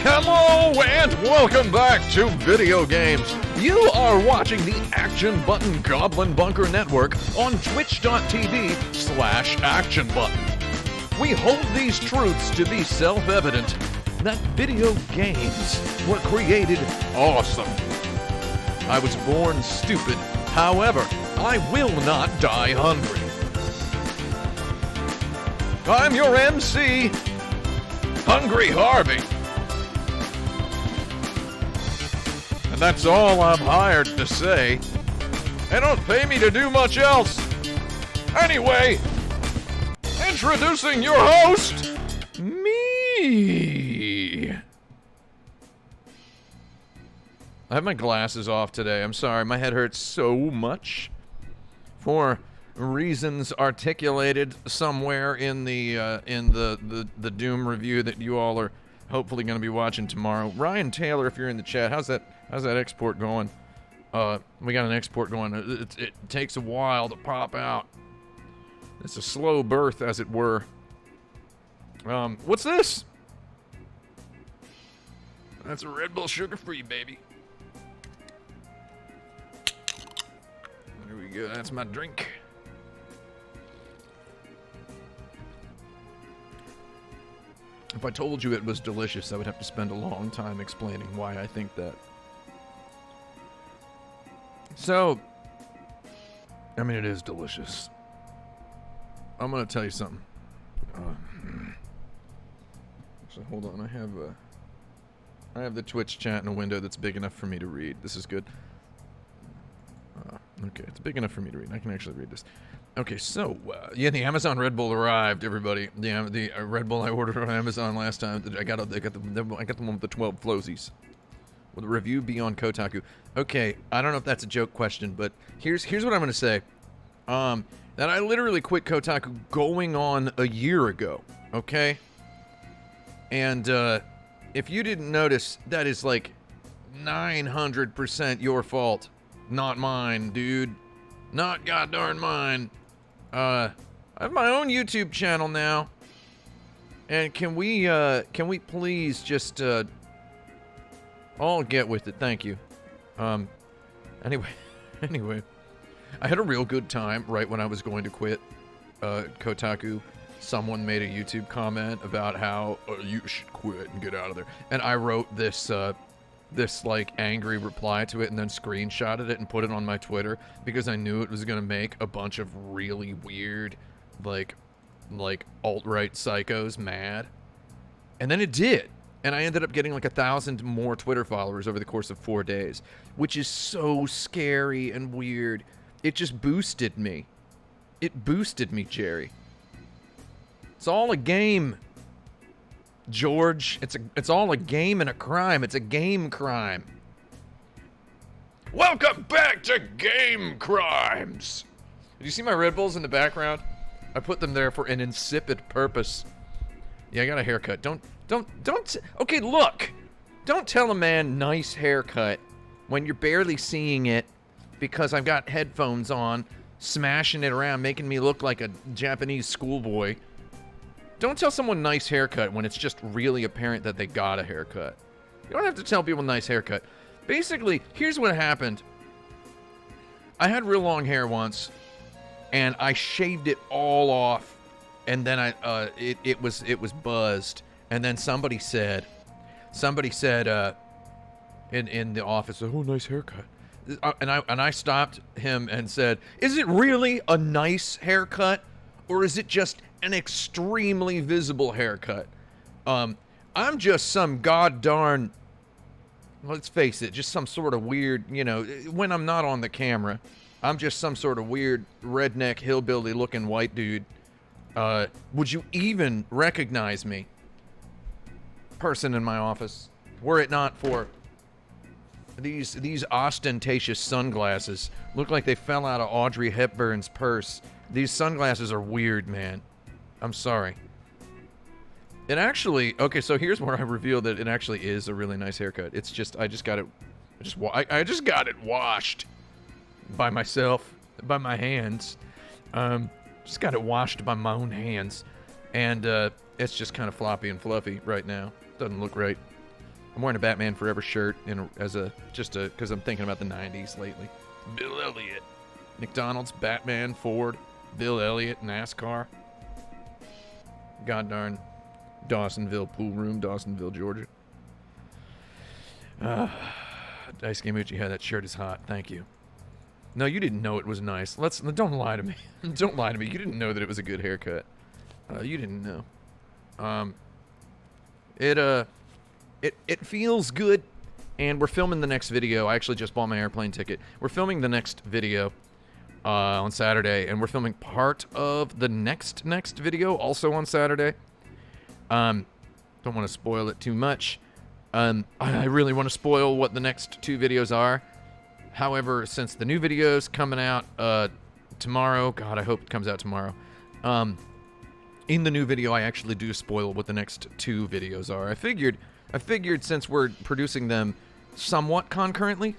Hello and welcome back to Video Games. You are watching the Action Button Goblin Bunker Network on twitch.tv/actionbutton. We hold these truths to be self-evident that video games were created awesome. I was born stupid, however, I will not die hungry. I'm your MC, Hungry Harvey. And that's all I'm hired to say. They don't pay me to do much else. Anyway, introducing your host, me. I have my glasses off today. I'm sorry, my head hurts so much. For reasons articulated somewhere in the Doom review that you all are hopefully going to be watching tomorrow. Ryan Taylor, if you're in the chat, how's that export going? We got an export going. It takes a while to pop out. It's a slow birth, as it were. What's this? That's a Red Bull sugar-free, baby. There we go. That's my drink. If I told you it was delicious, I would have to spend a long time explaining why I think that. So, I mean, it is delicious. I'm gonna tell you something. So hold on, I have the Twitch chat in a window that's big enough for me to read. This is good. Okay, it's big enough for me to read. I can actually read this. Okay, so, yeah, the Amazon Red Bull arrived, everybody. The Red Bull I ordered on Amazon last time. I got the one with the 12 flozies. Will the review be on Kotaku? Okay, I don't know if that's a joke question, but here's what I'm going to say. That I literally quit Kotaku going on a year ago, okay? And, if you didn't notice, that is like 900% your fault. Not mine, dude. Not goddarn mine. I have my own YouTube channel now. And can we please just, all get with it, thank you. Anyway, I had a real good time right when I was going to quit, Kotaku. Someone made a YouTube comment about how you should quit and get out of there. And I wrote this like angry reply to it and then screenshotted it and put it on my Twitter because I knew it was gonna make a bunch of really weird, like alt-right psychos mad. And then it did. And I ended up getting like 1,000 more Twitter followers over the course of 4 days, which is so scary and weird. It just boosted me. It boosted me, Jerry. It's all a game, George. It's all a game and a crime. It's a game crime. Welcome back to Game Crimes. Did you see my Red Bulls in the background? I put them there for an insipid purpose. Yeah, I got a haircut. Don't. Okay, look. Don't tell a man nice haircut when you're barely seeing it because I've got headphones on, smashing it around, making me look like a Japanese schoolboy. Don't tell someone nice haircut when it's just really apparent that they got a haircut. You don't have to tell people nice haircut. Basically, here's what happened. I had real long hair once, and I shaved it all off, and then it was buzzed. And then somebody said in the office, "Oh, nice haircut." And I stopped him and said, "Is it really a nice haircut, or is it just an extremely visible haircut? I'm just some goddarn, let's face it, just some sort of weird, when I'm not on the camera, I'm just some sort of weird redneck hillbilly looking white dude. Would you even recognize me? Person in my office, were it not for these ostentatious sunglasses. Look like they fell out of Audrey Hepburn's purse. These sunglasses are weird, man. I'm sorry. It actually, okay, so here's where I reveal that it actually is a really nice haircut. It's just, I just got it washed by myself, by my hands. Just got it washed by my own hands. And it's just kind of floppy and fluffy right now. Doesn't look right. I'm wearing a Batman Forever shirt because I'm thinking about the 90s lately. Bill Elliott. McDonald's, Batman, Ford, Bill Elliott, NASCAR. God darn Dawsonville pool room, Dawsonville, Georgia. Dice Game Uchi, that shirt is hot. Thank you. No, you didn't know it was nice. Don't lie to me. Don't lie to me. You didn't know that it was a good haircut. You didn't know. It feels good, and we're filming the next video. I actually just bought my airplane ticket. We're filming the next video on Saturday, and we're filming part of the next video also on Saturday. Don't want to spoil it too much. I really want to spoil what the next 2 videos are. However, since the new video's coming out tomorrow, God, I hope it comes out tomorrow. In the new video, I actually do spoil what the next 2 videos are. I figured since we're producing them somewhat concurrently,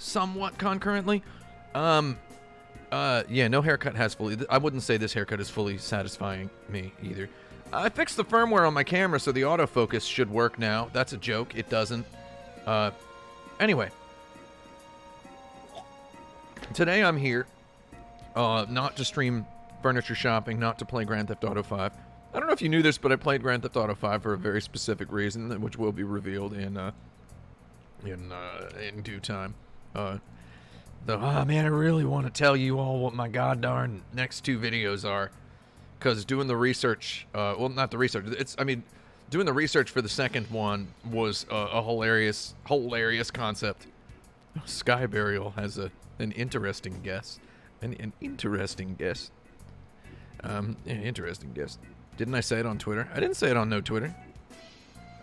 yeah, no haircut has fully. I wouldn't say this haircut is fully satisfying me either. I fixed the firmware on my camera, so the autofocus should work now. That's a joke. It doesn't. Anyway. Today I'm here, not to stream furniture shopping, not to play Grand Theft Auto 5. I don't know if you knew this, but I played Grand Theft Auto 5 for a very specific reason, which will be revealed in due time. Man, I really want to tell you all what my goddarn next 2 videos are, because doing the research, well, not the research, doing the research for the second one was a hilarious concept. Sky Burial has an interesting guess. An interesting guess. Interesting guess. Didn't I say it on Twitter? I didn't say it on no Twitter.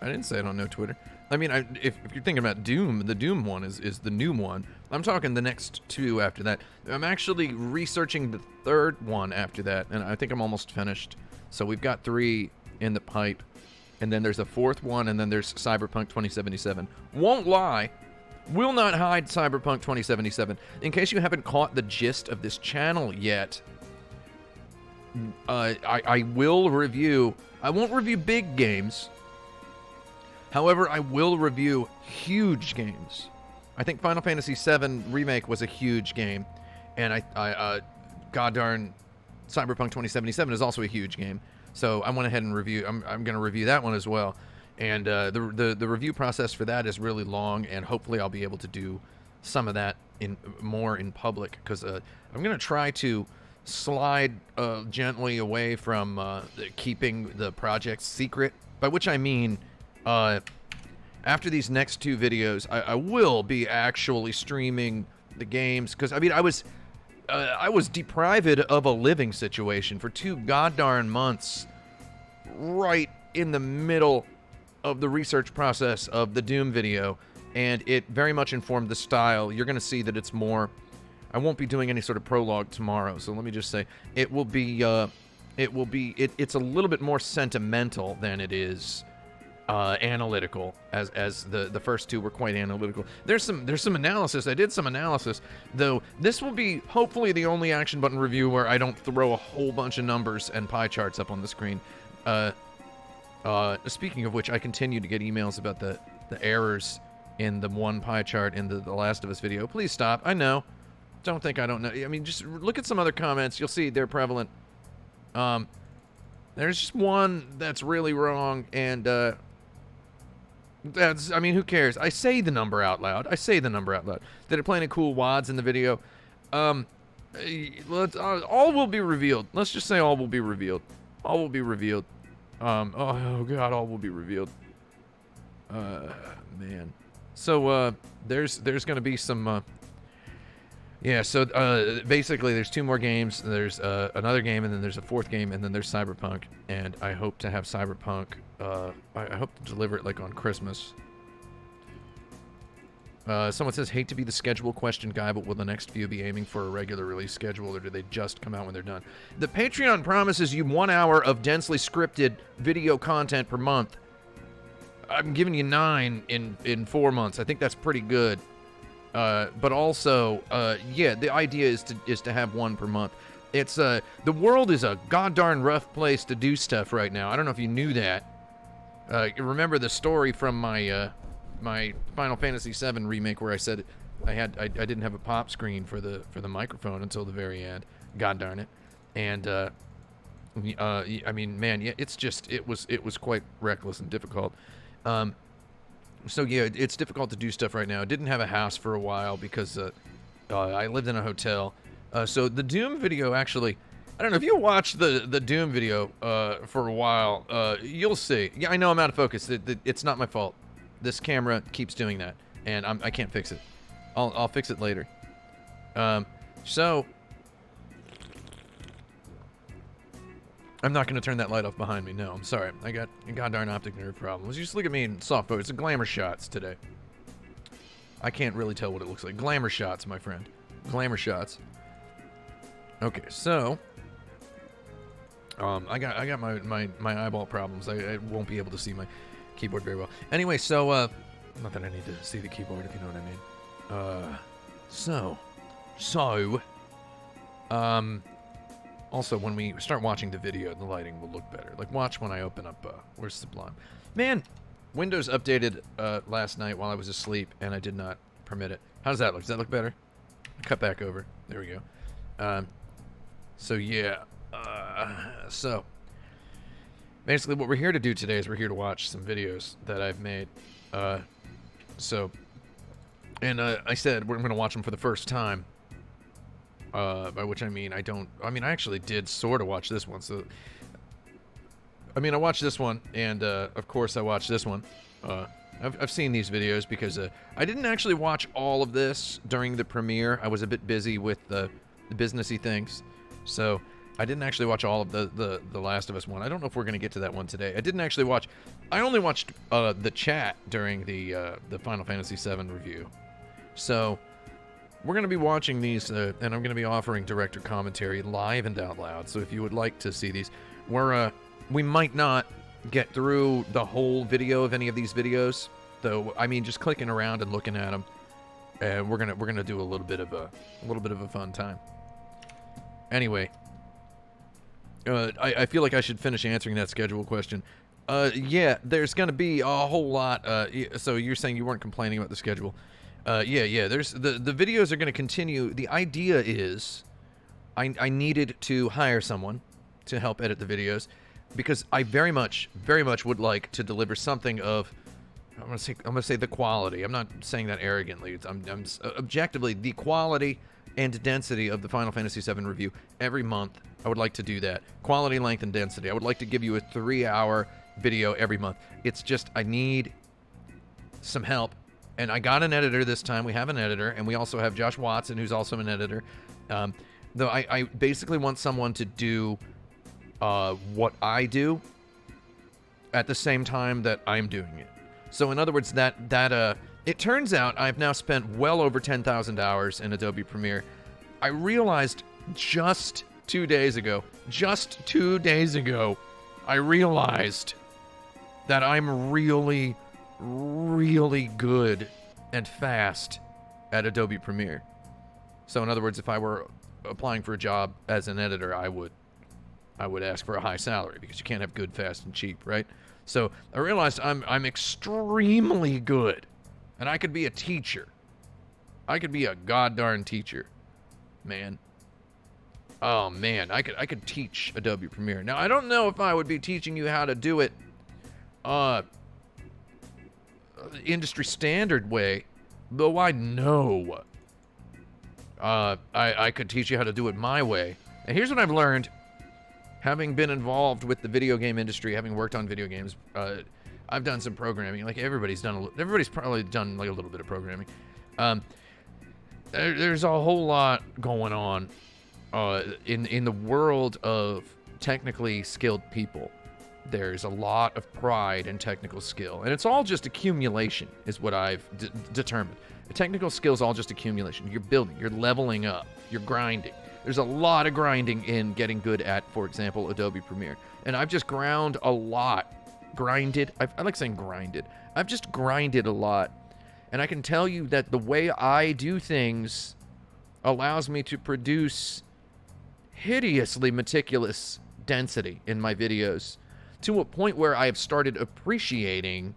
I mean, if you're thinking about Doom, the Doom one is the new one. I'm talking the next 2 after that. I'm actually researching the 3rd one after that, and I think I'm almost finished. So we've got 3 in the pipe, and then there's a 4th one, and then there's Cyberpunk 2077. Won't lie, will not hide Cyberpunk 2077. In case you haven't caught the gist of this channel yet, I will review. I won't review big games. However, I will review huge games. I think Final Fantasy VII Remake was a huge game, and goddarn Cyberpunk 2077 is also a huge game. So I went ahead and I'm going to review that one as well. And the review process for that is really long, and hopefully I'll be able to do some of that more in public, because I'm going to try to slide gently away from keeping the project secret, by which I mean after these next 2 videos, I will be actually streaming the games, because I was deprived of a living situation for 2 goddarn months, right in the middle of the research process of the Doom video, and it very much informed the style. You're going to see that it's more. I won't be doing any sort of prologue tomorrow, so let me just say it's a little bit more sentimental than it is analytical, as the first 2 were quite analytical. There's some analysis. I did some analysis, though. This will be hopefully the only Action Button review where I don't throw a whole bunch of numbers and pie charts up on the screen. Speaking of which, I continue to get emails about the errors in the one pie chart in the Last of Us video. Please stop. I know. Don't think I don't know. I mean, just look at some other comments. You'll see they're prevalent. There's just one that's really wrong, and I mean, who cares? I say the number out loud. Did it play any cool WADs in the video? All will be revealed. Let's just say all will be revealed. All will be revealed. Oh God, all will be revealed. Man. So, there's gonna be some, yeah, so, basically there's 2 more games. There's, another game, and then there's a 4th game, and then there's Cyberpunk, and I hope to have Cyberpunk, I hope to deliver it, like, on Christmas. Someone says, hate to be the schedule question guy, but will the next few be aiming for a regular release schedule, or do they just come out when they're done? The Patreon promises you 1 hour of densely scripted video content per month. I'm giving you 9 in 4 months. I think that's pretty good. But also, yeah, the idea is to have 1 per month. It's, the world is a goddarn rough place to do stuff right now. I don't know if you knew that. Remember the story from my my Final Fantasy VII remake where I said I didn't have a pop screen for the microphone until the very end. God darn it. And I mean, man, yeah, it was quite reckless and difficult. So yeah, it's difficult to do stuff right now. I didn't have a house for a while because I lived in a hotel. So the Doom video actually, I don't know if you watch the Doom video for a while, you'll see. Yeah, I know I'm out of focus. It's not my fault. This camera keeps doing that, and I can't fix it. I'll fix it later. So I'm not going to turn that light off behind me. No, I'm sorry. I got a goddamn optic nerve problems. Just look at me in soft focus. It's glamour shots today. I can't really tell what it looks like. Glamour shots, my friend. Glamour shots. Okay, so I got my eyeball problems. I won't be able to see my keyboard very well. Anyway, so not that I need to see the keyboard, if you know what I mean. Also, when we start watching the video, the lighting will look better. Like, watch when I open up, where's Sublime? Man, Windows updated last night while I was asleep, and I did not permit it. How does that look? Does that look better? Cut back over. There we go. So, yeah. So, basically what we're here to do today is we're here to watch some videos that I've made. I said we're going to watch them for the first time. By which I mean I actually did sort of watch this one. So, I mean, I watched this one, and of course I watched this one. I've seen these videos because I didn't actually watch all of this during the premiere. I was a bit busy with the businessy things, so I didn't actually watch all of the Last of Us one. I don't know if we're gonna get to that one today. I only watched the chat during the Final Fantasy VII review. So we're going to be watching these, and I'm going to be offering director commentary live and out loud. So if you would like to see these, we might not get through the whole video of any of these videos, though. I mean, just clicking around and looking at them, and we're gonna do a little bit of a fun time. Anyway, I feel like I should finish answering that schedule question. Yeah, there's going to be a whole lot. So you're saying you weren't complaining about the schedule? Yeah. There's the videos are going to continue. The idea is, I needed to hire someone to help edit the videos because I very much would like to deliver something of, I'm gonna say the quality. I'm not saying that arrogantly. I'm objectively the quality and density of the Final Fantasy VII review every month. I would like to do that. Quality, length, and density. I would like to give you a 3-hour video every month. It's just I need some help. And I got an editor this time. We have an editor, and we also have Josh Watson, who's also an editor. Though I basically want someone to do what I do at the same time that I'm doing it. So in other words, it turns out I've now spent well over 10,000 hours in Adobe Premiere. I realized just 2 days ago, I realized that I'm really good and fast at Adobe Premiere. So in other words, if I were applying for a job as an editor, I would ask for a high salary because you can't have good, fast, and cheap, right? So I realized I'm extremely good, and I could be a teacher. I could be a goddarn teacher, man. Oh man, I could teach Adobe Premiere. Now I don't know if I would be teaching you how to do it industry standard way, though I know I could teach you how to do it my way. And here's what I've learned, having been involved with the video game industry, having worked on video games. I've done some programming, like everybody's probably done like a little bit of programming. There's a whole lot going on in the world of technically skilled people. There's a lot of pride and technical skill, and it's all just accumulation is what I've determined. The technical skill is all just accumulation. You're building, you're leveling up, you're grinding. There's a lot of grinding in getting good at, for example, Adobe Premiere. And I've just ground a lot. I like saying grinded. I've just grinded a lot. And I can tell you that the way I do things allows me to produce hideously meticulous density in my videos, to a point where I have started appreciating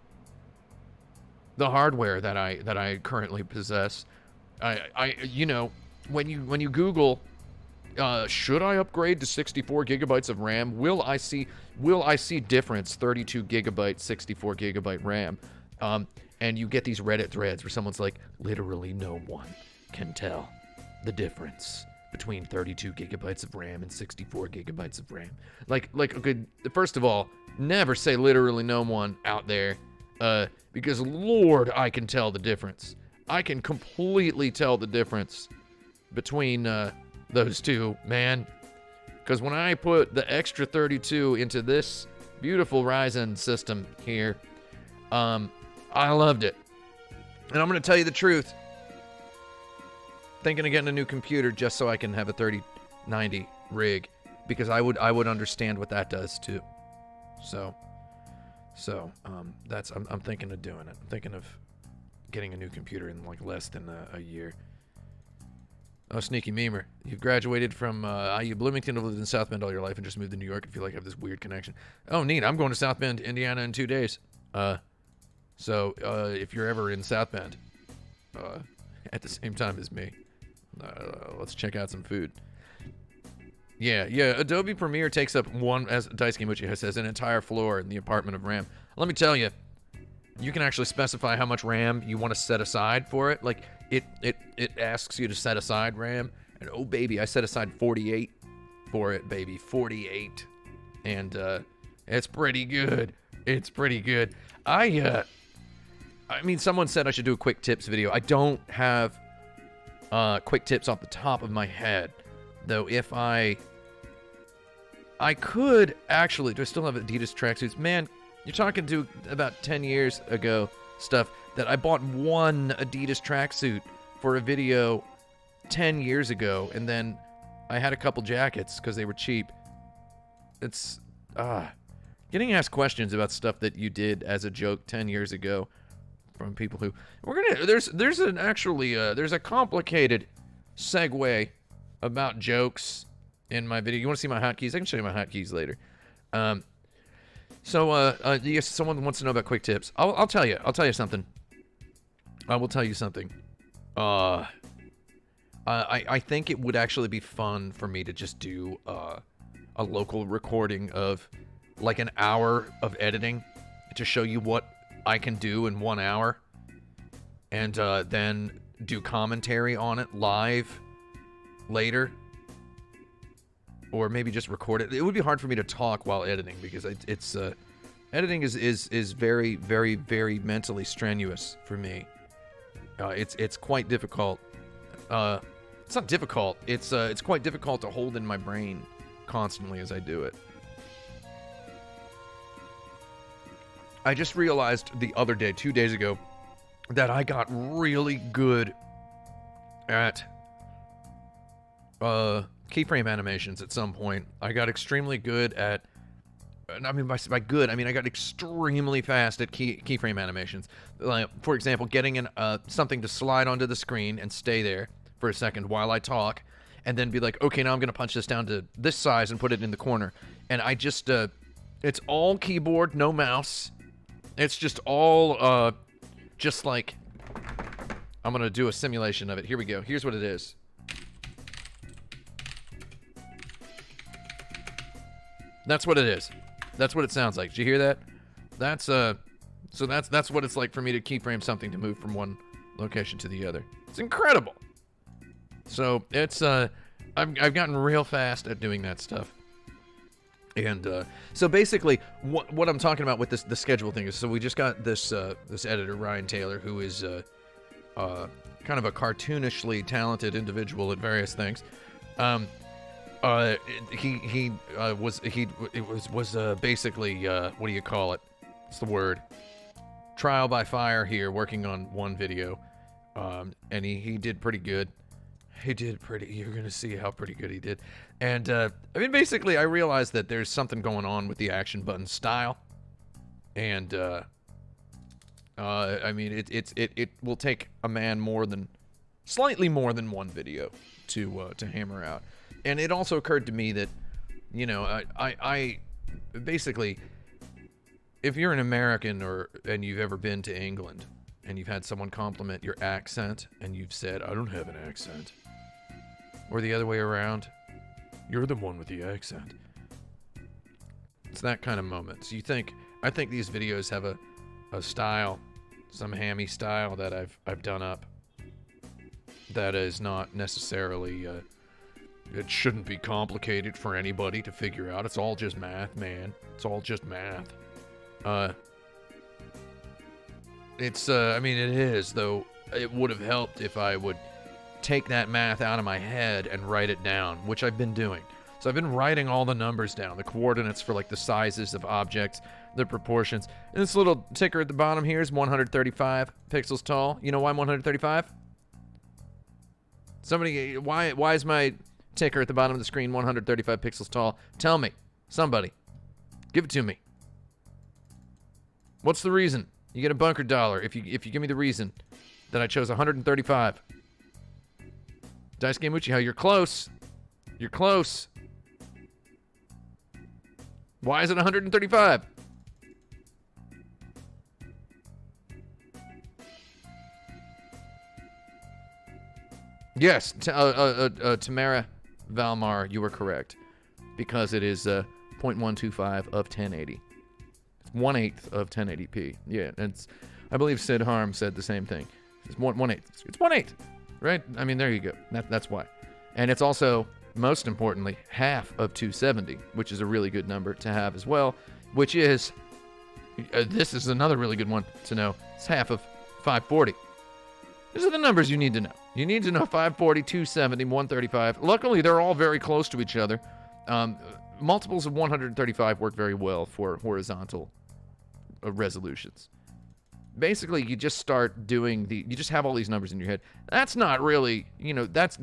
the hardware that I currently possess. You know, when you Google, should I upgrade to 64 gigabytes of RAM? Will I see difference 32 gigabyte, 64 gigabyte RAM? And you get these Reddit threads where someone's like, literally no one can tell the difference between 32 gigabytes of RAM and 64 gigabytes of RAM. Like, okay, first of all, never say literally no one out there, because Lord, I can tell the difference. I can completely tell the difference between those two, man. Because when I put the extra 32 into this beautiful Ryzen system here, I loved it. And I'm going to tell you the truth. Thinking of getting a new computer just so I can have a 3090 rig, because I would understand what that does too. So that's I'm thinking of doing it. I'm thinking of getting a new computer in like less than a year. Oh, sneaky memer. You graduated from IU Bloomington, lived in South Bend all your life, and just moved to New York. I feel like I have this weird connection. Oh, neat. I'm going to South Bend, Indiana in 2 days. So if you're ever in South Bend at the same time as me, let's check out some food. Yeah. Adobe Premiere takes up one, as Dice Game Uchi says, an entire floor in the apartment of RAM. Let me tell you, you can actually specify how much RAM you want to set aside for it. Like it asks you to set aside RAM, and oh baby, I set aside 48 for it, baby, 48, and it's pretty good. It's pretty good. I mean, someone said I should do a quick tips video. I don't have quick tips off the top of my head, though. If I could actually, do I still have Adidas tracksuits? Man, you're talking to about 10 years ago stuff that I bought one Adidas tracksuit for a video 10 years ago, and then I had a couple jackets because they were cheap. It's getting asked questions about stuff that you did as a joke 10 years ago from people who there's a complicated segue about jokes in my video. You want to see my hotkeys? I can show you my hotkeys later. Yes, someone wants to know about quick tips. I'll tell you. I'll tell you something. I will tell you something. I think it would actually be fun for me to just do a local recording of like an hour of editing to show you what I can do in 1 hour, and then do commentary on it live later, or maybe just record it. It would be hard for me to talk while editing, because it's editing is very, very, very mentally strenuous for me. It's quite difficult. It's not difficult. It's quite difficult to hold in my brain constantly as I do it. I just realized the other day, 2 days ago, that I got really good at keyframe animations at some point. I got extremely good at, I mean, by good, I mean I got extremely fast at keyframe animations. Like, for example, getting in something to slide onto the screen and stay there for a second while I talk, and then be like, okay, now I'm going to punch this down to this size and put it in the corner. And I just, it's all keyboard, no mouse. It's just all, just like, I'm going to do a simulation of it. Here we go. Here's what it is. That's what it is. That's what it sounds like. Did you hear that? That's, so that's what it's like for me to keyframe something to move from one location to the other. It's incredible. So it's, I've gotten real fast at doing that stuff. And so basically, what I'm talking about with the schedule thing is, so we just got this editor, Ryan Taylor, who is kind of a cartoonishly talented individual at various things. He was basically what do you call it? What's the word? Trial by fire here, working on one video, and he did pretty good. You're gonna see how pretty good he did. And I mean, basically, I realized that there's something going on with the action button style, and I mean, it will take a man slightly more than one video to hammer out. And it also occurred to me that, you know, I basically, if you're an American and you've ever been to England, and you've had someone compliment your accent, and you've said, I don't have an accent. Or the other way around, you're the one with the accent. It's that kind of moment. So I think these videos have a style, some hammy style that I've done up that is not necessarily, it shouldn't be complicated for anybody to figure out. It's all just math, man. It's all just math. I mean, it is, though. It would have helped if I would take that math out of my head and write it down, which I've been doing. So I've been writing all the numbers down, the coordinates for like the sizes of objects, the proportions. And this little ticker at the bottom here is 135 pixels tall. You know why I'm 135? Somebody, why is my ticker at the bottom of the screen 135 pixels tall? Tell me. Somebody. Give it to me. What's the reason? You get a bunker dollar if you give me the reason that I chose 135. Dice Game Uchiha, you're close. You're close. Why is it 135? Yes, Tamara Valmar, you were correct. Because it is 0.125 of 1080. It's 1/8 of 1080p. Yeah, I believe Sid Harm said the same thing. It's 1/8. It's 1/8, right? I mean, there you go. That's why. And it's also, most importantly, half of 270, which is a really good number to have as well, which is, this is another really good one to know. It's half of 540. These are the numbers you need to know. You need to know 540, 270, 135. Luckily, they're all very close to each other. Multiples of 135 work very well for horizontal resolutions. Basically, you just start doing you just have all these numbers in your head. That's not really, that's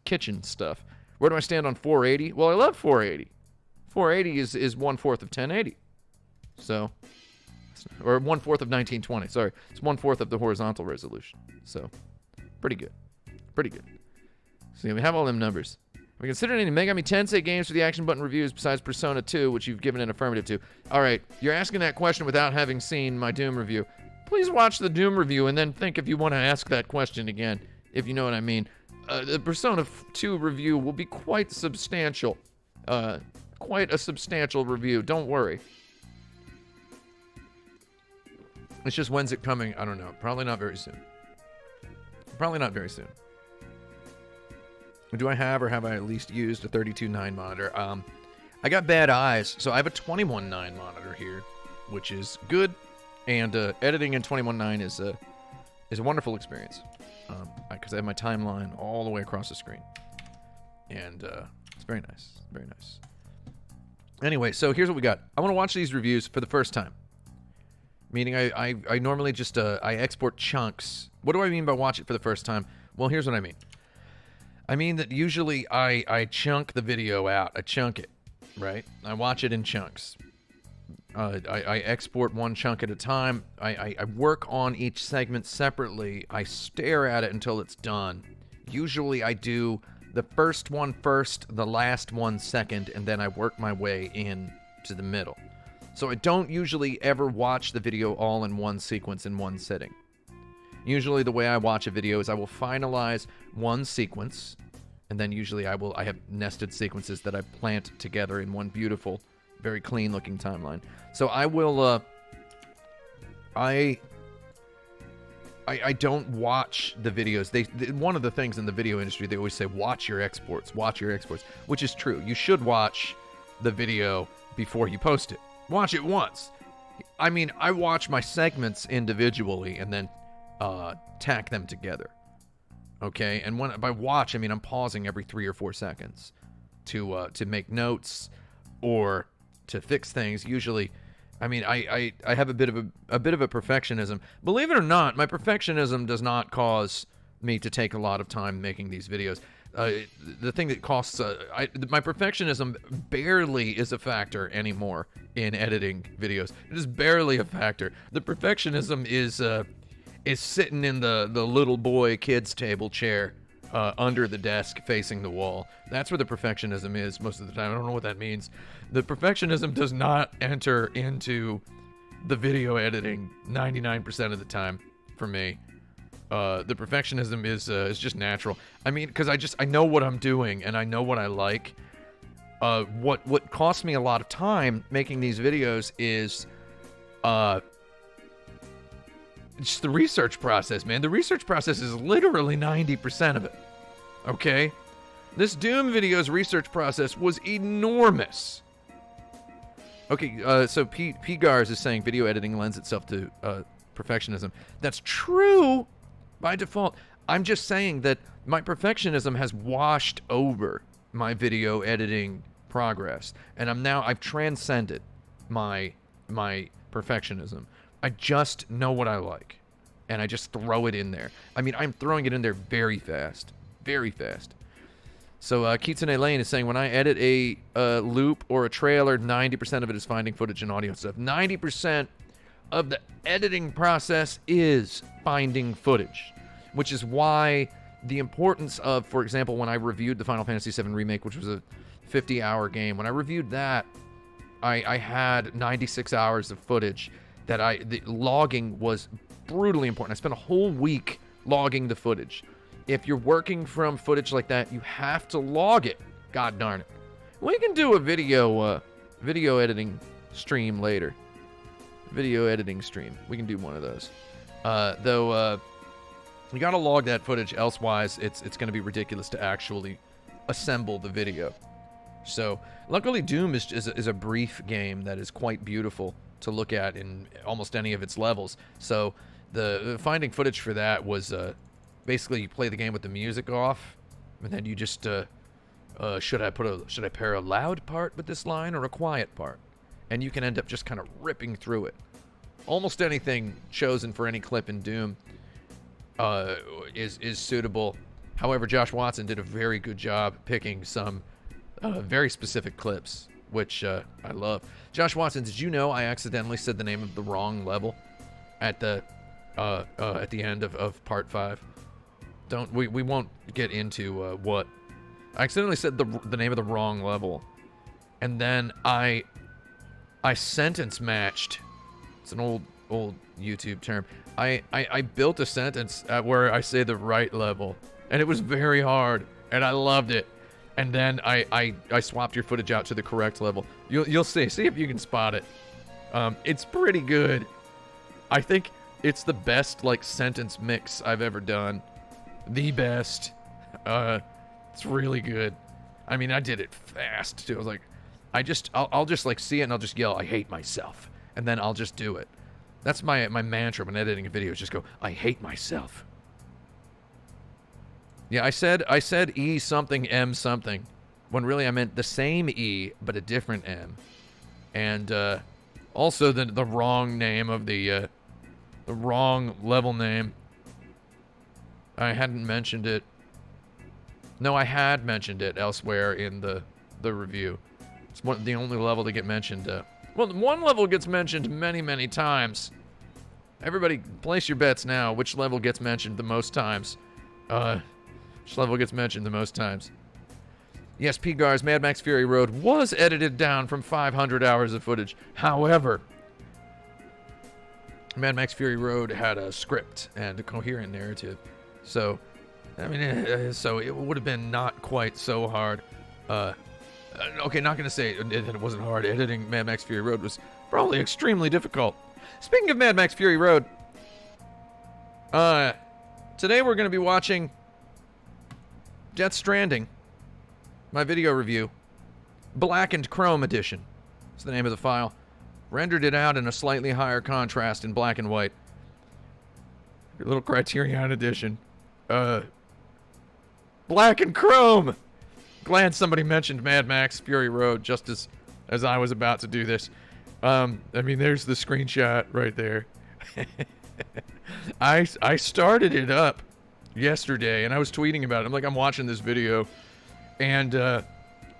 kitchen stuff. Where do I stand on 480? Well, I love 480. 480 is 1/4 of 1080. So, or 1/4 of 1920. Sorry, it's 1/4 of the horizontal resolution. So, pretty good. Pretty good. So, we have all them numbers. Have we considered any Megami Tensei games for the Action Button reviews besides Persona 2, which you've given an affirmative to? All right, you're asking that question without having seen my Doom review. Please watch the Doom review and then think if you want to ask that question again, if you know what I mean. The Persona 2 review will be quite substantial. Quite a substantial review. Don't worry. It's just, when's it coming? I don't know. Probably not very soon. Probably not very soon. Do I have or have I at least used a 32:9 monitor? I got bad eyes, so I have a 21:9 monitor here, which is good. And editing in 21:9 is a wonderful experience, because I have my timeline all the way across the screen, and it's very nice, very nice. Anyway, so here's what we got. I want to watch these reviews for the first time. Meaning I normally just I export chunks. What do I mean by watch it for the first time? Well, here's what I mean. I mean that usually I chunk the video out. I chunk it, right? I watch it in chunks. I export one chunk at a time. I work on each segment separately. I stare at it until it's done. Usually I do the first one first, the last one second, and then I work my way in to the middle. So I don't usually ever watch the video all in one sequence in one sitting. Usually the way I watch a video is I will finalize one sequence, and then usually I have nested sequences that I plant together in one beautiful, very clean looking timeline. So I will I don't watch the videos. One of the things in the video industry, they always say, watch your exports, which is true. You should watch the video before you post it. Watch it once. I mean, I watch my segments individually and then tack them together. Okay? And by watch, I mean I'm pausing every 3 or 4 seconds to make notes or to fix things. Usually, I mean, I have a bit of a perfectionism. Believe it or not, my perfectionism does not cause me to take a lot of time making these videos. The thing that costs my perfectionism barely is a factor anymore in editing videos. It is barely a factor. The perfectionism is sitting in the little boy kid's table chair under the desk facing the wall. That's where the perfectionism is most of the time. I don't know what that means. The perfectionism does not enter into the video editing 99% of the time. for me. The perfectionism is just natural. I mean, because I know what I'm doing and I know what I like. What costs me a lot of time making these videos is just the research process, man. The research process is literally 90% of it. Okay? This Doom video's research process was enormous. Okay, so P. Gars is saying video editing lends itself to perfectionism. That's true by default. I'm just saying that my perfectionism has washed over my video editing progress, and I've transcended my perfectionism. I just know what I like, and I just throw it in there. I mean, I'm throwing it in there very fast. Very fast. So Kitsune Lane is saying, when I edit a loop or a trailer, 90% of it is finding footage and audio stuff. 90% of the editing process is finding footage, which is why the importance of, for example, when I reviewed the Final Fantasy VII Remake, which was a 50-hour game, when I reviewed that, I had 96 hours of footage that the logging was brutally important. I spent a whole week logging the footage. If you're working from footage like that, you have to log it. God darn it. We can do a video editing stream later. Video editing stream. We can do one of those. Though, you gotta log that footage, elsewise it's gonna be ridiculous to actually assemble the video. So, luckily Doom is a brief game that is quite beautiful to look at in almost any of its levels. So, the finding footage for that was basically you play the game with the music off, and then you just should I pair a loud part with this line or a quiet part? And you can end up just kind of ripping through it. Almost anything chosen for any clip in Doom is suitable. However, Josh Watson did a very good job picking some very specific clips, which I love. Josh Watson, did you know I accidentally said the name of the wrong level at the end of part 5? We won't get into what. I accidentally said the name of the wrong level, and then I sentence matched. It's an old YouTube term. I built a sentence where I say the right level, and it was very hard, and I loved it. And then I swapped your footage out to the correct level. You'll see if you can spot it. It's pretty good. I think it's the best sentence mix I've ever done. The best. It's really good. I mean, I did it fast too. I was like, I'll just see it and I'll just yell, I hate myself, and then I'll just do it. That's my mantra when editing a video. Is just go, I hate myself. Yeah, I said E something M something, when really I meant the same E but a different M, and also the wrong name of the wrong level name. I hadn't mentioned it. No, I had mentioned it elsewhere in the review. It's the only level to get mentioned. Well, one level gets mentioned many times. Everybody, place your bets now. Which level gets mentioned the most times? Which level gets mentioned the most times? Yes, P-Gar's Mad Max Fury Road was edited down from 500 hours of footage. However, Mad Max Fury Road had a script and a coherent narrative. So, I mean, so it would have been not quite so hard. Okay, not going to say it wasn't hard. Editing Mad Max Fury Road was probably extremely difficult. Speaking of Mad Max Fury Road, today we're going to be watching Death Stranding, my video review. Blackened Chrome Edition is the name of the file. Rendered it out in a slightly higher contrast in black and white. Your little Criterion Edition. Black and Chrome! Glad somebody mentioned Mad Max Fury Road just as I was about to do this. I mean, there's the screenshot right there. I started it up yesterday, and I was tweeting about it. I'm watching this video, and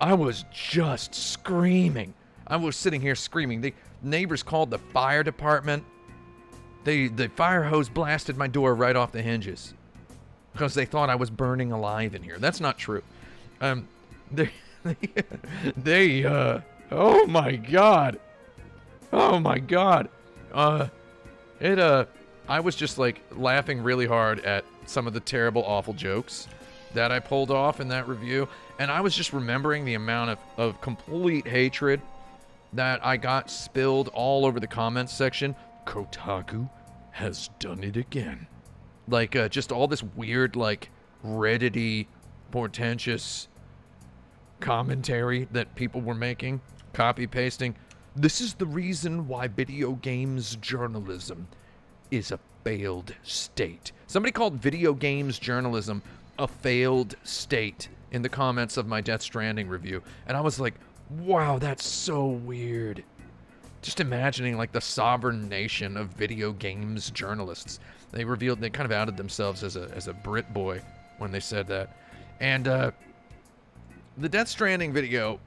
I was just screaming. I was sitting here screaming. The neighbors called the fire department. The fire hose blasted my door right off the hinges because they thought I was burning alive in here. That's not true. Oh my god. Oh my god. I was just like laughing really hard at some of the terrible, awful jokes that I pulled off in that review. And I was just remembering the amount of complete hatred that I got spilled all over the comments section. Kotaku has done it again. Like, just all this weird, like, Reddit-y, portentous commentary that people were making, copy-pasting. This is the reason why video games journalism is a failed state. Somebody called video games journalism a failed state in the comments of my Death Stranding review. And I was like, wow, that's so weird. Just imagining, like, the sovereign nation of video games journalists. They kind of outed themselves as a Brit boy when they said that. And the Death Stranding video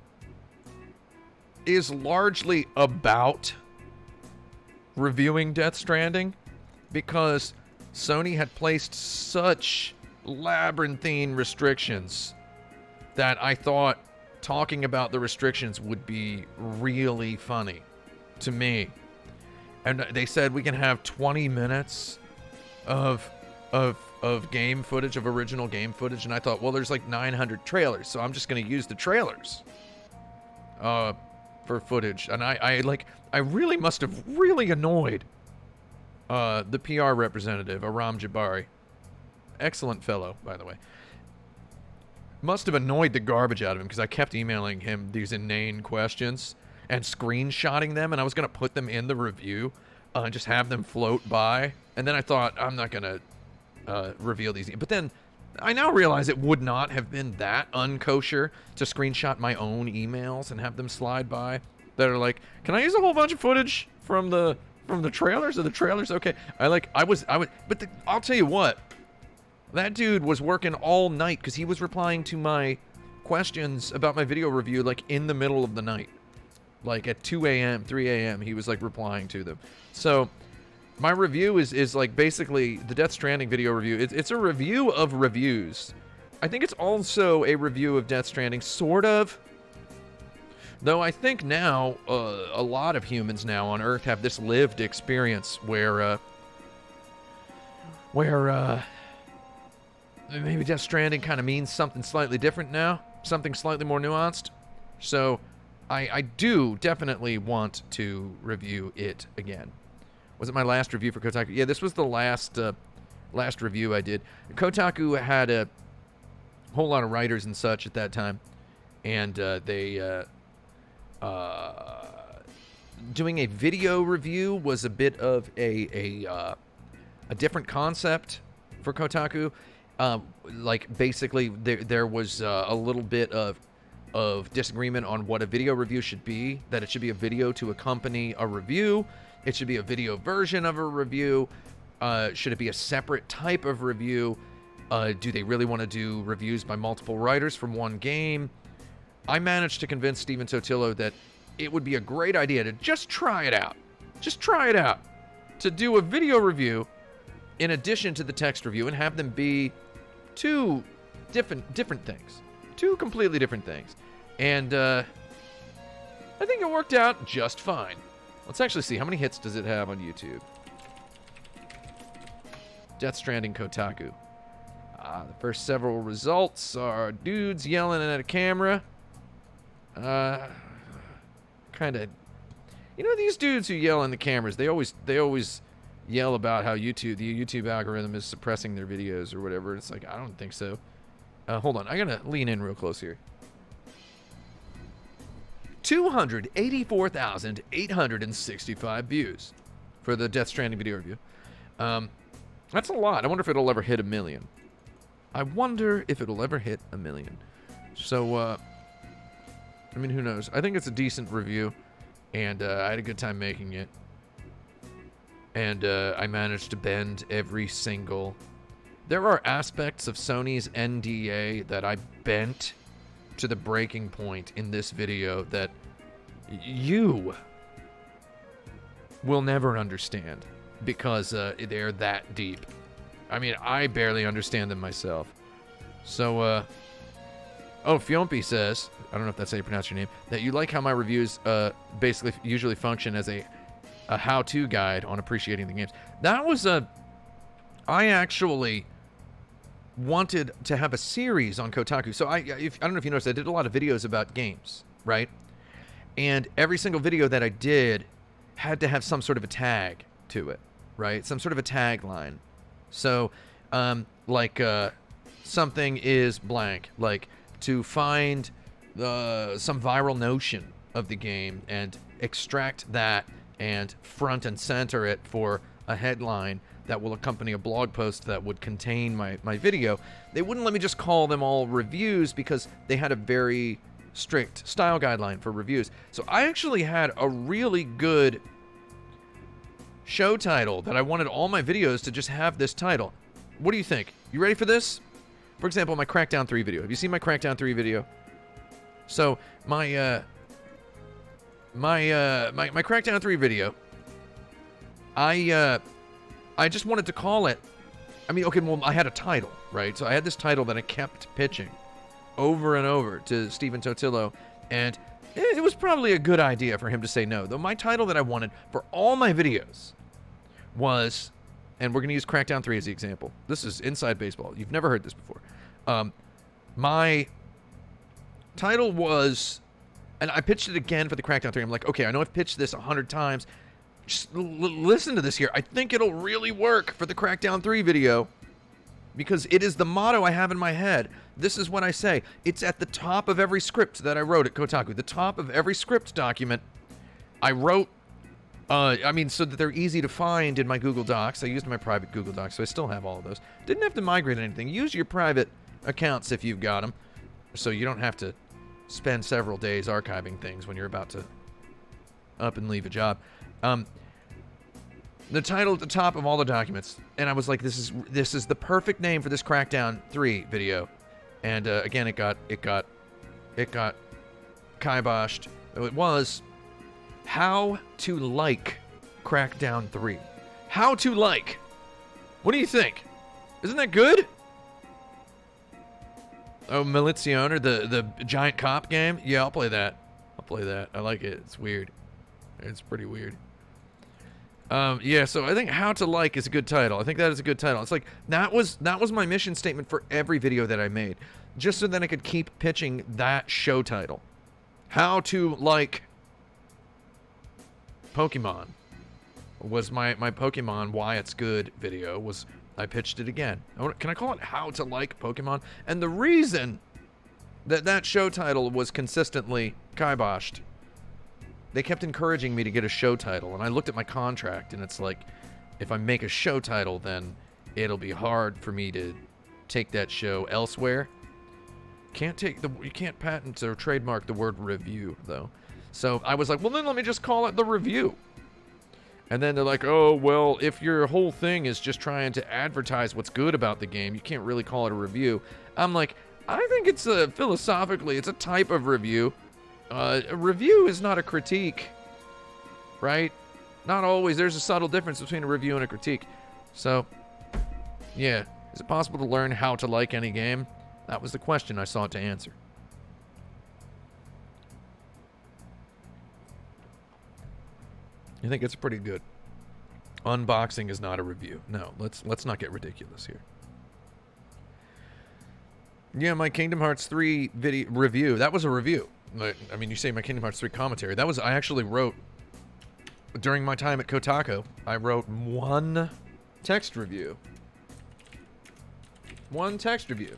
is largely about reviewing Death Stranding because Sony had placed such labyrinthine restrictions that I thought talking about the restrictions would be really funny to me. And they said we can have 20 minutes of game footage, of original game footage, and I thought, well, there's like 900 trailers, so I'm just going to use the trailers for footage. And I really must have really annoyed the PR representative, Aram Jabari. Excellent fellow, by the way. Must have annoyed the garbage out of him because I kept emailing him these inane questions and screenshotting them, and I was going to put them in the review and just have them float by. And then I thought, I'm not going to reveal these. But then I now realize it would not have been that unkosher to screenshot my own emails and have them slide by that are like, can I use a whole bunch of footage from the trailers? Are the trailers okay? But I'll tell you what. That dude was working all night because he was replying to my questions about my video review like in the middle of the night. Like at 2 a.m., 3 a.m., he was like replying to them. So my review is like basically the Death Stranding video review. It's a review of reviews. I think it's also a review of Death Stranding, sort of. Though I think now a lot of humans now on Earth have this lived experience where maybe Death Stranding kind of means something slightly different now, something slightly more nuanced. So I do definitely want to review it again. Was it my last review for Kotaku? Yeah, this was the last review I did. Kotaku had a whole lot of writers and such at that time, and they doing a video review was a bit of a different concept for Kotaku. Like basically there was a little bit of disagreement on what a video review should be, that it should be a video to accompany a review. It should be a video version of a review. Should it be a separate type of review? Do they really want to do reviews by multiple writers from one game? I managed to convince Steven Totillo that it would be a great idea to just try it out. Just try it out. To do a video review in addition to the text review and have them be two different things. Two completely different things. And I think it worked out just fine. Let's actually see. How many hits does it have on YouTube? Death Stranding Kotaku. The first several results are dudes yelling at a camera. Kind of... You know, these dudes who yell in the cameras, they always yell about how the YouTube algorithm is suppressing their videos or whatever. It's like, I don't think so. Hold on. I gotta lean in real close here. 284,865 views for the Death Stranding video review. That's a lot. I wonder if it'll ever hit 1 million. I wonder if it'll ever hit 1 million. So, I mean, who knows? I think it's a decent review, and I had a good time making it. And I managed to bend every single... There are aspects of Sony's NDA that I bent to the breaking point in this video that you will never understand because they're that deep. I mean, I barely understand them myself. So, Fiompi says, I don't know if that's how you pronounce your name, that you like how my reviews basically usually function as a a how-to guide on appreciating the games. That was I actually wanted to have a series on Kotaku. So I don't know if you noticed, I did a lot of videos about games, right? And every single video that I did had to have some sort of a tag to it, right? Some sort of a tagline. So, something is blank, like to find some viral notion of the game and extract that and front and center it for a headline that will accompany a blog post that would contain my video. They wouldn't let me just call them all reviews because they had a very strict style guideline for reviews. So I actually had a really good show title that I wanted all my videos to just have this title. What do you think? You ready for this? For example, my Crackdown 3 video. Have you seen my Crackdown 3 video? So my Crackdown 3 video, I just wanted to call it, I had a title, right? So I had this title that I kept pitching over and over to Stephen Totillo, and it was probably a good idea for him to say no. Though my title that I wanted for all my videos was, and we're going to use Crackdown 3 as the example. This is Inside Baseball. You've never heard this before. My title was, and I pitched it again for the Crackdown 3. I'm like, okay, I know I've pitched this 100 times. Just listen to this here. I think it'll really work for the Crackdown 3 video because it is the motto I have in my head. This is what I say. It's at the top of every script that I wrote at Kotaku. The top of every script document I wrote, so that they're easy to find in my Google Docs. I used my private Google Docs, so I still have all of those. Didn't have to migrate anything. Use your private accounts if you've got them, so you don't have to spend several days archiving things when you're about to up and leave a job. The title at the top of all the documents, and I was like, this is the perfect name for this Crackdown 3 video. And again, it got kiboshed. It was How to Like Crackdown 3. How to Like. What do you think? Isn't that good? Oh, Milizione, the giant cop game? Yeah, I'll play that. I like it. It's weird. It's pretty weird. Yeah, so I think How to Like is a good title. I think that is a good title. It's like, that was my mission statement for every video that I made. Just so that I could keep pitching that show title. How to Like Pokemon was my Pokemon Why It's Good video. Was I pitched it again. Can I call it How to Like Pokemon? And the reason that show title was consistently kiboshed, they kept encouraging me to get a show title, and I looked at my contract, and it's like, if I make a show title, then it'll be hard for me to take that show elsewhere. You can't patent or trademark the word review, though. So I was like, well, then let me just call it The Review. And then they're like, oh, well, if your whole thing is just trying to advertise what's good about the game, you can't really call it a review. I'm like, I think it's philosophically, it's a type of review. A review is not a critique, right? Not always. There's a subtle difference between a review and a critique. So, yeah. Is it possible to learn how to like any game? That was the question I sought to answer. I think it's pretty good. Unboxing is not a review. No, let's not get ridiculous here. Yeah, my Kingdom Hearts 3 video review. That was a review. I mean, you say my Kingdom Hearts 3 commentary. I actually wrote, during my time at Kotaku, I wrote one text review. One text review.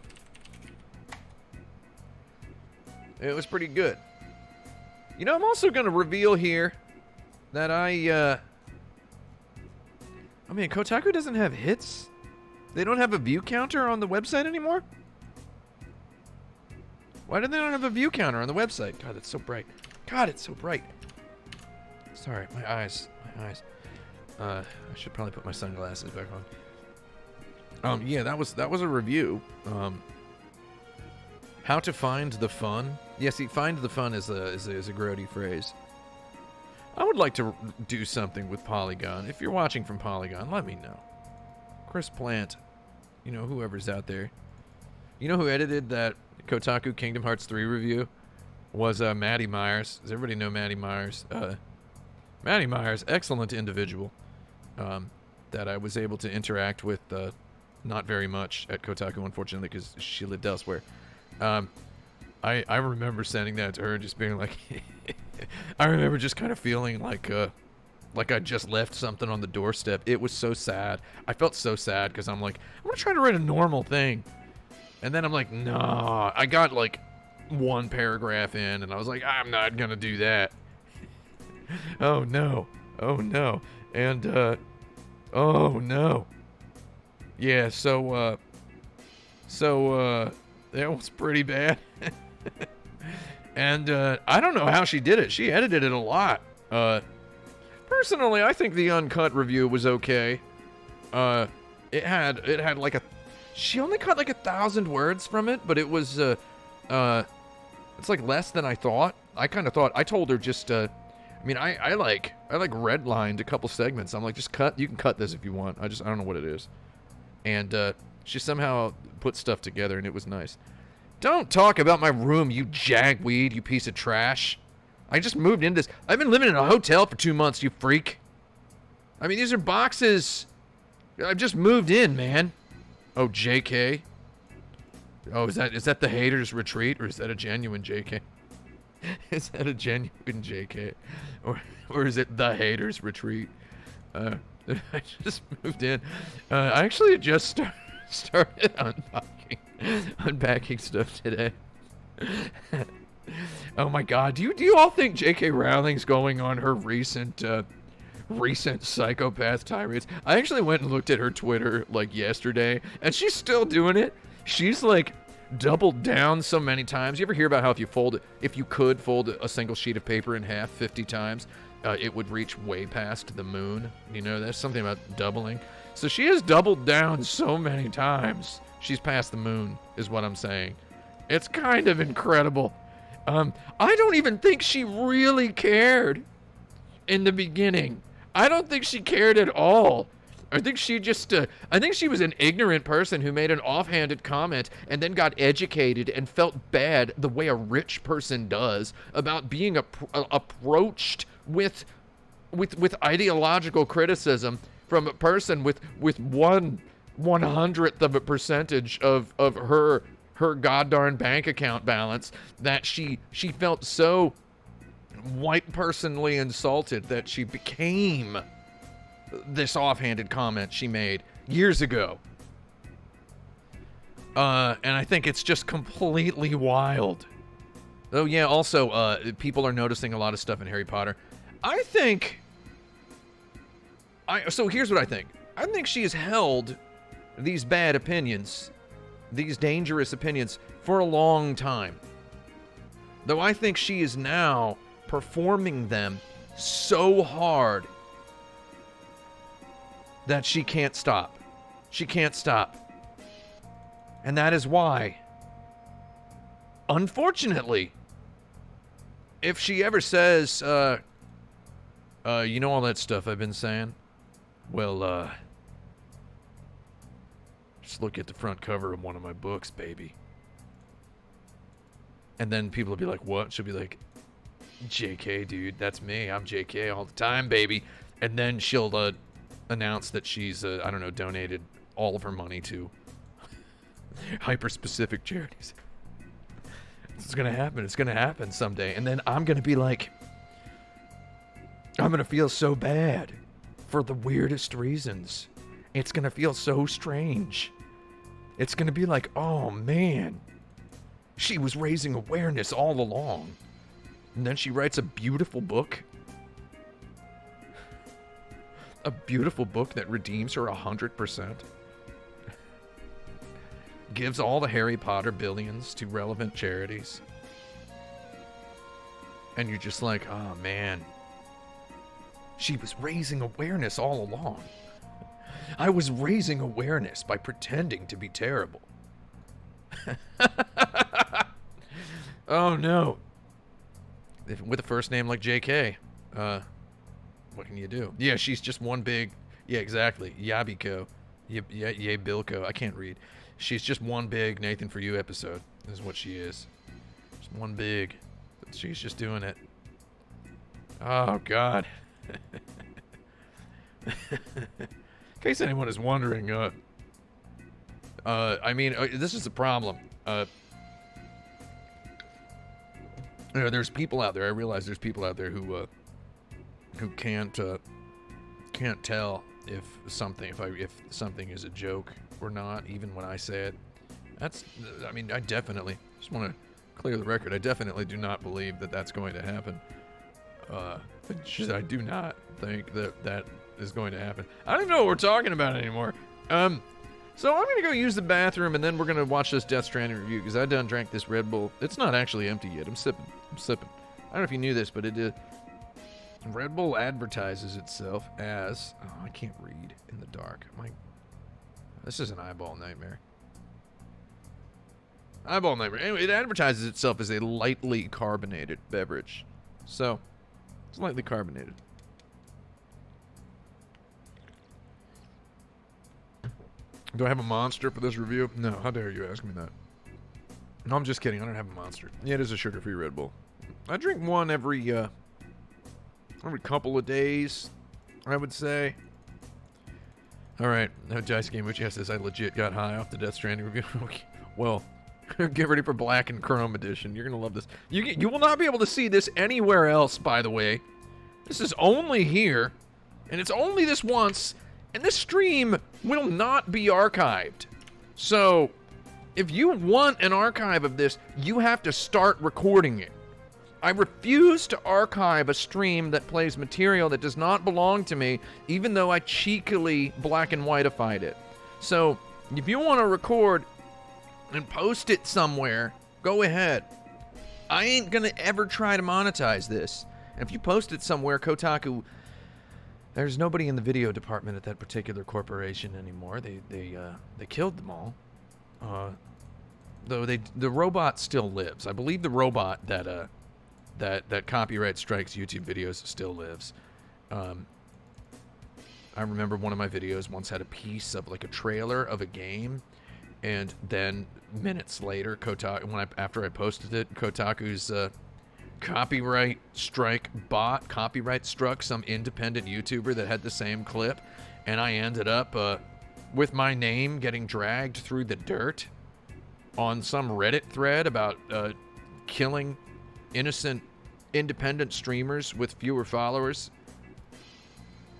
It was pretty good. You know, I'm also going to reveal here that Kotaku doesn't have hits. They don't have a view counter on the website anymore. Why do they not have a view counter on the website? God, that's so bright. God, it's so bright. Sorry, my eyes. I should probably put my sunglasses back on. Yeah, that was a review. How to find the fun. Yeah, see, find the fun is a grody phrase. I would like to do something with Polygon. If you're watching from Polygon, let me know. Chris Plant, whoever's out there. You know who edited that Kotaku Kingdom Hearts 3 review? Was Maddie Myers. Does everybody know Maddie Myers? Maddie Myers, excellent individual, that I was able to interact with, not very much at Kotaku, unfortunately, because she lived elsewhere. I remember sending that to her, just being like, I remember just kind of feeling like I just left something on the doorstep. It was so sad. I felt so sad because I'm like, I'm gonna try to write a normal thing, and then I'm like, nah. I got like one paragraph in, and I was like, I'm not gonna do that. Oh no, oh no, and oh no. Yeah, so that was pretty bad. And I don't know how she did it. She edited it a lot. Personally, I think the uncut review was okay. It had like she only cut like 1,000 words from it, but it was it's like less than I thought. I kind of thought, I told her just I mean, I redlined a couple segments. I'm like, just cut. You can cut this if you want. I don't know what it is. And she somehow put stuff together, and it was nice. Don't talk about my room, you jagweed, you piece of trash. I just moved into this. I've been living in a hotel for 2 months, you freak. I mean, these are boxes. I've just moved in, man. Oh, JK. Oh, is that the haters retreat, or is that a genuine JK? Is that a genuine JK? Or is it the haters retreat? I just moved in. I actually just started unpacking stuff today. Oh my god, do you all think J.K. Rowling's going on her recent psychopath tirades? I actually went and looked at her Twitter like yesterday, and she's still doing it. She's like doubled down so many times. You ever hear about how if you could fold a single sheet of paper in half 50 times, it would reach way past the moon? You know, there's something about doubling. So she has doubled down so many times. She's past the moon, is what I'm saying. It's kind of incredible. I don't even think she really cared in the beginning. I don't think she cared at all. I think she just, I think she was an ignorant person who made an offhanded comment and then got educated and felt bad the way a rich person does about being approached with ideological criticism from a person with 1/100th of a percentage of her goddarn bank account balance, that she felt so white personally insulted that she became this offhanded comment she made years ago. And I think it's just completely wild. Oh yeah, also, people are noticing a lot of stuff in Harry Potter. So here's what I think. I think she has held these bad opinions, these dangerous opinions, for a long time. Though I think she is now performing them so hard that she can't stop. She can't stop. And that is why, unfortunately, if she ever says, you know all that stuff I've been saying? Well, just look at the front cover of one of my books, baby. And then people will be like, what? She'll be like, JK, dude, that's me. I'm JK all the time, baby. And then she'll announce that she's, I don't know, donated all of her money to hyper-specific charities. It's gonna happen. It's gonna happen someday. And then I'm gonna be like, I'm gonna feel so bad for the weirdest reasons. It's gonna feel so strange. It's gonna be like, oh man, she was raising awareness all along. And then she writes a beautiful book. A beautiful book that redeems her 100%. Gives all the Harry Potter billions to relevant charities. And you're just like, oh man, she was raising awareness all along. I was raising awareness by pretending to be terrible. Oh no. With a first name like JK, what can you do? Yeah, she's just one big, yeah, exactly, Yabiko. Yay Bilko. I can't read. She's just one big Nathan For You episode, is what she is. Just one big. She's just doing it. Oh, God. In case anyone is wondering, I mean, this is the problem. There's people out there. I realize there's people out there who can't tell if something is a joke or not, even when I say it. I mean, I definitely just want to clear the record. I definitely do not believe that that's going to happen. I do not think that is going to happen. I don't even know what we're talking about anymore. So I'm going to go use the bathroom, and then we're going to watch this Death Stranding review, because I done drank this Red Bull. It's not actually empty yet. I'm sipping. I don't know if you knew this, but Red Bull advertises itself as... Oh, I can't read in the dark. This is an eyeball nightmare. Eyeball nightmare. Anyway, it advertises itself as a lightly carbonated beverage. So, it's lightly carbonated. Do I have a monster for this review? No, how dare you ask me that. No, I'm just kidding. I don't have a monster. Yeah, it is a sugar-free Red Bull. I drink one every couple of days, I would say. All right, now Dice Game Witch says I legit got high off the Death Stranding review. Well, get ready for Black and Chrome Edition. You're gonna love this. You will not be able to see this anywhere else, by the way. This is only here, and it's only this once. And this stream will not be archived. So, if you want an archive of this, you have to start recording it. I refuse to archive a stream that plays material that does not belong to me, even though I cheekily black and whiteified it. So, if you want to record and post it somewhere, go ahead. I ain't gonna ever try to monetize this. And if you post it somewhere, Kotaku... There's nobody in the video department at that particular corporation anymore. They killed them all. Though the robot still lives. I believe the robot that copyright strikes YouTube videos still lives. I remember one of my videos once had a piece of like a trailer of a game, and then minutes later, after I posted it, Kotaku's copyright strike bot copyright struck some independent YouTuber that had the same clip, and I ended up with my name getting dragged through the dirt on some Reddit thread about killing innocent independent streamers with fewer followers.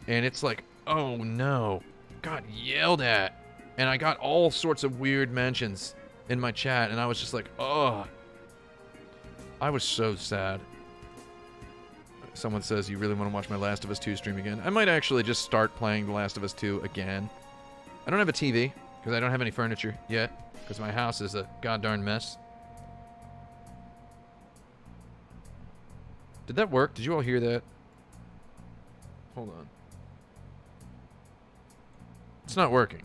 And it's like, oh no, got yelled at, and I got all sorts of weird mentions in my chat, and I was just like, oh, I was so sad. Someone says, you really want to watch my Last of Us 2 stream again? I might actually just start playing The Last of Us 2 again. I don't have a TV, because I don't have any furniture yet, because my house is a goddarn mess. Did that work? Did you all hear that? Hold on. It's not working.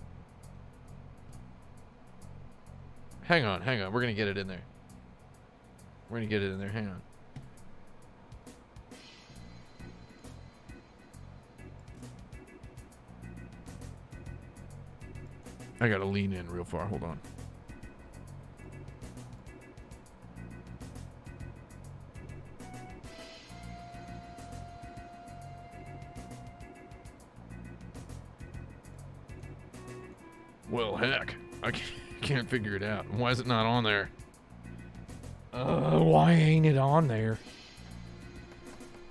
Hang on. We're going to get it in there. Hang on. I gotta lean in real far. Hold on. Well, heck. I can't figure it out. Why is it not on there? Why ain't it on there?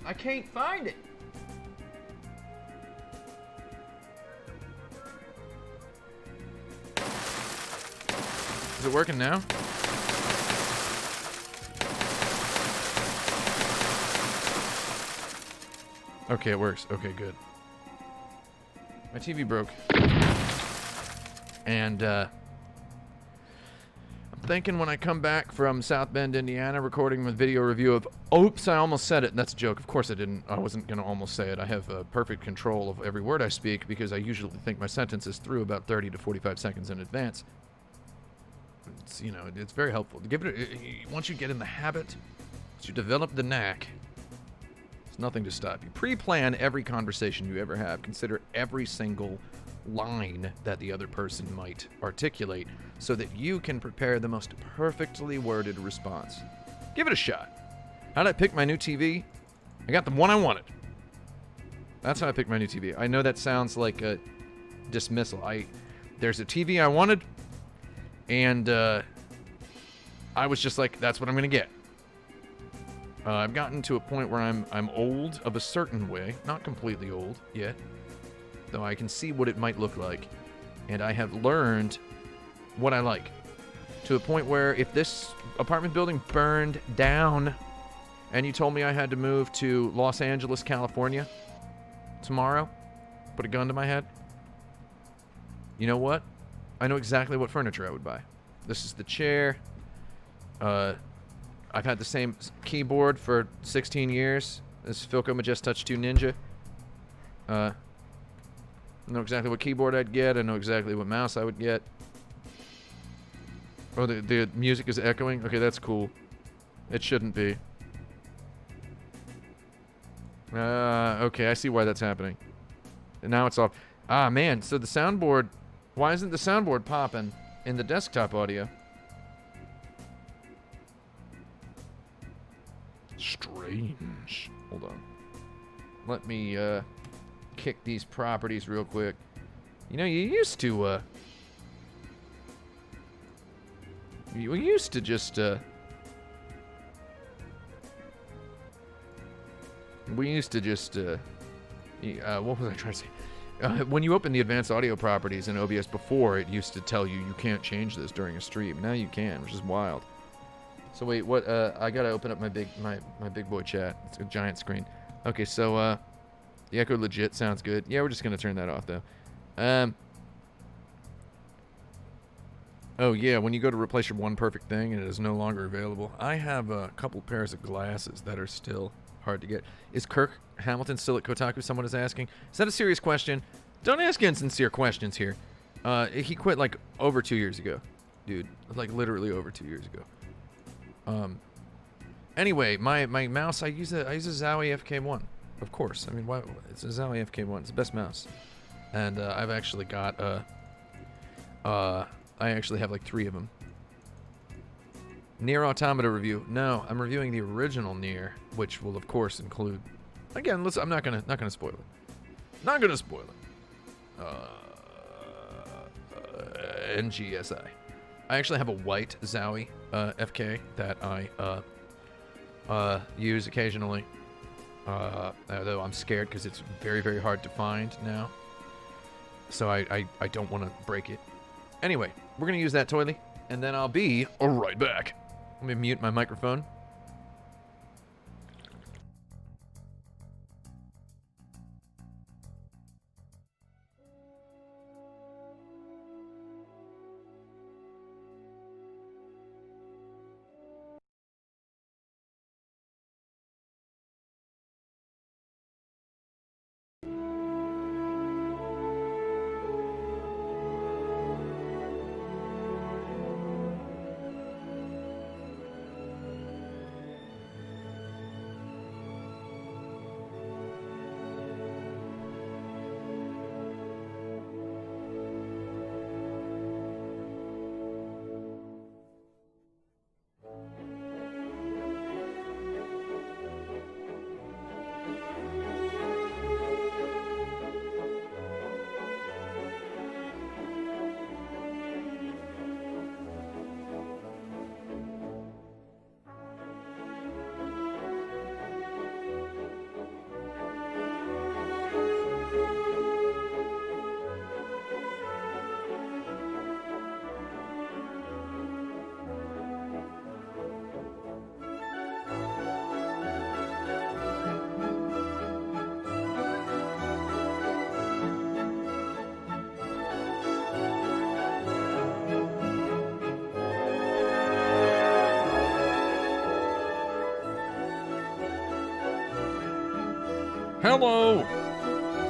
I can't find it. Is it working now? Okay, it works. Okay, good. My TV broke. And, I'm thinking when I come back from South Bend, Indiana, recording my video review of... Oops, I almost said it. That's a joke. Of course I didn't. I wasn't going to almost say it. I have perfect control of every word I speak because I usually think my sentences through about 30 to 45 seconds in advance. It's, you know, it's very helpful. Give it once you get in the habit, once you develop the knack, there's nothing to stop you. Pre-plan every conversation you ever have. Consider every single line that the other person might articulate so that you can prepare the most perfectly worded response. Give it a shot. How did I pick my new TV? I got the one I wanted. That's how I picked my new TV. I know that sounds like a dismissal. There's a TV I wanted, and I was just like, that's what I'm gonna get. I've gotten to a point where I'm old of a certain way, not completely old yet, though I can see what it might look like, and I have learned what I like, to a point where if this apartment building burned down and you told me I had to move to Los Angeles, California tomorrow, put a gun to my head, you know what? I know exactly what furniture I would buy. This is the chair. I've had the same keyboard for 16 years. This Philco Majest Touch 2 Ninja. I know exactly what keyboard I'd get. I know exactly what mouse I would get. Oh, the music is echoing? Okay, that's cool. It shouldn't be. Okay, I see why that's happening. And now it's off. Ah, man, so the soundboard... Why isn't the soundboard popping in the desktop audio? Strange. Hold on. Let me, kick these properties real quick. You know, you used to, you used to just, we used to just, what was I trying to say? When you open the advanced audio properties in OBS before, it used to tell you can't change this during a stream. Now you can, which is wild. So wait, what? I gotta open up my big boy chat. It's a giant screen. Okay, so the echo legit sounds good. Yeah, we're just gonna turn that off though. Oh yeah, when you go to replace your one perfect thing and it is no longer available. I have a couple pairs of glasses that are still hard to get. Is Kirk Hamilton still at Kotaku? Someone is asking. Is that a serious question? Don't ask insincere questions here. He quit like over 2 years ago, dude. Like literally over 2 years ago. Anyway, my mouse, I use a Zowie FK1, of course. I mean, why? It's a Zowie FK1. It's the best mouse, and I've actually got I actually have like 3 of them. Nier Automata review. No, I'm reviewing the original Nier, which will of course include. Again, I'm not gonna spoil it. Not gonna spoil it. NGSI. I actually have a white Zowie FK that I use occasionally. Though I'm scared because it's very, very hard to find now. So I don't want to break it. Anyway, we're gonna use that toilet, and then I'll be right back. Let me mute my microphone. Hello!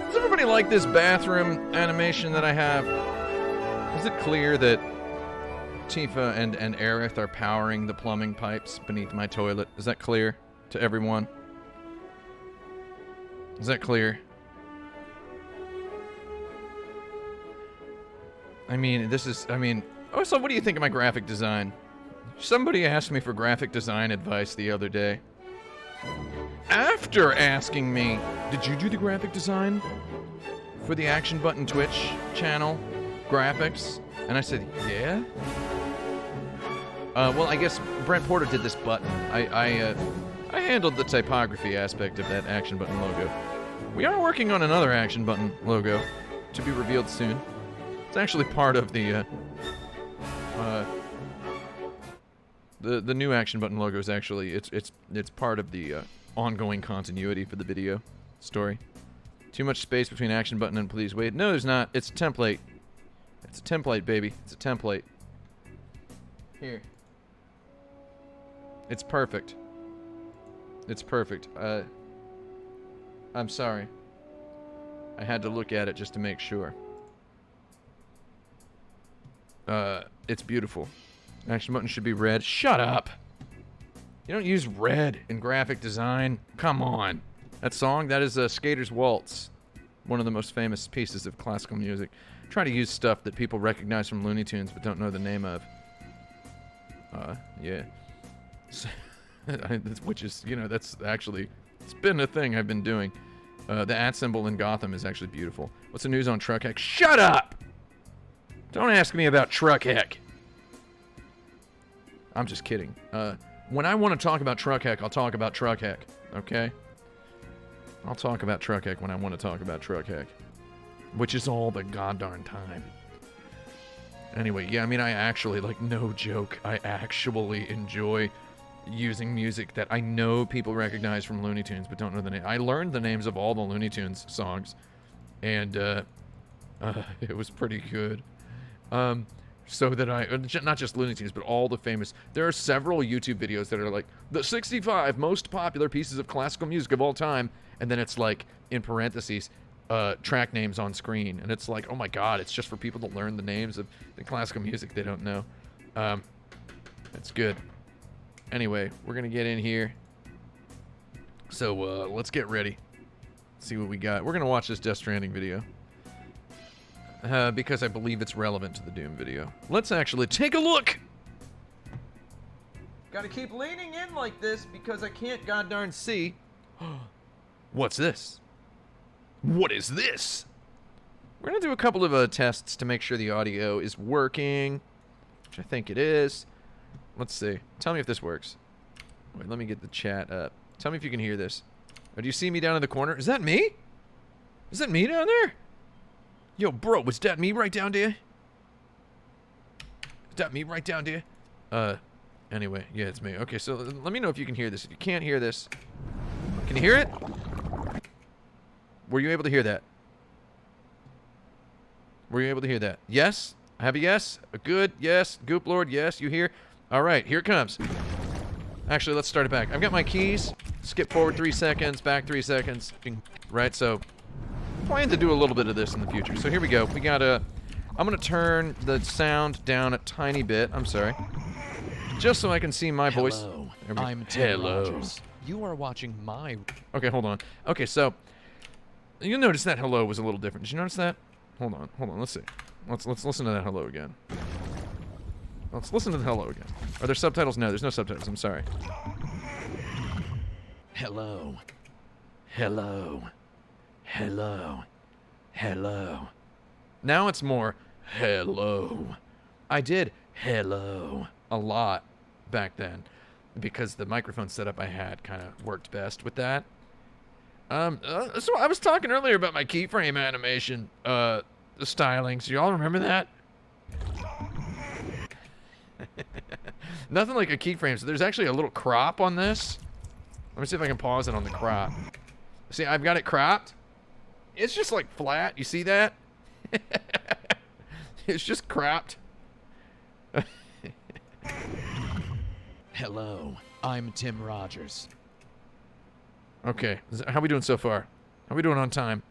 Does everybody like this bathroom animation that I have? Is it clear that Tifa and Aerith are powering the plumbing pipes beneath my toilet? Is that clear to everyone? Is that clear? I mean, oh, so what do you think of my graphic design? Somebody asked me for graphic design advice the other day. after asking me, did you do the graphic design for the Action Button Twitch channel graphics? And I said, yeah. Well, I guess Brent Porter did this button. I handled the typography aspect of that Action Button logo. We are working on another Action Button logo to be revealed soon. It's actually part of the new Action Button logo is actually it's part of the ongoing continuity for the video story. Too much space between Action Button and Please Wait. No, there's not. It's a template. It's a template, baby. It's a template. Here. It's perfect. It's perfect. I'm sorry. I had to look at it just to make sure. It's beautiful. Action Button should be red. Shut up! You don't use red in graphic design. Come on. That song, that is Skater's Waltz. One of the most famous pieces of classical music. Try to use stuff that people recognize from Looney Tunes but don't know the name of. Yeah. Which is, you know, that's actually, it's been a thing I've been doing. The @ symbol in Gotham is actually beautiful. What's the news on Truckheck? Shut up! Don't ask me about Truckheck. I'm just kidding. When I want to talk about Truckheck, I'll talk about Truckheck, okay? I'll talk about Truckheck when I want to talk about Truckheck. Which is all the goddarn time. Anyway, yeah, I mean, I actually, like, no joke, I actually enjoy using music that I know people recognize from Looney Tunes but don't know the name. I learned the names of all the Looney Tunes songs, and it was pretty good. So that not just Looney Tunes, but all the famous, there are several YouTube videos that are like, the 65 most popular pieces of classical music of all time, and then it's like, in parentheses, track names on screen, and it's like, oh my god, it's just for people to learn the names of the classical music they don't know. That's good. Anyway, we're gonna get in here. So, let's get ready. See what we got. We're gonna watch this Death Stranding video. Because I believe it's relevant to the Doom video. Let's actually take a look! Gotta keep leaning in like this because I can't goddarn see. What's this? What is this? We're gonna do a couple of tests to make sure the audio is working, which I think it is. Let's see. Tell me if this works. Wait, let me get the chat up. Tell me if you can hear this. Oh, do you see me down in the corner? Is that me? Is that me down there? Yo, bro, was that me right down there? Is that me right down there? Anyway, yeah, it's me. Okay, so let me know if you can hear this. If you can't hear this, can you hear it? Were you able to hear that? Were you able to hear that? Yes? I have a yes? A good yes? Goop Lord, yes? You hear? All right, here it comes. Actually, let's start it back. I've got my keys. Skip forward 3 seconds, back 3 seconds. Right, so plan to do a little bit of this in the future. So here we go. We got a... I'm going to turn the sound down a tiny bit. I'm sorry. Just so I can see my voice. Hello, I'm Tim Rogers. You are watching my... Okay, hold on. Okay, so... You'll notice that hello was a little different. Did you notice that? Hold on. Let's see. Let's listen to that hello again. Let's listen to the hello again. Are there subtitles? No, there's no subtitles. I'm sorry. Hello. Hello. Hello. Hello. Now it's more hello. I did hello a lot back then because the microphone setup I had kind of worked best with that. So I was talking earlier about my keyframe animation stylings. Do y'all remember that? Nothing like a keyframe. So there's actually a little crop on this. Let me see if I can pause it on the crop. See, I've got it cropped. It's just like flat. You see that? It's just cropped. Hello, I'm Tim Rogers. Okay, how we doing so far? How we doing on time?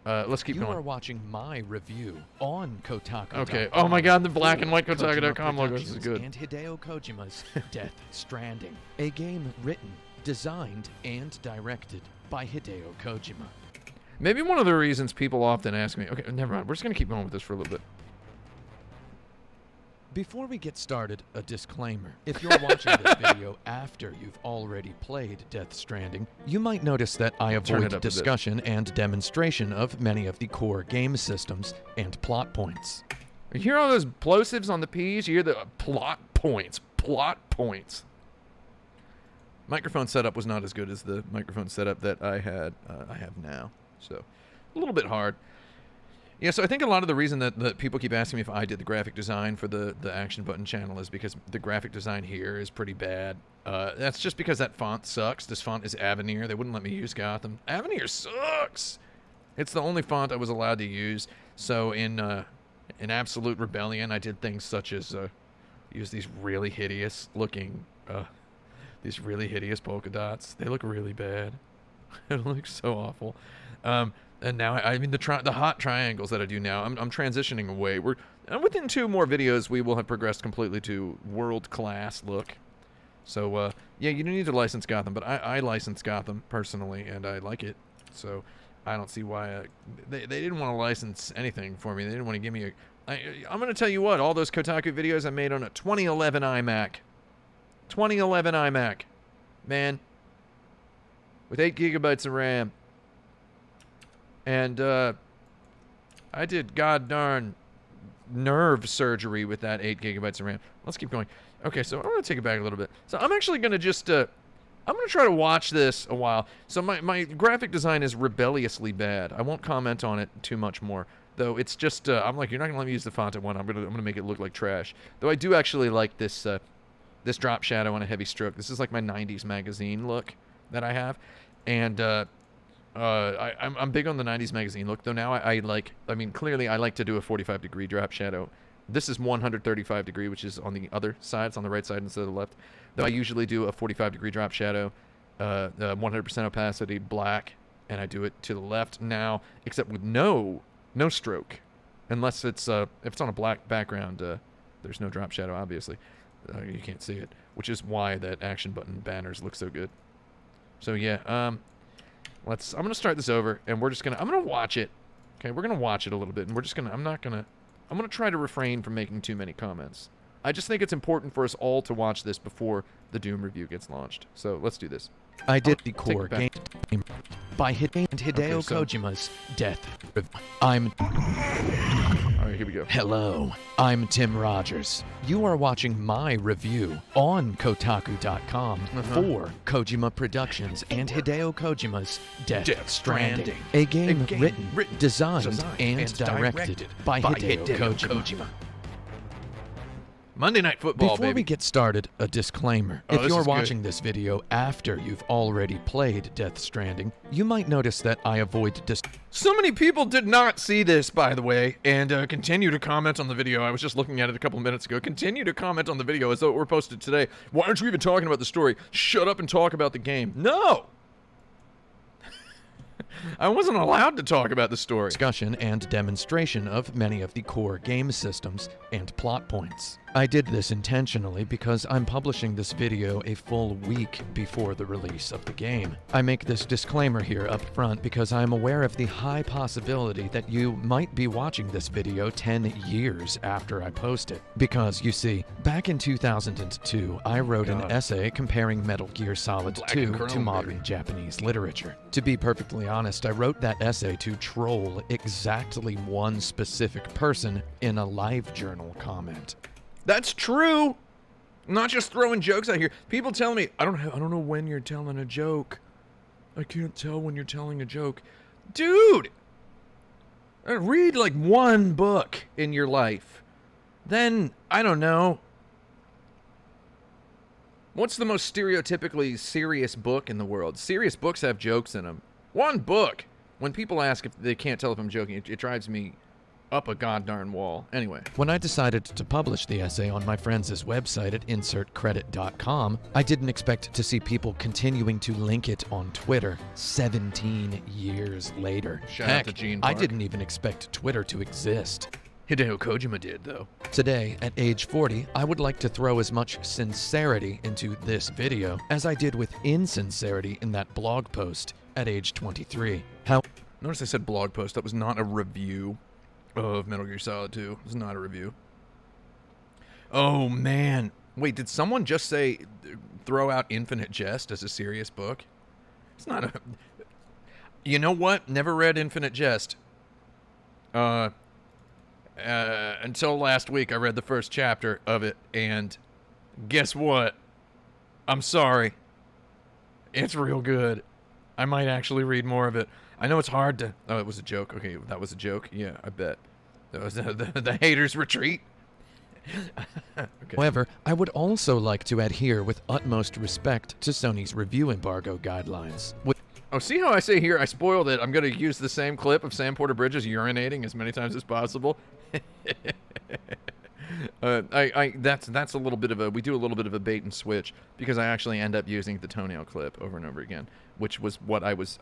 Let's keep going. You are watching my review on Kotaku. Okay. Oh my God, the black and white Kotaku.com logo. This is good. And Hideo Kojima's Death Stranding, a game written, designed, and directed by Hideo Kojima. Maybe one of the reasons people often ask me. Okay, never mind. We're just gonna keep going with this for a little bit. Before we get started, a disclaimer. If you're watching this video after you've already played Death Stranding, you might notice that I avoid discussion and demonstration of many of the core game systems and plot points. You hear all those plosives on the P's? You hear the plot points. Plot points. Microphone setup was not as good as the microphone setup that I have now. So, a little bit hard. Yeah, so I think a lot of the reason that people keep asking me if I did the graphic design for the Action Button channel is because the graphic design here is pretty bad. That's just because that font sucks. This font is Avenir. They wouldn't let me use Gotham. Avenir sucks! It's the only font I was allowed to use. So in absolute rebellion, I did things such as use these really hideous looking, these really hideous polka dots. They look really bad. It looks so awful. And now, I mean, the hot triangles that I do now, I'm transitioning away. Within 2 more videos, we will have progressed completely to world-class look. So, yeah, you don't need to license Gotham, but I license Gotham personally, and I like it. So, I don't see why they didn't want to license anything for me. They didn't want to give me I'm going to tell you what, all those Kotaku videos I made on a 2011 iMac. 2011 iMac. Man. With 8 gigabytes of RAM. And I did god darn nerve surgery with that 8 gigabytes of RAM. Let's keep going. Okay, so I'm going to take it back a little bit. So I'm actually going to just, I'm going to try to watch this a while. So my graphic design is rebelliously bad. I won't comment on it too much more. Though it's just, I'm like, you're not going to let me use the font at one. I'm going to make it look like trash. Though I do actually like this, this drop shadow on a heavy stroke. This is like my 90s magazine look that I have. And, I'm big on the 90s magazine look, though now I mean, clearly I like to do a 45-degree drop shadow. This is 135 degree, which is on the other side. It's on the right side instead of the left. Though I usually do a 45-degree drop shadow, 100% opacity, black, and I do it to the left now, except with no stroke. Unless it's, if it's on a black background, there's no drop shadow, obviously. You can't see it, which is why that Action Button banners look so good. So, yeah, I'm going to start this over, and I'm going to watch it. Okay, we're going to watch it a little bit, and I'm going to try to refrain from making too many comments. I just think it's important for us all to watch this before the Doom review gets launched. So, let's do this. I did the core game by Hideo Kojima's Death. All right, here we go. Hello, I'm Tim Rogers. You are watching my review on Kotaku.com for Kojima Productions and Hideo Kojima's Death Stranding, a game written, designed, and directed by Hideo Kojima. Monday Night Football, Before we get started, a disclaimer. If you're watching this video after you've already played Death Stranding, you might notice that I avoid So many people did not see this, by the way, and continue to comment on the video. I was just looking at it a couple minutes ago. Continue to comment on the video as though it were posted today. Why aren't you even talking about the story? Shut up and talk about the game. No! I wasn't allowed to talk about the story. Discussion and demonstration of many of the core game systems and plot points. I did this intentionally because I'm publishing this video a full week before the release of the game. I make this disclaimer here up front because I'm aware of the high possibility that you might be watching this video 10 years after I post it. Because, you see, back in 2002, I wrote an essay comparing Metal Gear Solid 2 to modern Japanese literature. To be perfectly honest, I wrote that essay to troll exactly one specific person in a LiveJournal comment. That's true. I'm not just throwing jokes out here. People tell me, I don't know when you're telling a joke. I can't tell when you're telling a joke. Dude! Read like one book in your life. Then, I don't know. What's the most stereotypically serious book in the world? Serious books have jokes in them. One book. When people ask if they can't tell if I'm joking, it drives me up a goddarn wall. Anyway. When I decided to publish the essay on my friends' website at insertcredit.com, I didn't expect to see people continuing to link it on Twitter 17 years later. Shout out to Gene Park. I didn't even expect Twitter to exist. Hideo Kojima did, though. Today, at age 40, I would like to throw as much sincerity into this video as I did with insincerity in that blog post at age 23. Notice I said blog post. That was not a review of Metal Gear Solid 2. It was not a review. Oh, man. Wait, did someone just say throw out Infinite Jest as a serious book? It's not a... You know what? Never read Infinite Jest. Until last week, I read the first chapter of it, and guess what? I'm sorry. It's real good. I might actually read more of it. I know it's hard to... Oh, it was a joke. Okay, that was a joke. Yeah, I bet. That was the haters' retreat. Okay. However, I would also like to adhere with utmost respect to Sony's review embargo guidelines. Oh, see how I say here, I spoiled it. I'm going to use the same clip of Sam Porter Bridges urinating as many times as possible. That's a little bit of a... We do a little bit of a bait and switch because I actually end up using the toenail clip over and over again, which was what I was...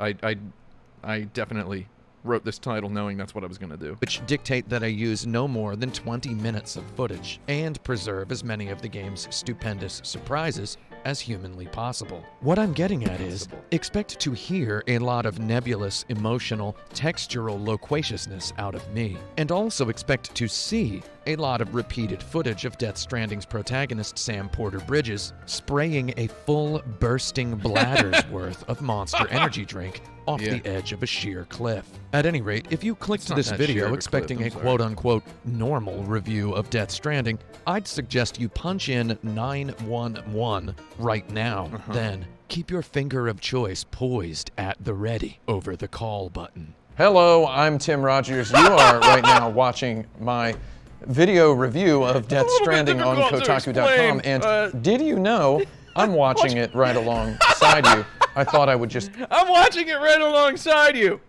I definitely wrote this title knowing that's what I was going to do. Which dictate that I use no more than 20 minutes of footage and preserve as many of the game's stupendous surprises as humanly possible. What I'm getting at is, expect to hear a lot of nebulous, emotional, textural loquaciousness out of me, and also expect to see a lot of repeated footage of Death Stranding's protagonist Sam Porter Bridges spraying a full bursting bladder's worth of Monster Energy drink off the edge of a sheer cliff. At any rate, if you clicked this video expecting a quote-unquote normal review of Death Stranding, I'd suggest you punch in 911 right now. Then keep your finger of choice poised at the ready over the call button. Hello, I'm Tim Rogers. You are right now watching my video review of Death Stranding on Kotaku.com, and did you know I'm watching it right alongside you? I thought I would just... I'm watching it right alongside you!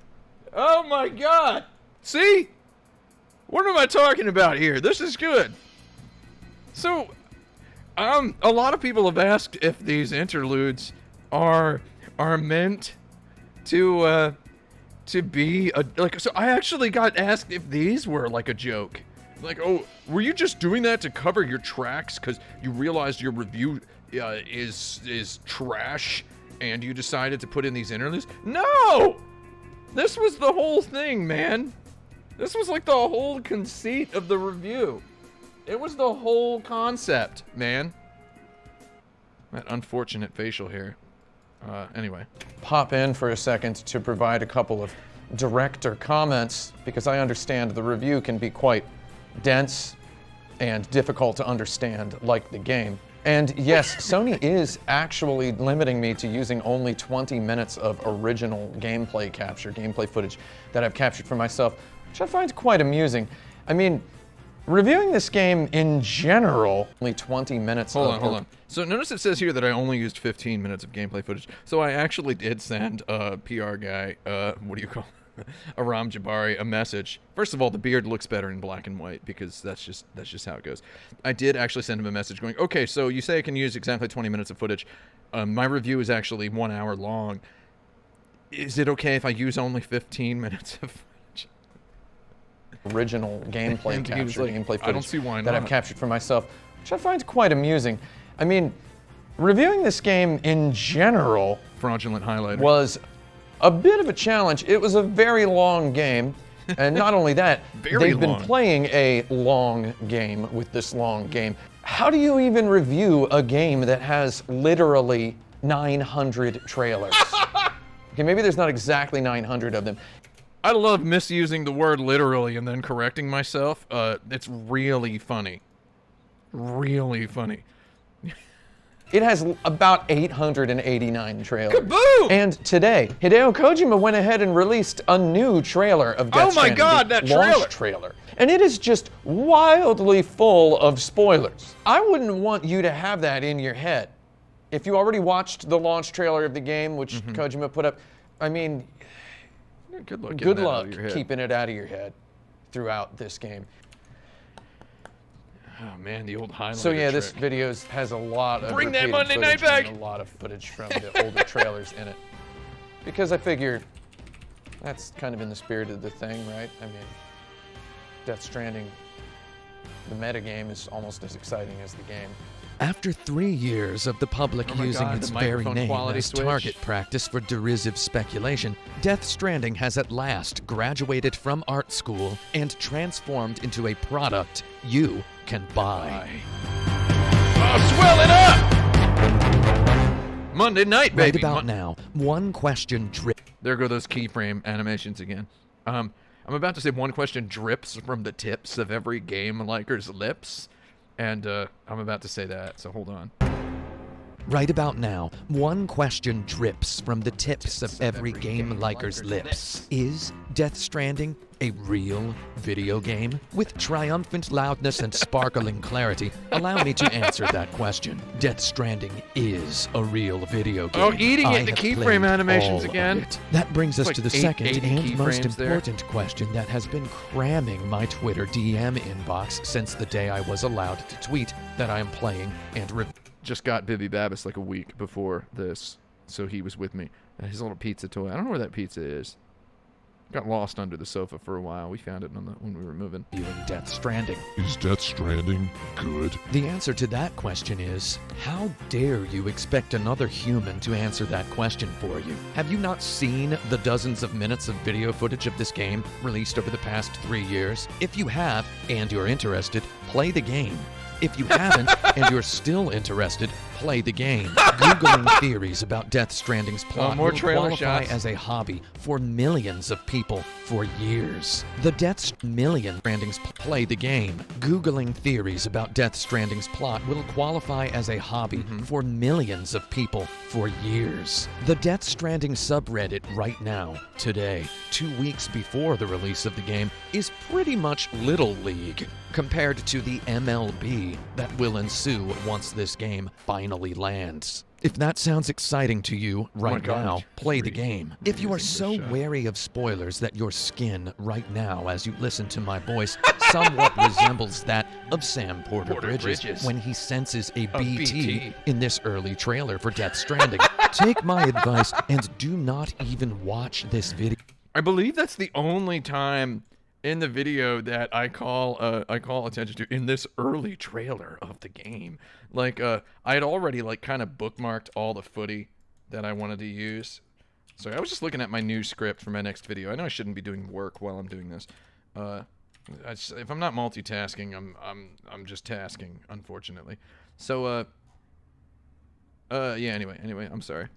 Oh my god! See? What am I talking about here? This is good. So, a lot of people have asked if these interludes are meant to be a... Like, so I actually got asked if these were like a joke. Like, oh, were you just doing that to cover your tracks because you realized your review is trash and you decided to put in these interludes? No! This was the whole thing, man. This was like the whole conceit of the review. It was the whole concept, man. That unfortunate facial hair. Anyway. Pop in for a second to provide a couple of director comments, because I understand the review can be quite dense and difficult to understand, like the game. And yes, Sony is actually limiting me to using only 20 minutes of original gameplay footage that I've captured for myself, which I find quite amusing. I mean, reviewing this game in general, only 20 minutes Hold on. So notice it says here that I only used 15 minutes of gameplay footage. So I actually did send a PR guy, what do you call it? Aram Jabari a message. First of all, the beard looks better in black and white because that's just how it goes. I did actually send him a message going, okay, so you say I can use exactly 20 minutes of footage. My review is actually 1 hour long. Is it okay if I use only 15 minutes of footage? Original gameplay footage I don't see why not. that I've captured for myself, which I find quite amusing. I mean, reviewing this game in general Fraudulent highlighter. was a bit of a challenge. It was a very long game, and not only that, they've been playing a long game with this long game. How do you even review a game that has literally 900 trailers? Okay, maybe there's not exactly 900 of them. I love misusing the word literally and then correcting myself. It's really funny. Really funny. It has about 889 trailers. Kaboom! And today, Hideo Kojima went ahead and released a new trailer of Death Stranding. Oh my god, that launch trailer. And it is just wildly full of spoilers. I wouldn't want you to have that in your head. If you already watched the launch trailer of the game, which Kojima put up, I mean, good luck keeping it out of your head throughout this game. Oh man, the old highlighter So yeah, trick. this video has a lot of Bring that repeated Monday night footage back. and a lot of footage from the older trailers in it. Because I figure that's kind of in the spirit of the thing, right? I mean, Death Stranding, the metagame is almost as exciting as the game. After 3 years of the public Oh my using God, its the very microphone name quality as switch. target practice for derisive speculation, Death Stranding has at last graduated from art school and transformed into a product you can buy. Oh, swelling up! Monday night, baby. Right about now, one question drip. There go those keyframe animations again. I'm about to say one question drips from the tips of every game liker's lips, and I'm about to say that, so hold on. Right about now, one question drips from the tips of every game liker's lips. Is Death Stranding a real video game? With triumphant loudness and sparkling clarity, allow me to answer that question. Death Stranding is a real video game. Oh, eating I it, the have keyframe played animations all of again. it. That brings us It's to the like second 80 and most keyframes there. important question that has been cramming my Twitter DM inbox since the day I was allowed to tweet that I am playing and Just got Bibby Babbis like a week before this, so he was with me. And his little pizza toy. I don't know where that pizza is. Got lost under the sofa for a while. We found it when we were moving. viewing Death Stranding. Is Death Stranding good? The answer to that question is, how dare you expect another human to answer that question for you? Have you not seen the dozens of minutes of video footage of this game released over the past 3 years? If you have, and you're interested, play the game. If you haven't, and you're still interested, play the game. Googling theories about Death Stranding's plot more will trailer qualify shots. as a hobby for millions of people for years. The Stranding's play the game. Googling theories about Death Stranding's plot will qualify as a hobby for millions of people for years. The Death Stranding subreddit right now, today, 2 weeks before the release of the game, is pretty much Little League compared to the MLB that will ensue once this game finally lands. If that sounds exciting to you right God. now, play the game. If you are Using so this shot. wary of spoilers that your skin right now as you listen to my voice somewhat resembles that of Sam Porter Bridges when he senses a BT in this early trailer for Death Stranding, take my advice and do not even watch this video. I believe that's the only time in the video that I call attention to in this early trailer of the game. Like I had already like kind of bookmarked all the footy that I wanted to use. So I was just looking at my new script for my next video. I know I shouldn't be doing work while I'm doing this. If I'm not multitasking, I'm just tasking, unfortunately. So yeah, anyway, I'm sorry.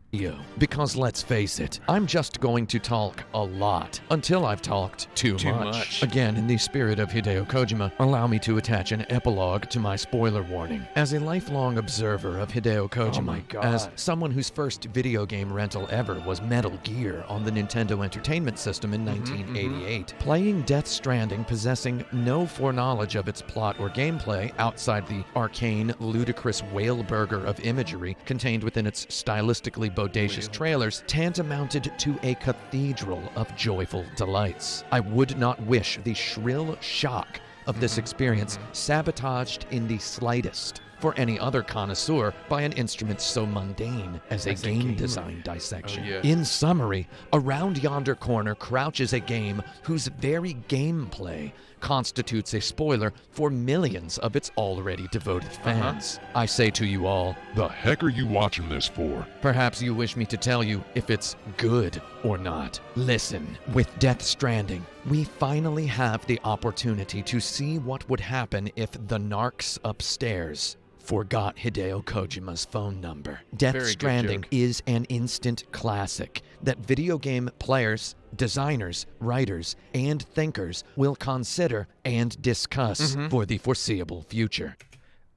Because let's face it, I'm just going to talk a lot until I've talked too much. Again, in the spirit of Hideo Kojima, allow me to attach an epilogue to my spoiler warning. As a lifelong observer of Hideo Kojima, as someone whose first video game rental ever was Metal Gear on the Nintendo Entertainment System in 1988, playing Death Stranding possessing no foreknowledge of its plot or gameplay outside the arcane, ludicrous whale burger of imagery contained within its stylistically bodacious trailers, tantamounted to a cathedral of joyful delights. I would not wish the shrill shock of this experience sabotaged in the slightest for any other connoisseur by an instrument so mundane as a game design dissection. Oh, yeah. In summary, around yonder corner crouches a game whose very gameplay constitutes a spoiler for millions of its already devoted fans. I say to you all, The heck are you watching this for? perhaps you wish me to tell you if it's good or not. Listen, with Death Stranding, we finally have the opportunity to see what would happen if the narcs upstairs forgot Hideo Kojima's phone number. Death Very good Stranding joke. is an instant classic that video game players, designers, writers, and thinkers will consider and discuss for the foreseeable future.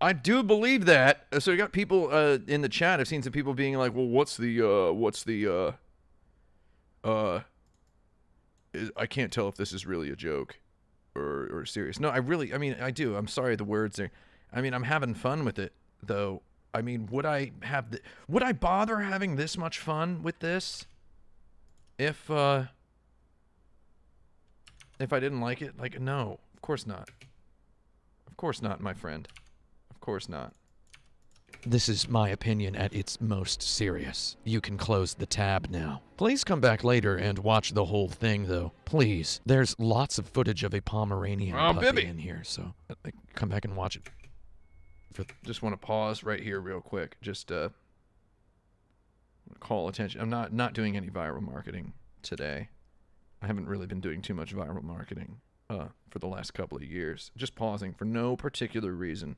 I do believe that. So you got people in the chat. I've seen some people being like, "Well, I can't tell if this is really a joke or serious." No, I mean, I do. I'm sorry, the words are. I mean, I'm having fun with it, though. I mean, would I bother having this much fun with this if I didn't like it? Like, no, of course not. Of course not, my friend. Of course not. This is my opinion at its most serious. You can close the tab now. Please come back later and watch the whole thing, though. Please. There's lots of footage of a Pomeranian puppy Bibby. in here, so come back and watch it. Just want to pause right here real quick. Just call attention. I'm not doing any viral marketing today. I haven't really been doing too much viral marketing for the last couple of years. Just pausing for no particular reason.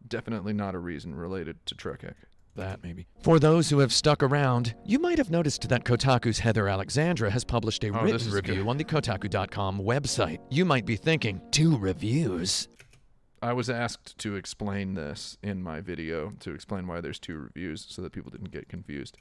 Definitely not a reason related to Trekek. That maybe. For those who have stuck around, you might have noticed that Kotaku's Heather Alexandra has published a this written is review good. on the Kotaku.com website. You might be thinking, 2 reviews? I was asked to explain this in my video, to explain why there's 2 reviews so that people didn't get confused.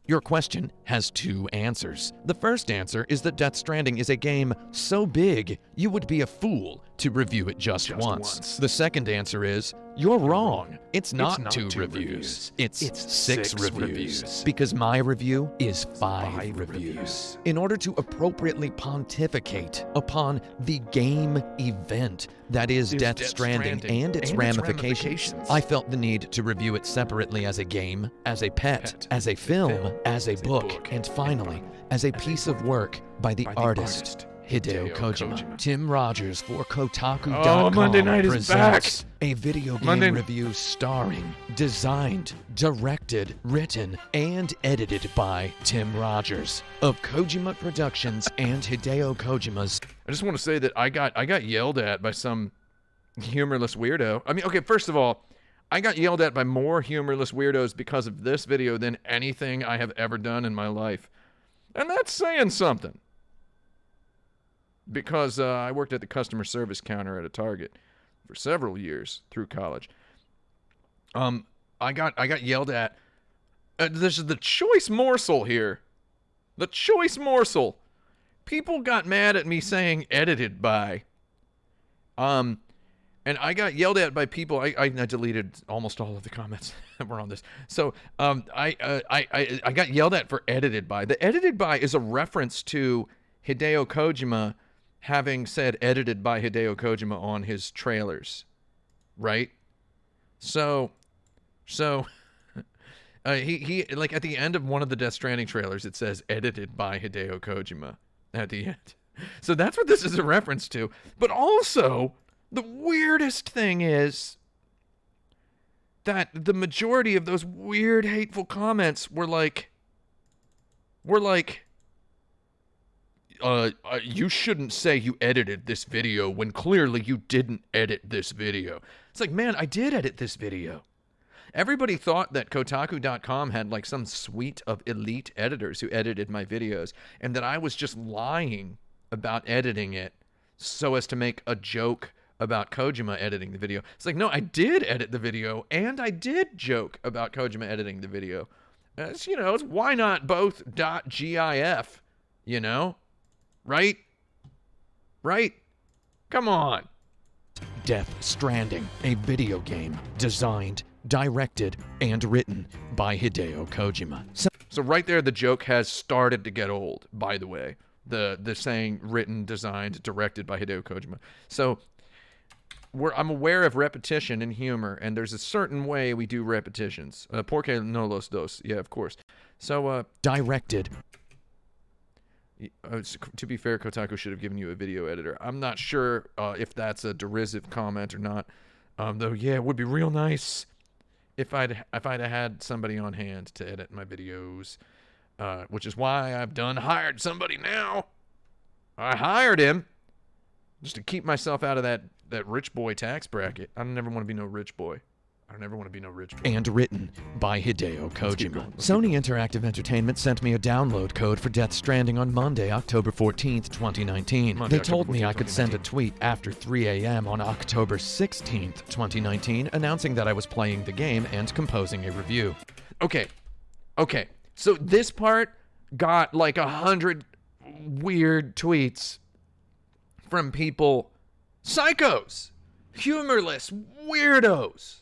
Your question has 2 answers. The first answer is that Death Stranding is a game so big, you would be a fool to review it just once. The second answer is, you're wrong. It's not 2 reviews. It's 6 reviews. Because my review is 5 reviews. In order to appropriately pontificate upon the game event that is Death Stranding and its ramifications, I felt the need to review it separately as a game, as a pet, as a film, as a book, and finally, as a piece of work by the artist Hideo Kojima. Tim Rogers for Kotaku.com Monday night is presents a video game Monday- review starring, designed, directed, written, and edited by Tim Rogers of Kojima Productions and Hideo Kojima's. I just want to say that I got yelled at by some humorless weirdo. I mean, okay, first of all, I got yelled at by more humorless weirdos because of this video than anything I have ever done in my life. And that's saying something. Because I worked at the customer service counter at a Target for several years through college. I got yelled at. This is the choice morsel here. The choice morsel. People got mad at me saying edited by. And I got yelled at by people. I deleted almost all of the comments that were on this. So I got yelled at for edited by. The edited by is a reference to Hideo Kojima having said edited by Hideo Kojima on his trailers, right? So he like at the end of one of the Death Stranding trailers, it says edited by Hideo Kojima at the end. So that's what this is a reference to. But also, the weirdest thing is that the majority of those weird, hateful comments were like, you shouldn't say you edited this video when clearly you didn't edit this video. It's like, man, I did edit this video. Everybody thought that Kotaku.com had like some suite of elite editors who edited my videos, and that I was just lying about editing it so as to make a joke about Kojima editing the video. It's like, no, I did edit the video, and I did joke about Kojima editing the video. It's, you know, it's why not both .gif, you know? Right? Right? Come on. Death Stranding, a video game designed, directed, and written by Hideo Kojima. So right there, the joke has started to get old, by the way. The saying written, designed, directed by Hideo Kojima. So I'm aware of repetition in humor, and there's a certain way we do repetitions. Porque no los dos. Yeah, of course. So, directed. To be fair, Kotaku should have given you a video editor. I'm not sure if that's a derisive comment or not. Though, yeah, it would be real nice if I'd had somebody on hand to edit my videos, which is why I've hired somebody now. I hired him just to keep myself out of that rich boy tax bracket. I never want to be no rich boy. I never want to be no rich boy. And written by Hideo Kojima. Sony Interactive Entertainment sent me a download code for Death Stranding on Monday, October 14th, 2019. They told me I could send a tweet after 3 a.m. on October 16th, 2019, announcing that I was playing the game and composing a review. Okay. So this part got like 100 weird tweets from people, psychos, humorless weirdos,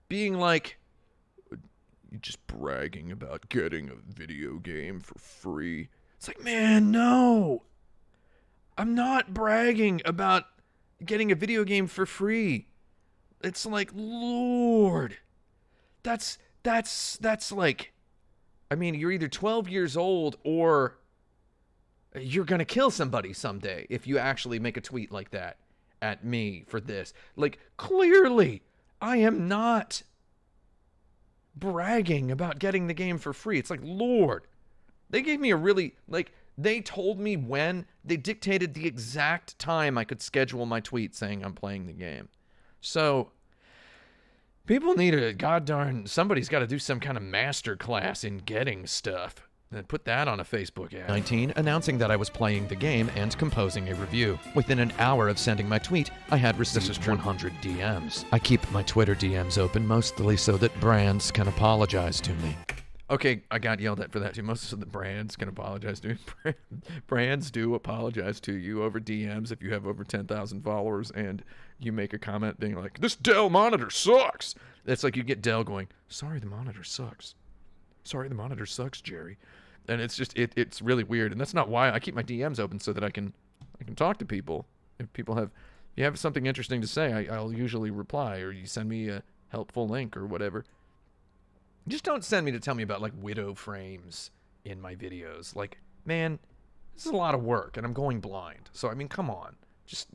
being like, you're just bragging about getting a video game for free. It's like, man, no. I'm not bragging about getting a video game for free. It's like, Lord. That's like, I mean, you're either 12 years old or you're going to kill somebody someday if you actually make a tweet like that at me for this. Like, clearly, I am not bragging about getting the game for free. It's like, Lord, they gave me a really, like, They told me when. They dictated the exact time I could schedule my tweet saying I'm playing the game. So, people need somebody's got to do some kind of master class in getting stuff. And put that on a Facebook ad. 19, announcing that I was playing the game and composing a review. Within an hour of sending my tweet, I had received 100 DMs. I keep my Twitter DMs open mostly so that brands can apologize to me. Okay, I got yelled at for that too. Most of the brands can apologize to me. Brands do apologize to you over DMs if you have over 10,000 followers and you make a comment being like, "This Dell monitor sucks." It's like you get Dell going, "Sorry, the monitor sucks. Sorry, the monitor sucks, Jerry." And it's just it's really weird, and that's not why I keep my DMs open, so that I can talk to people. If you have something interesting to say, I'll usually reply, or you send me a helpful link or whatever. Just don't send me to tell me about like widow frames in my videos. Like, man, this is a lot of work, and I'm going blind. So I mean, come on, just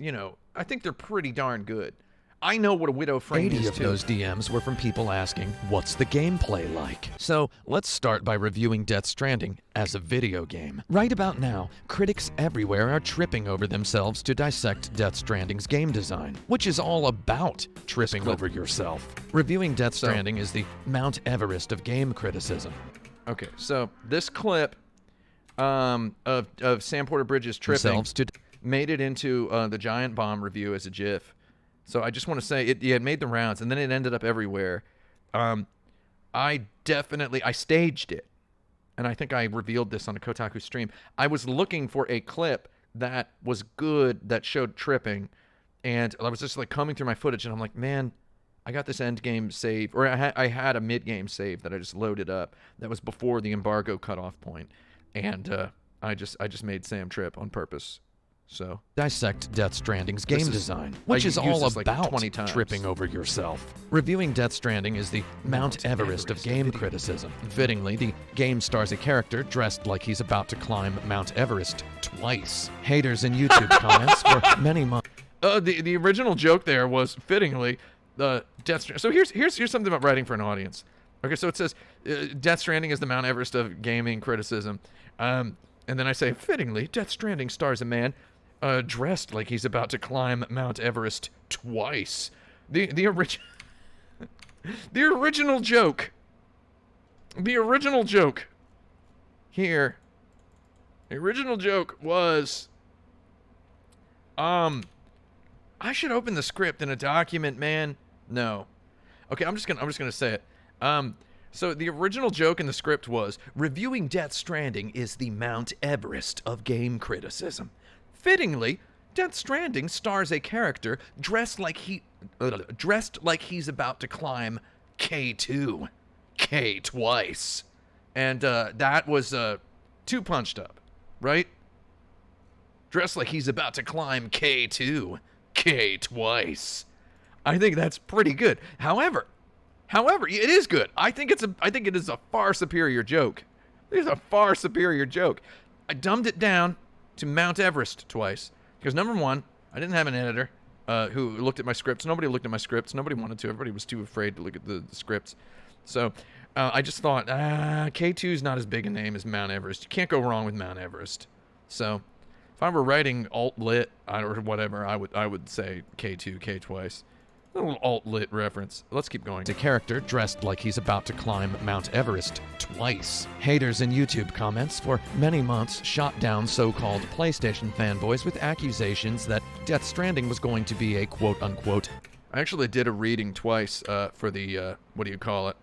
I think they're pretty darn good. I know what a widow frame 80 is of too. those DMs were from people asking, what's the gameplay like? So let's start by reviewing Death Stranding as a video game. Right about now, critics everywhere are tripping over themselves to dissect Death Stranding's game design, which is all about tripping over yourself. Reviewing Death Stranding is the Mount Everest of game criticism. Okay, so this clip of Sam Porter Bridges tripping made it into the Giant Bomb review as a GIF. So I just want to say it had made the rounds, and then it ended up everywhere. I staged it, and I think I revealed this on a Kotaku stream. I was looking for a clip that was good, that showed tripping, and I was just like combing through my footage, and I'm like, man, I got this end game save, or I had a mid game save that I just loaded up. That was before the embargo cutoff point, and I just made Sam trip on purpose. So dissect Death Stranding's game design, which is all about 20 times. tripping over yourself. Reviewing Death Stranding is the Mount Everest of game criticism. Fittingly, the game stars a character dressed like he's about to climb Mount Everest twice. Haters in YouTube comments for many months. The original joke there was fittingly Death Stranding. So here's something about writing for an audience. Okay, so it says Death Stranding is the Mount Everest of gaming criticism, and then I say fittingly, Death Stranding stars a man dressed like he's about to climb Mount Everest twice. The original joke here. The original joke was, I should open the script in a document, man. No. Okay, I'm just gonna say it. So the original joke in the script was, reviewing Death Stranding is the Mount Everest of game criticism. Fittingly, Death Stranding stars a character dressed like he's about to climb K2, K twice, and that was too punched up, right? Dressed like he's about to climb K2, K twice. I think that's pretty good. However, it is good. I think it is a far superior joke. It is a far superior joke. I dumbed it down to Mount Everest twice because, number one, I didn't have an editor who looked at my scripts. Nobody looked at my scripts. Nobody wanted to. Everybody was too afraid to look at the scripts. So I just thought, K2 is not as big a name as Mount Everest. You can't go wrong with Mount Everest. So if I were writing alt-lit or whatever, I would say K2, K twice. A little alt-lit reference. Let's keep going. A character dressed like he's about to climb Mount Everest twice. Haters in YouTube comments for many months shot down so-called PlayStation fanboys with accusations that Death Stranding was going to be a quote-unquote. I actually did a reading twice for the, what do you call it?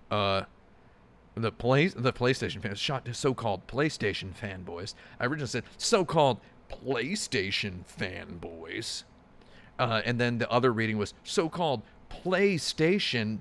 The PlayStation fans, shot so-called PlayStation fanboys. I originally said so-called PlayStation fanboys. And then the other reading was so-called PlayStation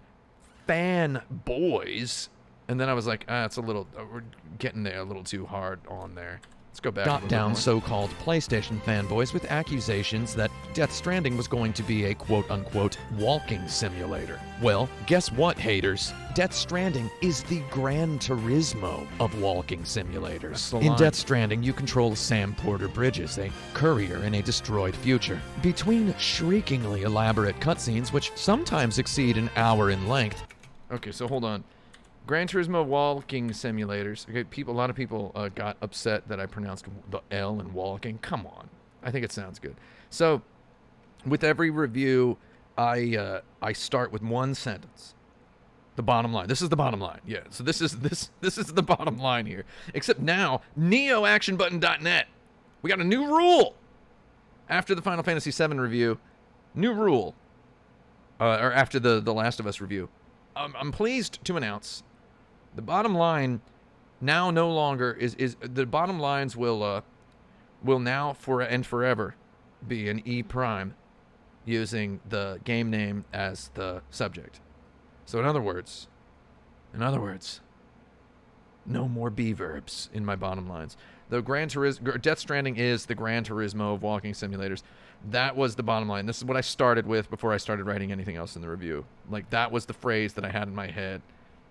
fanboys. And then I was like, it's a little, we're getting there a little too hard on there. Let's go back. Shot down so-called PlayStation fanboys with accusations that Death Stranding was going to be a quote-unquote walking simulator. Well, guess what, haters? Death Stranding is the Gran Turismo of walking simulators. In Death Stranding, you control Sam Porter Bridges, a courier in a destroyed future. Between shriekingly elaborate cutscenes, which sometimes exceed an hour in length. Okay, so hold on. Gran Turismo walking simulators. Okay, a lot of people got upset that I pronounced the L in walking. Come on, I think it sounds good. So, with every review, I start with one sentence. The bottom line. This is the bottom line. Yeah. So this is the bottom line here. Except now, neoactionbutton.net. We got a new rule. After the Final Fantasy VII review, new rule. Or after the Last of Us review. I'm pleased to announce the bottom line now no longer is the bottom lines will now forever be an E prime using the game name as the subject. So in other words, no more B verbs in my bottom lines. Though Death Stranding is the Gran Turismo of walking simulators. That was the bottom line. This is what I started with before I started writing anything else in the review. Like, that was the phrase that I had in my head.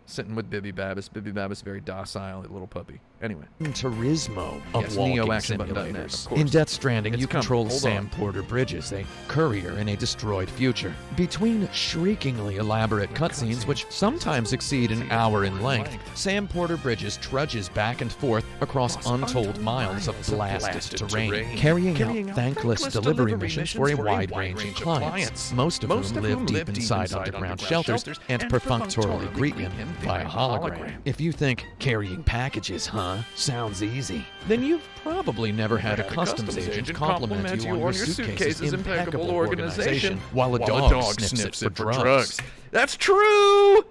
Sitting with Bibby Babbis. Bibby Babbis, very docile little puppy. Anyway. Turismo of Yes, walking neoactionbutton.net, simulators. of course. In Death Stranding, It's you coming. control Hold Sam on. Porter Bridges, a courier in a destroyed future. Between shriekingly elaborate cutscenes, which sometimes exceed an hour in length, Sam Porter Bridges trudges back and forth across untold miles of blasted terrain, carrying out thankless delivery missions for a wide range of clients, most of whom live deep inside underground shelters and perfunctorily greet him via hologram. If you think carrying packages, sounds easy, then you've probably never had a customs agent compliment you on your suitcase's impeccable organization while a dog sniffs it for drugs. That's true!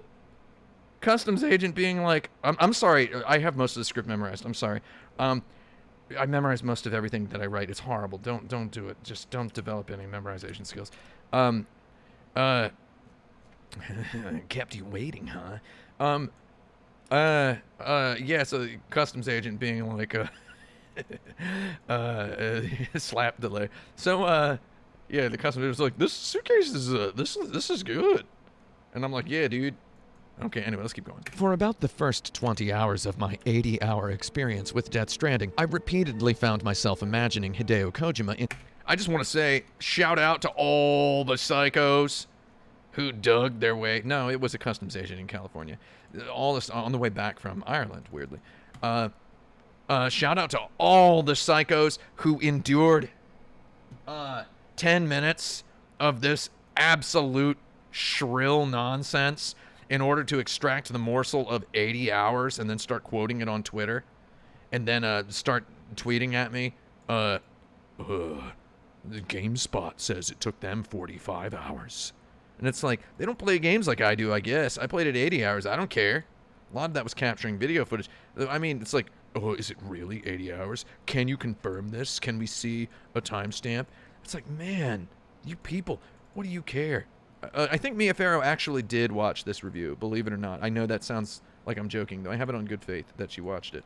Customs agent being like, I'm sorry, I have most of the script memorized. I'm sorry. I memorized most of everything that I write. It's horrible. Don't do it. Just don't develop any memorization skills. Kept you waiting, huh? Yeah, so the customs agent being like slap delay. So yeah, the customs agent was like, this suitcase is this is good. And I'm like, yeah, dude. Okay, anyway, let's keep going. For about the first 20 hours of my 80-hour experience with Death Stranding, I repeatedly found myself imagining Hideo Kojima in... I just want to say, shout out to all the psychos who dug their way. No, it was a customs agent in California. All this on the way back from Ireland, weirdly. Shout out to all the psychos who endured 10 minutes of this absolute shrill nonsense in order to extract the morsel of 80 hours and then start quoting it on Twitter and then start tweeting at me. The GameSpot says it took them 45 hours. And it's like, they don't play games like I do, I guess. I played it 80 hours. I don't care. A lot of that was capturing video footage. I mean, it's like, oh, is it really 80 hours? Can you confirm this? Can we see a timestamp? It's like, man, you people, what do you care? I think Mia Farrow actually did watch this review, believe it or not. I know that sounds like I'm joking, though. I have it on good faith that she watched it.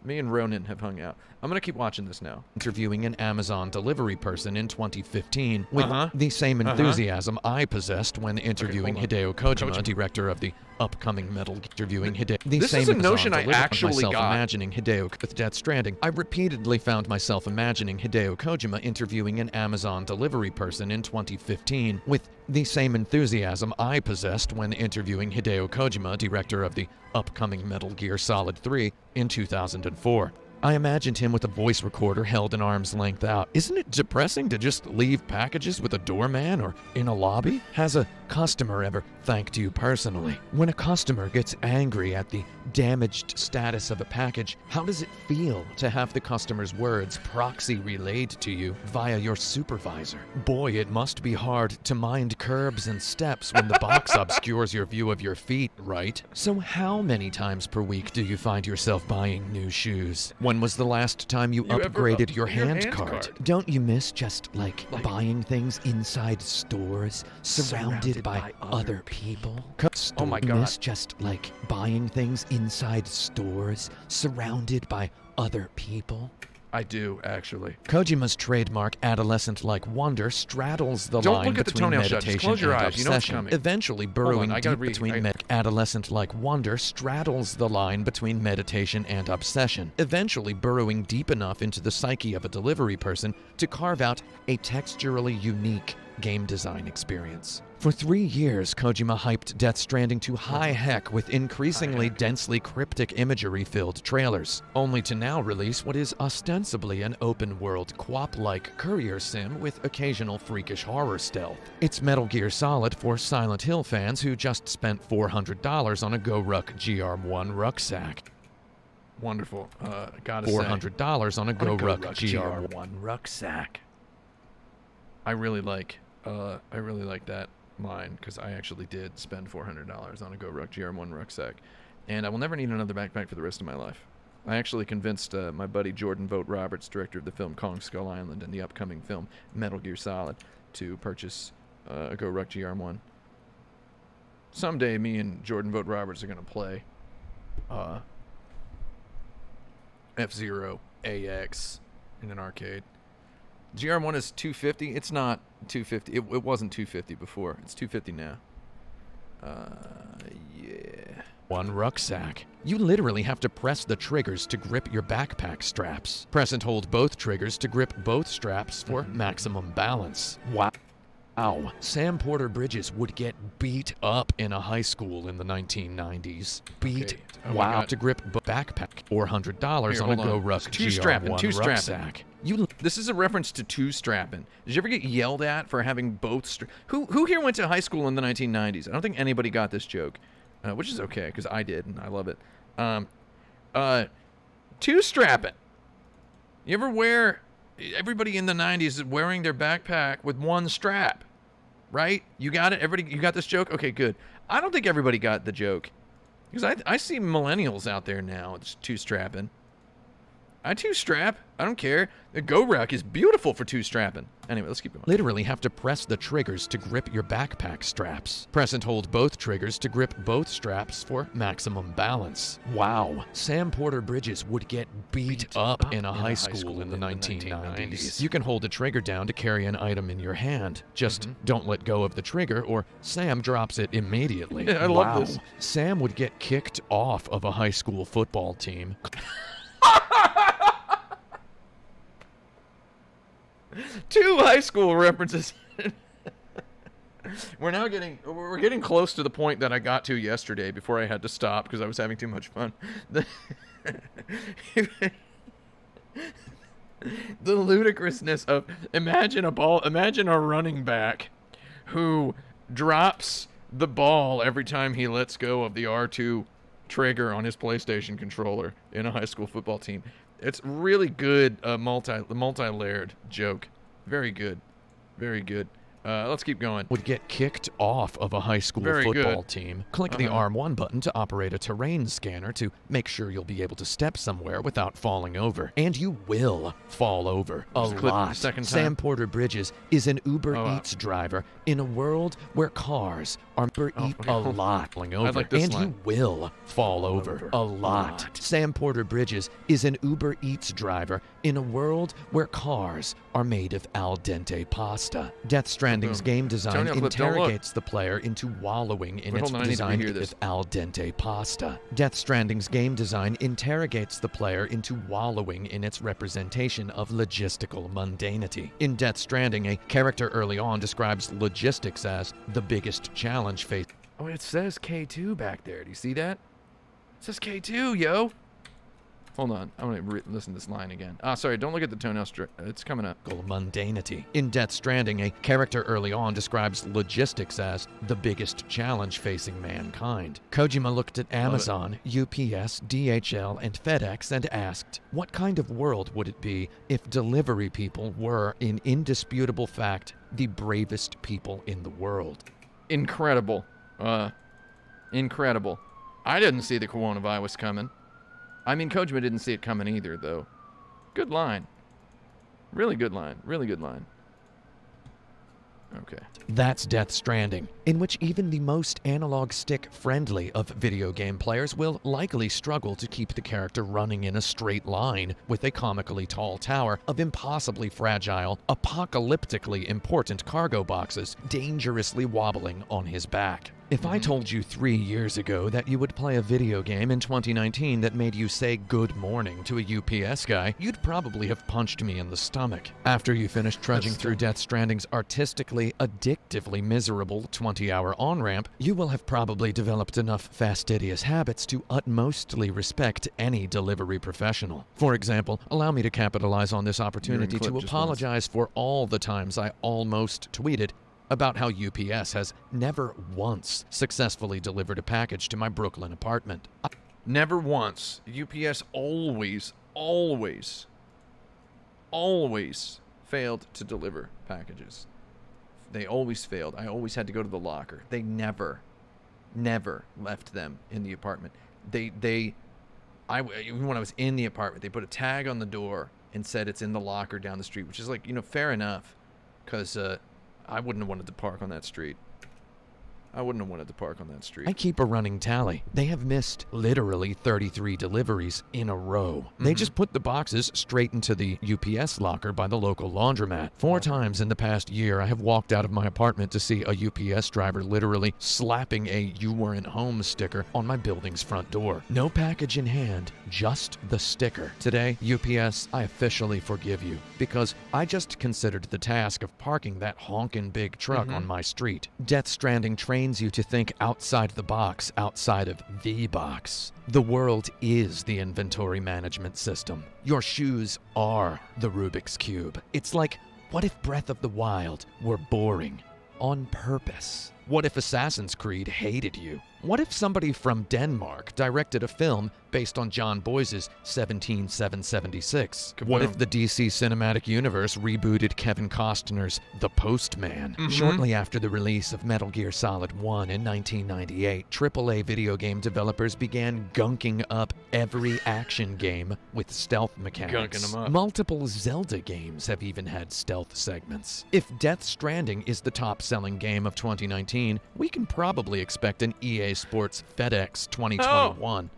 Me and Ronan have hung out. I'm going to keep watching this now. Interviewing an Amazon delivery person in 2015 with the same enthusiasm I possessed when interviewing Hideo Kojima, director of the upcoming Metal Gear. Interviewing Hideo. This is a notion I actually got. Imagining Hideo with Death Stranding. I repeatedly found myself imagining Hideo Kojima interviewing an Amazon delivery person in 2015 with the same enthusiasm I possessed when interviewing Hideo Kojima, director of the upcoming Metal Gear Solid 3 in 2004. I imagined him with a voice recorder held an arm's length out. Isn't it depressing to just leave packages with a doorman or in a lobby? Has a customer ever thanked you personally? When a customer gets angry at the damaged status of a package, how does it feel to have the customer's words proxy relayed to you via your supervisor? Boy, it must be hard to mind curbs and steps when the box obscures your view of your feet, right? So how many times per week do you find yourself buying new shoes? When was the last time you upgraded your hand cart? Don't you miss just like buying things inside stores, surrounded by other people? Oh my God. Miss just like buying things inside stores, surrounded by other people? I do, actually. Kojima's trademark adolescent-like wonder straddles the Don't line look at the between toenail shut. Just meditation close your and eyes. You know what's obsession, coming. eventually burrowing I gotta deep read. between adolescent-like wonder straddles the line between meditation and obsession, eventually burrowing deep enough into the psyche of a delivery person to carve out a texturally unique game design experience. For 3 years, Kojima hyped Death Stranding to high heck with increasingly densely cryptic imagery-filled trailers, only to now release what is ostensibly an open-world QWOP-like courier sim with occasional freakish horror stealth. It's Metal Gear Solid for Silent Hill fans who just spent $400 on a GoRuck GR1 rucksack. Wonderful. Gotta say. $400 on a GoRuck GR1 rucksack. I really like that line because I actually did spend $400 on a GoRuck GR1 rucksack, and I will never need another backpack for the rest of my life. I actually convinced my buddy Jordan Vogt Roberts, director of the film Kong Skull Island and the upcoming film Metal Gear Solid, to purchase a GoRuck GR1. Someday, me and Jordan Vogt Roberts are gonna play F-Zero AX in an arcade. GR1 is $250. It's not $250. It wasn't $250 before. It's $250 now. Yeah. One rucksack. You literally have to press the triggers to grip your backpack straps. Press and hold both triggers to grip both straps for maximum balance. Wow. Sam Porter Bridges would get beat up in a high school in the 1990s. Beat. Okay. Oh my God. To grip backpack. $400 Here, on a hold on. GoRuck Two-strapping, GR1 two-strapping. rucksack. This is a reference to two-strapping. Did you ever get yelled at for having both Who here went to high school in the 1990s? I don't think anybody got this joke, which is okay because I did and I love it. Two-strapping. You ever wear? Everybody in the 90s is wearing their backpack with one strap, right? You got it. Everybody, you got this joke? Okay, good. I don't think everybody got the joke because I see millennials out there now. It's two-strapping. I two-strap. I don't care. The GoRuck is beautiful for two-strapping. Anyway, let's keep going. Literally have to press the triggers to grip your backpack straps. Press and hold both triggers to grip both straps for maximum balance. Wow. Sam Porter Bridges would get beat up in a high school in the 1990s. You can hold the trigger down to carry an item in your hand. Just don't let go of the trigger or Sam drops it immediately. Yeah, I love this. Sam would get kicked off of a high school football team. Two high school references. We're getting close to the point that I got to yesterday before I had to stop because I was having too much fun. The ludicrousness of imagine a running back who drops the ball every time he lets go of the R2 trigger on his PlayStation controller in a high school football team. It's really good, multi-layered joke. Very good. Very good. Let's keep going. Would get kicked off of a high school football team. Click the R1 button to operate a terrain scanner to make sure you'll be able to step somewhere without falling over. And you will fall over a lot. Sam Porter Bridges is an Uber Eats driver in a world where cars are a lot falling over. like this and line. you will fall over a lot. Sam Porter Bridges is an Uber Eats driver in a world where cars are made of al dente pasta. Death Stranding's game design Tony, interrogates the player into wallowing in its design with al dente pasta. Death Stranding's game design interrogates the player into wallowing in its representation of logistical mundanity. In Death Stranding, a character early on describes logistics as the biggest challenge faced. Oh, it says K2 back there. Do you see that? It says K2, yo. Hold on. I want to listen to this line again. Sorry. Don't look at the toenail strip. It's coming up. Mundanity. In Death Stranding, a character early on describes logistics as the biggest challenge facing mankind. Kojima looked at Amazon, UPS, DHL, and FedEx and asked, what kind of world would it be if delivery people were, in indisputable fact, the bravest people in the world? Incredible. Incredible. I didn't see the coronavirus coming. I mean, Kojima didn't see it coming either, though. Good line. Really good line. Really good line. Okay. That's Death Stranding, in which even the most analog stick friendly of video game players will likely struggle to keep the character running in a straight line with a comically tall tower of impossibly fragile, apocalyptically important cargo boxes dangerously wobbling on his back. If I told you 3 years ago that you would play a video game in 2019 that made you say good morning to a UPS guy, you'd probably have punched me in the stomach. After you finish trudging through Death Stranding's artistically, addictively miserable 20-hour on-ramp, you will have probably developed enough fastidious habits to utmostly respect any delivery professional. For example, allow me to capitalize on this opportunity to apologize for all the times I almost tweeted about how UPS has never once successfully delivered a package to my Brooklyn apartment. Never once. UPS always failed to deliver packages. They always failed. I always had to go to the locker. They never left them in the apartment. Even when I was in the apartment, they put a tag on the door and said it's in the locker down the street, which is like, fair enough, because I wouldn't have wanted to park on that street. I keep a running tally. They have missed literally 33 deliveries in a row. They just put the boxes straight into the UPS locker by the local laundromat. 4 times in the past year, I have walked out of my apartment to see a UPS driver literally slapping a "you weren't home" sticker on my building's front door. No package in hand, just the sticker. Today, UPS, I officially forgive you, because I just considered the task of parking that honkin' big truck on my street. Death Stranding trains you to think outside the box, outside of the box. The world is the inventory management system. Your shoes are the Rubik's Cube. It's like, what if Breath of the Wild were boring on purpose? What if Assassin's Creed hated you? What if somebody from Denmark directed a film based on John Boyce's 17776? What if the DC Cinematic Universe rebooted Kevin Costner's The Postman? Shortly after the release of Metal Gear Solid 1 in 1998, AAA video game developers began gunking up every action game with stealth mechanics. Gunking 'em up. Multiple Zelda games have even had stealth segments. If Death Stranding is the top-selling game of 2019, we can probably expect an EA Sports FedEx 2021.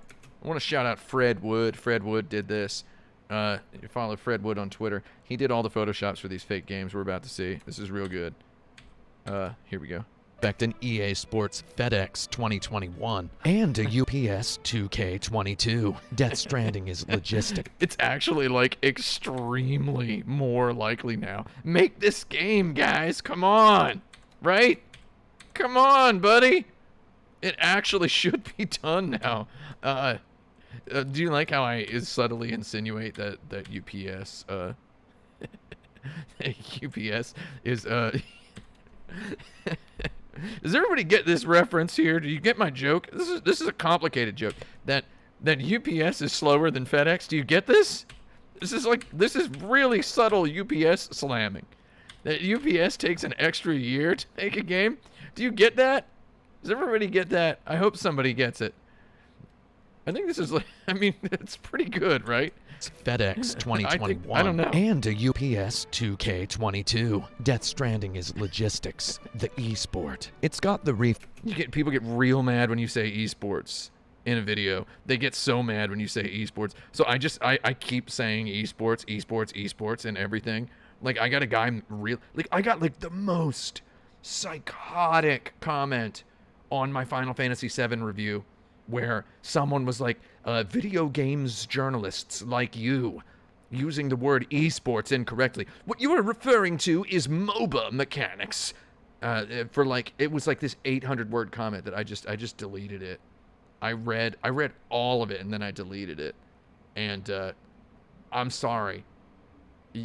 I want to shout out Fred Wood. Fred Wood did this. You follow Fred Wood on Twitter. He did all the photoshops for these fake games we're about to see. This is real good. Here we go. Expect an EA Sports FedEx 2021 and a UPS 2K22. Death Stranding is logistic. It's actually like extremely more likely now. Make this game, guys. Come on. Right? Come on, buddy. It actually should be done now. Do you like how I subtly insinuate that UPS UPS is Does everybody get this reference here? Do you get my joke? This is a complicated joke. That UPS is slower than FedEx. Do you get this? This is really subtle UPS slamming. That UPS takes an extra year to make a game. Do you get that? Does everybody get that? I hope somebody gets it. I think this is it's pretty good, right? It's FedEx 2021 I don't know. and a UPS 2K22. Death Stranding is logistics, the esport. It's got the People get real mad when you say esports in a video. They get so mad when you say esports. So I keep saying esports and everything. Like I got a guy I got like the most psychotic comment on my Final Fantasy VII review where someone was like, video games journalists like you using the word esports incorrectly. What you are referring to is MOBA mechanics. For like, it was like this 800-word comment that I just deleted it. I read all of it and then I deleted it. And I'm sorry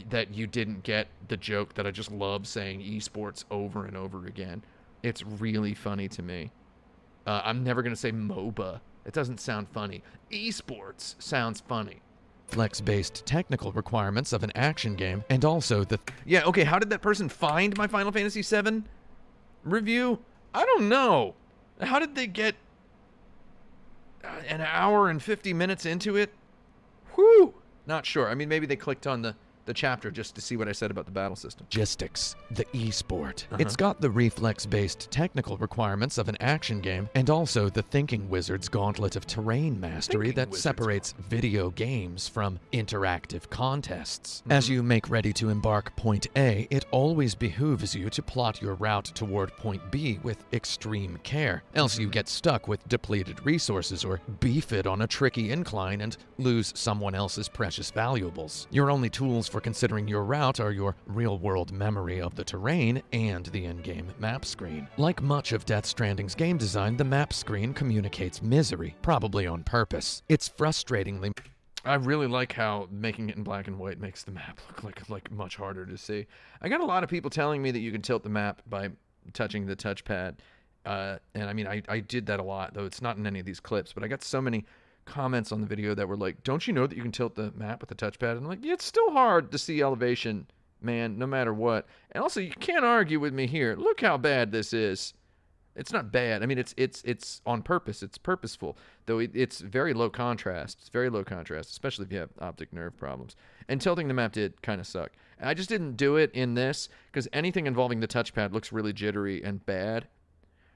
that you didn't get the joke that I just love saying esports over and over again. It's really funny to me. I'm never going to say MOBA. It doesn't sound funny. Esports sounds funny. flex-based technical requirements of an action game, and also the... Yeah, okay, how did that person find my Final Fantasy VII review? I don't know. How did they get an hour and 50 minutes into it? Whew! Not sure. I mean, maybe they clicked on the the chapter just to see what I said about the battle system. Logistics, the e-sport. It's got the reflex-based technical requirements of an action game, and also the thinking wizard's gauntlet of terrain mastery that separates video games from interactive contests. As you make ready to embark point A, it always behooves you to plot your route toward point B with extreme care, else you get stuck with depleted resources or beef it on a tricky incline and lose someone else's precious valuables. Your only tools for considering your route are your real-world memory of the terrain and the in-game map screen. Like much of Death Stranding's game design, the map screen communicates misery, probably on purpose. It's frustratingly... I really like how making it in black and white makes the map look like much harder to see. I got a lot of people telling me that you can tilt the map by touching the touchpad. And I mean, I did that a lot, though it's not in any of these clips, but I got so many comments on the video that were like, don't you know that you can tilt the map with the touchpad? And I'm like, yeah, it's still hard to see elevation, man, no matter what. And also, you can't argue with me here. Look how bad this is. It's not bad. I mean, it's on purpose. It's purposeful, though it's very low contrast. It's very low contrast, especially if you have optic nerve problems. And tilting the map did kind of suck. I just didn't do it in this because anything involving the touchpad looks really jittery and bad.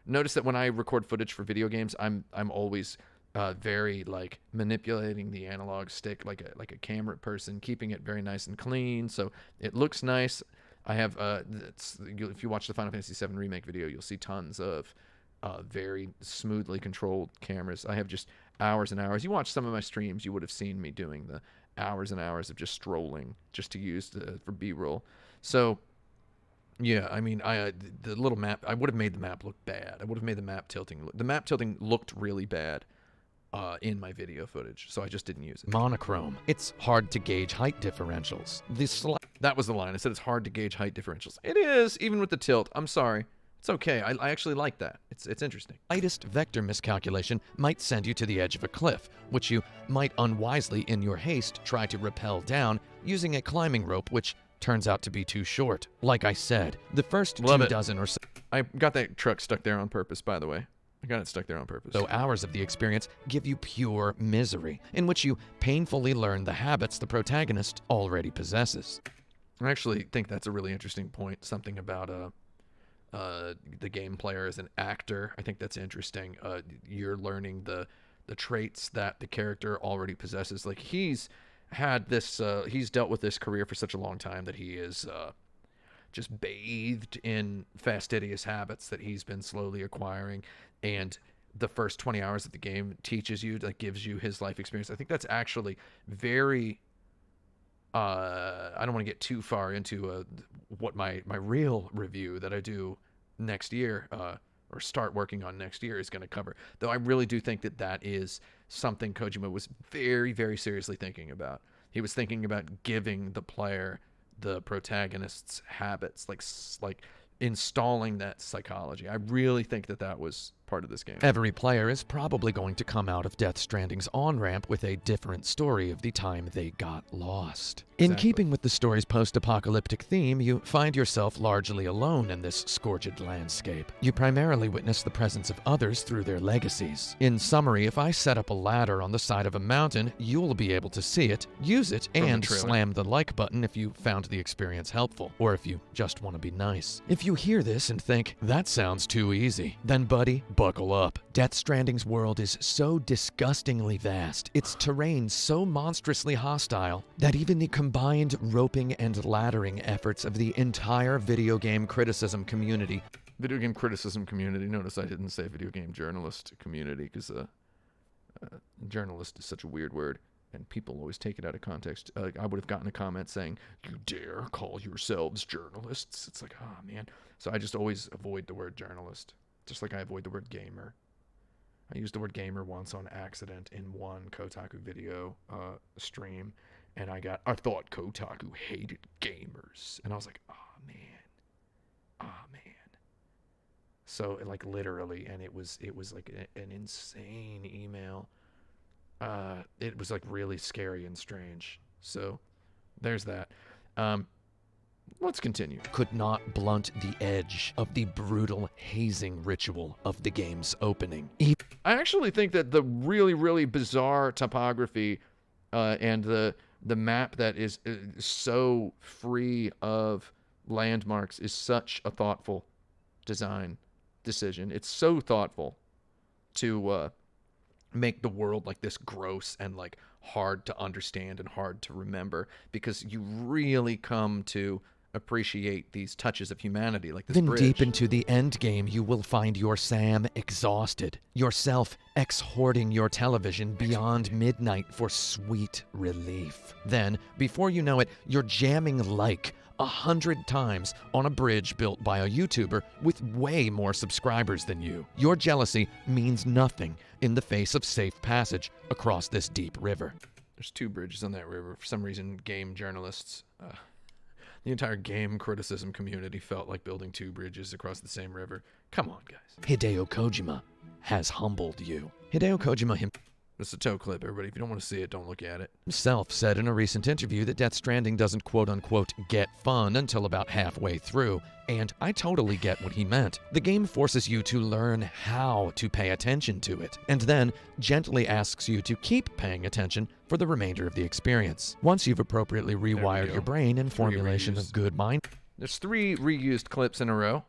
Notice that when I record footage for video games, I'm always very like manipulating the analog stick like a camera person, keeping it very nice and clean so it looks nice. I have if you watch the Final Fantasy VII Remake video, you'll see tons of very smoothly controlled cameras. I have just hours and hours. You watch some of my streams, you would have seen me doing the hours and hours of just strolling just to use for B-roll. So yeah, I mean, the little map, I would have made the map look bad. I would have made the map tilting. The map tilting looked really bad in my video footage, so I just didn't use it. Monochrome. It's hard to gauge height differentials. That was the line. I said it's hard to gauge height differentials. It is, even with the tilt. I'm sorry. It's okay. I actually like that. It's interesting. Slightest vector miscalculation might send you to the edge of a cliff, which you might unwisely, in your haste, try to rappel down using a climbing rope, which turns out to be too short. Like I said, the first Love 2 it. dozen or so I got that truck stuck there on purpose, by the way. I got it stuck there on purpose. hours of the experience give you pure misery, in which you painfully learn the habits the protagonist already possesses. I actually think that's a really interesting point. Something about the game player as an actor. I think that's interesting. You're learning the traits that the character already possesses. Like he's had this, he's dealt with this career for such a long time that he is just bathed in fastidious habits that he's been slowly acquiring. And the first 20 hours of the game teaches you, like gives you his life experience. I think that's actually very, I don't want to get too far into what my real review that I do next year, or start working on next year is going to cover. Though I really do think that is something Kojima was very, very seriously thinking about. He was thinking about giving the player the protagonist's habits, like installing that psychology. I really think that was part of this game. Every player is probably going to come out of Death Stranding's on-ramp with a different story of the time they got lost. In Exactly. keeping with the story's post-apocalyptic theme, you find yourself largely alone in this scourged landscape. You primarily witness the presence of others through their legacies. In summary, if I set up a ladder on the side of a mountain, you'll be able to see it, use it, From the and trailer. slam the like button if you found the experience helpful, or if you just want to be nice. If you hear this and think, that sounds too easy, then buddy, buckle up. Death Stranding's world is so disgustingly vast, its terrain so monstrously hostile, that even the combined roping and laddering efforts of the entire video game criticism community. Video game criticism community. Notice I didn't say video game journalist community because journalist is such a weird word and people always take it out of context. I would have gotten a comment saying, "You dare call yourselves journalists?" It's like, oh man. So I just always avoid the word journalist, just like I avoid the word gamer. I used the word gamer once on accident in one Kotaku video stream, and I thought Kotaku hated gamers, and I was like, oh man. So like literally, and it was like an insane email. It was like really scary and strange. So there's that. Let's continue. Could not blunt the edge of the brutal hazing ritual of the game's opening. I actually think that the really, really bizarre topography and the the map that is so free of landmarks is such a thoughtful design decision. It's so thoughtful to make the world like this gross and like hard to understand and hard to remember, because you really come to appreciate these touches of humanity, like this Then bridge. deep into the end game, you will find your Sam exhausted, yourself exhorting your television beyond midnight for sweet relief. Then, before you know it, you're jamming like 100 times on a bridge built by a YouTuber with way more subscribers than you. Your jealousy means nothing in the face of safe passage across this deep river. There's 2 bridges on that river. For some reason, game journalists, the entire game criticism community felt like building 2 bridges across the same river. Come on, guys. Hideo Kojima has humbled you. Hideo Kojima It's a toe clip, everybody. If you don't want to see it, don't look at it. himself said in a recent interview that Death Stranding doesn't quote-unquote get fun until about halfway through, and I totally get what he meant. The game forces you to learn how to pay attention to it, and then gently asks you to keep paying attention for the remainder of the experience. Once you've appropriately rewired go. your brain in 3 formulation reused. of good mind, There's 3 reused clips in a row,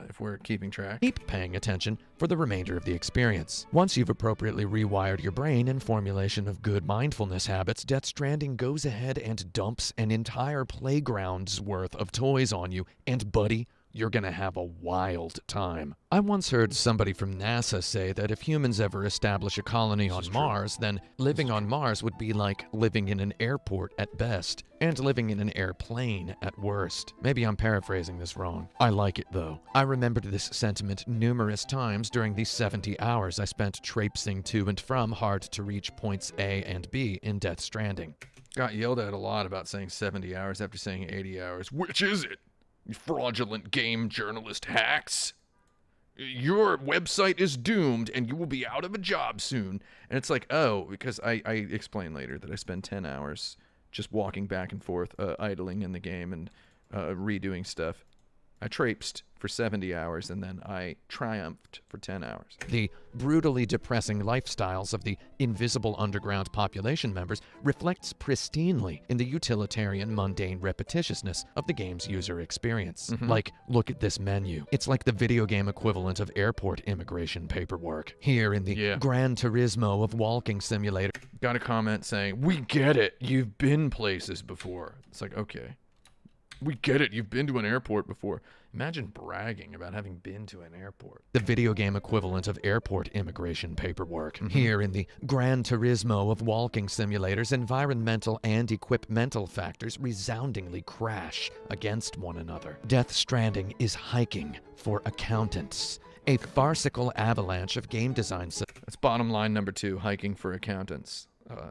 if we're keeping track. keep paying attention for the remainder of the experience. Once you've appropriately rewired your brain in formulation of good mindfulness habits, Death Stranding goes ahead and dumps an entire playground's worth of toys on you, and buddy, you're gonna have a wild time. I once heard somebody from NASA say that if humans ever establish a colony on Mars, then living on Mars would be like living in an airport at best, and living in an airplane at worst. Maybe I'm paraphrasing this wrong. I like it though. I remembered this sentiment numerous times during the 70 hours I spent traipsing to and from hard-to-reach points A and B in Death Stranding. Got yelled at a lot about saying 70 hours after saying 80 hours. Which is it? You fraudulent game journalist hacks. Your website is doomed and you will be out of a job soon. And it's like, oh, because I explain later that I spend 10 hours just walking back and forth, idling in the game and redoing stuff. I traipsed for 70 hours and then I triumphed for 10 hours. The brutally depressing lifestyles of the invisible underground population members reflects pristinely in the utilitarian, mundane repetitiousness of the game's user experience. Like, look at this menu. It's like the video game equivalent of airport immigration paperwork. Here in the Gran Turismo of walking simulator. Got a comment saying, we get it. You've been places before. It's like, okay. We get it. You've been to an airport before. Imagine bragging about having been to an airport. The video game equivalent of airport immigration paperwork. Here in the Gran Turismo of walking simulators, environmental and equipmental factors resoundingly crash against one another. Death Stranding is hiking for accountants. A farcical avalanche of game design. That's bottom line number 2, hiking for accountants.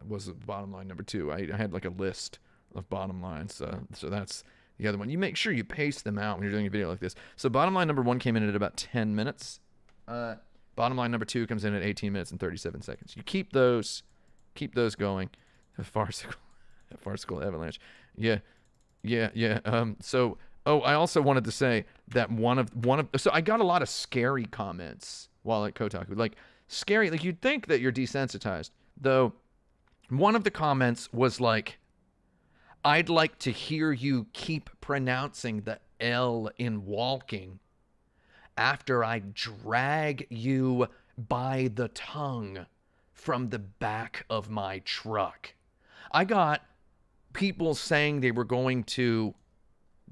Was bottom line number 2. I had like a list of bottom lines. So that's the other one. You make sure you pace them out when you're doing a video like this. So bottom line number 1 came in at about 10 minutes. Bottom line number 2 comes in at 18 minutes and 37 seconds. You keep those going. A farcical avalanche. Yeah. So I also wanted to say that so I got a lot of scary comments while at Kotaku. Like scary, like you'd think that you're desensitized. Though one of the comments was like, I'd like to hear you keep pronouncing the L in walking after I drag you by the tongue from the back of my truck. I got people saying they were going to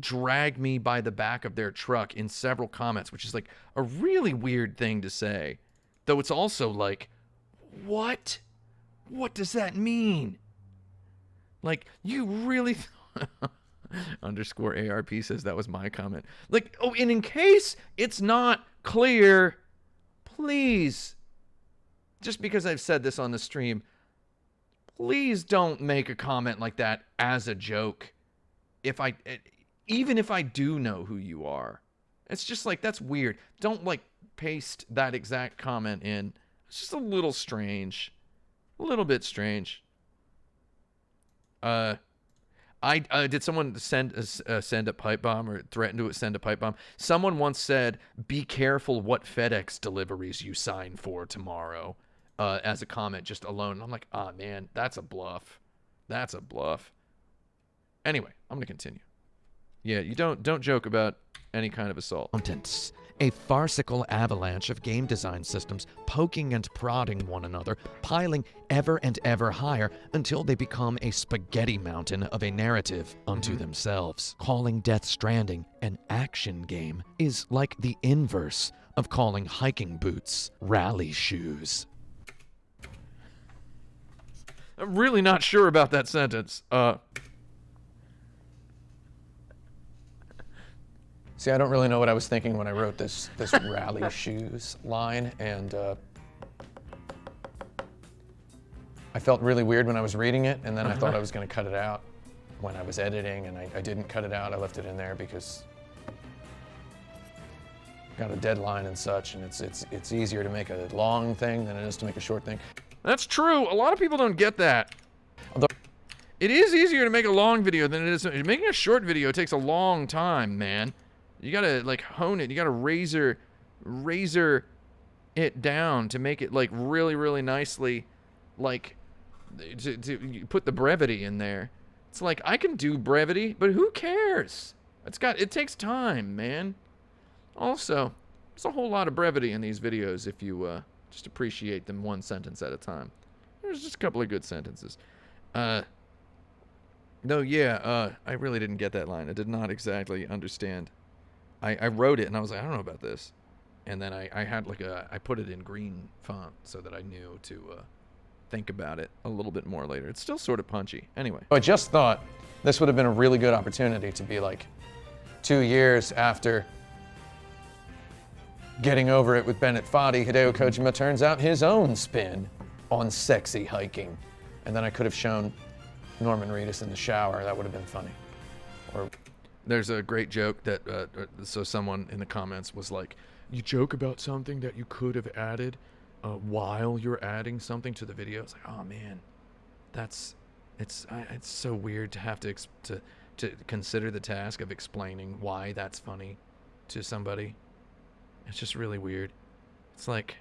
drag me by the back of their truck in several comments, which is like a really weird thing to say. Though it's also like, what? What does that mean? Like, you really... _ ARP says that was my comment. Like, oh, and in case it's not clear, please, just because I've said this on the stream, please don't make a comment like that as a joke. Even if I do know who you are. It's just like, that's weird. Don't, like, paste that exact comment in. It's just a little strange. A little bit strange. Did someone send a pipe bomb or threaten to send a pipe bomb? Someone once said, "Be careful what FedEx deliveries you sign for tomorrow," as a comment just alone. And I'm like, man, that's a bluff. That's a bluff. Anyway, I'm gonna continue. Yeah, you don't joke about any kind of assault. Accountants, a farcical avalanche of game design systems poking and prodding one another, piling ever and ever higher until they become a spaghetti mountain of a narrative unto themselves. Calling Death Stranding an action game is like the inverse of calling hiking boots rally shoes. I'm really not sure about that sentence. See, I don't really know what I was thinking when I wrote this rally shoes line, and I felt really weird when I was reading it, and then I thought I was going to cut it out when I was editing, and I didn't cut it out. I left it in there because I got a deadline and such, and it's easier to make a long thing than it is to make a short thing. That's true. A lot of people don't get that. Although It is easier to make a long video than it is making a short video. Takes a long time, man. You gotta like hone it. You gotta razor it down to make it like really nicely, like to put the brevity in there. It's like I can do brevity, but who cares? It takes time, man. Also, there's a whole lot of brevity in these videos if you just appreciate them one sentence at a time. There's just a couple of good sentences. I really didn't get that line. I did not exactly understand. I wrote it and I was like, I don't know about this. And then I had like I put it in green font so that I knew to think about it a little bit more later. It's still sort of punchy. Anyway. I just thought this would have been a really good opportunity to be like 2 years after getting over it with Bennett Foddy, Hideo Kojima turns out his own spin on sexy hiking. And then I could have shown Norman Reedus in the shower. That would have been funny. Or There's a great joke that, so someone in the comments was like, you joke about something that you could have added while you're adding something to the video. It's like, oh man, it's so weird to have to consider the task of explaining why that's funny to somebody. It's just really weird. It's like,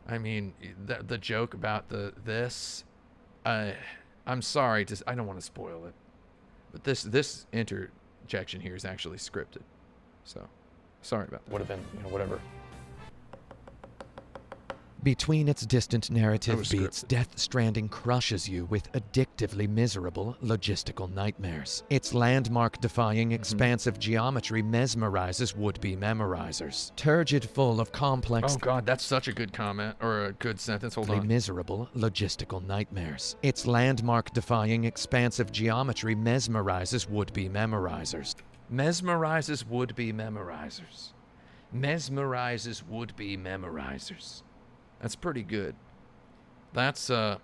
I mean, the joke about this, I'm sorry, I don't want to spoil it, but this interjection here is actually scripted, so sorry about that. would have been, whatever. Between its distant narrative was beats, scripted. Death Stranding crushes you with addictively miserable logistical nightmares. Its landmark-defying expansive geometry mesmerizes would-be memorizers. Turgid full of complex Oh god, that's such a good comment, or a good sentence, hold on. miserable logistical nightmares. Its landmark-defying expansive geometry mesmerizes would-be memorizers. Mesmerizes would-be memorizers. Mesmerizes would-be memorizers. That's pretty good. That's, I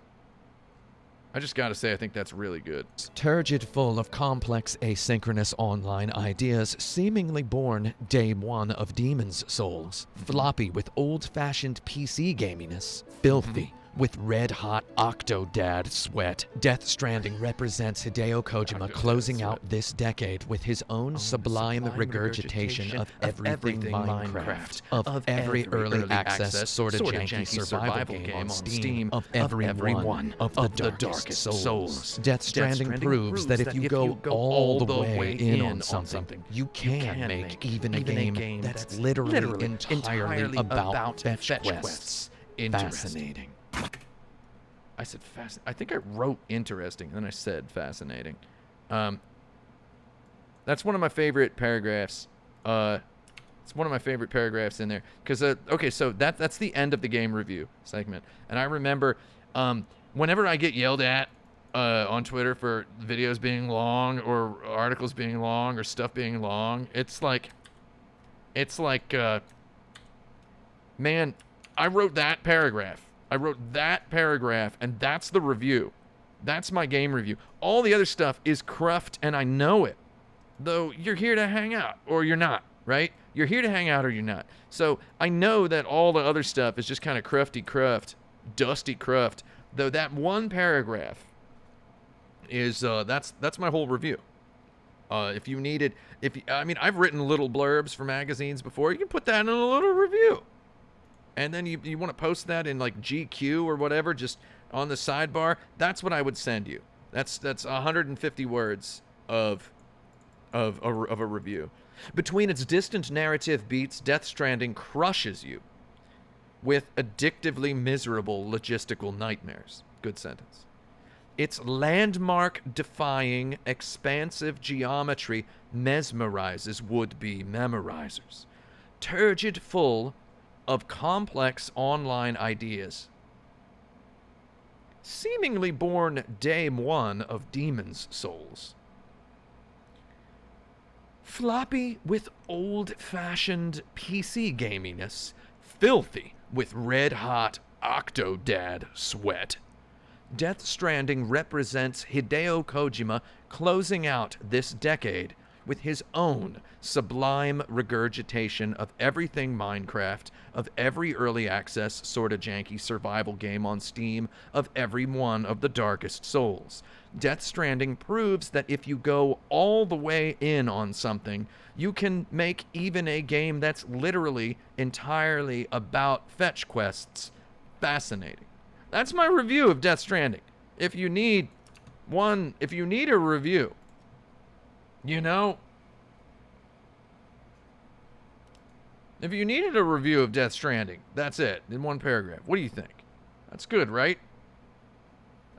just gotta say, I think that's really good. Turgid full of complex asynchronous online ideas seemingly born day one of Demon's Souls. Floppy with old-fashioned PC gaminess. Filthy with red-hot Octodad sweat. Death Stranding represents Hideo Kojima closing out this decade with his own sublime regurgitation of everything Minecraft, of every early access sorta janky survival game on Steam, of every one of the darkest souls. Death Stranding proves that if you go all the way in on something, you can make even a game that's literally entirely about fetch quests fascinating. I said fascinating. I think I wrote interesting, and then I said fascinating. That's one of my favorite paragraphs. It's one of my favorite paragraphs in there. Because, okay, so that's the end of the game review segment. And I remember whenever I get yelled at on Twitter for videos being long or articles being long or stuff being long, it's like, man, I wrote that paragraph. And that's the review. That's my game review. All the other stuff is cruft, and I know it. Though you're here to hang out, or you're not, right? You're here to hang out, or you're not. So I know that all the other stuff is just kind of crufty cruft, dusty cruft. Though that one paragraph is that's my whole review. If you needed, I mean, I've written little blurbs for magazines before. You can put that in a little review. and then you want to post that in like GQ or whatever, just on the sidebar, that's what I would send you. That's 150 words of a review. Between its distant narrative beats, Death Stranding crushes you with addictively miserable logistical nightmares. Good sentence. Its landmark-defying, expansive geometry mesmerizes would-be memorizers. Turgid full of complex online ideas. Seemingly born day one of Demon's Souls. Floppy with old-fashioned PC gaminess. Filthy with red-hot Octodad sweat. Death Stranding represents Hideo Kojima closing out this decade with his own sublime regurgitation of everything Minecraft, of every early access sorta janky survival game on Steam, of every one of the Darkest Souls. Death Stranding proves that if you go all the way in on something, you can make even a game that's literally entirely about fetch quests fascinating. That's my review of Death Stranding. If you need a review, you know, if you needed a review of Death Stranding, that's it, in one paragraph. What do you think? That's good, right?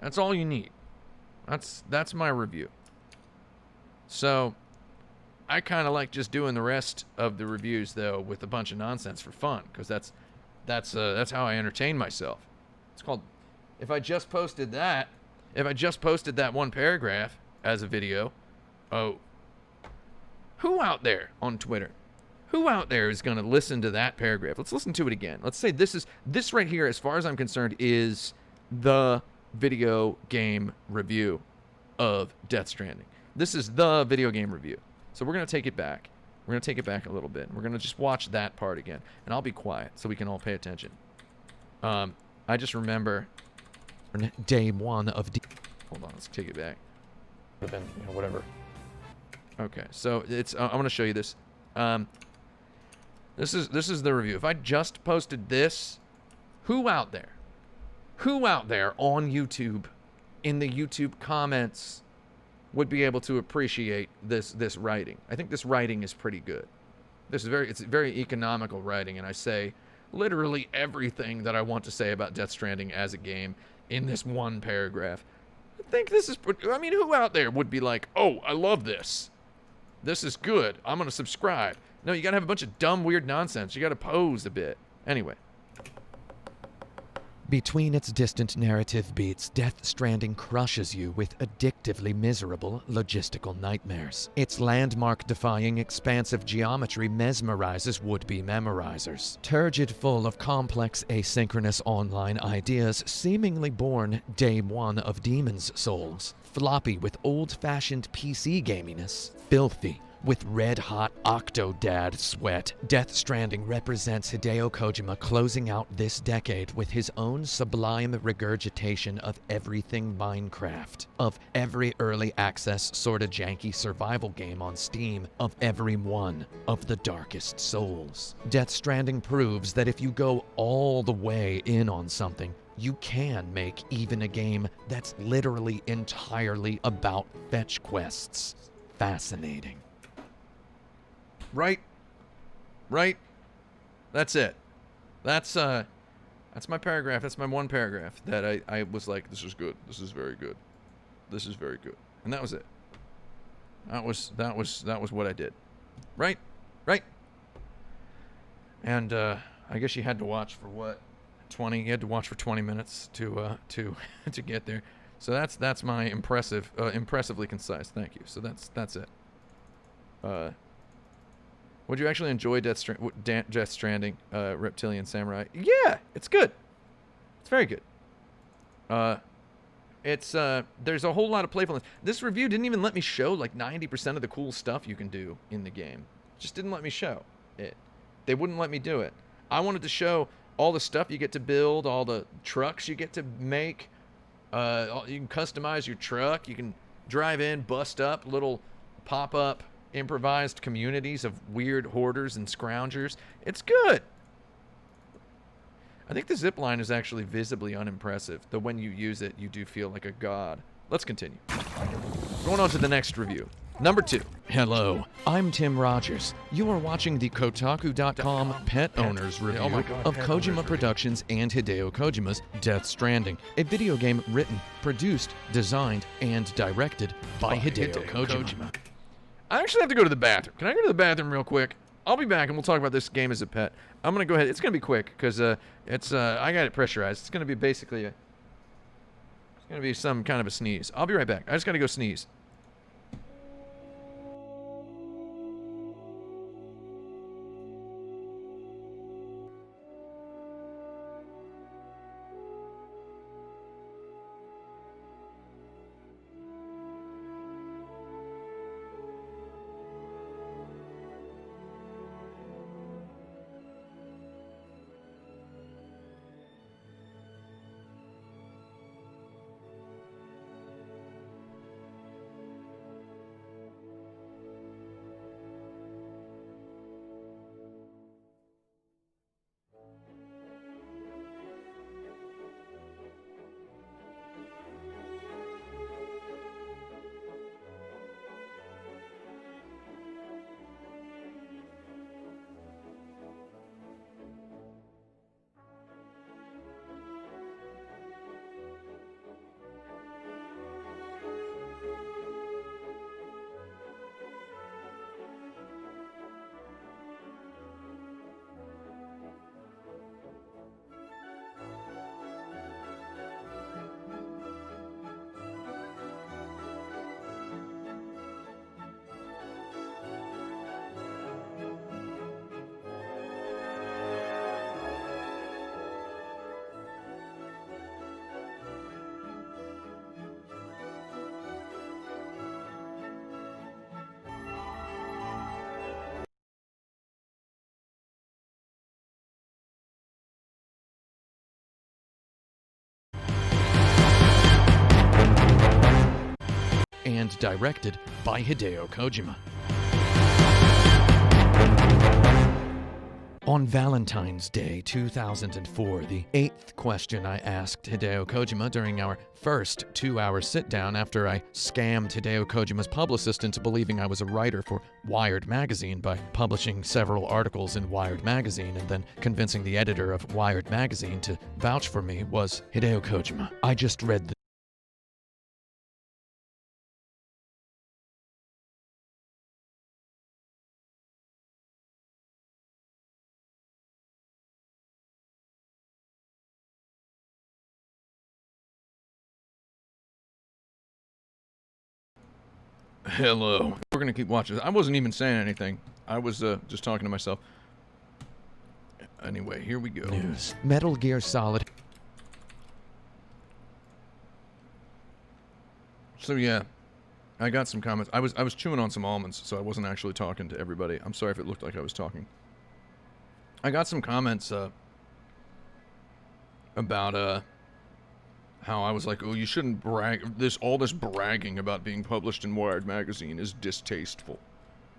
That's all you need. That's my review. So, I kind of like just doing the rest of the reviews, though, with a bunch of nonsense for fun, because that's how I entertain myself. It's called, if I just posted that one paragraph as a video, who out there on Twitter, who out there is going to listen to that paragraph? Let's listen to it again. Let's say this right here, as far as I'm concerned, is the video game review of Death Stranding. This is the video game review. So we're going to take it back. We're going to take it back a little bit. We're going to just watch that part again. And I'll be quiet so we can all pay attention. I just remember Day one of hold on, let's take it back. Would have been, whatever. Okay, so it's I'm going to show you this. This is the review. If I just posted this, who out there on YouTube, in the YouTube comments, would be able to appreciate this writing? I think this writing is pretty good. It's very economical writing, and I say literally everything that I want to say about Death Stranding as a game in this one paragraph. I think this is, I mean, who out there would be like, oh, I love this. This is good. I'm going to subscribe. No, you got to have a bunch of dumb, weird nonsense. You got to pose a bit. Anyway. Between its distant narrative beats, Death Stranding crushes you with addictively miserable logistical nightmares. Its landmark-defying, expansive geometry mesmerizes would-be memorizers. Turgid full of complex, asynchronous online ideas, seemingly born day one of Demon's Souls. Floppy with old-fashioned PC gaminess. Filthy with red-hot Octodad sweat. Death Stranding represents Hideo Kojima closing out this decade with his own sublime regurgitation of everything Minecraft, of every early access sorta janky survival game on Steam, of every one of the Darkest Souls. Death Stranding proves that if you go all the way in on something, you can make even a game that's literally entirely about fetch quests fascinating. Right? That's it. That's my paragraph. That's my one paragraph that I was like, this is good. This is very good. This is very good. And that was it. That was what I did. Right? And I guess you had to watch for what? 20. You had to watch for 20 minutes to get there. So that's my impressively concise. Thank you. So that's it. Would you actually enjoy Death Stranding, Reptilian Samurai? Yeah, it's good. It's very good. There's a whole lot of playfulness. This review didn't even let me show like 90% of the cool stuff you can do in the game. Just didn't let me show it. They wouldn't let me do it. I wanted to show all the stuff you get to build, all the trucks you get to make. You can customize your truck. You can drive in, bust up little pop-up improvised communities of weird hoarders and scroungers. It's good. I think the zip line is actually visibly unimpressive, though when you use it, you do feel like a god. Let's continue. Going on to the next review. Number 2. Hello, I'm Tim Rogers. You are watching the Kotaku.com Pet Owners Review Oh my God, of Pet Kojima Owners Productions and Hideo Kojima's Death Stranding, a video game written, produced, designed, and directed by Hideo Kojima. I actually have to go to the bathroom. Can I go to the bathroom real quick? I'll be back and we'll talk about this game as a pet. I'm going to go ahead. It's going to be quick because I got it pressurized. It's going to be basically it's going to be some kind of a sneeze. I'll be right back. I just got to go sneeze. And directed by Hideo Kojima. On Valentine's Day 2004, the 8th question I asked Hideo Kojima during our first 2-hour sit-down after I scammed Hideo Kojima's publicist into believing I was a writer for Wired magazine by publishing several articles in Wired magazine and then convincing the editor of Wired magazine to vouch for me was, Hideo Kojima, I just read the Hello. We're going to keep watching. I wasn't even saying anything. I was just talking to myself. Anyway, here we go. news. Metal Gear Solid. So yeah, I got some comments. I was chewing on some almonds, so I wasn't actually talking to everybody. I'm sorry if it looked like I was talking. I got some comments about how I was like, oh, you shouldn't brag. All this bragging about being published in Wired magazine is distasteful.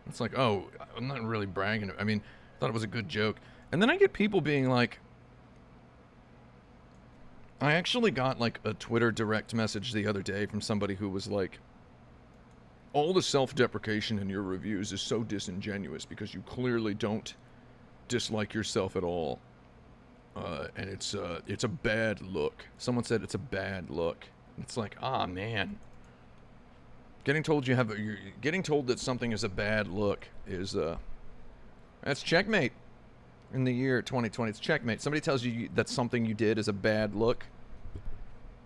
It's like, oh, I'm not really bragging. I mean, I thought it was a good joke. And then I get people being like, I actually got like a Twitter direct message the other day from somebody who was like, all the self-deprecation in your reviews is so disingenuous because you clearly don't dislike yourself at all. And it's a bad look. Someone said it's a bad look. It's like, ah, man. Getting told getting told that something is a bad look is that's checkmate. In the year 2020, it's checkmate. Somebody tells you that something you did is a bad look.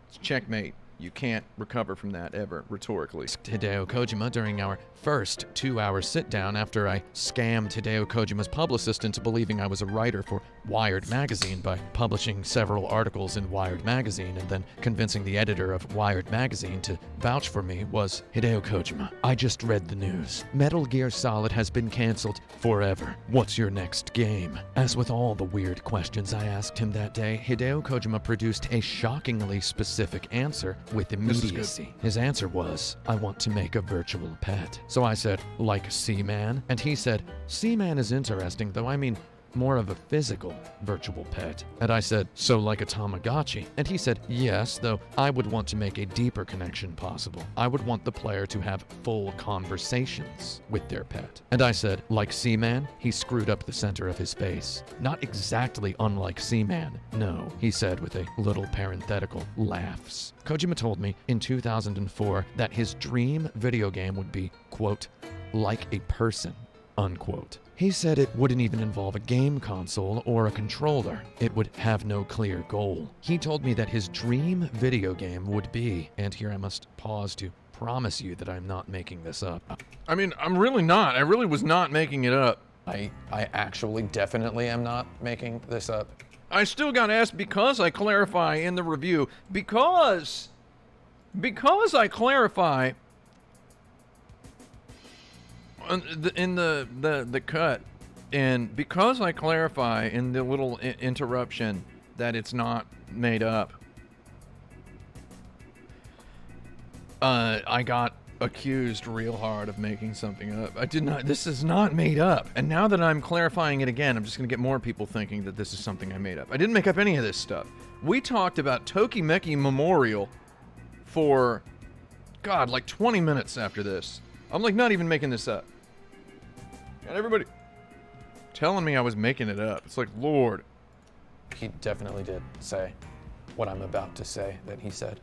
It's checkmate. You can't recover from that ever, rhetorically. Hideo Kojima during our first 2-hour sit-down after I scammed Hideo Kojima's publicist into believing I was a writer for Wired magazine by publishing several articles in Wired magazine and then convincing the editor of Wired magazine to vouch for me was, Hideo Kojima, I just read the news. Metal Gear Solid has been cancelled forever. What's your next game? As with all the weird questions I asked him that day, Hideo Kojima produced a shockingly specific answer with immediacy. His answer was, I want to make a virtual pet. So I said, like Seaman? And he said, Seaman is interesting, though I mean, more of a physical virtual pet. And I said, so like a Tamagotchi? And he said, yes, though I would want to make a deeper connection possible. I would want the player to have full conversations with their pet. And I said, like Seaman? He screwed up the center of his face. Not exactly unlike Seaman, no, he said with a little parenthetical laughs. Kojima told me in 2004 that his dream video game would be, quote, like a person, unquote. He said it wouldn't even involve a game console or a controller. It would have no clear goal. He told me that his dream video game would be, and here I must pause to promise you that I'm not making this up. I mean, I'm really not. I really was not making it up. I actually definitely am not making this up. I still got asked because I clarify in the review, because I clarify in the cut, and because I clarify in the little interruption that it's not made up, I got accused real hard of making something up. I did not. This is not made up. And now that I'm clarifying it again, I'm just going to get more people thinking that this is something I made up. I didn't make up any of this stuff. We talked about Tokimeki Memorial for, God, like 20 minutes after this. I'm like not even making this up. And everybody telling me I was making it up. It's like, Lord. He definitely did say what I'm about to say that he said.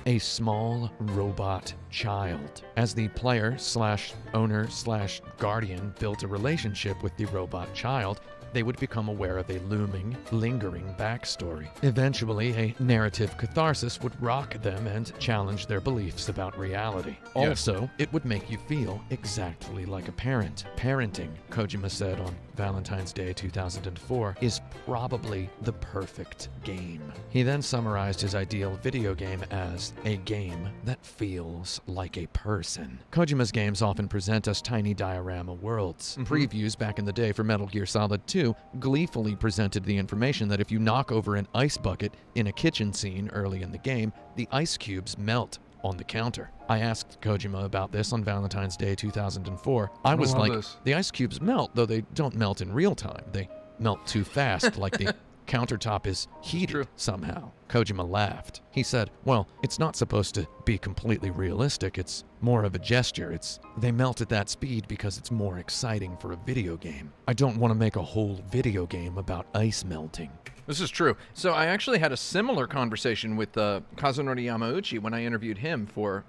A small robot child. As the player slash owner slash guardian built a relationship with the robot child, they would become aware of a looming, lingering backstory. Eventually, a narrative catharsis would rock them and challenge their beliefs about reality. Yeah. Also, it would make you feel exactly like a parent. Parenting, Kojima said on Valentine's Day 2004, is probably the perfect game. He then summarized his ideal video game as a game that feels like a person. Kojima's games often present us tiny diorama worlds. Previews back in the day for Metal Gear Solid 2 gleefully presented the information that if you knock over an ice bucket in a kitchen scene early in the game, the ice cubes melt on the counter. I asked Kojima about this on Valentine's Day 2004. I was like, the ice cubes melt, though they don't melt in real time. They melt too fast, like the countertop is heated somehow. Kojima laughed. He said, well, it's not supposed to be completely realistic. It's more of a gesture. They melt at that speed because it's more exciting for a video game. I don't want to make a whole video game about ice melting. This is true. So I actually had a similar conversation with Kazunori Yamauchi when I interviewed him for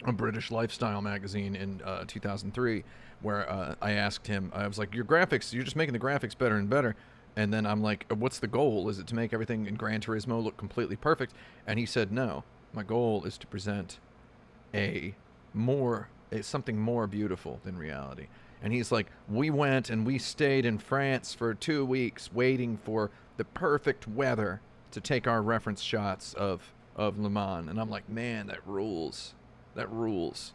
a British lifestyle magazine in 2003, where I asked him, I was like, your graphics, you're just making the graphics better and better. And then I'm like, what's the goal? Is it to make everything in Gran Turismo look completely perfect? And he said, no, my goal is to present something more beautiful than reality. And he's like, we went and we stayed in France for 2 weeks waiting for the perfect weather to take our reference shots of Le Mans. And I'm like, man, that rules. That rules.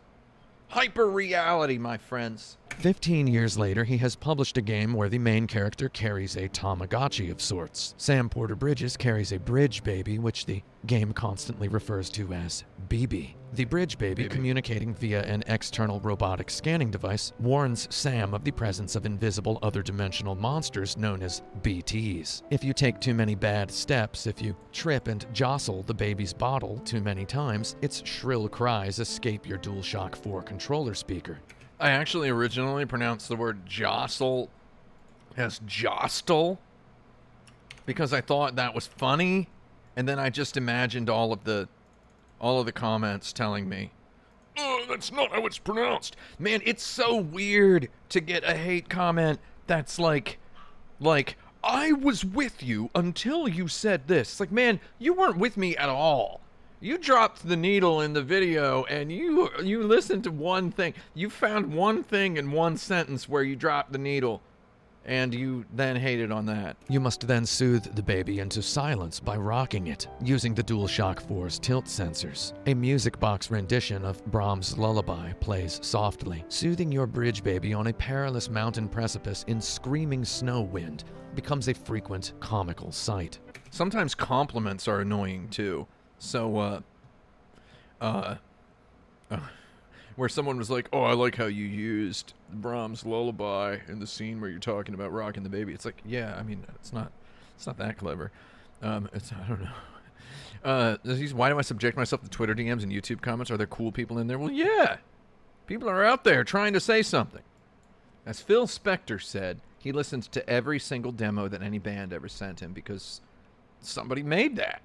Hyper reality, my friends. 15 years later, he has published a game where the main character carries a Tamagotchi of sorts. Sam Porter Bridges carries a bridge baby, which the game constantly refers to as BB. The bridge baby, communicating via an external robotic scanning device, warns Sam of the presence of invisible other-dimensional monsters known as BTs. If you take too many bad steps, if you trip and jostle the baby's bottle too many times, its shrill cries escape your DualShock 4 controller speaker. I actually originally pronounced the word jostle as jostle because I thought that was funny, and then I just imagined all of the comments telling me, oh, that's not how it's pronounced. Man, it's so weird to get a hate comment that's like, I was with you until you said this. It's like, man, you weren't with me at all. You dropped the needle in the video and you listened to one thing. You found one thing in one sentence where you dropped the needle and you then hated on that. You must then soothe the baby into silence by rocking it, using the DualShock 4's tilt sensors. A music box rendition of Brahms' Lullaby plays softly, soothing your bridge baby on a perilous mountain precipice in screaming snow wind becomes a frequent comical sight. Sometimes compliments are annoying too. So, where someone was like, "Oh, I like how you used Brahms' Lullaby in the scene where you're talking about rocking the baby." It's like, yeah, I mean, it's not that clever. It's I don't know. Why do I subject myself to Twitter DMs and YouTube comments? Are there cool people in there? Well, yeah. People are out there trying to say something. As Phil Spector said, he listened to every single demo that any band ever sent him because somebody made that.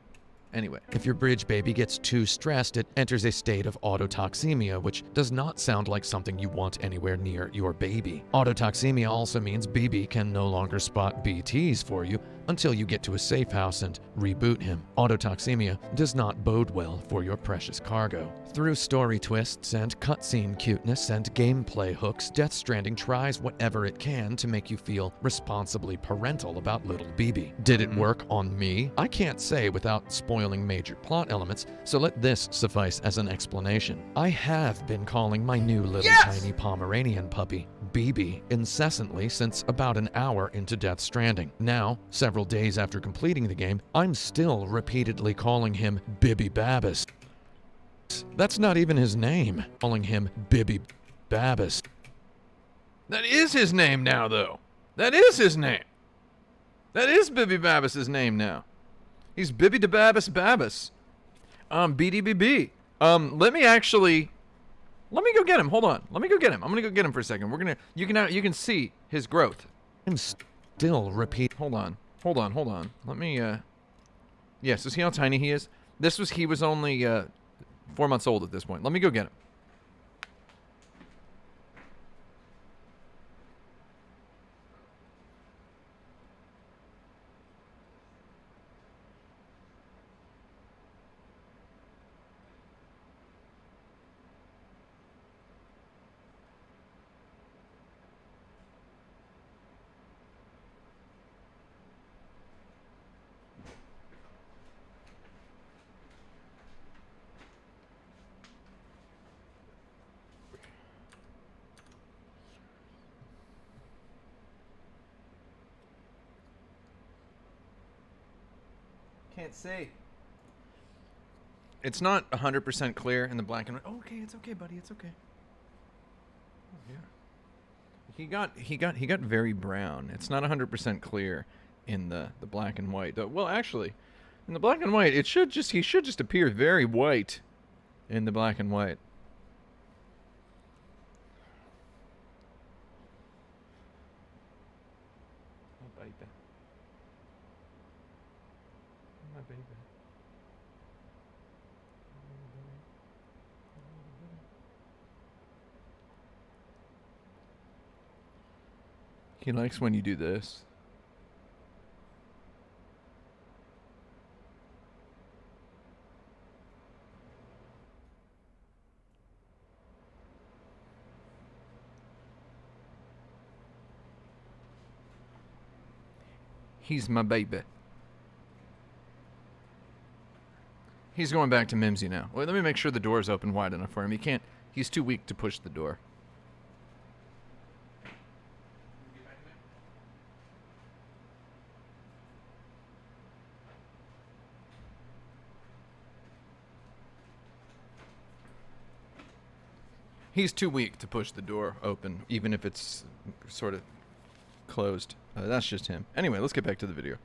Anyway. If your bridge baby gets too stressed, it enters a state of autotoxemia, which does not sound like something you want anywhere near your baby. Autotoxemia also means BB can no longer spot BTs for you until you get to a safe house and reboot him. Autotoxemia does not bode well for your precious cargo. Through story twists and cutscene cuteness and gameplay hooks, Death Stranding tries whatever it can to make you feel responsibly parental about little BB. Did it work on me? I can't say without spoiling major plot elements, so let this suffice as an explanation. I have been calling my new little tiny Pomeranian puppy BB incessantly since about an hour into Death Stranding. Now, several days after completing the game, I'm still repeatedly calling him Bibby Babbis. That's not even his name. Calling him Bibby Babbis. That is his name now, though. That is his name. That is Bibby Babbis's name now. He's Bibby de Babbis Babbis. BDBB. Let me go get him. Hold on. Let me go get him. I'm gonna go get him for a second. You can see his growth. I'm still repeat. Hold on. Let me, yeah, so see how tiny he is? He was only, 4 months old at this point. Let me go get him. Can't see. It's not 100% clear in the black and white. Oh, okay, it's okay, buddy. It's okay. Oh, yeah. He got very brown. It's not 100% clear in the black and white. Well, actually, in the black and white, he should just appear very white in the black and white. He likes when you do this. He's my baby. He's going back to Mimsy now. Wait, let me make sure the door's open wide enough for him. He's too weak to push the door. He's too weak to push the door open, even if it's sort of closed. That's just him. Anyway, let's get back to the video.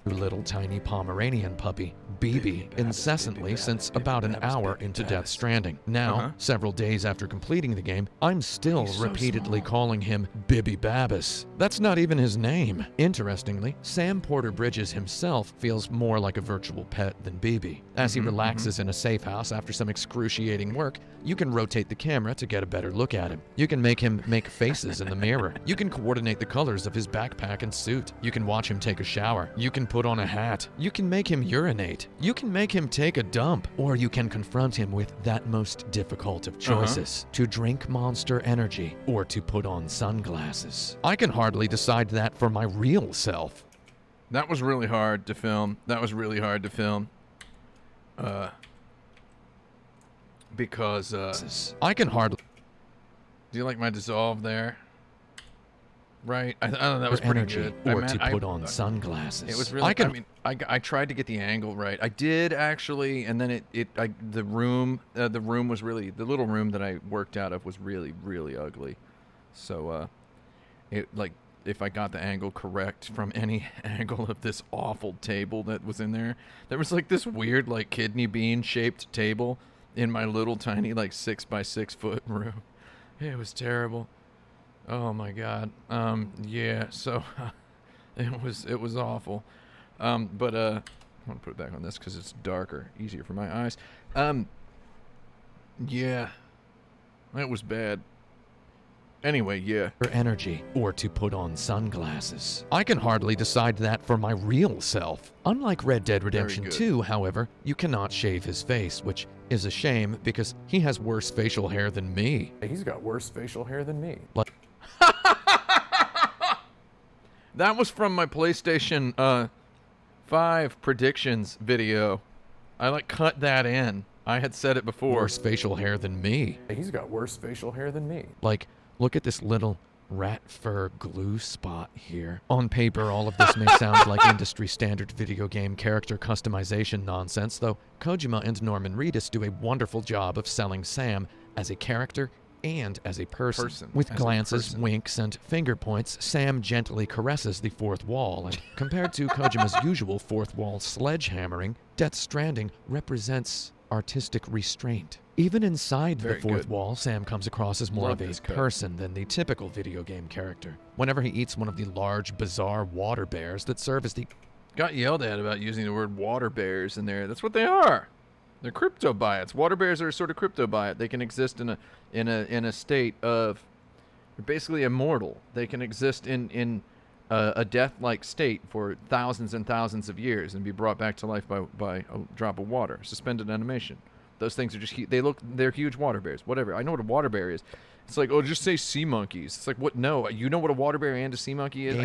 Little tiny Pomeranian puppy, BB, incessantly since about an hour into Death Stranding. Now, several days after completing the game, I'm still repeatedly calling him Bibby Babbis. That's not even his name. Interestingly, Sam Porter Bridges himself feels more like a virtual pet than BB. As he relaxes in a safe house after some excruciating work, you can rotate the camera to get a better look at him. You can make him make faces in the mirror. You can coordinate the colors of his backpack and suit. You can watch him take a shower. You can put on a hat. You can make him urinate. You can make him take a dump. Or you can confront him with that most difficult of choices, to drink Monster Energy or to put on sunglasses. I can hardly decide that for my real self. That was really hard to film. Because, I can hardly... Do you like my dissolve there? Right. I don't know. That was for pretty energy good. or to put on sunglasses. It was really. I mean, I tried to get the angle right. I did actually, and then the room was really, the little room that I worked out of was really, really ugly. So, if I got the angle correct from any angle of this awful table that was in there, there was like this weird like kidney bean shaped table in my little tiny like 6x6 foot room. It was terrible. Oh my God. Yeah. So it was awful. But I want to put it back on this because it's darker, easier for my eyes. Yeah, that was bad. Anyway, yeah. For energy or to put on sunglasses. I can hardly decide that for my real self. Unlike Red Dead Redemption 2, however, you cannot shave his face, which is a shame because he has worse facial hair than me. He's got worse facial hair than me. That was from my PlayStation 5 predictions video. I like cut that in. I had said it before. Worse facial hair than me. He's got worse facial hair than me. Like, look at this little rat fur glue spot here. On paper, all of this may sound like industry standard video game character customization nonsense, though Kojima and Norman Reedus do a wonderful job of selling Sam as a character and as a person. With glances, winks, and finger points, Sam gently caresses the fourth wall, and compared to Kojima's usual fourth wall sledgehammering, Death Stranding represents artistic restraint. Even inside the fourth wall, Sam comes across as more of a person than the typical video game character. Whenever he eats one of the large, bizarre water bears that serve as the... Got yelled at about using the word water bears in there. That's what they are. They're cryptobiotes. Water bears are a sort of cryptobiot. They can exist in a state of... They're basically immortal. They can exist in a death-like state for thousands and thousands of years and be brought back to life by a drop of water. Suspended animation. Those things are just, they're huge water bears. Whatever. I know what a water bear is. It's like, oh, just say sea monkeys. It's like, what? No, you know what a water bear and a sea monkey is?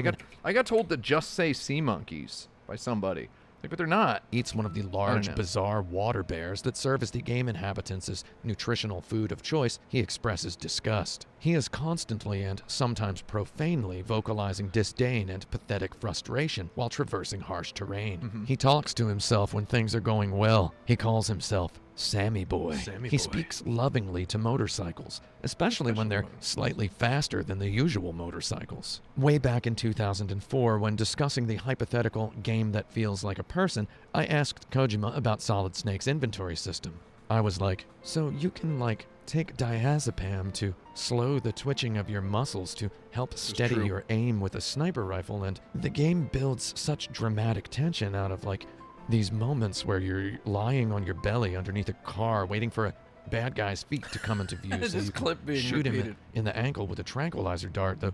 I got told to just say sea monkeys by somebody. Like, but they're not. Eats one of the large, bizarre water bears that serve as the game inhabitants' nutritional food of choice, he expresses disgust. He is constantly and sometimes profanely vocalizing disdain and pathetic frustration while traversing harsh terrain. He talks to himself when things are going well. He calls himself Sammy Boy. He speaks lovingly to motorcycles, especially when they're slightly faster than the usual motorcycles. Way back in 2004, when discussing the hypothetical game that feels like a person, I asked Kojima about Solid Snake's inventory system. I was like, so you can, like, take diazepam to slow the twitching of your muscles to help steady your aim with a sniper rifle, and the game builds such dramatic tension out of, like, these moments where you're lying on your belly underneath a car waiting for a bad guy's feet to come into view so you can shoot him in the ankle with a tranquilizer dart, though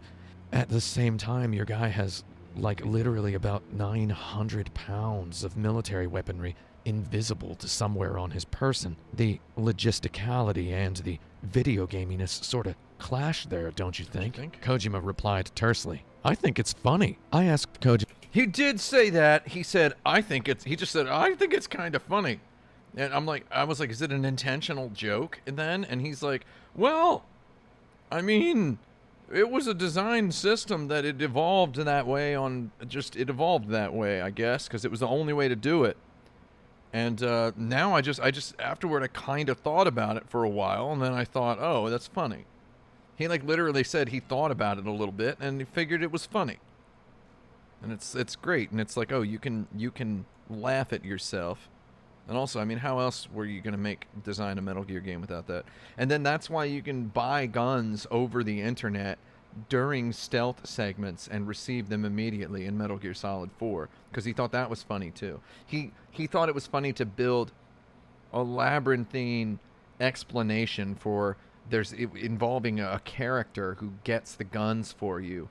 at the same time your guy has like literally about 900 pounds of military weaponry invisible to somewhere on his person. The logisticality and the video gaminess sort of clash there, don't you think? Kojima replied tersely, I think it's funny. I asked Kojima. He did say that. He said, he just said, I think it's kind of funny. And I was like, is it an intentional joke then? And he's like, well, I mean, it was a design system that it evolved that way it evolved that way, I guess, because it was the only way to do it. And now I just afterward, I kind of thought about it for a while, and then I thought, oh, that's funny. He like literally said he thought about it a little bit, and he figured it was funny. And it's great, and it's like, oh, you can laugh at yourself. And also, I mean, how else were you going to design a Metal Gear game without that? And then that's why you can buy guns over the internet during stealth segments and receive them immediately in Metal Gear Solid 4, because he thought that was funny too. He thought it was funny to build a labyrinthine explanation for involving a character who gets the guns for you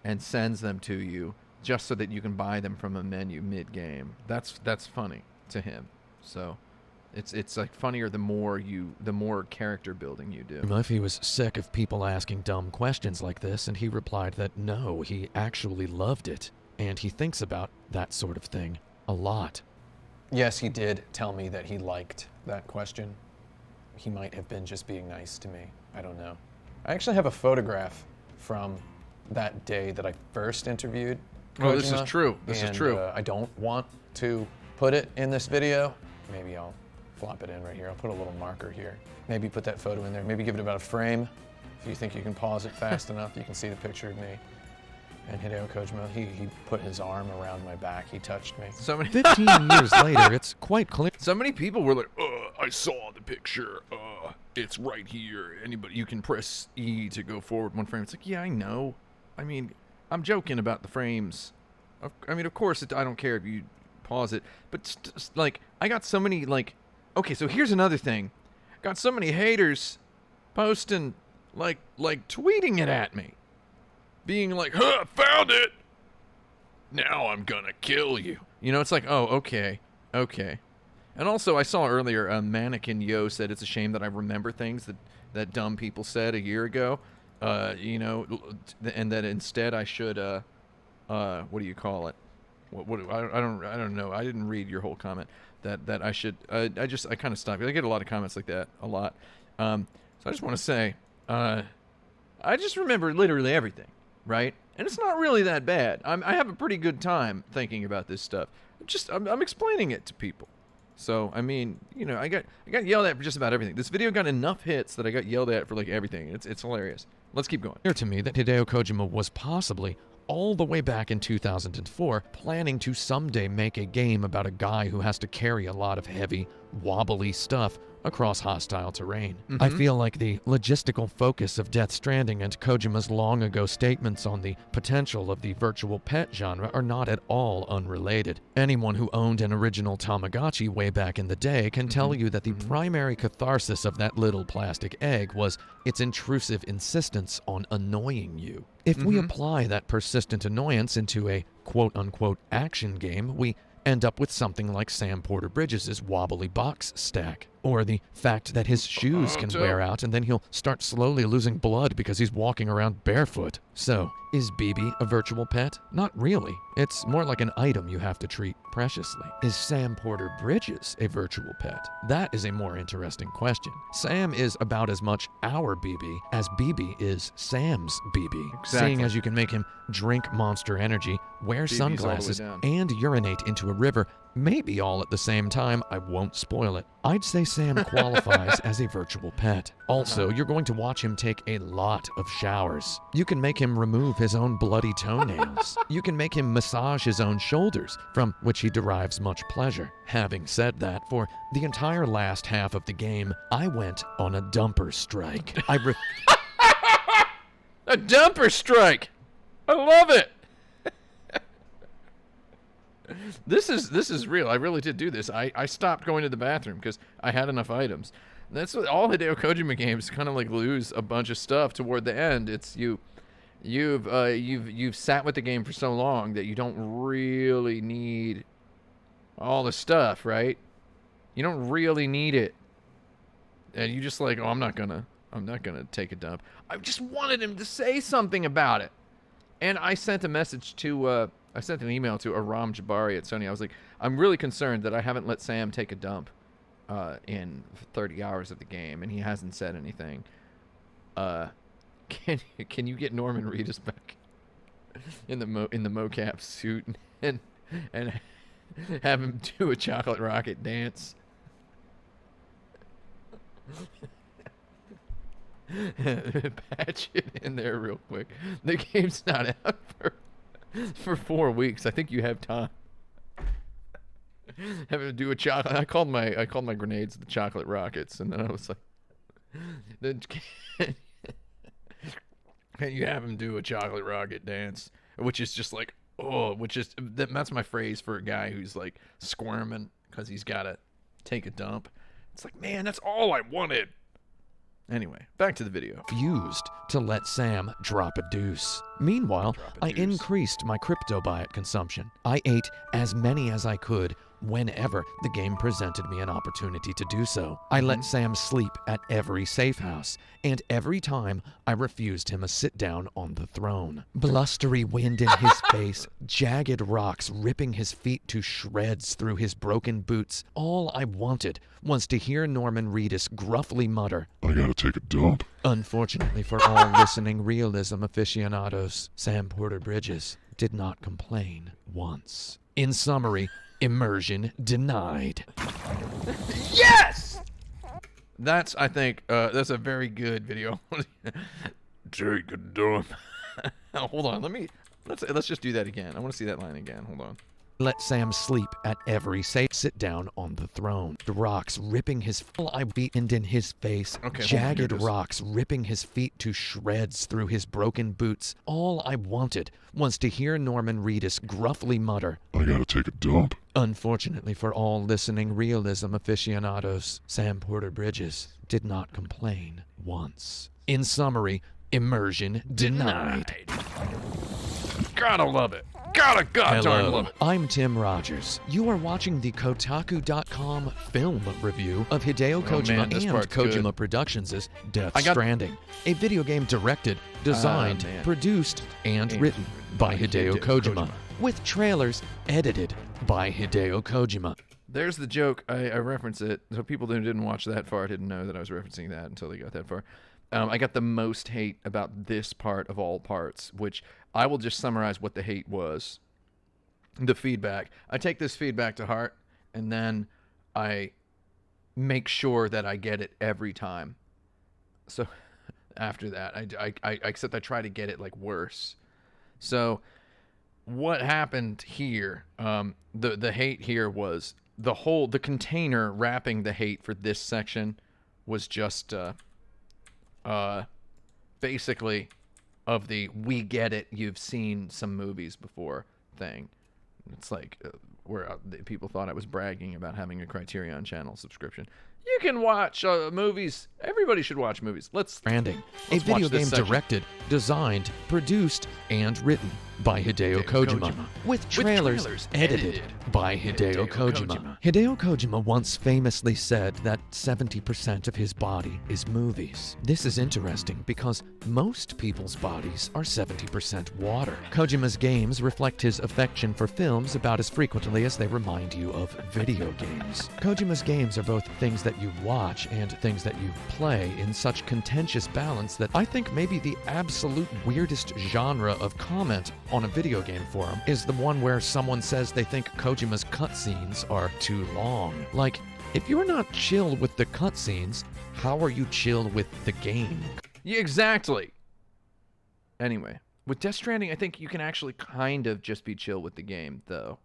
and sends them to you just so that you can buy them from a menu mid-game. That's funny to him. So it's like funnier the more character building you do. If he was sick of people asking dumb questions like this, and he replied that no, he actually loved it, and he thinks about that sort of thing a lot. Yes, he did tell me that he liked that question. He might have been just being nice to me. I don't know. I actually have a photograph from that day that I first interviewed Kojima. Oh, this is true. This is true. I don't want to put it in this video. Maybe I'll flop it in right here. I'll put a little marker here. Maybe put that photo in there. Maybe give it about a frame. If you think you can pause it fast enough, you can see the picture of me. And Hideo Kojima, he put his arm around my back. He touched me. So many 15 years later, it's quite clear. So many people were like, I saw the picture. It's right here. Anybody, you can press E to go forward one frame. It's like, yeah, I know. I mean, I'm joking about the frames. I mean, of course, I don't care if you pause it. But, like, I got so many, like... Okay, so here's another thing. Got so many haters posting, like tweeting it at me. Being like, huh, found it! Now I'm gonna kill you. You know, it's like, oh, okay. And also, I saw earlier, Mannequin Yo said it's a shame that I remember things that dumb people said a year ago. You know, and that instead I should, what do you call it? I don't know. I didn't read your whole comment. That I should, I kind of stopped. I get a lot of comments like that, a lot. So I just want to say, I just remember literally everything. Right? And it's not really that bad. I have a pretty good time thinking about this stuff. I'm explaining it to people. So, I mean, you know, I got yelled at for just about everything. This video got enough hits that I got yelled at for, like, everything. It's hilarious. Let's keep going. Clear to me that Hideo Kojima was possibly, all the way back in 2004, planning to someday make a game about a guy who has to carry a lot of heavy, wobbly stuff across hostile terrain. I feel like the logistical focus of Death Stranding and Kojima's long ago statements on the potential of the virtual pet genre are not at all unrelated. Anyone who owned an original Tamagotchi way back in the day can tell you that the primary catharsis of that little plastic egg was its intrusive insistence on annoying you. If we apply that persistent annoyance into a quote-unquote action game, we end up with something like Sam Porter Bridges' wobbly box stack. Or the fact that his shoes can wear out and then he'll start slowly losing blood because he's walking around barefoot. So, is BB a virtual pet? Not really. It's more like an item you have to treat preciously. Is Sam Porter Bridges a virtual pet? That is a more interesting question. Sam is about as much our BB as BB is Sam's BB. Exactly. Seeing as you can make him drink Monster Energy, wear BB's sunglasses, all the way and urinate into a river, maybe all at the same time. I won't spoil it. I'd say Sam qualifies as a virtual pet. Also, you're going to watch him take a lot of showers. You can make him remove his own bloody toenails. You can make him massage his own shoulders, from which he derives much pleasure. Having said that, for the entire last half of the game, I went on a dumper strike. A dumper strike! I love it! This is real. I really did do this. I stopped going to the bathroom because I had enough items. That's what all Hideo Kojima games kind of like lose a bunch of stuff toward the end. It's you've sat with the game for so long that you don't really need all the stuff, right? You don't really need it, and you just like, oh, I'm not gonna take a dump. I just wanted him to say something about it, and I sent a message to. I sent an email to Aram Jabari at Sony. I was like, I'm really concerned that I haven't let Sam take a dump in 30 hours of the game, and he hasn't said anything. Can you get Norman Reedus back in the mocap suit and have him do a chocolate rocket dance? Patch it in there real quick. The game's not out for 4 weeks. I think you have time. Having to do a chocolate. I called my grenades the chocolate rockets, and then I was like, can you have him do a chocolate rocket dance? Which is just like, that's my phrase for a guy who's like squirming because he's got to take a dump. It's like, man, that's all I wanted. Anyway, back to the video. Refused to let Sam drop a deuce. Meanwhile, I increased my crypto buy consumption. I ate as many as I could whenever the game presented me an opportunity to do so. I let Sam sleep at every safe house, and every time I refused him a sit-down on the throne. Blustery wind in his face, jagged rocks ripping his feet to shreds through his broken boots. All I wanted was to hear Norman Reedus gruffly mutter, I gotta take a dump. Unfortunately for all listening realism aficionados, Sam Porter Bridges did not complain once. In summary, immersion denied. Yes! That's, I think, that's a very good video. Take a dump. Hold on, let's just do that again. I want to see that line again. Hold on. Let Sam sleep at every safe sit-down on the throne. The rocks ripping his I beaten in his face. Okay, Jagged rocks ripping his feet to shreds through his broken boots. All I wanted was to hear Norman Reedus gruffly mutter, I gotta take a dump. Unfortunately for all listening realism aficionados, Sam Porter Bridges did not complain once. In summary, immersion denied. Gotta love it. Gotta goddamn love it. I'm Tim Rogers. You are watching the Kotaku.com film review of Hideo Kojima this and part's Kojima good. Productions' Death Stranding, a video game directed, designed, produced, and written by Hideo Kojima, with trailers edited by Hideo Kojima. There's the joke. I reference it. So people who didn't watch that far didn't know that I was referencing that until they got that far. I got the most hate about this part of all parts, which I will just summarize what the hate was. The feedback. I take this feedback to heart, and then I make sure that I get it every time. So after that, except I try to get it like worse. So what happened here? The hate here was the container wrapping the hate for this section was just basically of the we get it, you've seen some movies before thing. It's like where people thought I was bragging about having a Criterion Channel subscription. You can watch movies. Everybody should watch movies. Let's a video watch this game section. directed, designed, produced, and written by Hideo Kojima, with trailers edited by Hideo Kojima. Hideo Kojima once famously said that 70% of his body is movies. This is interesting because most people's bodies are 70% water. Kojima's games reflect his affection for films about as frequently as they remind you of video games. Kojima's games are both things that you watch and things that you play in such contentious balance that I think maybe the absolute weirdest genre of comment on a video game forum is the one where someone says they think Kojima's cutscenes are too long. Like, if you're not chill with the cutscenes, how are you chill with the game? Yeah, exactly. Anyway, with Death Stranding, I think you can actually kind of just be chill with the game, though.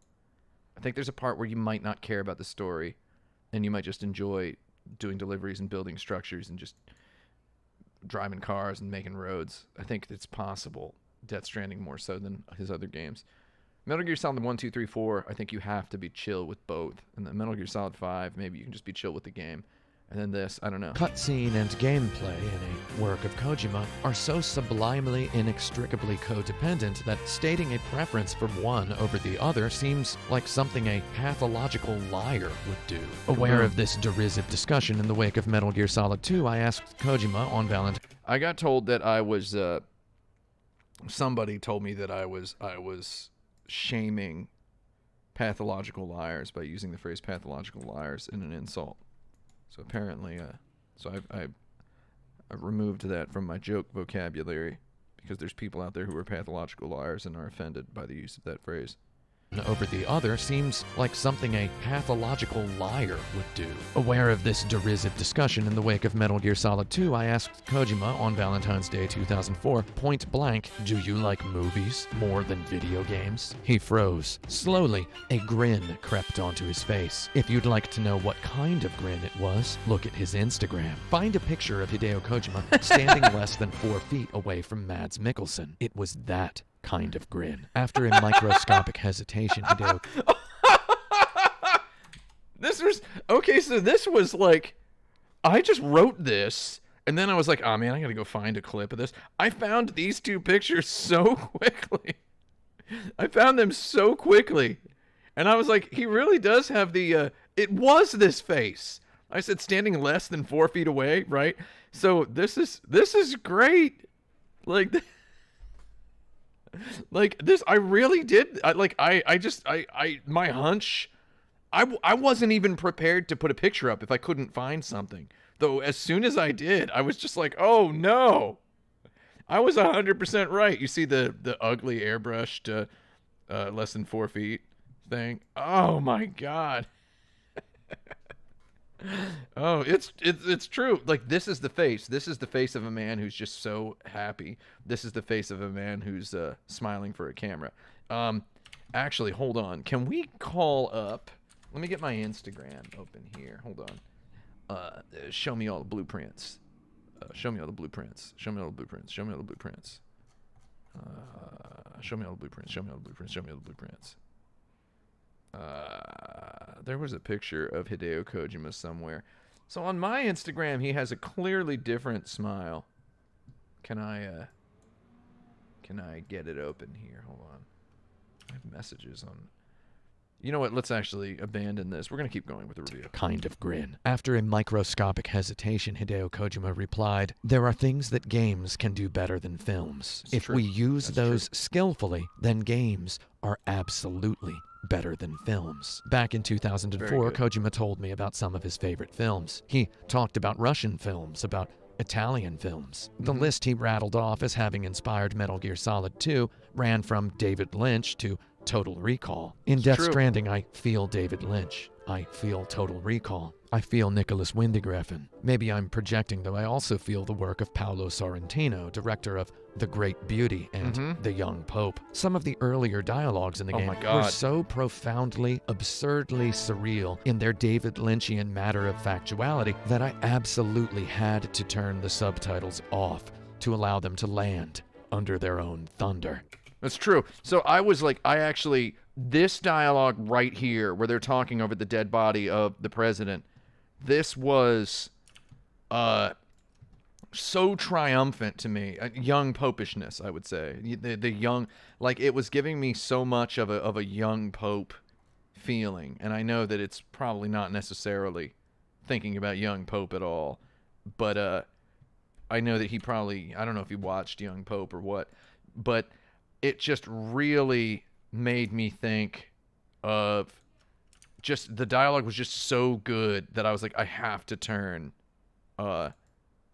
I think there's a part where you might not care about the story, and you might just enjoy doing deliveries and building structures and just driving cars and making roads. I think it's possible. Death Stranding more so than his other games. Metal Gear Solid 1, 2, 3, 4, I think you have to be chill with both. And then Metal Gear Solid 5, maybe you can just be chill with the game. And then this, I don't know. Cutscene and gameplay in a work of Kojima are so sublimely, inextricably codependent that stating a preference for one over the other seems like something a pathological liar would do. Aware of this derisive discussion in the wake of Metal Gear Solid 2, I asked Kojima on Valentine's. I got told that I was, somebody told me that I was shaming pathological liars by using the phrase pathological liars in an insult. So apparently, I removed that from my joke vocabulary because there's people out there who are pathological liars and are offended by the use of that phrase. Over the other seems like something a pathological liar would do. Aware of this derisive discussion in the wake of Metal Gear Solid 2, I asked Kojima on Valentine's Day 2004, point blank, do you like movies more than video games? He froze. Slowly, a grin crept onto his face. If you'd like to know what kind of grin it was, look at his Instagram. Find a picture of Hideo Kojima standing less than 4 feet away from Mads Mikkelsen. It was that kind of grin. After a microscopic hesitation, Hideo... So this was like, I just wrote this, and then I was like, oh man, I gotta go find a clip of this. I found these two pictures so quickly. I found them so quickly. And I was like, he really does have the, it was this face. I said standing less than 4 feet away, right? So this is great. Like, like this, I really did. My hunch, I wasn't even prepared to put a picture up if I couldn't find something. Though as soon as I did, I was just like, oh no. I was 100% right. You see the ugly airbrushed less than 4 feet thing? Oh my God. Oh, it's true. Like, this is the face. This is the face of a man who's just so happy. This is the face of a man who's smiling for a camera. Actually, hold on. Can we call up? Let me get my Instagram open here. Hold on. Show me all the blueprints. Show me all the blueprints. Show me all the blueprints. Show me all the blueprints. Show me all the blueprints. Show me all the blueprints. Show me all the blueprints. There was a picture of Hideo Kojima somewhere. So on my Instagram, he has a clearly different smile. Can I get it open here? Hold on. I have messages on. You know what? Let's actually abandon this. We're going to keep going with the review. Kind of grin. After a microscopic hesitation, Hideo Kojima replied, "There are things that games can do better than films. If we use those skillfully, then games are absolutely better than films." Back in 2004, Kojima told me about some of his favorite films. He talked about Russian films, about Italian films. The list he rattled off as having inspired Metal Gear Solid 2 ran from David Lynch to Total Recall. In Death Stranding, I feel David Lynch. I feel Total Recall. I feel Nicholas Winding Refn. Maybe I'm projecting, though I also feel the work of Paolo Sorrentino, director of The Great Beauty and The Young Pope. Some of the earlier dialogues in the game were so profoundly, absurdly surreal in their David Lynchian matter of factuality that I absolutely had to turn the subtitles off to allow them to land under their own thunder. That's true. So I was like, this dialogue right here, where they're talking over the dead body of the president, this was so triumphant to me. Young popishness, I would say. The young, like, it was giving me so much of a young pope feeling. And I know that it's probably not necessarily thinking about young pope at all. But I know that he probably, I don't know if he watched Young Pope or what, but it just really made me think of just the dialogue was just so good that I was like, I have to turn the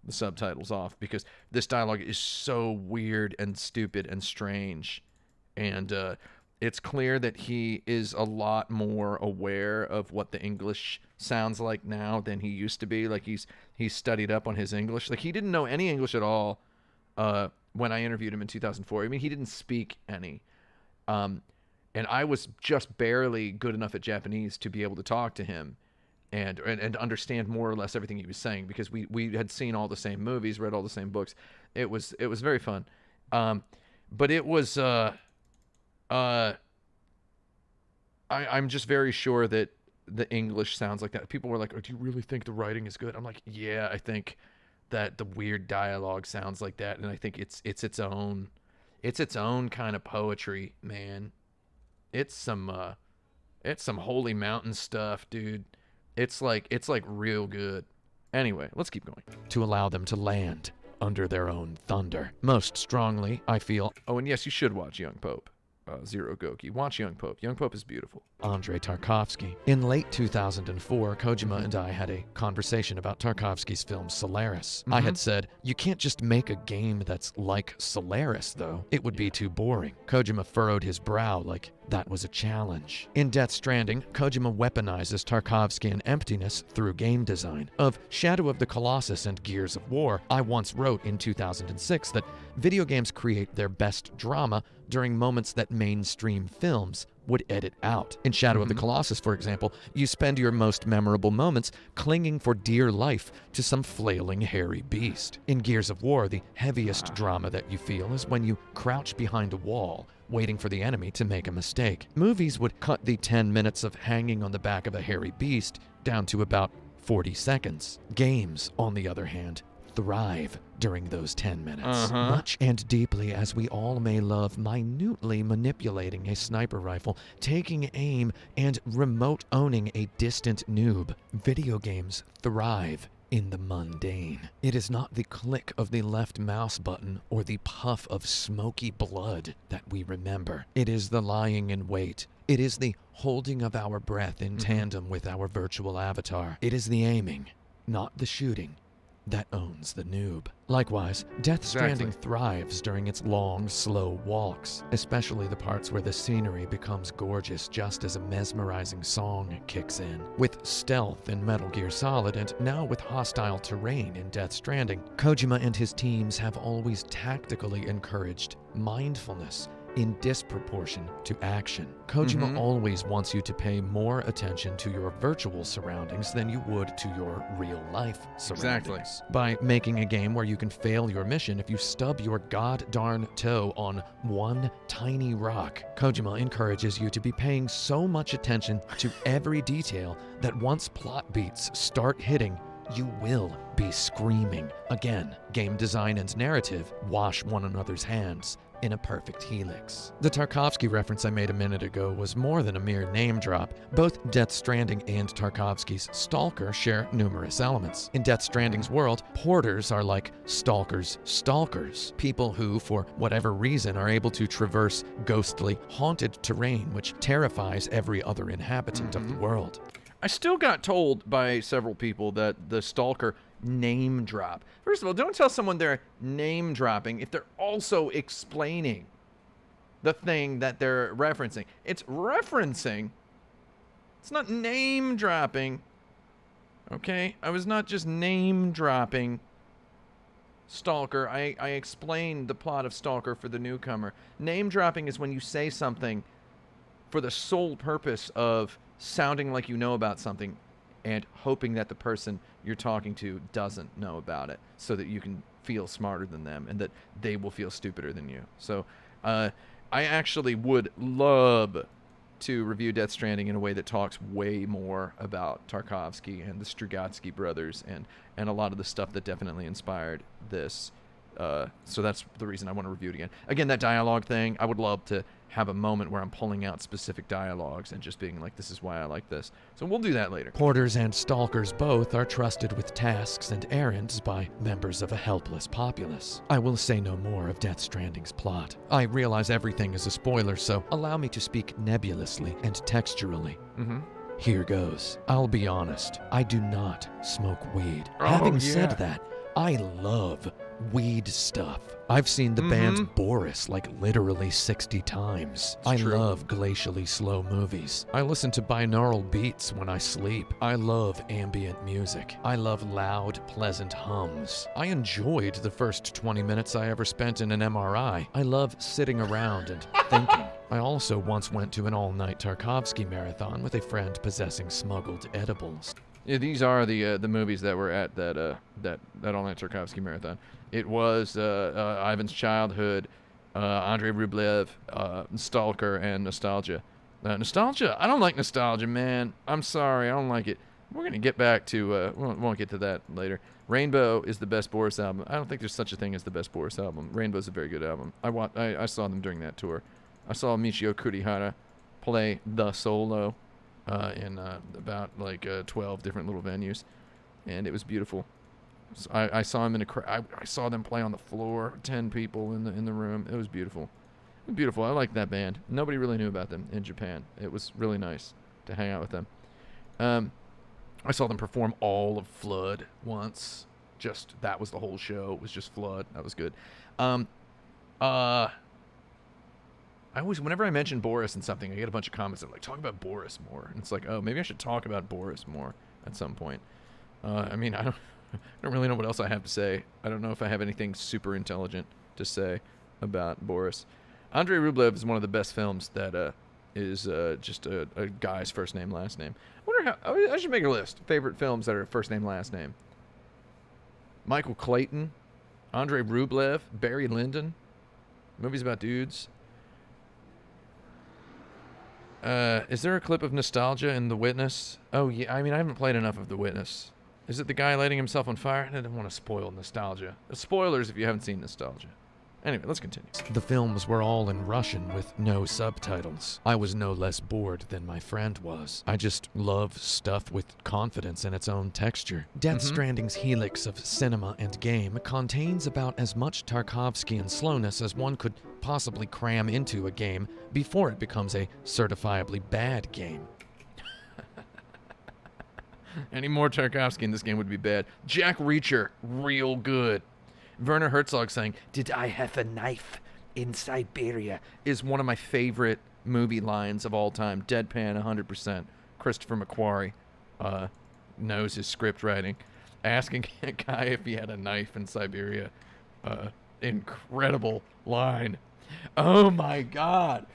subtitles off because this dialogue is so weird and stupid and strange. And it's clear that he is a lot more aware of what the English sounds like now than he used to be. Like he's studied up on his English. Like he didn't know any English at all when I interviewed him in 2004. I mean, he didn't speak any. And I was just barely good enough at Japanese to be able to talk to him and understand more or less everything he was saying because we had seen all the same movies, read all the same books. It was very fun. But it was I'm just very sure that the English sounds like that. People were like, "Oh, do you really think the writing is good?" I'm like, "Yeah, I think that the weird dialogue sounds like that, and I think it's its own kind of poetry, man. It's some Holy Mountain stuff, dude. It's like real good." Anyway, let's keep going. To allow them to land under their own thunder. Most strongly, I feel... Oh, and yes, you should watch Young Pope. Zero Goki. Watch Young Pope. Young Pope is beautiful. Andrei Tarkovsky. In late 2004, Kojima and I had a conversation about Tarkovsky's film Solaris. I had said, "You can't just make a game that's like Solaris, though. It would be too boring." Kojima furrowed his brow like that was a challenge. In Death Stranding, Kojima weaponizes Tarkovskyan emptiness through game design. Of Shadow of the Colossus and Gears of War, I once wrote in 2006 that video games create their best drama during moments that mainstream films would edit out. In Shadow of the Colossus, for example, you spend your most memorable moments clinging for dear life to some flailing hairy beast. In Gears of War, the heaviest drama that you feel is when you crouch behind a wall, waiting for the enemy to make a mistake. Movies would cut the 10 minutes of hanging on the back of a hairy beast down to about 40 seconds. Games, on the other hand, thrive during those 10 minutes. Much and deeply as we all may love minutely manipulating a sniper rifle, taking aim, and remote owning a distant noob, video games thrive in the mundane. It is not the click of the left mouse button or the puff of smoky blood that we remember. It is the lying in wait. It is the holding of our breath in tandem with our virtual avatar. It is the aiming, not the shooting, that owns the noob. Likewise, Death Stranding thrives during its long, slow walks, especially the parts where the scenery becomes gorgeous just as a mesmerizing song kicks in. With stealth in Metal Gear Solid and now with hostile terrain in Death Stranding, Kojima and his teams have always tactically encouraged mindfulness in disproportion to action. Kojima always wants you to pay more attention to your virtual surroundings than you would to your real-life surroundings. By making a game where you can fail your mission if you stub your god-darn toe on one tiny rock, Kojima encourages you to be paying so much attention to every detail that once plot beats start hitting, you will be screaming. Again, game design and narrative wash one another's hands in a perfect helix. The Tarkovsky reference I made a minute ago was more than a mere name drop. Both Death Stranding and Tarkovsky's Stalker share numerous elements. In Death Stranding's world, porters are like Stalker's stalkers, people who, for whatever reason, are able to traverse ghostly, haunted terrain which terrifies every other inhabitant of the world. I still got told by several people that the Stalker name drop. First of all, don't tell someone they're name dropping if they're also explaining the thing that they're referencing. It's referencing. It's not name dropping. Okay? I was not just name dropping Stalker. I explained the plot of Stalker for the newcomer. Name dropping is when you say something for the sole purpose of sounding like you know about something and hoping that the person you're talking to doesn't know about it so that you can feel smarter than them and that they will feel stupider than you. So I actually would love to review Death Stranding in a way that talks way more about Tarkovsky and the Strugatsky brothers and a lot of the stuff that definitely inspired this. So that's the reason I want to review it again. Again, that dialogue thing, I would love to have a moment where I'm pulling out specific dialogues and just being like, this is why I like this. So we'll do that later. Porters and stalkers both are trusted with tasks and errands by members of a helpless populace. I will say no more of Death Stranding's plot. I realize everything is a spoiler, so allow me to speak nebulously and texturally. Here goes. I'll be honest, I do not smoke weed. Having said that, I love weed stuff. I've seen the band Boris like literally 60 times. I love glacially slow movies. I listen to binaural beats when I sleep. I love ambient music. I love loud, pleasant hums. I enjoyed the first 20 minutes I ever spent in an MRI. I love sitting around and thinking. I also once went to an all-night Tarkovsky marathon with a friend possessing smuggled edibles. Yeah, these are the movies that were at that all-night Tarkovsky marathon. It was Ivan's Childhood, Andrei Rublev, Stalker, and Nostalgia. Nostalgia? I don't like Nostalgia, man. I'm sorry, I don't like it. We're gonna get back to we won't get to that later. Rainbow is the best Boris album. I don't think there's such a thing as the best Boris album. Rainbow's a very good album. I saw them during that tour. I saw Michio Kurihara play the solo in about like 12 different little venues, and it was beautiful. So I saw him in a I saw them play on the floor, 10 people in the room. It was beautiful. Beautiful. I like that band. Nobody really knew about them in Japan. It was really nice to hang out with them. I saw them perform all of Flood once. Just that was the whole show. It was just Flood. That was good. I always, whenever I mention Boris and something, I get a bunch of comments that are like, talk about Boris more. And it's like, oh, maybe I should talk about Boris more at some point. I mean, I don't really know what else I have to say. I don't know if I have anything super intelligent to say about Boris. Andrei Rublev is one of the best films that is just a guy's first name, last name. I wonder how, I should make a list. Favorite films that are first name, last name. Michael Clayton, Andrei Rublev, Barry Lyndon. Movies about dudes. Is there a clip of Nostalgia in The Witness? Oh, yeah. I mean, I haven't played enough of The Witness. Is it the guy lighting himself on fire? I don't want to spoil nostalgia. Spoilers if you haven't seen nostalgia. Anyway, let's continue. The films were all in Russian with no subtitles. I was no less bored than my friend was. I just love stuff with confidence in its own texture. Death Stranding's helix of cinema and game contains about as much Tarkovsky and slowness as one could possibly cram into a game before it becomes a certifiably bad game. Any more Tarkovsky in this game would be bad. Jack Reacher, real good. Werner Herzog saying, "Did I have a knife in Siberia?" is one of my favorite movie lines of all time. Deadpan 100%. Christopher McQuarrie knows his script writing. Asking a guy if he had a knife in Siberia. Incredible line. Oh my God.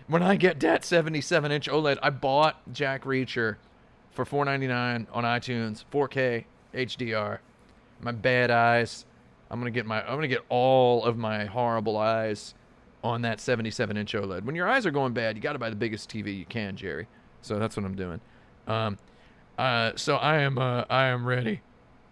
When I get that 77-inch OLED, I bought Jack Reacher for $4.99 on iTunes, 4K HDR. My bad eyes. I'm gonna get all of my horrible eyes on that 77-inch OLED. When your eyes are going bad, you got to buy the biggest TV you can, Jerry. So that's what I'm doing. So I am ready.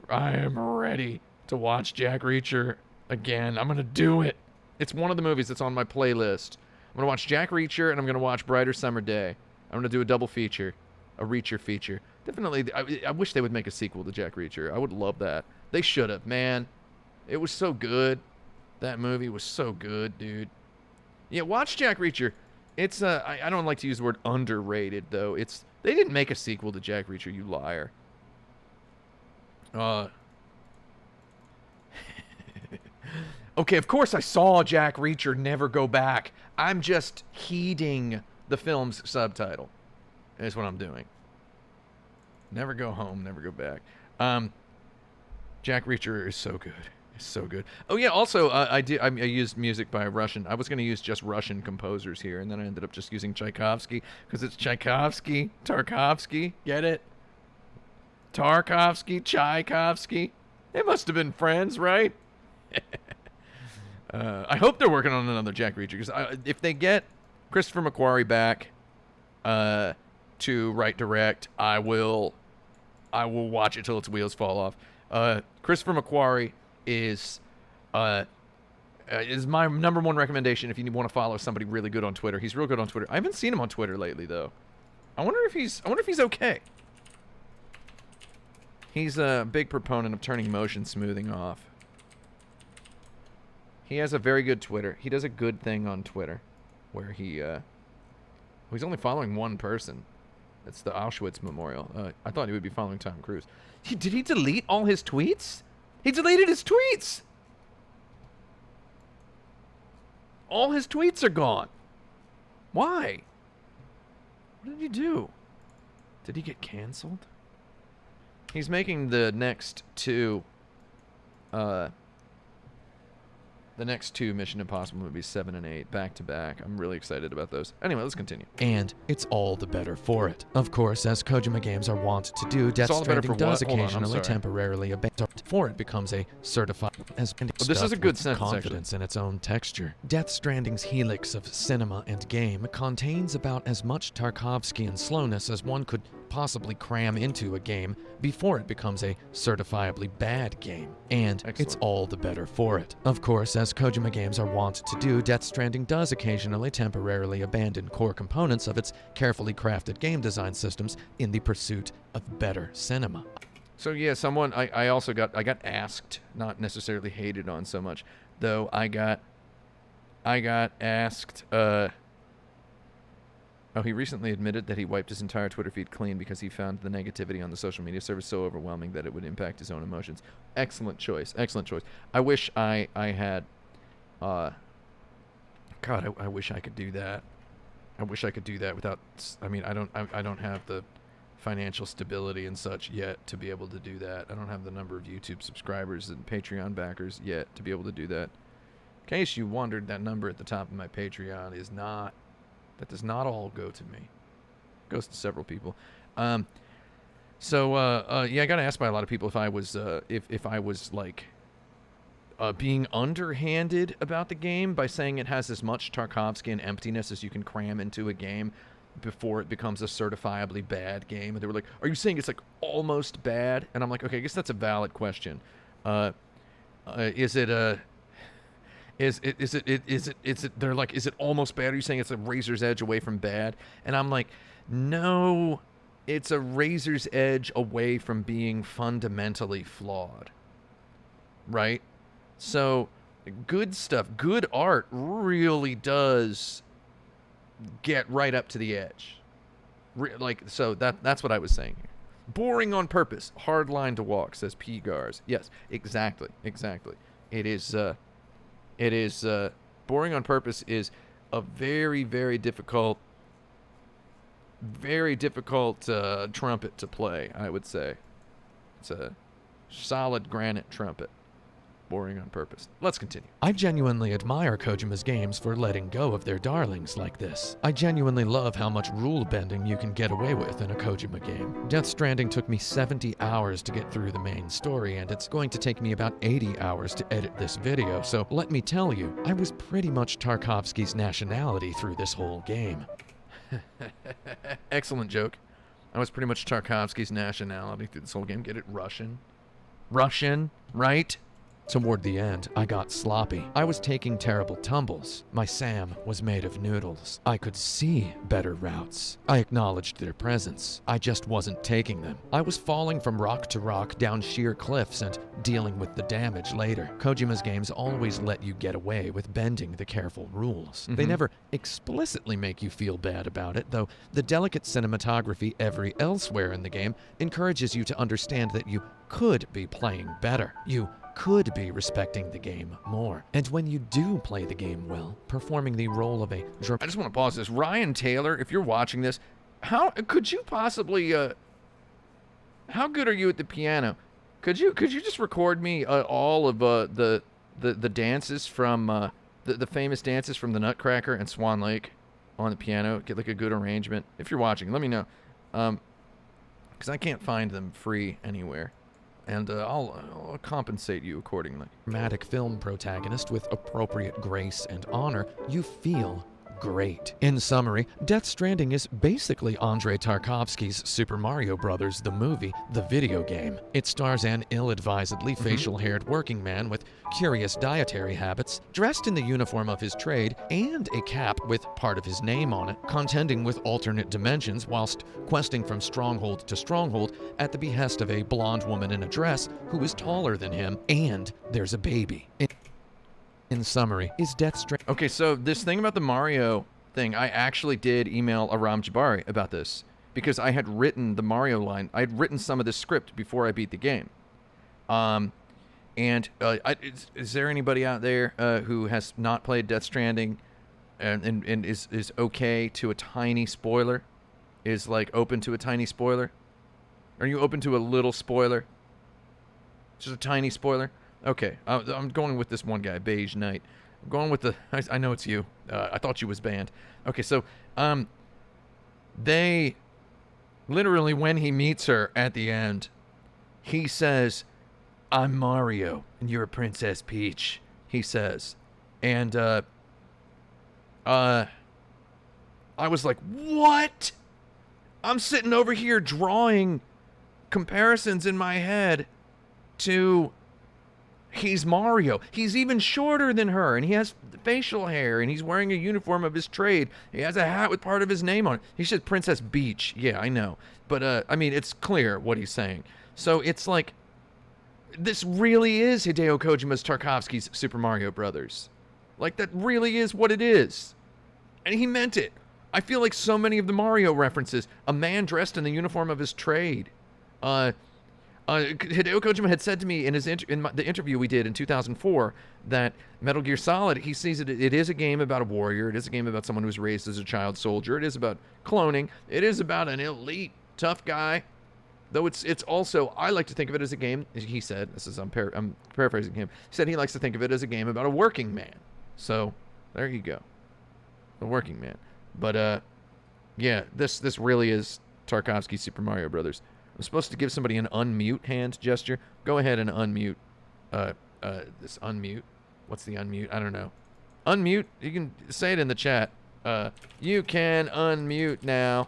I am ready to watch Jack Reacher again. I'm gonna do it. It's one of the movies that's on my playlist. I'm gonna watch Jack Reacher and I'm gonna watch Brighter Summer Day. I'm gonna do a double feature. A Reacher feature. Definitely, I wish they would make a sequel to Jack Reacher. I would love that. They should have, man. It was so good. That movie was so good, dude. Yeah, watch Jack Reacher. It's, I don't like to use the word underrated, though. They didn't make a sequel to Jack Reacher, you liar. Okay, of course I saw Jack Reacher Never Go Back. I'm just heeding the film's subtitle. That's what I'm doing. Never go home, never go back. Jack Reacher is so good. It's so good. Oh yeah, also I used music by Russian. I was going to use just Russian composers here, and then I ended up just using Tchaikovsky because it's Tchaikovsky, Tarkovsky. Get it? Tarkovsky, Tchaikovsky. They must have been friends, right? I hope they're working on another Jack Reacher because if they get Christopher McQuarrie back to write direct, I will watch it till its wheels fall off. Christopher McQuarrie is my number one recommendation if you want to follow somebody really good on Twitter. He's real good on Twitter. I haven't seen him on Twitter lately though. I wonder if he's okay. He's a big proponent of turning motion smoothing off. He has a very good Twitter. He does a good thing on Twitter where he's only following one person. It's the Auschwitz Memorial. I thought he would be following Tom Cruise. Did he delete all his tweets? He deleted his tweets! All his tweets are gone. Why? What did he do? Did he get canceled? He's making the next two Mission Impossible movies, 7 and 8, back to back. I'm really excited about those. Anyway, let's continue. And it's all the better for it. Of course, as Kojima games are wont to do, Death Stranding does occasionally temporarily abandon before it becomes a certified as this is a good sentence, confidence in its own texture. Death Stranding's helix of cinema and game contains about as much Tarkovsky and slowness as one could possibly cram into a game before it becomes a certifiably bad game. And it's all the better for it. Of course, as Kojima games are wont to do, Death Stranding does occasionally temporarily abandon core components of its carefully crafted game design systems in the pursuit of better cinema. So yeah, I also got asked, not necessarily hated on so much, though I got asked, he recently admitted that he wiped his entire Twitter feed clean because he found the negativity on the social media service so overwhelming that it would impact his own emotions. Excellent choice. Excellent choice. I wish I had, I wish I could do that. I wish I could do that without, I don't have the financial stability and such yet to be able to do that. I don't have the number of YouTube subscribers and Patreon backers yet to be able to do that. In case you wondered, that number at the top of my Patreon that does not all go to me. It goes to several people. I got asked by a lot of people if I was being underhanded about the game by saying it has as much Tarkovsky and emptiness as you can cram into a game before it becomes a certifiably bad game. And they were like, "Are you saying it's like almost bad?" And I'm like, "Okay, I guess that's a valid question. Is it a is it they're like, is it almost bad? Are you saying it's a razor's edge away from bad?" And I'm like, "No, it's a razor's edge away from being fundamentally flawed." Right? So good stuff, good art really does get right up to the edge. So that's what I was saying here. Boring on purpose, hard line to walk, says P. Gars. Yes, exactly. It is boring on purpose is a very, very difficult trumpet to play, I would say. It's a solid granite trumpet. Boring on purpose. Let's continue. I genuinely admire Kojima's games for letting go of their darlings like this. I genuinely love how much rule bending you can get away with in a Kojima game. Death Stranding took me 70 hours to get through the main story, and it's going to take me about 80 hours to edit this video, so let me tell you, I was pretty much Tarkovsky's nationality through this whole game. Excellent joke. I was pretty much Tarkovsky's nationality through this whole game. Get it? Russian? Russian, right? Toward the end, I got sloppy. I was taking terrible tumbles. My SAM was made of noodles. I could see better routes. I acknowledged their presence. I just wasn't taking them. I was falling from rock to rock down sheer cliffs and dealing with the damage later. Kojima's games always let you get away with bending the careful rules. They never explicitly make you feel bad about it, though the delicate cinematography elsewhere in the game encourages you to understand that you could be playing better. You could be respecting the game more. And when you do play the game well, performing the role of a I just want to pause this. Ryan Taylor, if you're watching this, how could you possibly how good are you at the piano? Could you just record me all of the dances from the famous dances from the Nutcracker and Swan Lake on the piano? Get like a good arrangement. If you're watching, let me know. Because I can't find them free anywhere. And I'll compensate you accordingly. Dramatic film protagonist with appropriate grace and honor, you feel great. In summary, Death Stranding is basically Andrei Tarkovsky's Super Mario Bros. The movie, the video game. It stars an ill-advisedly facial-haired working man with curious dietary habits, dressed in the uniform of his trade, and a cap with part of his name on it, contending with alternate dimensions whilst questing from stronghold to stronghold at the behest of a blonde woman in a dress who is taller than him, and there's a baby. In summary, is Death Stranding... Okay, so this thing about the Mario thing, I actually did email Aram Jabari about this because I had written the Mario line. I had written some of this script before I beat the game. Is there anybody out there who has not played Death Stranding and is okay to a tiny spoiler? Is like open to a tiny spoiler? Are you open to a little spoiler? Just a tiny spoiler? Okay, I'm going with this one guy, Beige Knight. I'm going with I know it's you. I thought you was banned. Okay, so, they, literally when he meets her at the end, he says, "I'm Mario, and you're a Princess Peach," he says. And, I was like, what? I'm sitting over here drawing comparisons in my head to... He's Mario. He's even shorter than her, and he has facial hair, and he's wearing a uniform of his trade. He has a hat with part of his name on it. He said Princess Beach. Yeah, I know. But, I mean, it's clear what he's saying. So it's like, this really is Hideo Kojima's Tarkovsky's Super Mario Brothers. Like, that really is what it is. And he meant it. I feel like so many of the Mario references, a man dressed in the uniform of his trade, Hideo Kojima had said to me in the interview we did in 2004 that Metal Gear Solid, he sees it is a game about a warrior. It is a game about someone who was raised as a child soldier. It is about cloning. It is about an elite, tough guy. Though it's also, I like to think of it as a game, he said, I'm paraphrasing him, he said he likes to think of it as a game about a working man. So, there you go. A working man. But, yeah, this really is Tarkovsky's Super Mario Brothers. I'm supposed to give somebody an unmute hand gesture. Go ahead and unmute. This unmute. What's the unmute? I don't know. Unmute. You can say it in the chat. You can unmute now.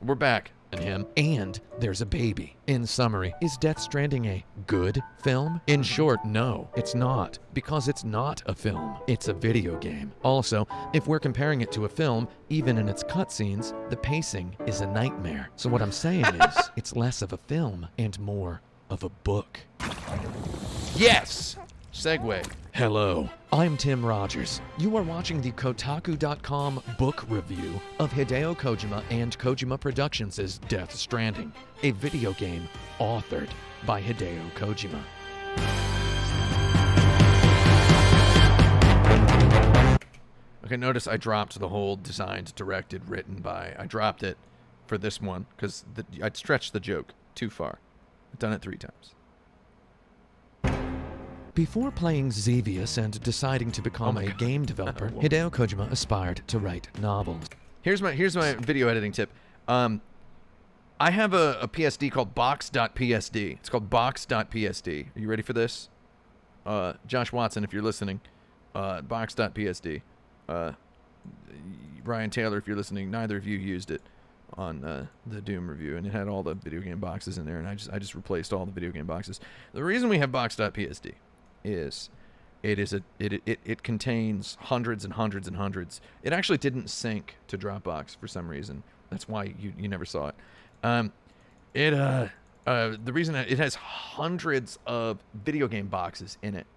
We're back. And him, and there's a baby. In summary, is Death Stranding a good film? In short, no, it's not, because it's not a film. It's a video game. Also, if we're comparing it to a film, even in its cutscenes, the pacing is a nightmare. So what I'm saying is, it's less of a film and more of a book. Yes! Segue. Hello, I'm Tim Rogers. You are watching the Kotaku.com book review of Hideo Kojima and Kojima Productions' Death Stranding, a video game authored by Hideo Kojima. Okay, notice I dropped the whole designed, directed, written by. I dropped it for this one because I'd stretched the joke too far. I've done it 3 times. Before playing Xevious and deciding to become a game developer, Hideo Kojima aspired to write novels. Here's my video editing tip. I have a PSD called box.psd. It's called box.psd. Are you ready for this? Josh Watson, if you're listening, box.psd. Ryan Taylor, if you're listening, neither of you used it on the Doom review, and it had all the video game boxes in there, and I just replaced all the video game boxes. The reason we have box.psd is it contains hundreds and hundreds and hundreds. It actually didn't sync to Dropbox for some reason. That's why you never saw it. The reason it has hundreds of video game boxes in it,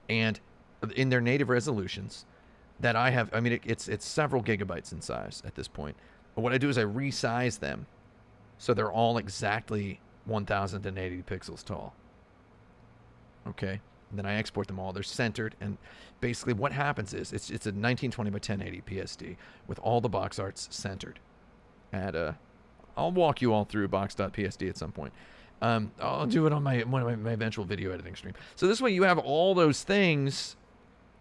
and in their native resolutions that I have. I mean, it's several gigabytes in size at this point. But what I do is I resize them so they're all exactly 1080 pixels tall. Okay. And then I export them all. They're centered, and basically what happens is it's a 1920 by 1080 PSD with all the box arts centered. And I'll walk you all through box.psd at some point. I'll do it on one of my eventual video editing stream. So this way you have all those things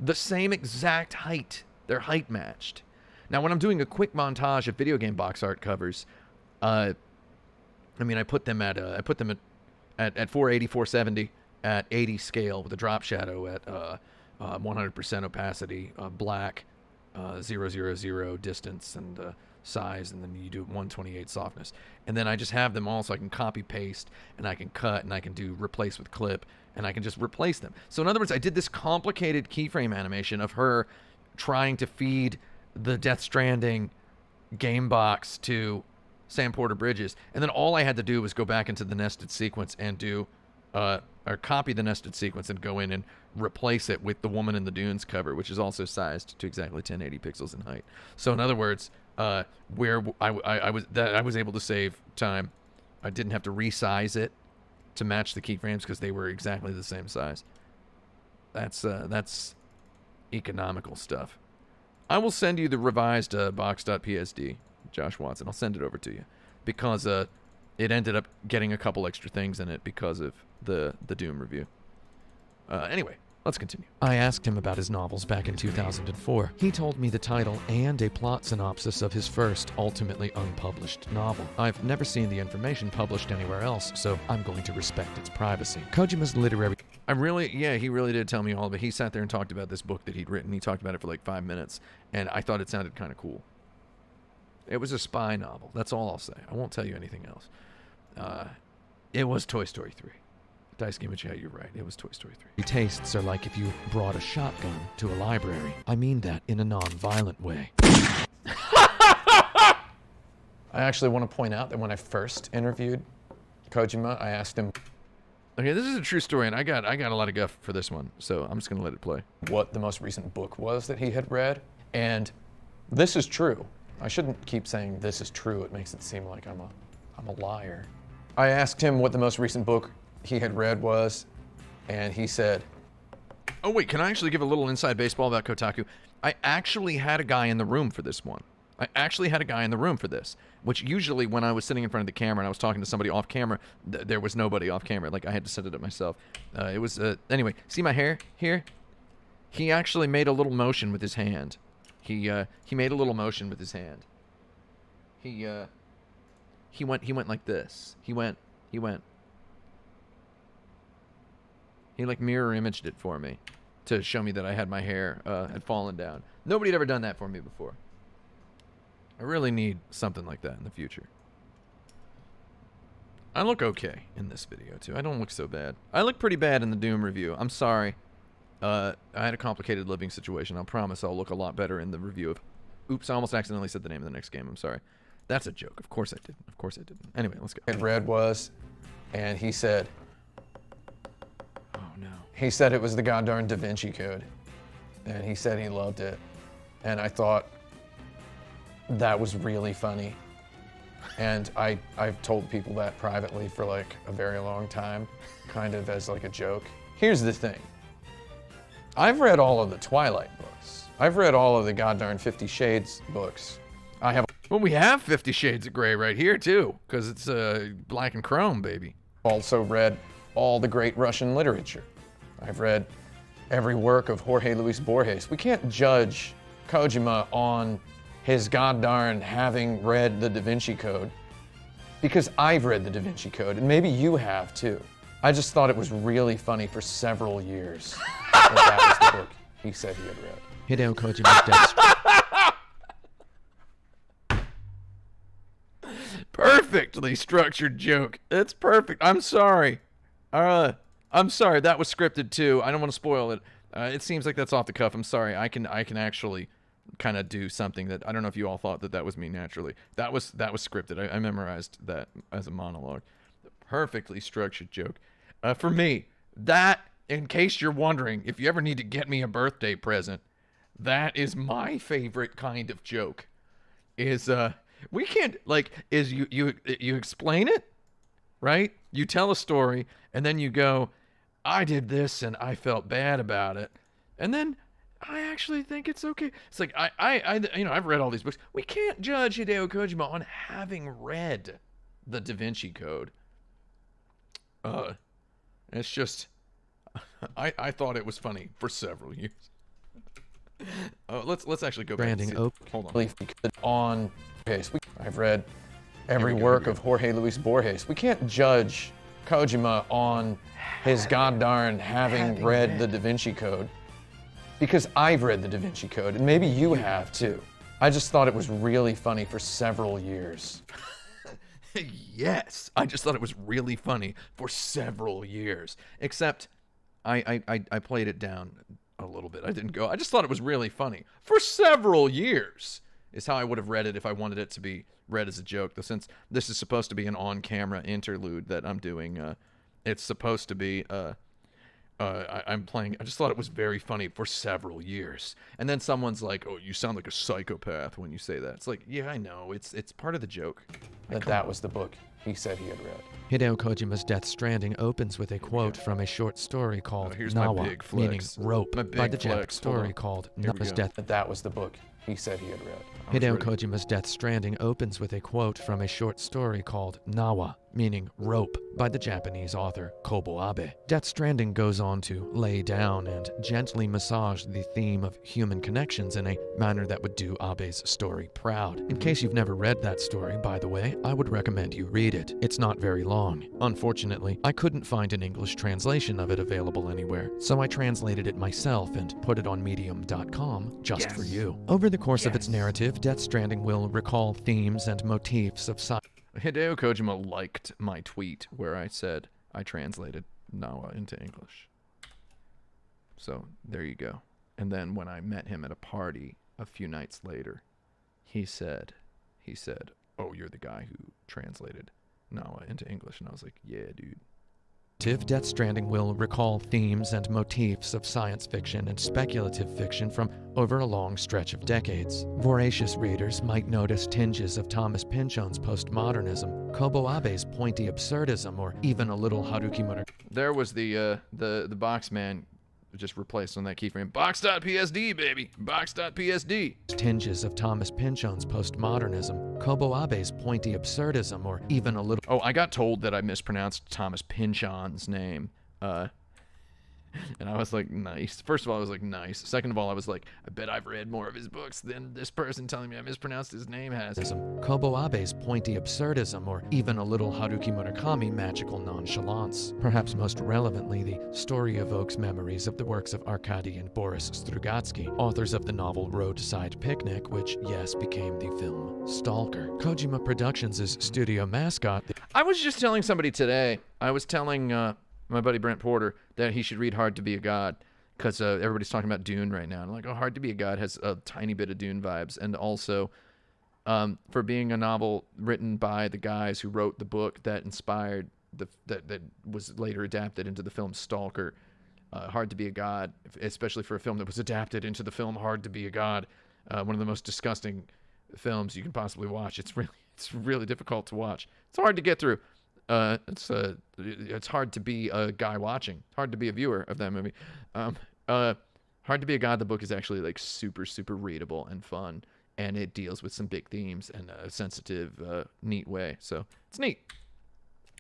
the same exact height. They're height matched. Now when I'm doing a quick montage of video game box art covers, I put them at 480, 470. At 80 scale with a drop shadow at 100% opacity, black, 000 distance and size, and then you do 128 softness. And then I just have them all so I can copy paste, and I can cut, and I can do replace with clip, and I can just replace them. So in other words, I did this complicated keyframe animation of her trying to feed the Death Stranding game box to Sam Porter Bridges, and then all I had to do was go back into the nested sequence and do or copy the nested sequence and go in and replace it with the Woman in the Dunes cover, which is also sized to exactly 1080 pixels in height. So in other words, where I was able to save time, I didn't have to resize it to match the keyframes because they were exactly the same size. That's economical stuff. I will send you the revised box.psd, Josh Watson. I'll send it over to you because it ended up getting a couple extra things in it because of the Doom review. Anyway, let's continue. I asked him about his novels back in 2004. He told me the title and a plot synopsis of his first, ultimately unpublished novel. I've never seen the information published anywhere else, so I'm going to respect its privacy. Kojima's literary... he really did tell me all of it. He sat there and talked about this book that he'd written. He talked about it for like 5 minutes, and I thought it sounded kind of cool. It was a spy novel. That's all I'll say. I won't tell you anything else. It was Toy Story 3. Dice Game Chat, you're right. It was Toy Story 3. Tastes are like if you brought a shotgun to a library. I mean that in a non-violent way. I actually want to point out that when I first interviewed Kojima, I asked him... Okay, this is a true story, and I got a lot of guff for this one, so I'm just going to let it play. ...what the most recent book was that he had read, and this is true. I shouldn't keep saying this is true. It makes it seem like I'm a liar. I asked him what the most recent book he had read was, and he said... Oh, wait, can I actually give a little inside baseball about Kotaku? I actually had a guy in the room for this one. Which usually when I was sitting in front of the camera and I was talking to somebody off camera, there was nobody off camera. Like, I had to set it up myself. It was, anyway, see my hair here? He actually made a little motion with his hand. He made a little motion with his hand. He went like this. He like mirror imaged it for me to show me that I had my hair had fallen down. Nobody had ever done that for me before. I really need something like that in the future. I look okay in this video, too. I don't look so bad. I look pretty bad in the Doom review. I'm sorry. I had a complicated living situation. I'll promise I'll look a lot better in the review of... Oops, I almost accidentally said the name of the next game. I'm sorry. That's a joke. Of course I didn't. Of course I didn't. Anyway, let's go. Read was, and he said... Oh, no. He said it was the goddamn Da Vinci Code. And he said he loved it. And I thought that was really funny. And I've told people that privately for like a very long time, kind of as like a joke. Here's the thing. I've read all of the Twilight books. I've read all of the goddamn 50 Shades books. I have Well, we have 50 Shades of Grey right here, too, because it's black and chrome, baby. also read all the great Russian literature. I've read every work of Jorge Luis Borges. We can't judge Kojima on his goddarn having read the Da Vinci Code because I've read the Da Vinci Code, and maybe you have too. I just thought it was really funny for several years that was the book he said he had read. Hideo Kojima's death. Perfectly structured joke. It's perfect. I'm sorry. I'm sorry. That was scripted too. I don't want to spoil it. It seems like that's off the cuff. I'm sorry. I can actually kind of do something that I don't know if you all thought that was me naturally. That was scripted. I memorized that as a monologue. Perfectly structured joke. For me, that, in case you're wondering, if you ever need to get me a birthday present, that is my favorite kind of joke. Is we can't is you explain it, right? You tell a story and then you go, I did this and I felt bad about it, and then I actually think it's okay. It's like I've read all these books. We can't judge Hideo Kojima on having read the Da Vinci Code. It's just I thought it was funny for several years. Let's actually go back. Branding Oak. Hold on. On Borges. I've read every Here we work go. of Jorge Luis Borges. We can't judge Kojima on his goddarn having read the Da Vinci Code because I've read the Da Vinci Code, and maybe you have too. I just thought it was really funny for several years. Yes, I just thought it was really funny for several years. Except, I played it down a little bit. I didn't go. I just thought it was really funny for several years. Is how I would have read it if I wanted it to be read as a joke. Though since this is supposed to be an on-camera interlude that I'm doing, it's supposed to be. I'm playing. I just thought it was very funny for several years. And then someone's like, "Oh, you sound like a psychopath when you say that." It's like, yeah, I know. It's part of the joke. That was the book he said he had read. Hideo Kojima's Death Stranding opens with a quote from a short story called here's my Nawa, big meaning flex. rope, My by big the Japanese flex. Hold story on. called Here we Nawa's go. Death. That was the book he said he had read. Hideo ready. Kojima's Death Stranding opens with a quote from a short story called Nawa, meaning rope, by the Japanese author Kobo Abe. Death Stranding goes on to lay down and gently massage the theme of human connections in a manner that would do Abe's story proud. In case you've never read that story, by the way, I would recommend you read it. It's not very long. Unfortunately, I couldn't find an English translation of it available anywhere, so I translated it myself and put it on medium.com just for you. Over the course of its narrative, Death Stranding will recall themes and motifs of Hideo Kojima liked my tweet where I said I translated Nawa into English. So there you go. And then when I met him at a party a few nights later, he said, "Oh, you're the guy who translated Nawa into English." And I was like, "Yeah, dude." Death Stranding will recall themes and motifs of science fiction and speculative fiction from over a long stretch of decades. Voracious readers might notice tinges of Thomas Pynchon's postmodernism, Kobo Abe's pointy absurdism, or even a little Haruki Murakami. There was the box man just replaced on that keyframe. Box.psd, baby. Box.psd. Tinges of Thomas Pynchon's postmodernism, Kobo Abe's pointy absurdism, or even a little Oh, I got told that I mispronounced Thomas Pynchon's name. And I was like, nice. First of all, I was like, nice. Second of all, I was like, I bet I've read more of his books than this person telling me I mispronounced his name has. Kobo Abe's pointy absurdism, or even a little Haruki Murakami magical nonchalance. Perhaps most relevantly, the story evokes memories of the works of Arkady and Boris Strugatsky, authors of the novel Roadside Picnic, which, yes, became the film Stalker. Kojima Productions' studio mascot. I was just telling somebody today, I was telling my buddy Brent Porter that he should read Hard to Be a God, because everybody's talking about Dune right now. And I'm like, oh, Hard to Be a God has a tiny bit of Dune vibes. And also, for being a novel written by the guys who wrote the book that inspired that was later adapted into the film Stalker, Hard to Be a God, especially for a film that was adapted into the film Hard to Be a God, one of the most disgusting films you can possibly watch. It's really difficult to watch. It's hard to get through. It's hard to be a guy watching. It's hard to be a viewer of that movie. Hard to Be a God, the book is actually like super, super readable and fun, and it deals with some big themes in a sensitive, neat way. So it's neat.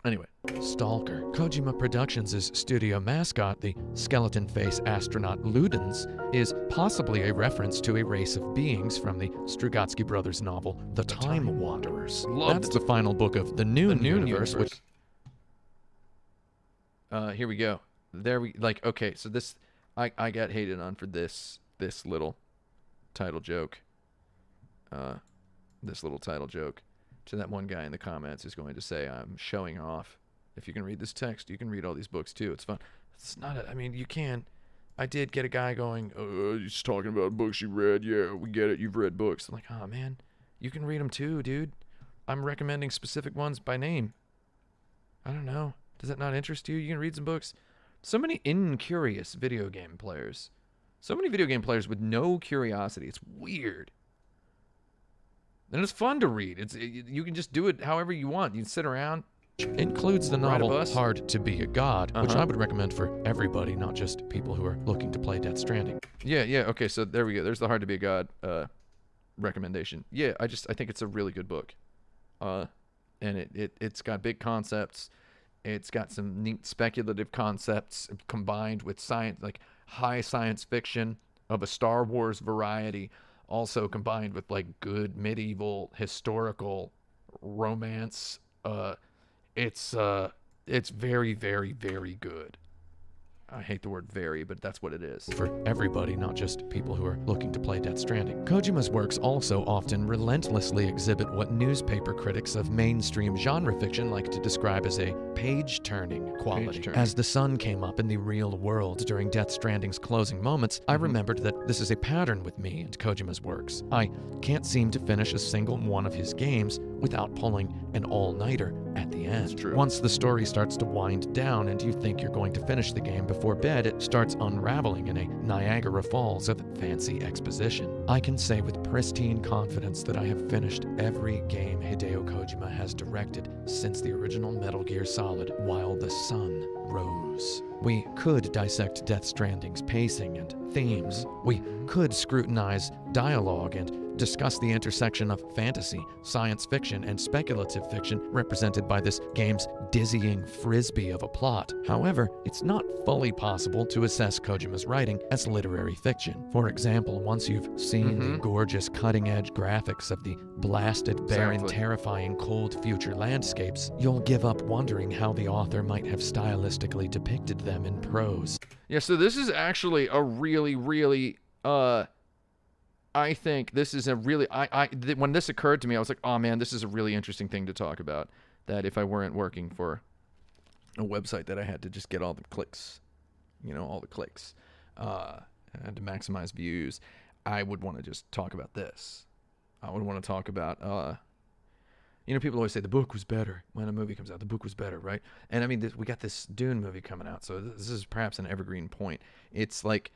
Anyway. Stalker. Kojima Productions' studio mascot, the skeleton face astronaut Ludens, is possibly a reference to a race of beings from the Strugatsky brothers novel The Time Wanderers. That's the final book of the Noon universe. Which... Here we go. Okay, so this, I got hated on for this little title joke. This little title joke. To that one guy in the comments who's going to say, I'm showing off. If you can read this text, you can read all these books too. It's fun. It's not, you can. I did get a guy going, he's talking about books you read. Yeah, we get it. You've read books. I'm like, oh man, you can read them too, dude. I'm recommending specific ones by name. I don't know. Does that not interest you? You can read some books. So many incurious video game players. So many video game players with no curiosity. It's weird. And it's fun to read. You can just do it however you want. You can sit around. Includes the novel Hard to Be a God, which I would recommend for everybody, not just people who are looking to play Death Stranding. Yeah. Okay, so there we go. There's the Hard to Be a God recommendation. Yeah, I think it's a really good book. And it's got big concepts. It's got some neat speculative concepts combined with science, like high science fiction of a Star Wars variety. Also combined with like good medieval historical romance. It's very, very, very good. I hate the word very, but that's what it is. For everybody, not just people who are looking to play Death Stranding. Kojima's works also often relentlessly exhibit what newspaper critics of mainstream genre fiction like to describe as a page-turning quality. As the sun came up in the real world during Death Stranding's closing moments, I remembered that this is a pattern with me and Kojima's works. I can't seem to finish a single one of his games without pulling an all-nighter at the end. Once the story starts to wind down and you think you're going to finish the game before bed, it starts unraveling in a Niagara Falls of fancy exposition. I can say with pristine confidence that I have finished every game Hideo Kojima has directed since the original Metal Gear Solid While the Sun Rose. We could dissect Death Stranding's pacing and themes. We could scrutinize dialogue and discuss the intersection of fantasy, science fiction, and speculative fiction represented by this game's dizzying frisbee of a plot. However, it's not fully possible to assess Kojima's writing as literary fiction. For example, once you've seen the gorgeous cutting-edge graphics of the blasted, barren, terrifying, cold future landscapes, you'll give up wondering how the author might have stylistically depicted them in prose. Yeah, so this is actually a really, really, I think this is a really, when this occurred to me, I was like, oh man, this is a really interesting thing to talk about. That if I weren't working for a website that I had to just get all the clicks, all the clicks, I had to maximize views, I would want to just talk about this. I would want to talk about, people always say the book was better when a movie comes out. The book was better, right? And I mean, we got this Dune movie coming out, so this is perhaps an evergreen point. It's like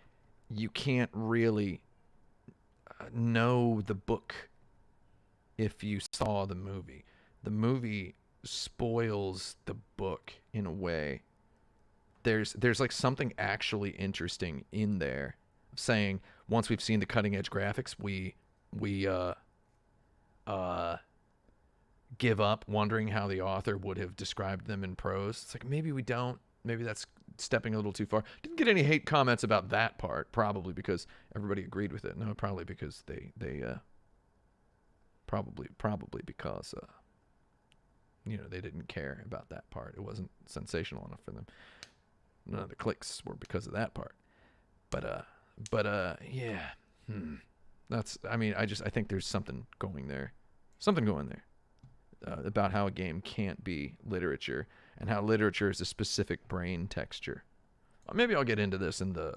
you can't really know the book if you saw the movie. The movie spoils the book in a way. There's like something actually interesting in there, saying once we've seen the cutting edge graphics, we give up wondering how the author would have described them in prose. It's like maybe we don't. Maybe that's stepping a little too far. Didn't get any hate comments about that part, probably because everybody agreed with it. No, probably because they probably because they didn't care about that part. It wasn't sensational enough for them. None of the clicks were because of that part. But yeah. I think there's something going there. About how a game can't be literature, and how literature is a specific brain texture. Maybe I'll get into this in the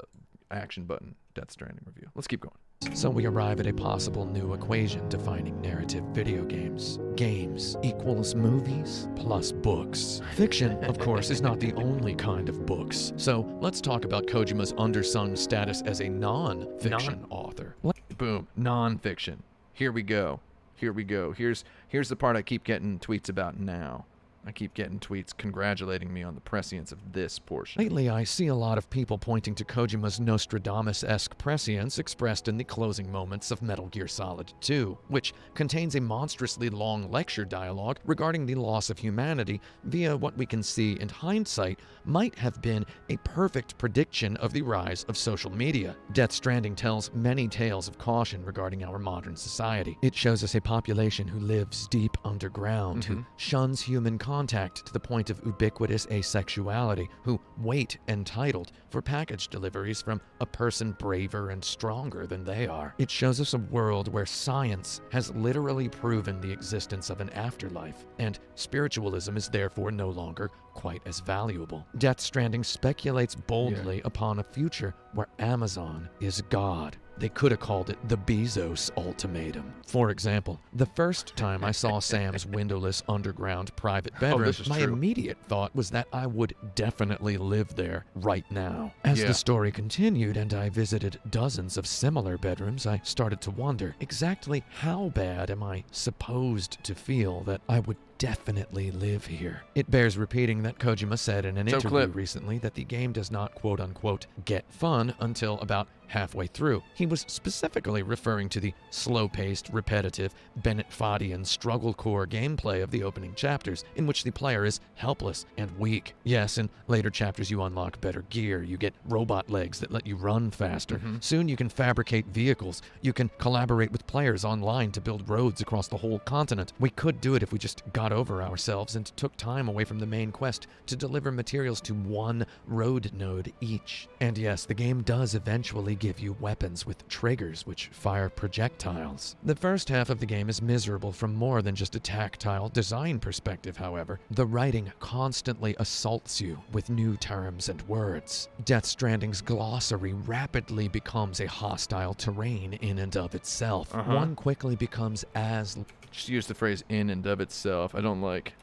Action Button Death Stranding review. Let's keep going. So we arrive at a possible new equation defining narrative video games. Games equals movies plus books. Fiction, of course, is not the only kind of books. So let's talk about Kojima's undersung status as a non-fiction author. Boom, non-fiction. Here we go. Here's the part I keep getting tweets about now. I keep getting tweets congratulating me on the prescience of this portion. Lately, I see a lot of people pointing to Kojima's Nostradamus-esque prescience expressed in the closing moments of Metal Gear Solid 2, which contains a monstrously long lecture dialogue regarding the loss of humanity via what we can see in hindsight might have been a perfect prediction of the rise of social media. Death Stranding tells many tales of caution regarding our modern society. It shows us a population who lives deep underground, who shuns human contact to the point of ubiquitous asexuality, who wait entitled for package deliveries from a person braver and stronger than they are. It shows us a world where science has literally proven the existence of an afterlife, and spiritualism is therefore no longer quite as valuable. Death Stranding speculates boldly upon a future where Amazon is God. They could have called it the Bezos Ultimatum. For example, the first time I saw Sam's windowless underground private bedroom, my immediate thought was that I would definitely live there right now. As the story continued and I visited dozens of similar bedrooms, I started to wonder exactly how bad am I supposed to feel that I would definitely live here. It bears repeating that Kojima said in an interview recently that the game does not quote-unquote get fun until about halfway through. He was specifically referring to the slow-paced, repetitive, Bennett Foddian struggle core gameplay of the opening chapters, in which the player is helpless and weak. Yes, in later chapters you unlock better gear, you get robot legs that let you run faster. Soon you can fabricate vehicles, you can collaborate with players online to build roads across the whole continent. We could do it if we just got over ourselves and took time away from the main quest to deliver materials to one road node each. And yes, the game does eventually give you weapons with triggers which fire projectiles. The first half of the game is miserable from more than just a tactile design perspective, however. The writing constantly assaults you with new terms and words. Death Stranding's glossary rapidly becomes a hostile terrain in and of itself. One quickly becomes as... Just use the phrase "in and of itself." I don't like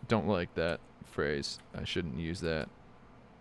that phrase. I shouldn't use that.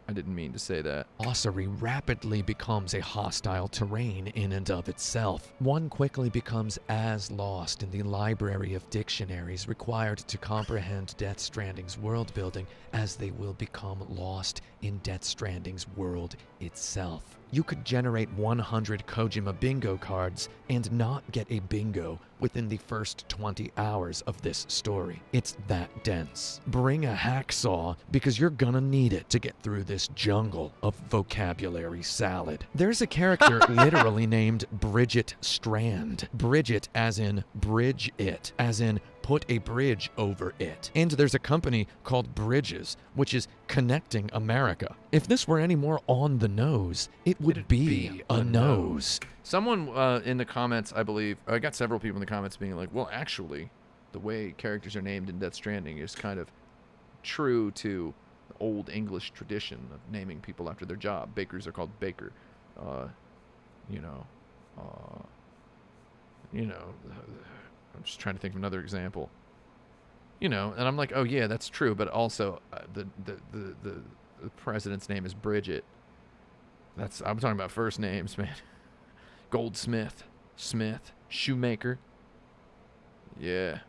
I didn't mean to say that. Glossary rapidly becomes a hostile terrain in and of itself. One quickly becomes as lost in the library of dictionaries required to comprehend Death Stranding's world building as they will become lost in Death Stranding's world itself. You could generate 100 Kojima bingo cards and not get a bingo within the first 20 hours of this story. It's that dense. Bring a hacksaw because you're gonna need it to get through this jungle of vocabulary salad. There's a character literally named Bridget Strand. Bridget as in bridge it, as in put a bridge over it. And there's a company called Bridges, which is connecting America. If this were any more on the nose, it would be a nose. Someone in the comments, I believe, I got several people in the comments being like, well, actually, the way characters are named in Death Stranding is kind of true to the old English tradition of naming people after their job. Bakers are called Baker. I'm just trying to think of another example. And I'm like, oh yeah, that's true, but also the president's name is Bridget. I'm talking about first names, man. Goldsmith, Smith, Shoemaker. Yeah.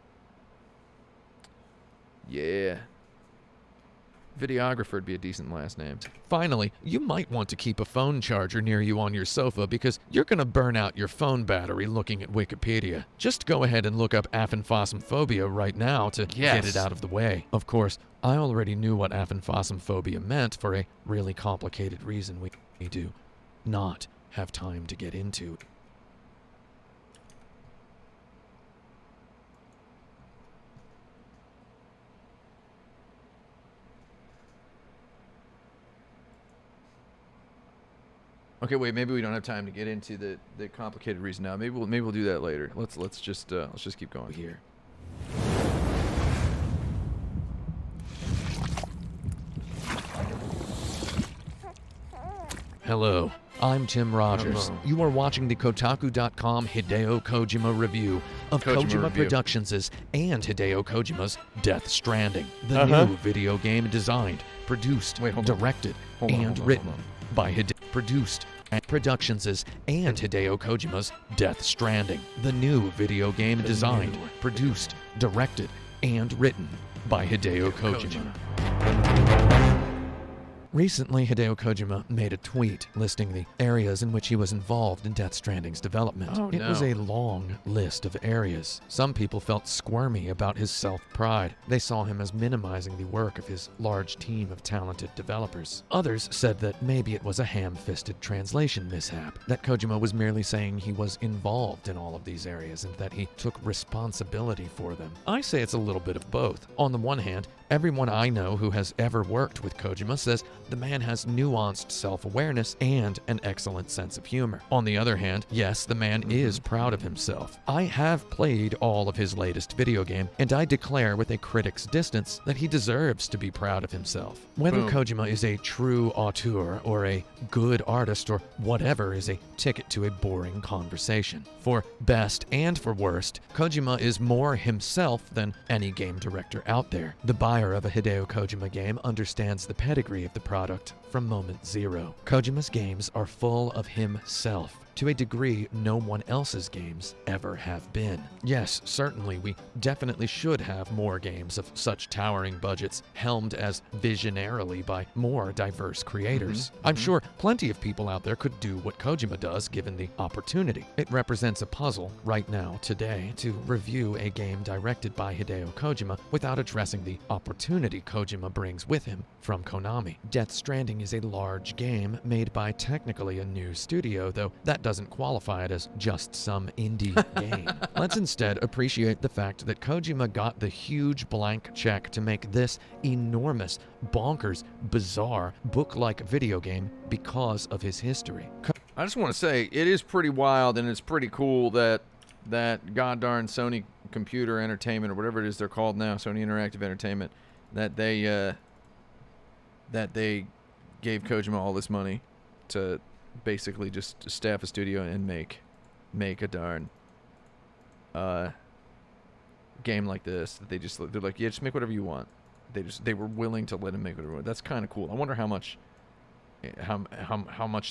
Videographer would be a decent last name. Finally, you might want to keep a phone charger near you on your sofa because you're going to burn out your phone battery looking at Wikipedia. Just go ahead and look up aphenphosmphobia right now to get it out of the way. Of course, I already knew what aphenphosmphobia meant for a really complicated reason we do not have time to get into. Okay, wait. Maybe we don't have time to get into the complicated reason now. Maybe we'll do that later. Let's just keep going here. Hello, I'm Tim Rogers. Hello. You are watching the Kotaku.com Hideo Kojima review of Kojima Kojima review. Productions' and Hideo Kojima's Death Stranding, the new video game designed, produced, Wait, hold on. directed, Hold on, and hold on, written hold by Produced and Productions' and Hideo Kojima's Death Stranding, the new video game designed, produced, directed, and written by Hideo Kojima. Recently, Hideo Kojima made a tweet listing the areas in which he was involved in Death Stranding's development. Oh, It was no. a long list of areas. Some people felt squirmy about his self-pride. They saw him as minimizing the work of his large team of talented developers. Others said that maybe it was a ham-fisted translation mishap, that Kojima was merely saying he was involved in all of these areas and that he took responsibility for them. I say it's a little bit of both. On the one hand, everyone I know who has ever worked with Kojima says the man has nuanced self-awareness and an excellent sense of humor. On the other hand, yes, the man is proud of himself. I have played all of his latest video game, and I declare with a critic's distance that he deserves to be proud of himself. Whether Boom. Kojima is a true auteur or a good artist or whatever is a ticket to a boring conversation. For best and for worst, Kojima is more himself than any game director out there. The buyer of a Hideo Kojima game understands the pedigree of the product from moment zero. Kojima's games are full of himself, to a degree no one else's games ever have been. Yes, certainly we definitely should have more games of such towering budgets, helmed as visionarily by more diverse creators. I'm sure plenty of people out there could do what Kojima does given the opportunity. It represents a puzzle right now, today, to review a game directed by Hideo Kojima without addressing the opportunity Kojima brings with him from Konami. Death Stranding is a large game made by technically a new studio, though that doesn't qualify it as just some indie game. Let's instead appreciate the fact that Kojima got the huge blank check to make this enormous, bonkers, bizarre, book-like video game because of his history. I just want to say it is pretty wild and it's pretty cool that goddarn Sony Computer Entertainment or whatever it is they're called now, Sony Interactive Entertainment, that they gave Kojima all this money to basically just staff a studio and make a darn game like this. That they're like, yeah, just make whatever you want. They were willing to let him make whatever he wanted. That's kind of cool. I wonder how much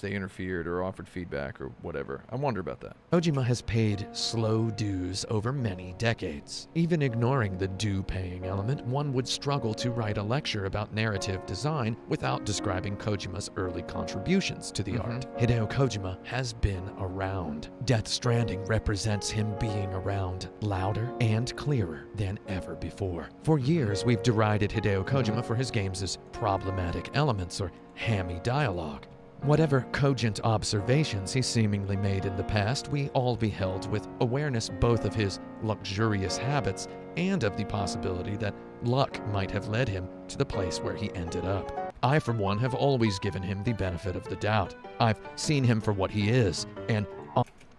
they interfered or offered feedback or whatever. I wonder about that. Kojima has paid slow dues over many decades. Even ignoring the due-paying element, one would struggle to write a lecture about narrative design without describing Kojima's early contributions to the art. Hideo Kojima has been around. Death Stranding represents him being around louder and clearer than ever before. For years, we've derided Hideo Kojima for his games' problematic elements or hammy dialogue. Whatever cogent observations he seemingly made in the past, we all beheld with awareness both of his luxurious habits and of the possibility that luck might have led him to the place where he ended up. I, for one, have always given him the benefit of the doubt. I've seen him for what he is, and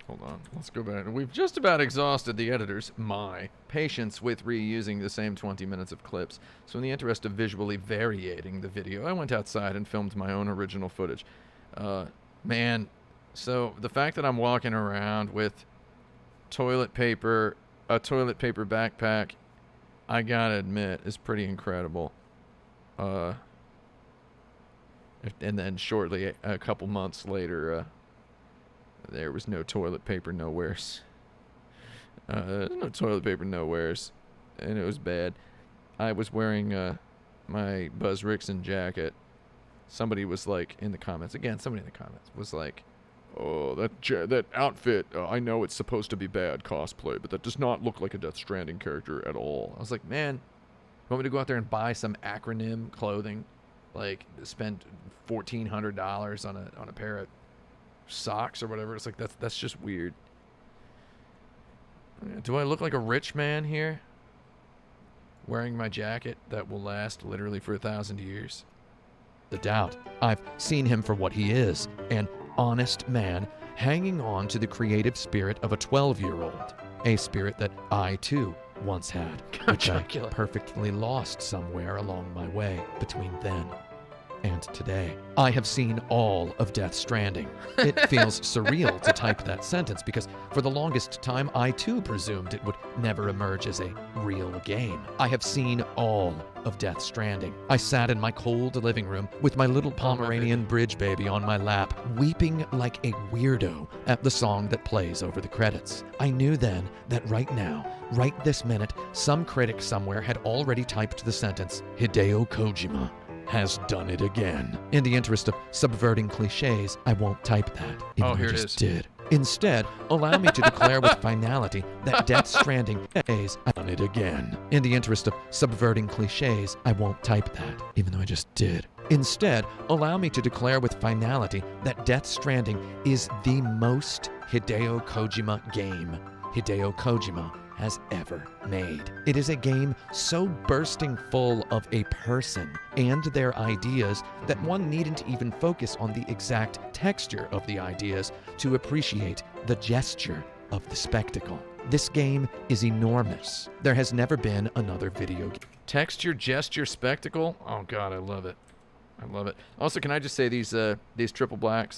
Hold on, let's go back. We've just about exhausted the editor's patience with reusing the same 20 minutes of clips. So in the interest of visually variating the video, I went outside and filmed my own original footage. Man, so the fact that I'm walking around with toilet paper, a toilet paper backpack, I gotta admit, is pretty incredible. And then shortly, a couple months later, there was no toilet paper nowheres. No toilet paper nowheres. And it was bad. I was wearing my Buzz Rickson jacket, somebody was like in the comments, again, somebody in the comments was like, oh, that outfit, I know it's supposed to be bad cosplay, but that does not look like a Death Stranding character at all. I was like, man, you want me to go out there and buy some acronym clothing? Like, spend $1,400 on a pair of socks or whatever? It's like, that's just weird. Do I look like a rich man here? Wearing my jacket that will last literally for 1,000 years? The doubt. I've seen him for what he is, an honest man hanging on to the creative spirit of a 12-year-old, a spirit that I too once had, which I perfectly lost somewhere along my way between then and today. I have seen all of Death Stranding. It feels surreal to type that sentence because for the longest time I too presumed it would never emerge as a real game. I have seen all of Death Stranding. I sat in my cold living room with my little Pomeranian bridge baby on my lap, weeping like a weirdo at the song that plays over the credits. I knew then that right now, right this minute, some critic somewhere had already typed the sentence, Hideo Kojima has done it again. In the interest of subverting cliches, I won't type that. Even though here I it just is. did. Instead, allow me to declare with finality that Death Stranding has done it again. In the interest of subverting cliches, I won't type that, even though I just did. Instead, allow me to declare with finality that Death Stranding is the most Hideo Kojima game Hideo Kojima has ever made. It is a game so bursting full of a person and their ideas that one needn't even focus on the exact texture of the ideas to appreciate the gesture of the spectacle. This game is enormous. There has never been another video game. Texture, gesture, spectacle. Oh god, I love it. I love it. Also, can I just say these triple black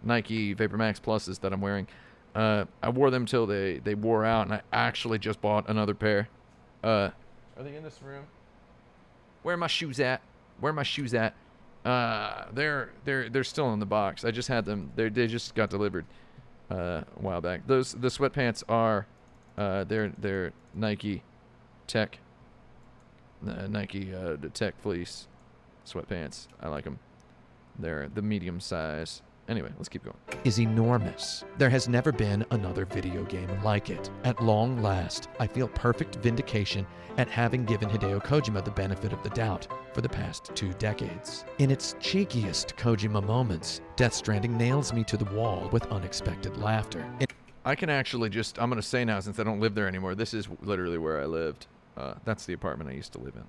Nike Vapor Max Pluses that I'm wearing, I wore them till they wore out, and I actually just bought another pair. Are they in this room? Where are my shoes at? Where are my shoes at? They're still in the box. I just had them. They just got delivered a while back. The sweatpants are they're Nike Tech the Tech Fleece sweatpants. I like them. They're the medium size. Anyway, let's keep going. Is enormous. There has never been another video game like it. At long last, I feel perfect vindication at having given Hideo Kojima the benefit of the doubt for the past 2 decades. In its cheekiest Kojima moments, Death Stranding nails me to the wall with unexpected laughter. I can actually I'm going to say now, since I don't live there anymore, this is literally where I lived. That's the apartment I used to live in.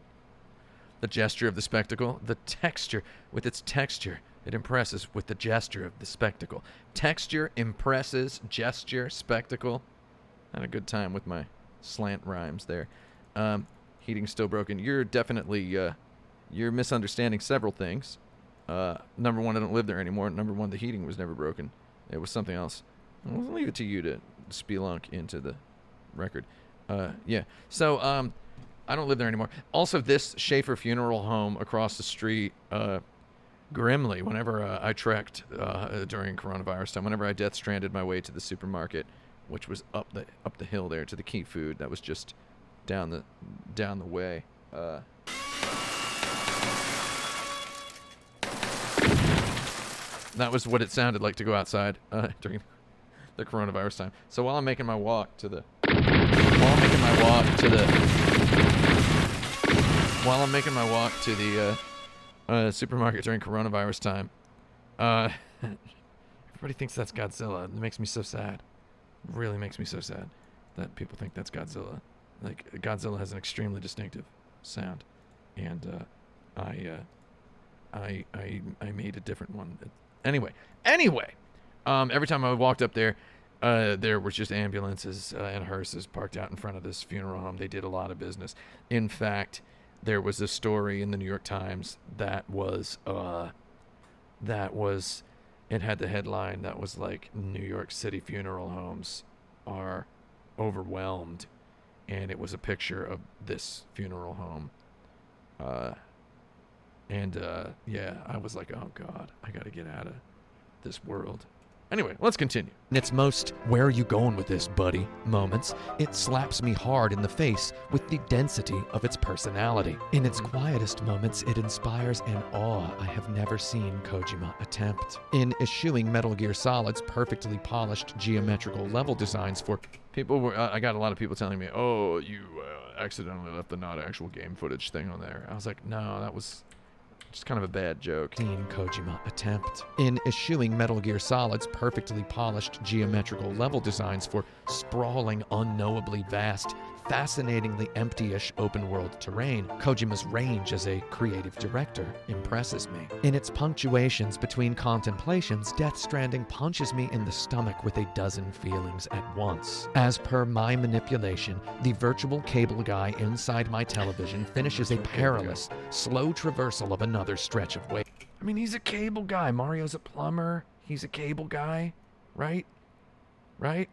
The gesture of the spectacle, the texture with its texture. It impresses with the gesture of the spectacle. Texture, impresses, gesture, spectacle. Had a good time with my slant rhymes there. Heating's still broken. You're definitely, you're misunderstanding several things. Number one, I don't live there anymore. Number one, the heating was never broken. It was something else. I'll leave it to you to spelunk into the record. Yeah. So, I don't live there anymore. Also, this Schaefer Funeral Home across the street, grimly, whenever I trekked during coronavirus time, whenever I death stranded my way to the supermarket, which was up the hill there to the Key Food, that was just down the way. That was what it sounded like to go outside during the coronavirus time. So while I'm making my walk to the supermarket during coronavirus time, everybody thinks that's Godzilla. It makes me so sad. It really makes me so sad that people think that's Godzilla. Like, Godzilla has an extremely distinctive sound, and I made a different one. Anyway, every time I walked up there, there was just ambulances and hearses parked out in front of this funeral home. They did a lot of business. In fact, there was a story in the New York Times that was it had the headline that was like, New York City funeral homes are overwhelmed, and it was a picture of this funeral home. Yeah, I was like, oh God, I gotta get out of this world. Anyway, let's continue. In its most "where are you going with this, buddy" moments, it slaps me hard in the face with the density of its personality. In its quietest moments, it inspires an awe I have never seen Kojima attempt. In eschewing Metal Gear Solid's perfectly polished geometrical level designs for I got a lot of people telling me, oh, you accidentally left the not actual game footage thing on there. I was like, no, that was just kind of a bad joke. Kojima attempt. In eschewing Metal Gear Solid's perfectly polished geometrical level designs for sprawling, unknowably vast, fascinatingly empty-ish open-world terrain, Kojima's range as a creative director impresses me. In its punctuations between contemplations, Death Stranding punches me in the stomach with a dozen feelings at once. As per my manipulation, the virtual cable guy inside my television finishes a perilous, slow traversal of another stretch of way. I mean, he's a cable guy. Mario's a plumber. He's a cable guy, right? Right?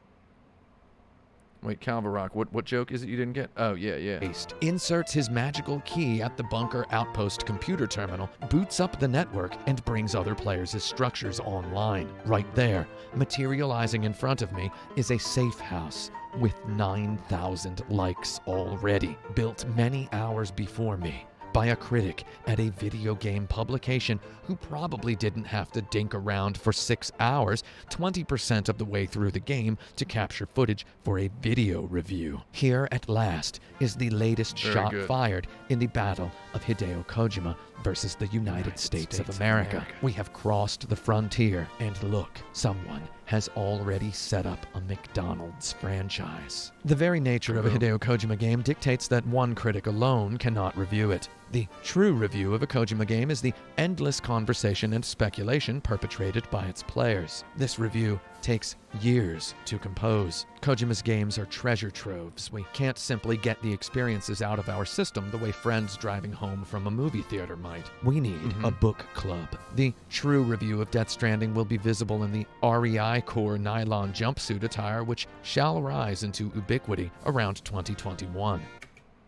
Wait, Calvarock, what joke is it you didn't get? Oh, yeah. Inserts his magical key at the bunker outpost computer terminal, boots up the network, and brings other players' structures online. Right there, materializing in front of me, is a safe house with 9,000 likes already, built many hours before me by a critic at a video game publication who probably didn't have to dink around for 6 hours, 20% of the way through the game, to capture footage for a video review. Here at last is the latest shot fired in the battle of Hideo Kojima versus the United States of America. We have crossed the frontier, and look, someone has already set up a McDonald's franchise. The very nature of a Hideo Kojima game dictates that one critic alone cannot review it. The true review of a Kojima game is the endless conversation and speculation perpetrated by its players. This review takes years to compose. Kojima's games are treasure troves. We can't simply get the experiences out of our system the way friends driving home from a movie theater might. We need a book club. The true review of Death Stranding will be visible in the REI Core nylon jumpsuit attire, which shall rise into ubiquity around 2021.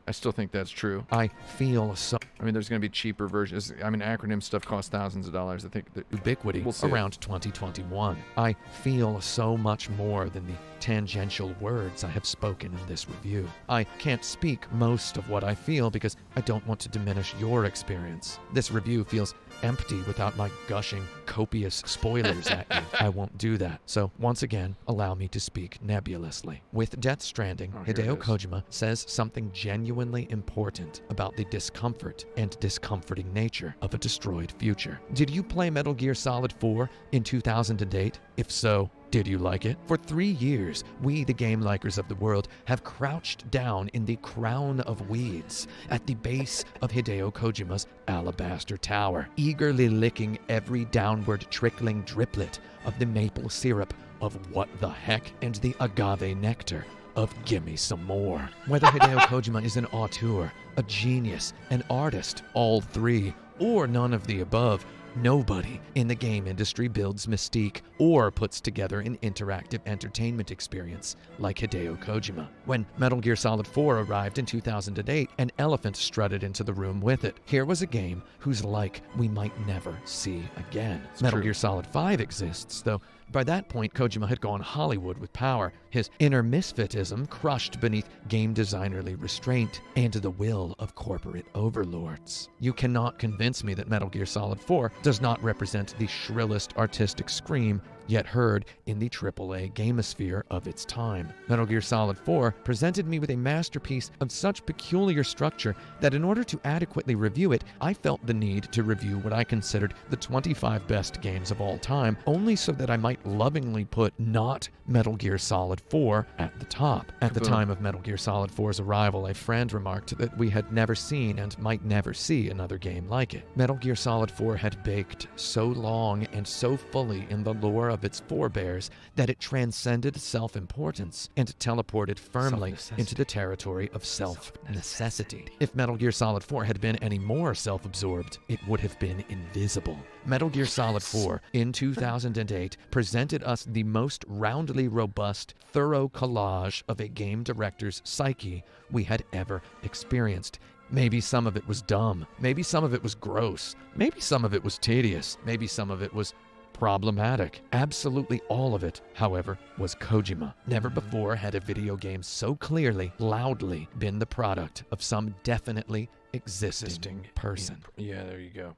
I still think that's true. I feel so... I mean, there's going to be cheaper versions. I mean, acronym stuff costs thousands of dollars. I think that ubiquity around 2021. I feel so much more than the tangential words I have spoken in this review. I can't speak most of what I feel because I don't want to diminish your experience. This review feels empty without my gushing copious spoilers at you. I won't do that. So once again, allow me to speak nebulously. With Death Stranding, Hideo Kojima says something genuinely important about the discomfort and discomforting nature of a destroyed future. Did you play Metal Gear Solid 4 in 2008? If so, did you like it? For 3 years, we, the game likers of the world, have crouched down in the crown of weeds at the base of Hideo Kojima's alabaster tower, eagerly licking every downward trickling driplet of the maple syrup of what the heck and the agave nectar of gimme some more. Whether Hideo Kojima is an auteur, a genius, an artist, all three, or none of the above, nobody in the game industry builds mystique or puts together an interactive entertainment experience like Hideo Kojima. When Metal Gear Solid 4 arrived in 2008, an elephant strutted into the room with it. Here was a game whose like we might never see again. Metal Gear Solid 5 exists, though by that point Kojima had gone Hollywood with power, his inner misfitism crushed beneath game designerly restraint and the will of corporate overlords. You cannot convince me that Metal Gear Solid 4 does not represent the shrillest artistic scream yet heard in the AAA gamosphere of its time. Metal Gear Solid 4 presented me with a masterpiece of such peculiar structure that in order to adequately review it, I felt the need to review what I considered the 25 best games of all time, only so that I might lovingly put not Metal Gear Solid 4 at the top. At the time of Metal Gear Solid 4's arrival, a friend remarked that we had never seen and might never see another game like it. Metal Gear Solid 4 had baked so long and so fully in the lore of its forebears that it transcended self-importance and teleported firmly into the territory of self-necessity. If Metal Gear Solid 4 had been any more self-absorbed, it would have been invisible. Metal Gear Solid 4 in 2008 presented us the most roundly robust, thorough collage of a game director's psyche we had ever experienced. Maybe some of it was dumb. Maybe some of it was gross. Maybe some of it was tedious. Maybe some of it was problematic. Absolutely all of it, however, was Kojima. Never before had a video game so clearly, loudly been the product of some definitely existing person. Yeah, there you go.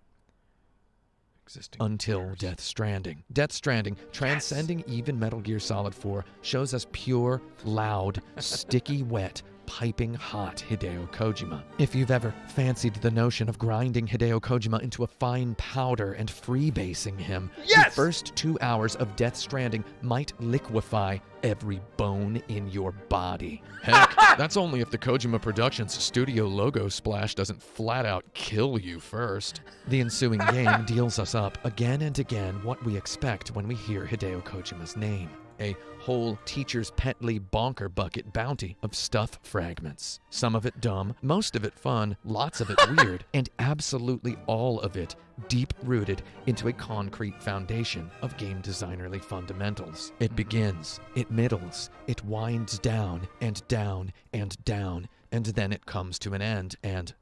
Existing. Until Death Stranding. Death Stranding, transcending even Metal Gear Solid 4, shows us pure, loud, sticky wet, piping hot Hideo Kojima. If you've ever fancied the notion of grinding Hideo Kojima into a fine powder and freebasing him, the first 2 hours of Death Stranding might liquefy every bone in your body. Heck, that's only if the Kojima Productions studio logo splash doesn't flat out kill you first. The ensuing game deals us up again and again what we expect when we hear Hideo Kojima's name. A whole teacher's petly bonker bucket bounty of stuff fragments. Some of it dumb, most of it fun, lots of it weird, and absolutely all of it deep-rooted into a concrete foundation of game designerly fundamentals. It begins, it middles, it winds down and down and down, and then it comes to an end, and,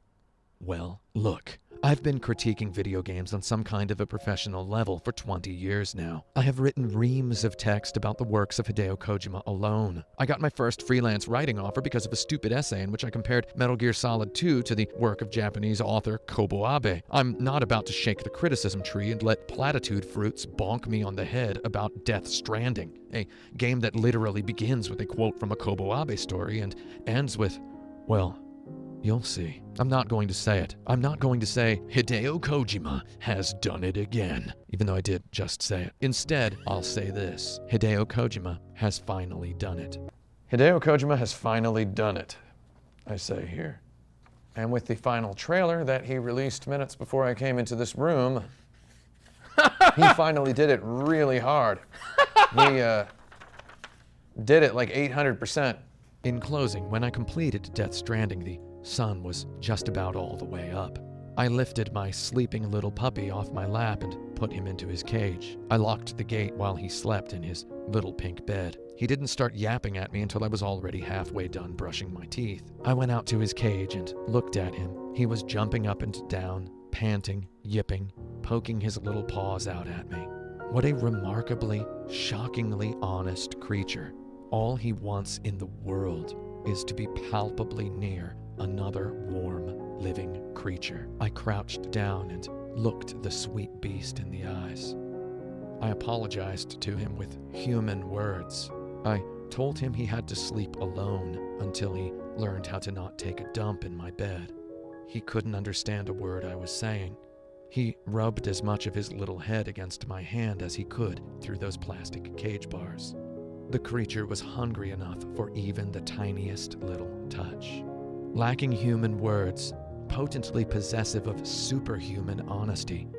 well, look. I've been critiquing video games on some kind of a professional level for 20 years now. I have written reams of text about the works of Hideo Kojima alone. I got my first freelance writing offer because of a stupid essay in which I compared Metal Gear Solid 2 to the work of Japanese author Kobo Abe. I'm not about to shake the criticism tree and let platitude fruits bonk me on the head about Death Stranding, a game that literally begins with a quote from a Kobo Abe story and ends with, well, you'll see. I'm not going to say it. I'm not going to say, Hideo Kojima has done it again, even though I did just say it. Instead, I'll say this. Hideo Kojima has finally done it. Hideo Kojima has finally done it, I say here. And with the final trailer that he released minutes before I came into this room, he finally did it really hard. He did it like 800%. In closing, when I completed Death Stranding, the sun was just about all the way up. I lifted my sleeping little puppy off my lap and put him into his cage. I locked the gate while he slept in his little pink bed. He didn't start yapping at me until I was already halfway done brushing my teeth. I went out to his cage and looked at him. He was jumping up and down, panting, yipping, poking his little paws out at me. What a remarkably, shockingly honest creature. All he wants in the world is to be palpably near another warm, living creature. I crouched down and looked the sweet beast in the eyes. I apologized to him with human words. I told him he had to sleep alone until he learned how to not take a dump in my bed. He couldn't understand a word I was saying. He rubbed as much of his little head against my hand as he could through those plastic cage bars. The creature was hungry enough for even the tiniest little touch. Lacking human words, potently possessive of superhuman honesty,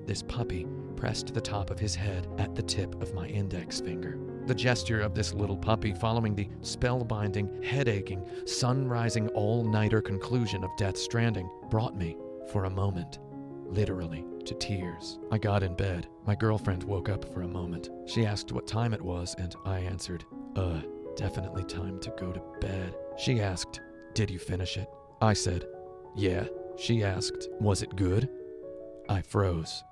this puppy pressed the top of his head at the tip of my index finger. The gesture of this little puppy following the spellbinding, head-aching, sun-rising all-nighter conclusion of Death Stranding brought me, for a moment, literally to tears. I got in bed. My girlfriend woke up for a moment. She asked what time it was, and I answered, definitely time to go to bed. She asked, did you finish it? I said, yeah. She asked, was it good? I froze.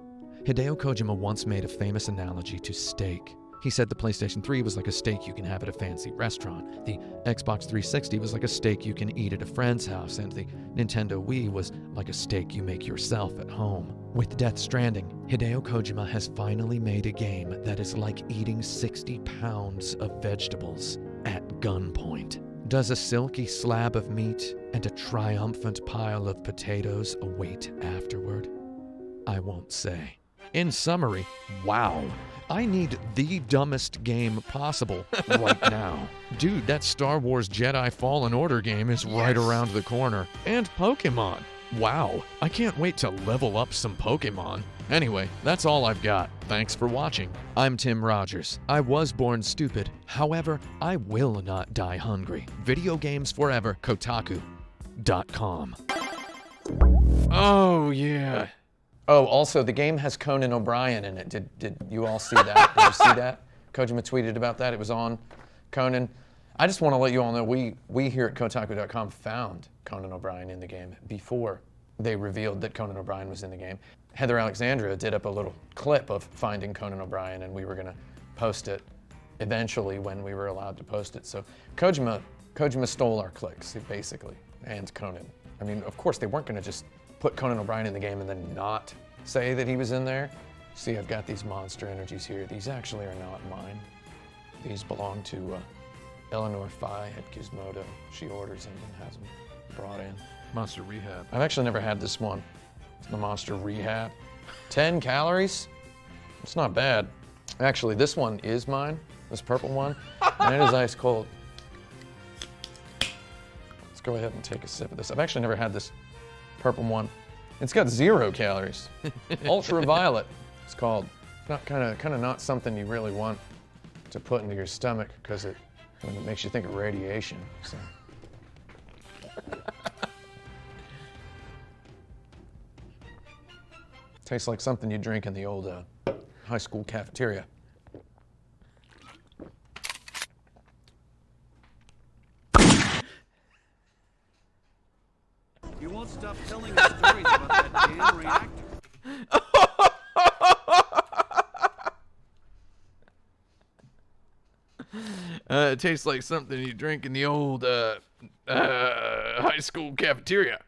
Hideo Kojima once made a famous analogy to steak. He said the PlayStation 3 was like a steak you can have at a fancy restaurant. The Xbox 360 was like a steak you can eat at a friend's house, and the Nintendo Wii was like a steak you make yourself at home. With Death Stranding, Hideo Kojima has finally made a game that is like eating 60 pounds of vegetables at gunpoint. Does a silky slab of meat and a triumphant pile of potatoes await afterward? I won't say. In summary, wow. I need the dumbest game possible right now. Dude, that Star Wars Jedi Fallen Order game is right around the corner. And Pokemon. Wow, I can't wait to level up some Pokemon. Anyway, that's all I've got. Thanks for watching. I'm Tim Rogers. I was born stupid. However, I will not die hungry. Video games forever, Kotaku.com. Oh, yeah. Oh, also, the game has Conan O'Brien in it. Did you all see that? Did you see that? Kojima tweeted about that. It was on Conan. I just want to let you all know we here at Kotaku.com found Conan O'Brien in the game before they revealed that Conan O'Brien was in the game. Heather Alexandria did up a little clip of finding Conan O'Brien, and we were going to post it eventually when we were allowed to post it. So Kojima stole our clicks, basically, and Conan. I mean, of course, they weren't going to just put Conan O'Brien in the game and then not say that he was in there. See, I've got these monster energies here. These actually are not mine. These belong to Eleanor Phi at Gizmodo. She orders them and has them brought in. Monster Rehab. I've actually never had this one. It's the Monster Rehab. 10 calories? It's not bad. Actually, this one is mine, this purple one, and it is ice cold. Let's go ahead and take a sip of this. I've actually never had this purple one. It's got 0 calories. Ultraviolet, it's called. Not kind of not something you really want to put into your stomach because it makes you think of radiation. So. Tastes like something you drink in the old high school cafeteria. You won't stop telling us stories about that damn reactor. It tastes like something you drink in the old high school cafeteria.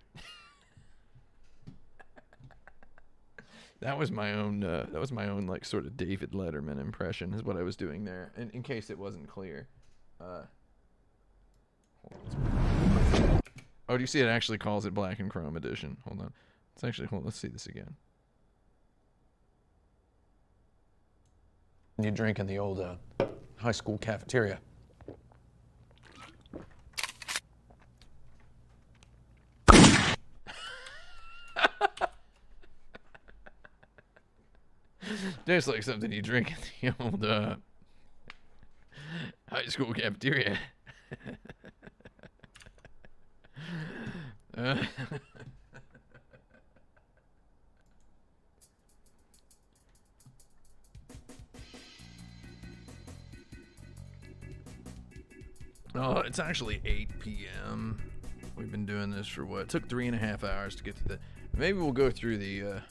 That was my own like sort of David Letterman impression is what I was doing there, in case it wasn't clear. Oh, do you see it actually calls it Black and Chrome Edition? Hold on. Let's see this again. You drink in the old high school cafeteria. Tastes like something you drink in the old high school cafeteria. Oh, it's actually 8 p.m. We've been doing this for what? It took 3.5 hours to get to the... Maybe we'll go through the...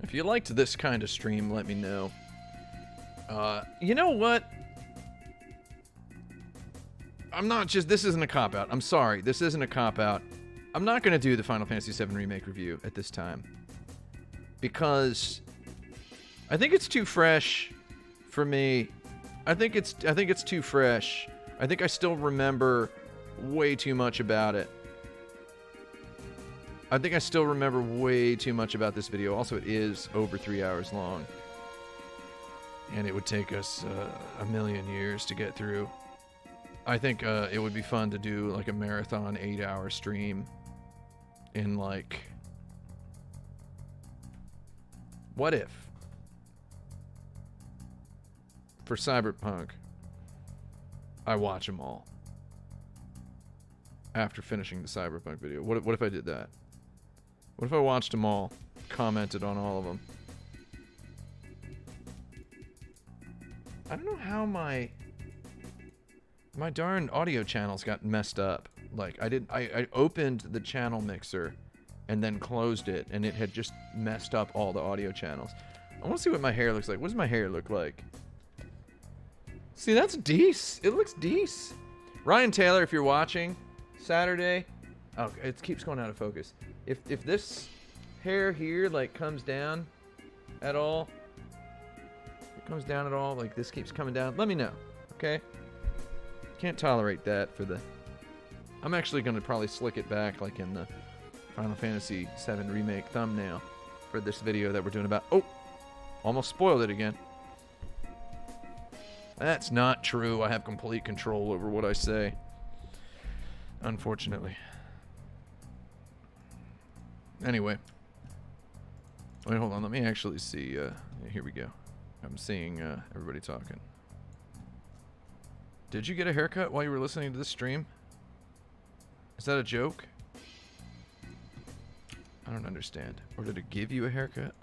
If you liked this kind of stream, let me know. You know what? This isn't a cop-out. I'm sorry, this isn't a cop-out. I'm not going to do the Final Fantasy VII Remake review at this time. Because I think it's too fresh for me. I think it's too fresh. I think I still remember way too much about it. I think I still remember way too much about this video. Also, it is over 3 hours long. And it would take us a million years to get through. I think it would be fun to do like a marathon 8-hour stream in like... What if? For Cyberpunk, I watch them all. After finishing the Cyberpunk video. What if I did that? What if I watched them all, commented on all of them? I don't know how my darn audio channels got messed up. Like I opened the channel mixer and then closed it, and it had just messed up all the audio channels. I want to see what my hair looks like. What does my hair look like? See, that's decent. It looks decent. Ryan Taylor, if you're watching, Saturday. Oh, it keeps going out of focus. If this hair here like comes down at all, like this keeps coming down, let me know, okay? Can't tolerate that for the... I'm actually going to probably slick it back like in the Final Fantasy VII Remake thumbnail for this video that we're doing about... Oh! Almost spoiled it again. That's not true. I have complete control over what I say. Unfortunately. Anyway. Wait, hold on. Let me actually see. Here we go. I'm seeing everybody talking. Did you get a haircut while you were listening to this stream? Is that a joke? I don't understand. Or did it give you a haircut?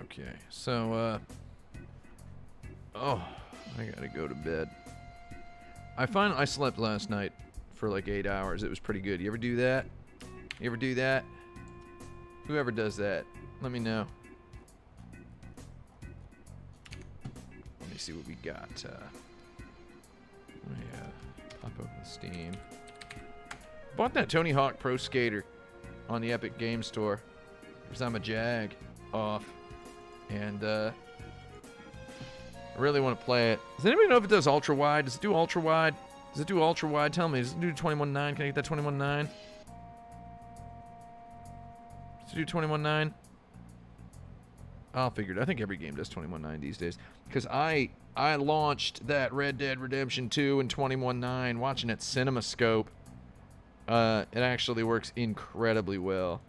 Okay, so, oh, I gotta go to bed. I slept last night for like 8 hours. It was pretty good. You ever do that? You ever do that? Whoever does that, let me know. Let me see what we got. Pop open Steam. Bought that Tony Hawk Pro Skater on the Epic Game Store because I'm a Jag off, and I really want to play it. Does anybody know if it does ultra wide? Does it do ultra wide? Does it do ultra wide? Tell me. Does it do 21.9? Can I get that 21.9? Does it do 21.9? I'll figure it. I think every game does 21.9 these days. Because I launched that Red Dead Redemption 2 in 21.9, watching it CinemaScope. It actually works incredibly well.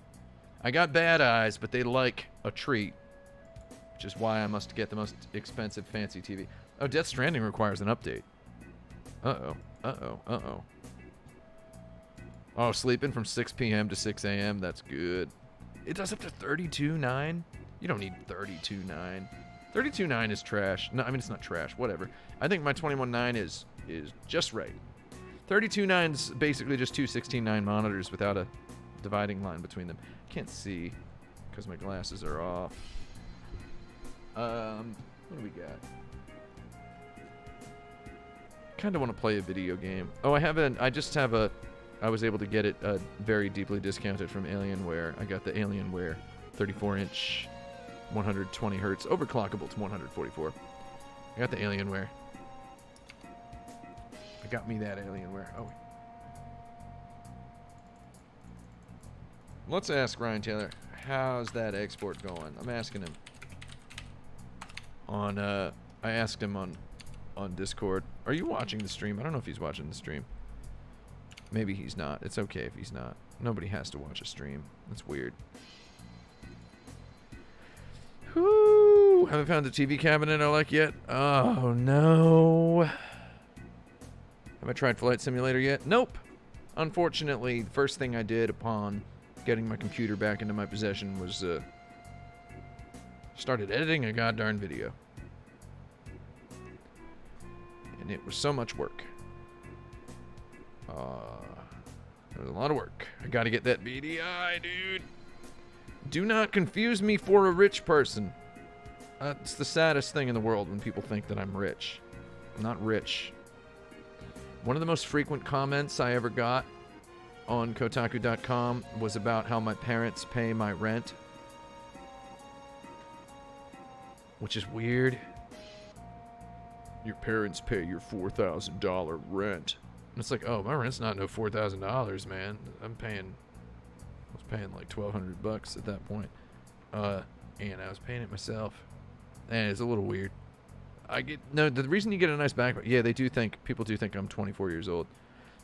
I got bad eyes, but they like a treat. Which is why I must get the most expensive fancy TV. Oh, Death Stranding requires an update. Uh-oh. Uh-oh. Uh-oh. Oh, sleeping from 6 p.m. to 6 a.m. That's good. It does up to 32.9? You don't need 32.9. 32.9 is trash. No, I mean, it's not trash. Whatever. I think my 21.9 is just right. 32.9 is basically just two 16.9 monitors without a dividing line between them. Can't see because my glasses are off. What do we got? Kind of want to play a video game. Oh, I was able to get it very deeply discounted from Alienware. I got the Alienware 34-inch 120 hertz overclockable to 144. I got the Alienware. I got me that Alienware. Oh. Let's ask Ryan Taylor, how's that export going? I'm asking him on I asked him on Discord. Are you watching the stream? I don't know if he's watching the stream. Maybe he's not. It's okay if he's not. Nobody has to watch a stream. That's weird. Whoo! Haven't found a TV cabinet I like yet. Oh no. Have I tried Flight Simulator yet? Nope. Unfortunately, the first thing I did upon getting my computer back into my possession was started editing a goddamn video. And it was so much work. It was a lot of work. I gotta get that BDI, dude. Do not confuse me for a rich person. It's the saddest thing in the world when people think that I'm rich. I'm not rich. One of the most frequent comments I ever got on Kotaku.com was about how my parents pay my rent. Which is weird. Your parents pay your $4,000 rent. And it's like, oh, my rent's not no $4,000, man. I was paying like $1,200 at that point. And I was paying it myself. And it's a little weird. The reason you get a nice backpack, yeah, people do think I'm 24 years old.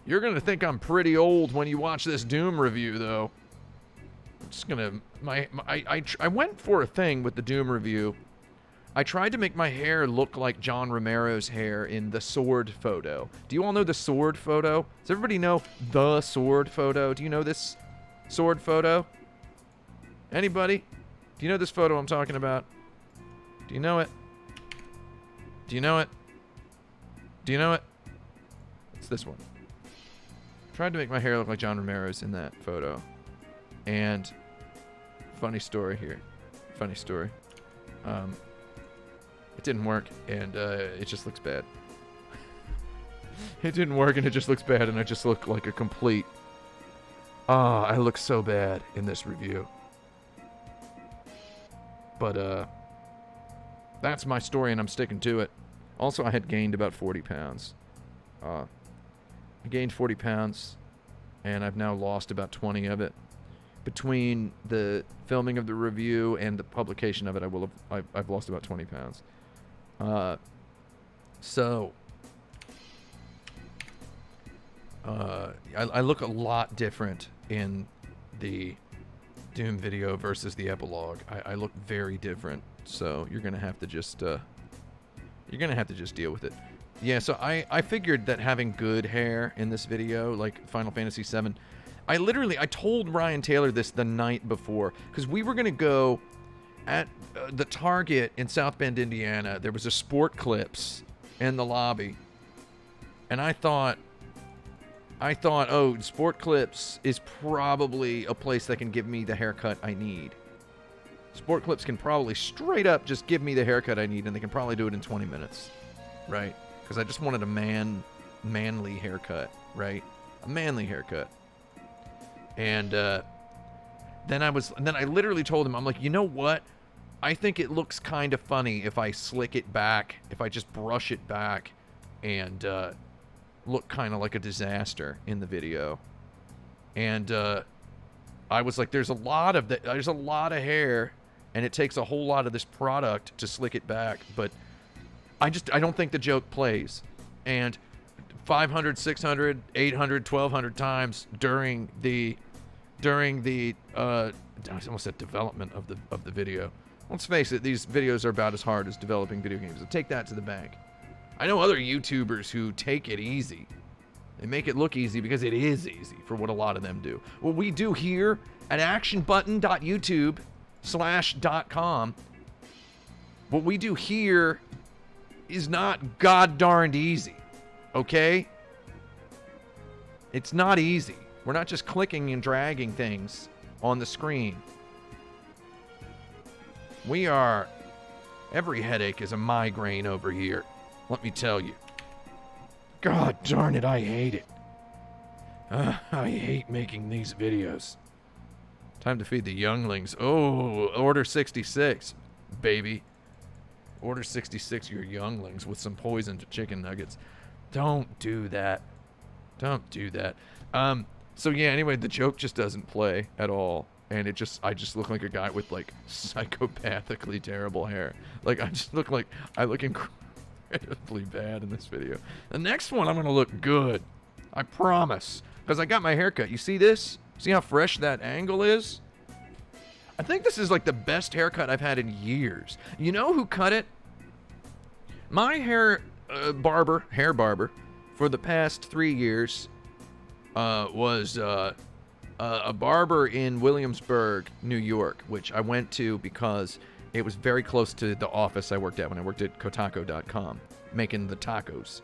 You're gonna think I'm pretty old when you watch this Doom review, though. I'm just gonna, I went for a thing with the Doom review. I tried to make my hair look like John Romero's hair in the Sword photo. Do you all know the Sword photo? Does everybody know the Sword photo? Do you know this Sword photo? Anybody? Do you know this photo I'm talking about? Do you know it? Do you know it? Do you know it? It's this one. Tried to make my hair look like John Romero's in that photo. And funny story here. Funny story. It didn't work, and it just looks bad. It didn't work, and it just looks bad, and I just look like a complete... I look so bad in this review. But, that's my story, and I'm sticking to it. Also, I had gained about 40 pounds. I gained 40 pounds, and I've now lost about 20 of it. Between the filming of the review and the publication of it, I've lost about 20 pounds. I look a lot different in the Doom video versus the epilogue. I look very different, so you're gonna have to just deal with it. Yeah, so I figured that having good hair in this video, like Final Fantasy VII, I told Ryan Taylor this the night before, because we were gonna go at the Target in South Bend, Indiana. There was a Sport Clips in the lobby. And I thought, oh, Sport Clips is probably a place that can give me the haircut I need. Sport Clips can probably straight up just give me the haircut I need, and they can probably do it in 20 minutes, right? Because I just wanted a manly haircut, right? A manly haircut. And then I literally told him, I'm like, you know what? I think it looks kind of funny if I slick it back, if I just brush it back, and look kind of like a disaster in the video. And I was like, there's a lot of hair, and it takes a whole lot of this product to slick it back, but I don't think the joke plays. And 500, 600, 800, 1200 times during the I almost said development of the video. Let's face it, these videos are about as hard as developing video games. So take that to the bank. I know other YouTubers who take it easy. They make it look easy because it is easy for what a lot of them do. What we do here at actionbutton.youtube/.com, what we do here is not god darned easy, okay? It's not easy. We're not just clicking and dragging things on the screen. Every headache is a migraine over here, let me tell you. God darn it, I hate it. I hate making these videos. Time to feed the younglings. Oh, order 66, baby. Order 66 your younglings with some poisoned chicken nuggets. Don't do that. Don't do that. So yeah, anyway, the joke just doesn't play at all. And I just look like a guy with like psychopathically terrible hair. Like I look incredibly bad in this video. The next one I'm gonna look good. I promise. Because I got my haircut. You see this? See how fresh that angle is? I think this is like the best haircut I've had in years. You know who cut it? My hair barber, for the past 3 years was a barber in Williamsburg, New York, which I went to because it was very close to the office I worked at when I worked at Kotaku.com, making the tacos.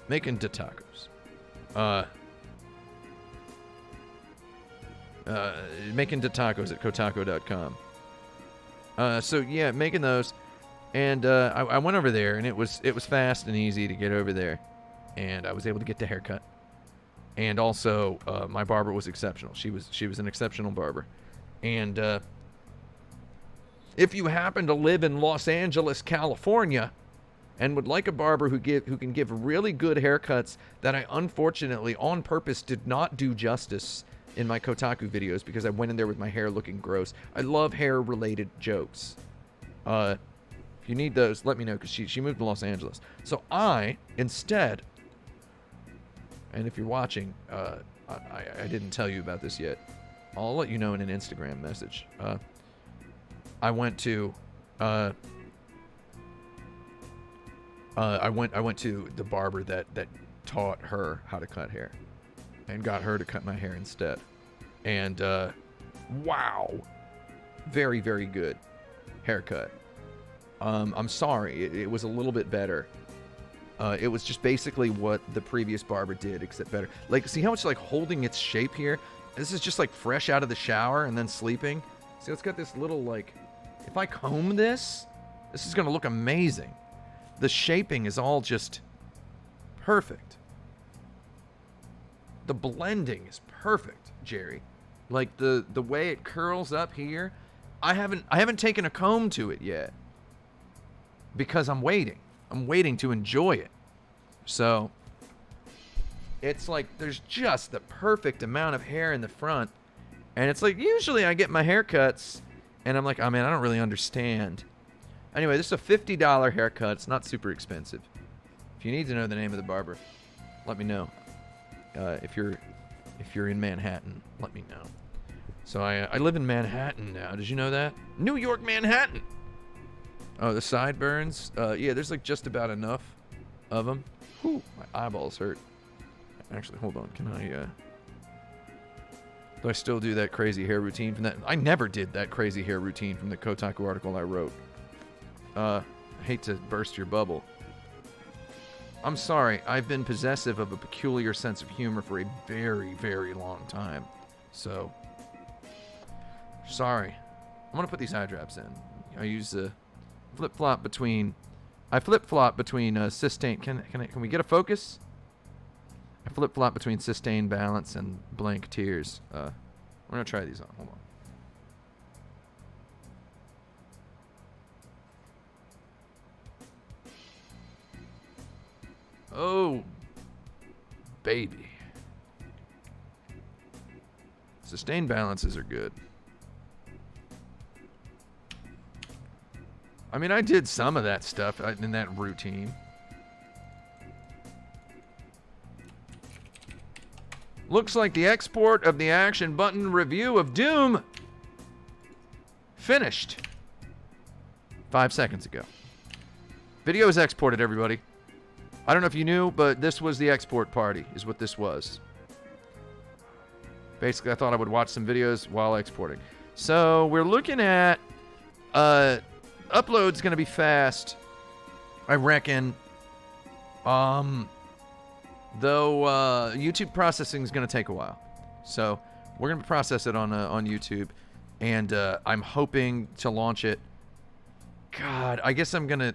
Making the tacos. Making the tacos at Kotaku.com. So yeah, making those. And I went over there, and it was fast and easy to get over there. And I was able to get the haircut. And also, my barber was exceptional. She was an exceptional barber. And if you happen to live in Los Angeles, California, and would like a barber who can give really good haircuts that I unfortunately, on purpose, did not do justice in my Kotaku videos because I went in there with my hair looking gross. I love hair-related jokes. If you need those, let me know, because she moved to Los Angeles. So I, instead... And if you're watching, I didn't tell you about this yet. I'll let you know in an Instagram message. I went to the barber that taught her how to cut hair, and got her to cut my hair instead. And wow, very, very good haircut. I'm sorry, it was a little bit better. It was just basically what the previous barber did, except better. Like, see how it's like holding its shape here? This is just like fresh out of the shower and then sleeping. See, it's got this little like, if I comb this is gonna look amazing. The shaping is all just perfect. The blending is perfect, Jerry. Like the way it curls up here, I haven't taken a comb to it yet because I'm waiting. I'm waiting to enjoy it. So it's like there's just the perfect amount of hair in the front. And it's like usually I get my haircuts and I'm like, oh man, I don't really understand. Anyway, this is a $50 haircut. It's not super expensive. If you need to know the name of the barber, let me know. If you're in Manhattan, let me know. So I live in Manhattan now. Did you know that? New York, Manhattan. Oh, the sideburns? Yeah, there's like just about enough of them. Whew, my eyeballs hurt. Actually, hold on. Can I, do I still do that crazy hair routine from that? I never did that crazy hair routine from the Kotaku article I wrote. I hate to burst your bubble. I'm sorry. I've been possessive of a peculiar sense of humor for a very, very long time. So, sorry. I'm gonna put these eye drops in. I use the flip-flop between. I flip-flop between sustained. Can we get a focus? I flip-flop between sustained balance and blank tears. We're gonna try these on. Hold on. Oh, baby. Sustained balances are good. I mean, I did some of that stuff in that routine. Looks like the export of the action button review of Doom finished 5 seconds ago. Video is exported, everybody. I don't know if you knew, but this was the export party, is what this was. Basically, I thought I would watch some videos while exporting. So, we're looking at... upload's gonna be fast, I reckon. Though, YouTube processing is gonna take a while. So, we're gonna process it on YouTube. And, I'm hoping to launch it. God, I guess I'm gonna...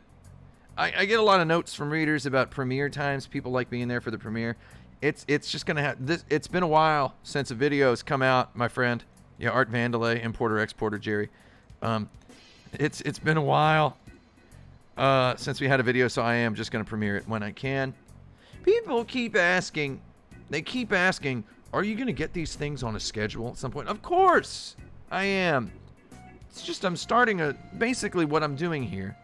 I get a lot of notes from readers about premiere times. People like being there for the premiere. It's just gonna have this. It's been a while since a video has come out, my friend. Yeah, Art Vandalay, importer exporter Jerry. It's been a while since we had a video, so I am just gonna premiere it when I can. People keep asking. They keep asking, are you gonna get these things on a schedule at some point? Of course, I am. It's just I'm starting basically what I'm doing here.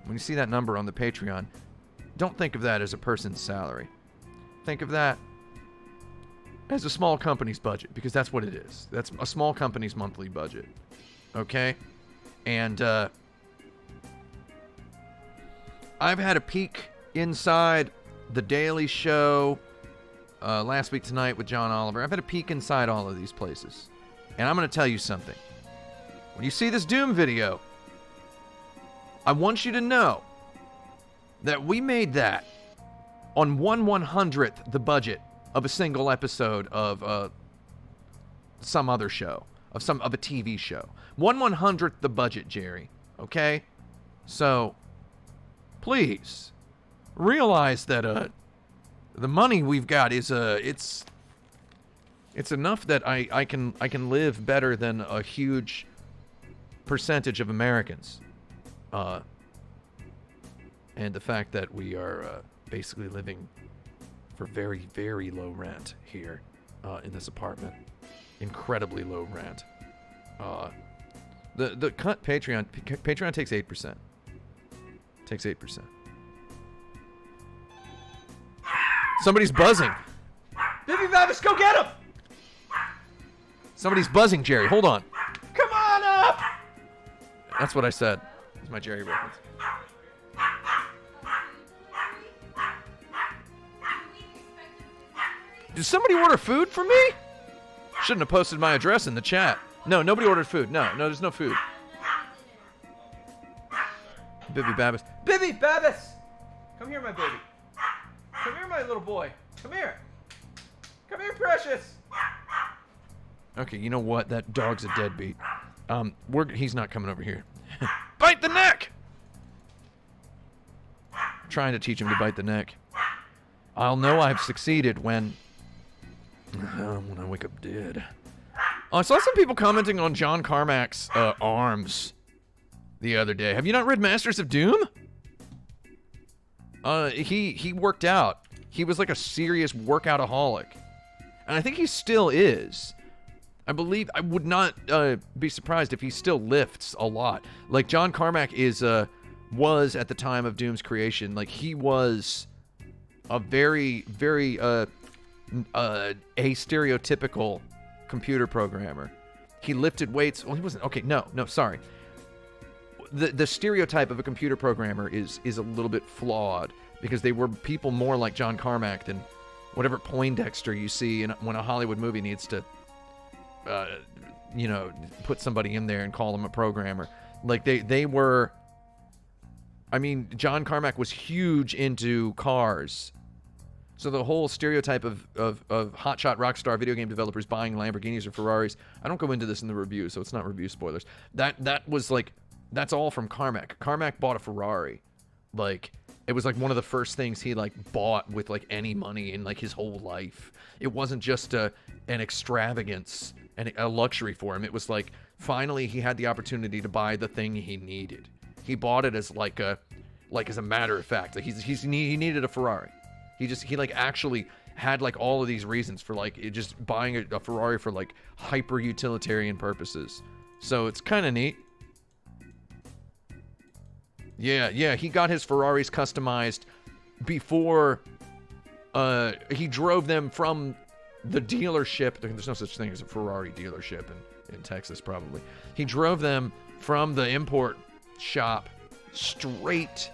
When you see that number on the Patreon, don't think of that as a person's salary. Think of that as a small company's budget, because that's what it is. That's a small company's monthly budget. Okay? And I've had a peek inside The Daily Show last week tonight with John Oliver. I've had a peek inside all of these places. And I'm going to tell you something. When you see this Doom video, I want you to know that we made that on 1/100th the budget of a single episode of some other show, of a TV show. 1/100th the budget, Jerry. Okay? So, please realize that the money we've got is it's enough that I can live better than a huge percentage of Americans. And the fact that we are basically living for very, very low rent here in this apartment. Incredibly low rent. The cut Patreon takes 8%. Takes 8%. Somebody's buzzing. Bippy Babbis, go get him! Somebody's buzzing, Jerry. Hold on. Come on up! That's what I said. It's my Jerry reference. Did somebody order food for me? Shouldn't have posted my address in the chat. No, nobody ordered food. No, there's no food. Bippy Babbis. Bippy Babbis! Come here, my baby. Come here, my little boy. Come here. Come here, precious. Okay, you know what? That dog's a deadbeat. He's not coming over here. Bite the neck! I'm trying to teach him to bite the neck. I'll know I've succeeded when I wake up dead. I saw some people commenting on John Carmack's arms the other day. Have you not read Masters of Doom? He worked out. He was like a serious workoutaholic. And I think he still is. I believe, I would not be surprised if he still lifts a lot. Like John Carmack was at the time of Doom's creation, like he was a very, very a stereotypical computer programmer. He lifted weights. Well, he wasn't. Okay, no, sorry. The stereotype of a computer programmer is a little bit flawed because they were people more like John Carmack than whatever Poindexter you see when a Hollywood movie needs to, put somebody in there and call them a programmer. Like they were I mean, John Carmack was huge into cars. So the whole stereotype of hotshot rock star video game developers buying Lamborghinis or Ferraris, I don't go into this in the review, so it's not review spoilers. That was like, that's all from Carmack. Carmack bought a Ferrari. Like, it was like one of the first things he like bought with like any money in like his whole life. It wasn't just an extravagance and a luxury for him. It was like, finally he had the opportunity to buy the thing he needed. He bought it as as a matter of fact. Like he needed a Ferrari. He like actually had like all of these reasons for like just buying a Ferrari for like hyper utilitarian purposes. So it's kind of neat. Yeah, he got his Ferraris customized before he drove them from the dealership. There's no such thing as a Ferrari dealership in Texas, probably. He drove them from the import shop straight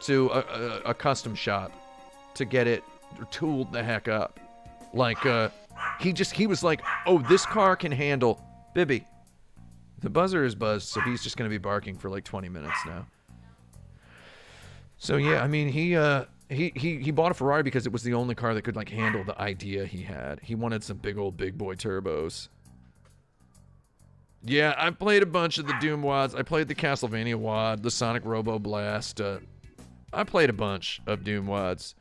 to a custom shop to get it tooled the heck up. Like, he was like, oh, this car can handle Bibby. The buzzer is buzzed, so he's just going to be barking for like 20 minutes now. So yeah, I mean, he bought a Ferrari because it was the only car that could like handle the idea he had. He wanted some big boy turbos. Yeah, I played a bunch of the Doom WADs. I played the Castlevania WAD, the Sonic Robo Blast. I played a bunch of Doom WADs.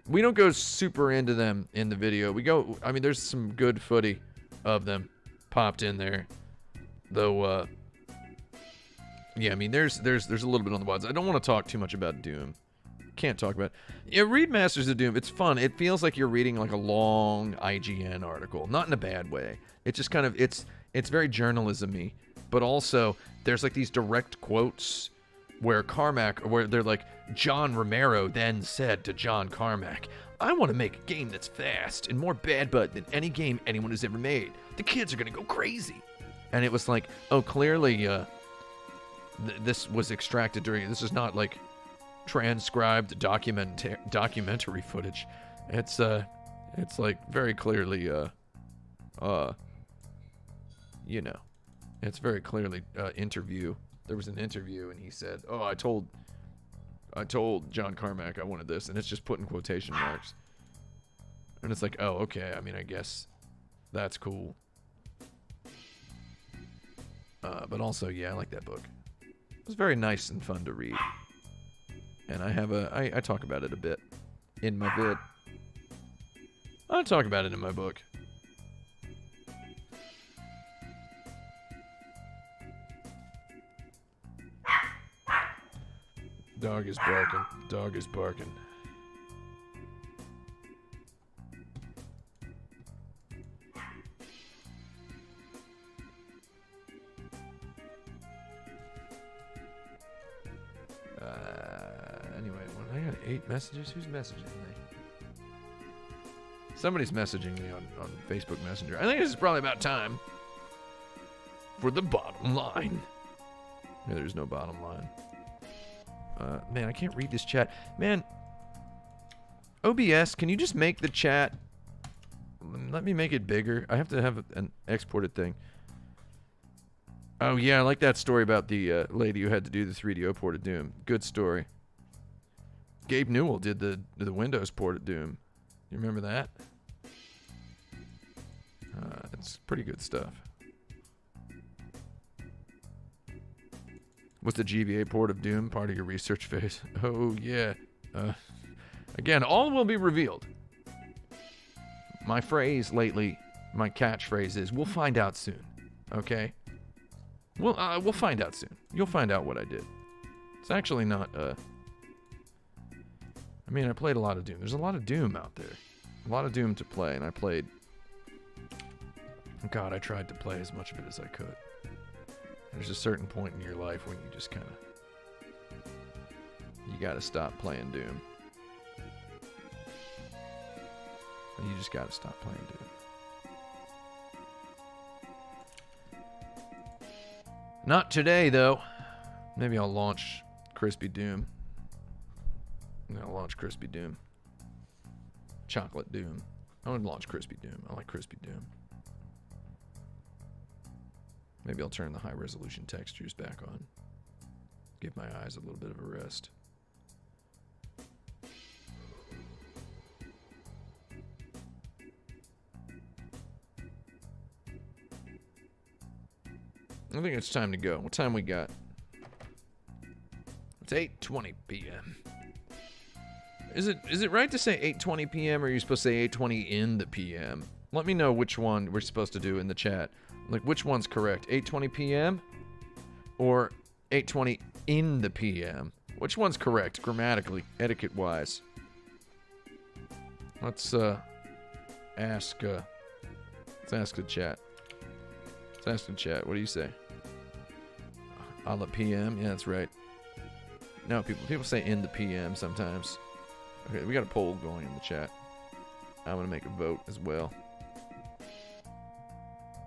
We don't go super into them in the video. I mean, there's some good footy of them popped in there. Though, yeah, I mean, there's a little bit on the WADs. I don't want to talk too much about Doom. Can't talk about it. Yeah, read Masters of Doom. It's fun. It feels like you're reading like a long IGN article. Not in a bad way. It's just kind of, it's very journalism-y. But also, there's like these direct quotes where they're like, John Romero then said to John Carmack, I want to make a game that's fast and more bad butt than any game anyone has ever made. The kids are going to go crazy. And it was like, oh, clearly this was extracted this is not like transcribed documentary footage. It's like very clearly, you know, it's very clearly interview. There was an interview and he said, oh, I told John Carmack I wanted this, and it's just put in quotation marks. And it's like, oh, okay, I mean, I guess that's cool. But also, yeah, I like that book. It was very nice and fun to read. And I talk about it a bit in my vid. I'll talk about it in my book. Dog is barking. Dog is barking. Anyway, I got 8 messages. Who's messaging me? Somebody's messaging me on Facebook Messenger. I think this is probably about time for the bottom line. Yeah, there's no bottom line. Man, I can't read this chat. Man, OBS, can you just make the chat? Let me make it bigger. I have to have an exported thing. Oh, yeah, I like that story about the lady who had to do the 3DO port of Doom. Good story. Gabe Newell did the Windows port of Doom. You remember that? It's pretty good stuff. Was the GBA port of Doom part of your research phase? Oh, yeah. Again, all will be revealed. My phrase lately, my catchphrase is, we'll find out soon. Okay? We'll find out soon. You'll find out what I did. It's actually not, I mean, I played a lot of Doom. There's a lot of Doom out there. A lot of Doom to play, and I played... God, I tried to play as much of it as I could. There's a certain point in your life when you just kind of... You gotta stop playing Doom. You just gotta stop playing Doom. Not today, though. Maybe I'll launch Crispy Doom. I'll launch Crispy Doom. Chocolate Doom. I would launch Crispy Doom. I like Crispy Doom. Maybe I'll turn the high resolution textures back on. Give my eyes a little bit of a rest. I think it's time to go. What time we got? It's 8:20 p.m. Is it right to say 8:20 p.m. or are you supposed to say 8:20 in the p.m.? Let me know which one we're supposed to do in the chat. Like, which one's correct? 8:20 p.m. or 8:20 in the p.m.? Which one's correct grammatically, etiquette-wise? Let's ask the chat. Let's ask the chat. What do you say? A la PM? Yeah, that's right. No, people say in the PM sometimes. Okay, we got a poll going in the chat. I'm gonna make a vote as well.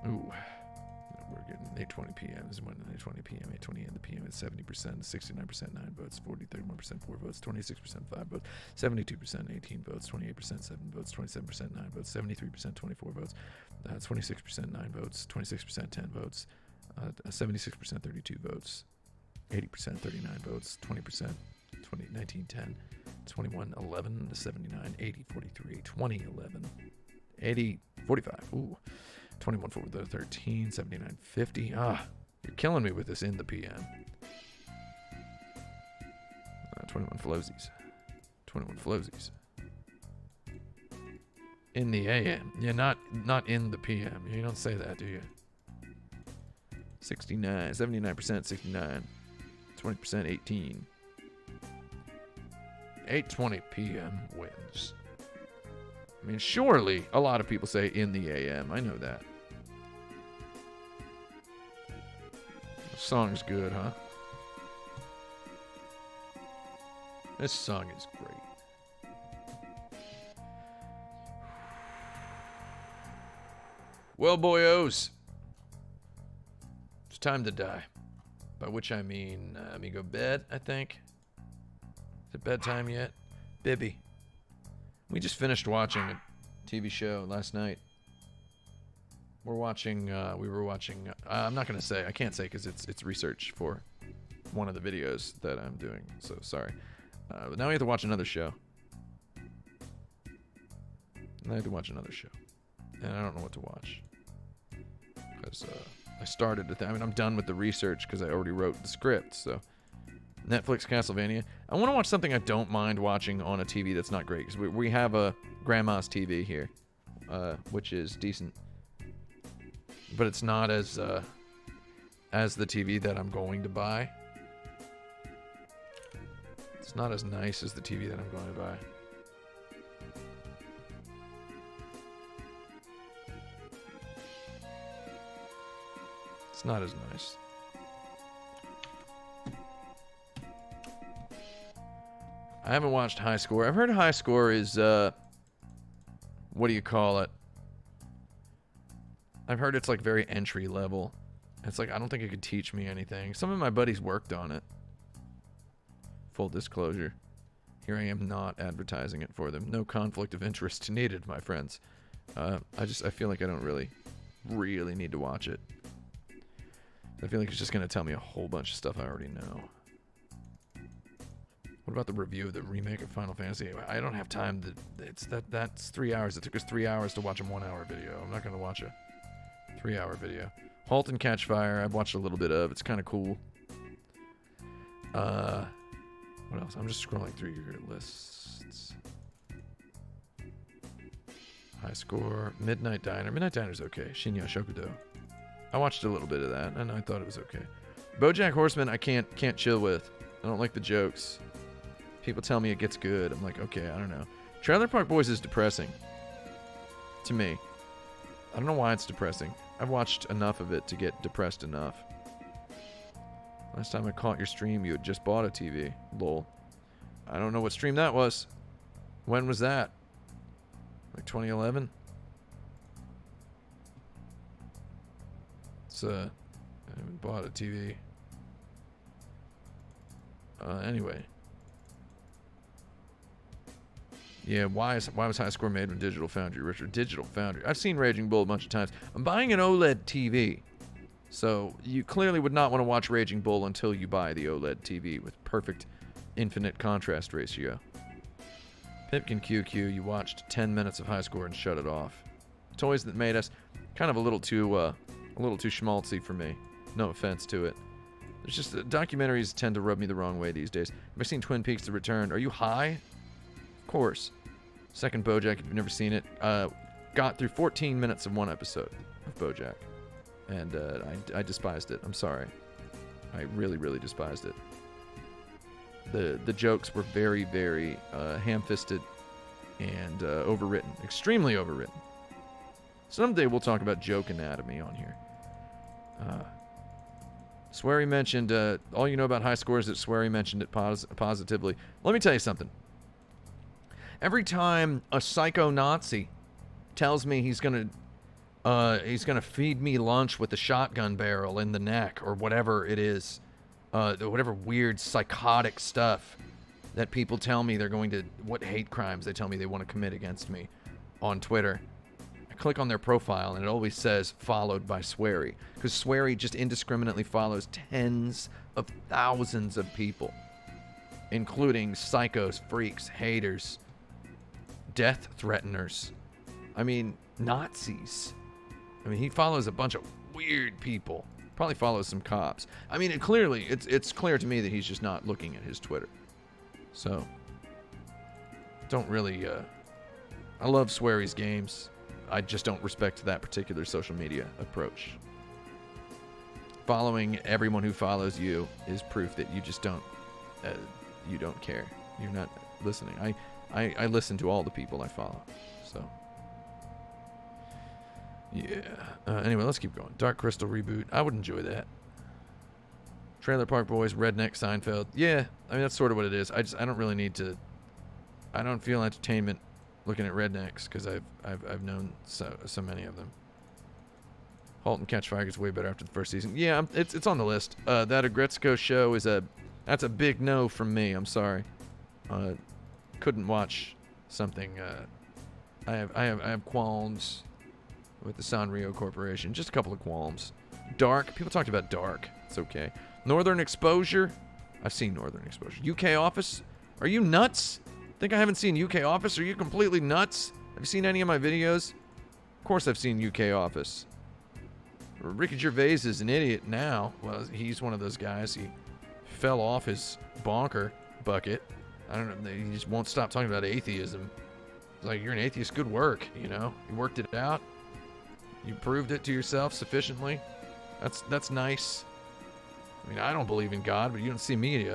Ooh, we're getting 8:20 p.m. is when 8:20 p.m. 8:20 in the p.m. is 70%, 69%, 9 votes, 40, 31%, 4 votes, 26%, 5 votes, 72%, 18 votes, 28%, 7 votes, 27%, 9 votes, 73%, 24 votes, 26%, 9 votes, 26%, 10 votes, 76%, 32 votes, 80%, 39 votes, 20%, 20, 19, 10, 21, 11, 79, 80, 43, 20, 11, 80, 45, ooh, 21, 4, 13, 79, 50, you're killing me with this in the PM. 21 flowsies. 21 flowsies. In the AM. Yeah, not in the PM. You don't say that, do you? 69, 79%, 69. 20%, 18. 8:20 p.m. wins. I mean, surely a lot of people say in the AM. I know that. This song's good, huh? This song is great. Well, boyos, it's time to die. By which I mean, me go bed, I think. Is it bedtime yet? Bibby. We just finished watching a TV show last night. We were watching, I'm not going to say, I can't say because it's research for one of the videos that I'm doing, so sorry. But now we have to watch another show. And I have to watch another show. And I don't know what to watch. Because I started to I mean, I'm done with the research because I already wrote the script, so. Netflix Castlevania. I want to watch something I don't mind watching on a TV that's not great, because we have a grandma's TV here, which is decent. But it's not as the TV that I'm going to buy. It's not as nice as the TV that I'm going to buy. It's not as nice. I haven't watched High Score. I've heard High Score is, what do you call it? I've heard it's like very entry level. It's like, I don't think it could teach me anything. Some of my buddies worked on it. Full disclosure. Here I am not advertising it for them. No conflict of interest needed, my friends. I feel like I don't really need to watch it. I feel like it's just going to tell me a whole bunch of stuff I already know. What about the review of the remake of Final Fantasy? I don't have time to... That's 3 hours. It took us 3 hours to watch a 1 hour video. I'm not going to watch a 3 hour video. Halt and Catch Fire, I've watched a little bit of. It's kind of cool. What else? I'm just scrolling through your lists. High Score. Midnight Diner. Midnight Diner's okay. Shinya Shokudo. I watched a little bit of that, and I thought it was okay. BoJack Horseman, I can't chill with. I don't like the jokes. People tell me it gets good. I'm like, okay, I don't know. Trailer Park Boys is depressing. To me. I don't know why it's depressing. I've watched enough of it to get depressed enough. Last time I caught your stream, you had just bought a TV. Lol. I don't know what stream that was. When was that? Like 2011? It's, I haven't bought a TV. Anyway. Yeah, why was High Score made with Digital Foundry, Richard? Digital Foundry. I've seen Raging Bull a bunch of times. I'm buying an OLED TV. So you clearly would not want to watch Raging Bull until you buy the OLED TV with perfect infinite contrast ratio. Pipkin QQ, you watched 10 minutes of High Score and shut it off. Toys That Made Us, kind of a little too schmaltzy for me. No offense to it. There's just documentaries tend to rub me the wrong way these days. Have you seen Twin Peaks: The Return? Are you high? Of course. Second BoJack, if you've never seen it, got through 14 minutes of one episode of BoJack, and I despised it. I'm sorry. I really, really despised it. The jokes were very, very ham-fisted and overwritten. Extremely overwritten. Someday we'll talk about joke anatomy on here. Swery mentioned, all you know about High Score is that Swery mentioned it positively. Let me tell you something. Every time a psycho Nazi tells me he's gonna feed me lunch with a shotgun barrel in the neck or whatever it is, whatever weird psychotic stuff that people tell me they're going to, what hate crimes they tell me they want to commit against me on Twitter, I click on their profile and it always says followed by Swery, because Swery just indiscriminately follows tens of thousands of people, including psychos, freaks, haters, death threateners. I mean, Nazis. I mean, he follows a bunch of weird people. Probably follows some cops. I mean, it's clear to me that he's just not looking at his Twitter. So, don't really, I love Swery's games. I just don't respect that particular social media approach. Following everyone who follows you is proof that you just don't care. You're not listening. I listen to all the people I follow, so. Yeah. Anyway, let's keep going. Dark Crystal reboot. I would enjoy that. Trailer Park Boys, Redneck Seinfeld. Yeah, I mean, that's sort of what it is. I don't really need to. I don't feel entertainment looking at rednecks because I've known so many of them. Halt and Catch Fire gets way better after the first season. Yeah, it's on the list. That Agretzko show that's a big no from me. I'm sorry. Couldn't watch something. I have qualms with the Sanrio Corporation. Just a couple of qualms. Dark. People talked about Dark. It's okay. Northern Exposure. I've seen Northern Exposure. UK Office. Are you nuts? Think I haven't seen UK Office? Are you completely nuts? Have you seen any of my videos? Of course I've seen UK Office. Ricky Gervais is an idiot now. Well, he's one of those guys. He fell off his bonker bucket. I don't know. He just won't stop talking about atheism. It's like, you're an atheist. Good work. You know, you worked it out. You proved it to yourself sufficiently. That's nice. I mean, I don't believe in God, but you don't see me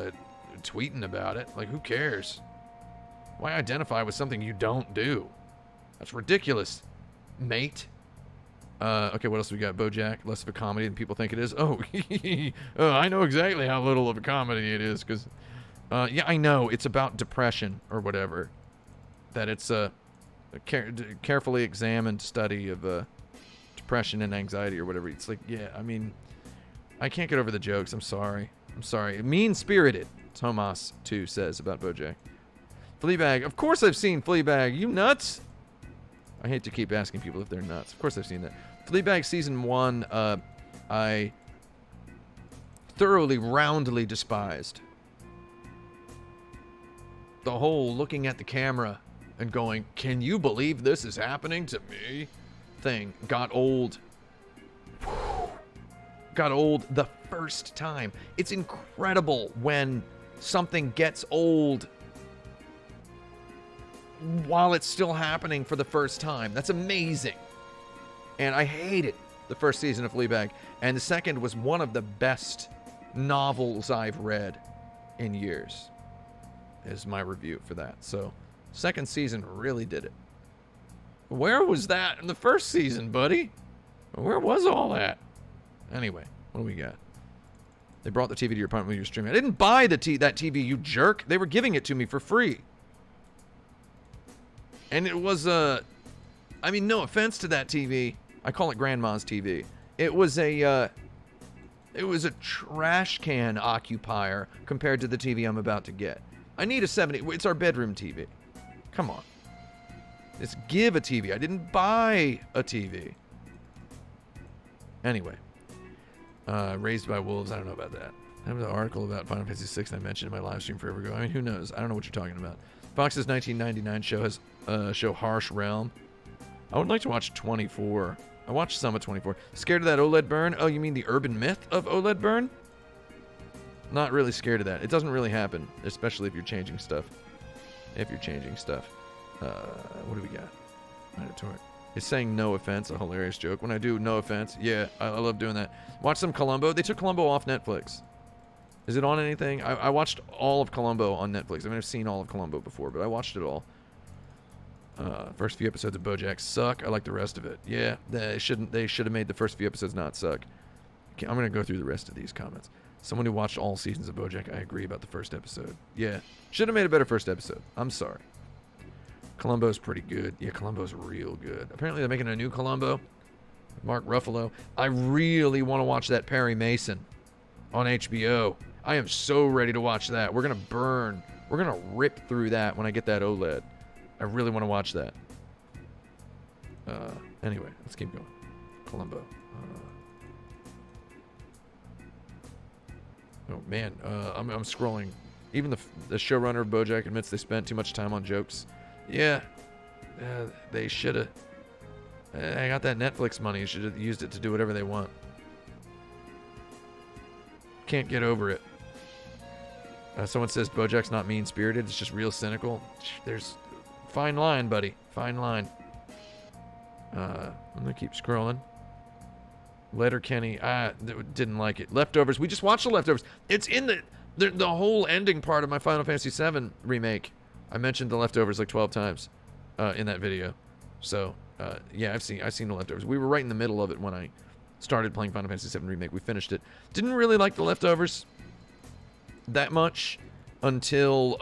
tweeting about it. Like, who cares? Why identify with something you don't do? That's ridiculous, mate. Okay, what else we got? BoJack, less of a comedy than people think it is. Oh, I know exactly how little of a comedy it is, because, yeah, I know it's about depression or whatever. That it's a carefully examined study of depression and anxiety or whatever. It's like, yeah, I mean, I can't get over the jokes. I'm sorry. Mean-spirited, Tomas 2 says about BoJack. Fleabag. Of course I've seen Fleabag. You nuts? I hate to keep asking people if they're nuts. Of course I've seen that. Fleabag Season 1, I thoroughly, roundly despised. The whole looking at the camera and going, can you believe this is happening to me? Thing got old. Got old the first time. It's incredible when something gets old while it's still happening for the first time. That's amazing. And I hated the first season of Fleabag. And the second was one of the best novels I've read in years, is my review for that. So, second season really did it. Where was that in the first season, buddy? Where was all that? Anyway, what do we got? They brought the TV to your apartment when you were streaming. I didn't buy that TV, you jerk. They were giving it to me for free. And it was I mean, no offense to that TV. I call it Grandma's TV. It was a trash can occupier compared to the TV I'm about to get. I need a 70. It's our bedroom TV. Come on. Just give a TV. I didn't buy a TV. Anyway. Raised by Wolves. I don't know about that. I have an article about Final Fantasy VI I mentioned in my live stream forever ago. I mean, who knows? I don't know what you're talking about. Fox's 1999 show has show Harsh Realm. I would like to watch 24. I watched some of 24. Scared of that OLED burn? Oh, you mean the urban myth of OLED burn? Not really scared of that. It doesn't really happen, especially if you're changing stuff. If you're changing stuff. What do we got? Minotaur. It's saying no offense, a hilarious joke. When I do no offense, yeah, I love doing that. Watch some Columbo. They took Columbo off Netflix. Is it on anything? I watched all of Columbo on Netflix. I mean, I've seen all of Columbo before, but I watched it all. First few episodes of BoJack suck. I like the rest of it. Yeah, they should have made the first few episodes not suck. Okay, I'm gonna go through the rest of these comments. Someone who watched all seasons of BoJack, I agree about the first episode. Yeah, should have made a better first episode. I'm sorry. Columbo's pretty good. Yeah, Columbo's real good. Apparently they're making a new Columbo. Mark Ruffalo. I really want to watch that Perry Mason on HBO. I am so ready to watch that. We're gonna burn. We're gonna rip through that when I get that OLED. I really want to watch that. Anyway, let's keep going. Columbo. Oh man, I'm scrolling. Even the showrunner of BoJack admits they spent too much time on jokes. Yeah, they should have. I got that Netflix money. Should have used it to do whatever they want. Can't get over it. Someone says BoJack's not mean-spirited. It's just real cynical. There's fine line, buddy. Fine line. I'm gonna keep scrolling. Letterkenny. Didn't like it. Leftovers. We just watched the Leftovers. It's in the whole ending part of my Final Fantasy VII remake. I mentioned the Leftovers like 12 times in that video. So yeah, I've seen the Leftovers. We were right in the middle of it when I started playing Final Fantasy VII remake. We finished it. Didn't really like the Leftovers that much until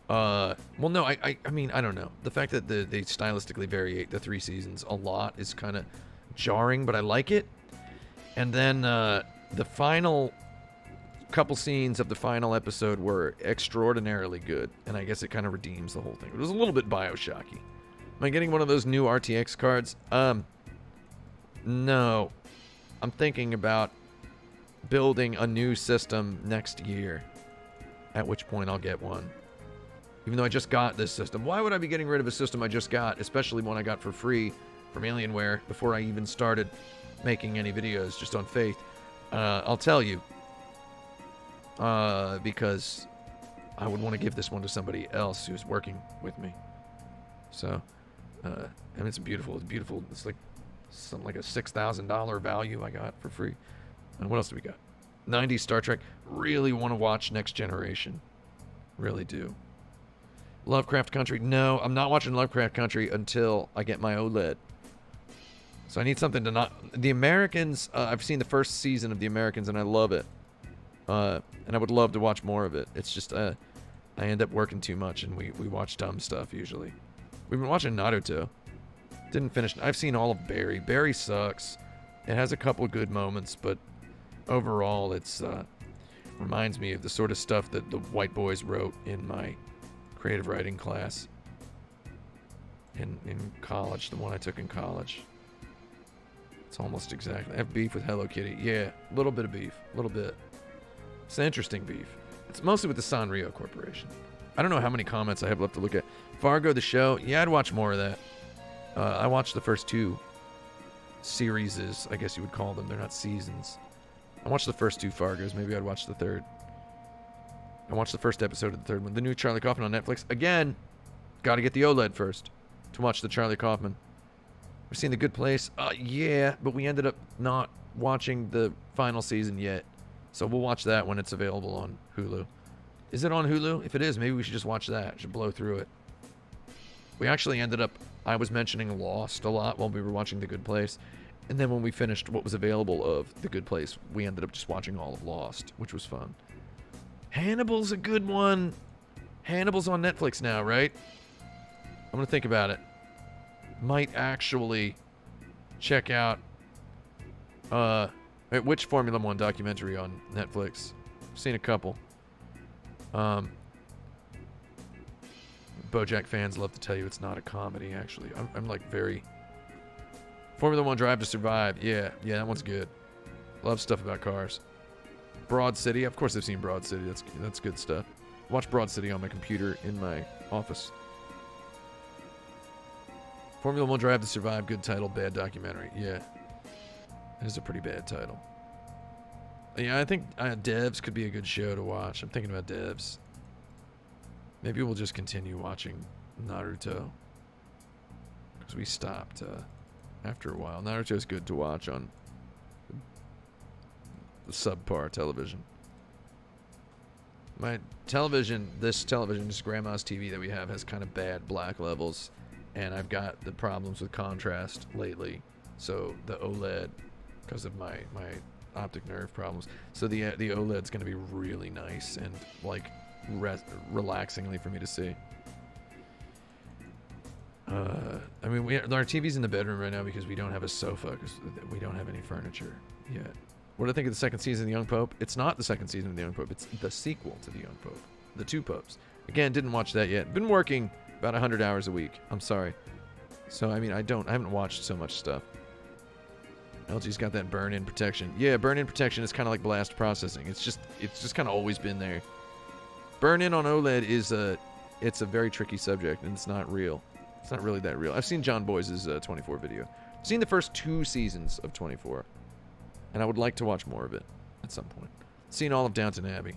well, no, I mean, I don't know. The fact that they stylistically variate the 3 seasons a lot is kind of jarring, but I like it. And then the final couple scenes of the final episode were extraordinarily good, and I guess it kind of redeems the whole thing. It was a little bit Bioshocky. Am I getting one of those new RTX cards? No. I'm thinking about building a new system next year, at which point I'll get one. Even though I just got this system. Why would I be getting rid of a system I just got, especially one I got for free from Alienware before I even started making any videos, just on faith? I'll tell you. Because I would want to give this one to somebody else who's working with me. So, and it's beautiful. It's beautiful. It's like something like a $6,000 value I got for free. And what else do we got? 90s Star Trek. Really want to watch Next Generation. Really do. Lovecraft Country. No, I'm not watching Lovecraft Country until I get my OLED. So I need something to not... The Americans, I've seen the first season of The Americans and I love it. And I would love to watch more of it. It's just, I end up working too much and we watch dumb stuff usually. We've been watching Naruto. Didn't finish. I've seen all of Barry. Barry sucks. It has a couple good moments, but overall it's, reminds me of the sort of stuff that the white boys wrote in my creative writing class in college, the one I took in college. It's almost exactly. I have beef with Hello Kitty. Yeah, a little bit of beef. A little bit. It's an interesting beef. It's mostly with the Sanrio Corporation. I don't know how many comments I have left to look at. Fargo, the show. Yeah, I'd watch more of that. I watched the first 2 series, I guess you would call them. They're not seasons. I watched the first 2 Fargos. Maybe I'd watch the third. I watched the first episode of the third one. The new Charlie Kaufman on Netflix. Again, got to get the OLED first to watch the Charlie Kaufman. We've seen The Good Place. Yeah, but we ended up not watching the final season yet. So we'll watch that when it's available on Hulu. Is it on Hulu? If it is, maybe we should just watch that. Should blow through it. We actually ended up... I was mentioning Lost a lot while we were watching The Good Place. And then when we finished what was available of The Good Place, we ended up just watching all of Lost, which was fun. Hannibal's a good one. Hannibal's on Netflix now, right? I'm going to think about it. Might actually check out which Formula 1 documentary on Netflix. I've seen a couple. BoJack fans love to tell you it's not a comedy, actually. I'm like very... Formula One Drive to Survive. Yeah, that one's good. Love stuff about cars. Broad City. Of course I've seen Broad City. That's good stuff. Watch Broad City on my computer in my office. Formula One Drive to Survive. Good title. Bad documentary. Yeah. It is a pretty bad title. Yeah, I think Devs could be a good show to watch. I'm thinking about Devs. Maybe we'll just continue watching Naruto. Because we stopped after a while. Naruto's good to watch on the subpar television. My television, this grandma's TV that we have, has kind of bad black levels. And I've got the problems with contrast lately. So the OLED, because of my optic nerve problems. So the OLED's going to be really nice and like relaxingly for me to see. I mean, our TV's in the bedroom right now because we don't have a sofa because we don't have any furniture yet. What do I think of the second season of The Young Pope? It's not the second season of The Young Pope. It's the sequel to The Young Pope. The Two Popes. Again, didn't watch that yet. Been working about 100 hours a week. I'm sorry. So, I mean, I haven't watched so much stuff. LG's got that burn-in protection. Yeah, burn-in protection is kind of like blast processing. It's just kind of always been there. Burn-in on OLED is it's a very tricky subject, and it's not real. It's not really that real. I've seen John Boyce's 24 video. I've seen the first 2 seasons of 24, and I would like to watch more of it at some point. Seen all of Downton Abbey.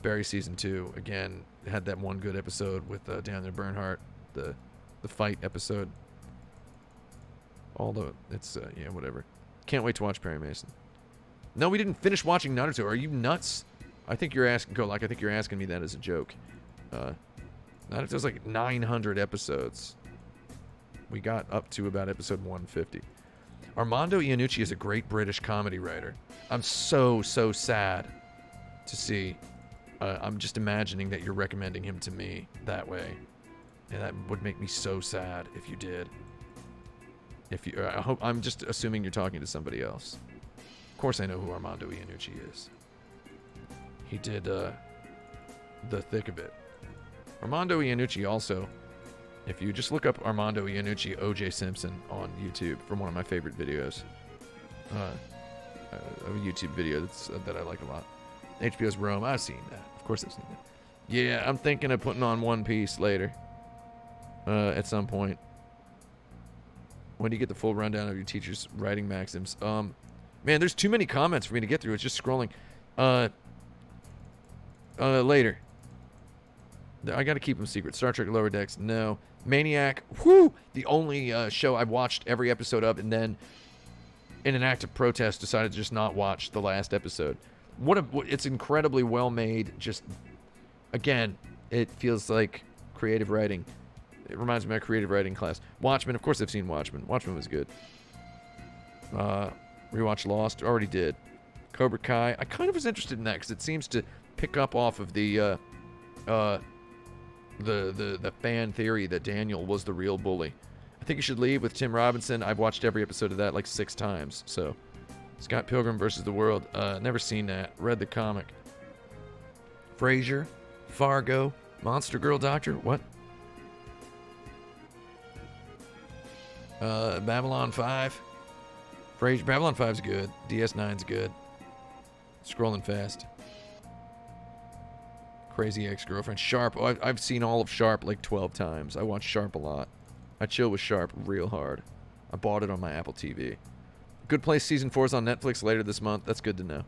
Barry season 2 again had that one good episode with Daniel Bernhardt, the fight episode. Although it's yeah, whatever. Can't wait to watch Perry Mason. No, we didn't finish watching Naruto. Are you nuts? I think you're asking Golak. I think you're asking me that as a joke. Naruto's like 900 episodes. We got up to about episode 150. Armando Iannucci is a great British comedy writer. I'm so sad to see. I'm just imagining that you're recommending him to me that way, and that would make me so sad if you did. I'm just assuming you're talking to somebody else. Of course I know who Armando Iannucci is. He did The Thick of It. Armando Iannucci also, if you just look up Armando Iannucci O.J. Simpson on YouTube from one of my favorite videos, a YouTube video that I like a lot. HBO's Rome, I've seen that. Of course I've seen that. Yeah, I'm thinking of putting on One Piece later. At some point. When do you get the full rundown of your teacher's writing maxims? Man, there's too many comments for me to get through. It's just scrolling. Later. I gotta keep them secret. Star Trek Lower Decks, no. Maniac, whoo! The only show I've watched every episode of, and then, in an act of protest, decided to just not watch the last episode. It's incredibly well made. Just, again, it feels like creative writing. It reminds me of my creative writing class. Watchmen, of course I've seen Watchmen. Watchmen was good. Rewatch Lost, already did. Cobra Kai, I kind of was interested in that because it seems to pick up off of the fan theory that Daniel was the real bully. I Think You Should Leave with Tim Robinson. I've watched every episode of that like 6 times. So, Scott Pilgrim versus the World. Never seen that. Read the comic. Frasier, Fargo, Monster Girl Doctor. What? Babylon 5. Frasier. Babylon 5's good. DS9's good. Scrolling fast. Crazy Ex-Girlfriend. Sharp. Oh, I've seen all of Sharp like 12 times. I watch Sharp a lot. I chill with Sharp real hard. I bought it on my Apple TV. Good Place Season 4 is on Netflix later this month. That's good to know.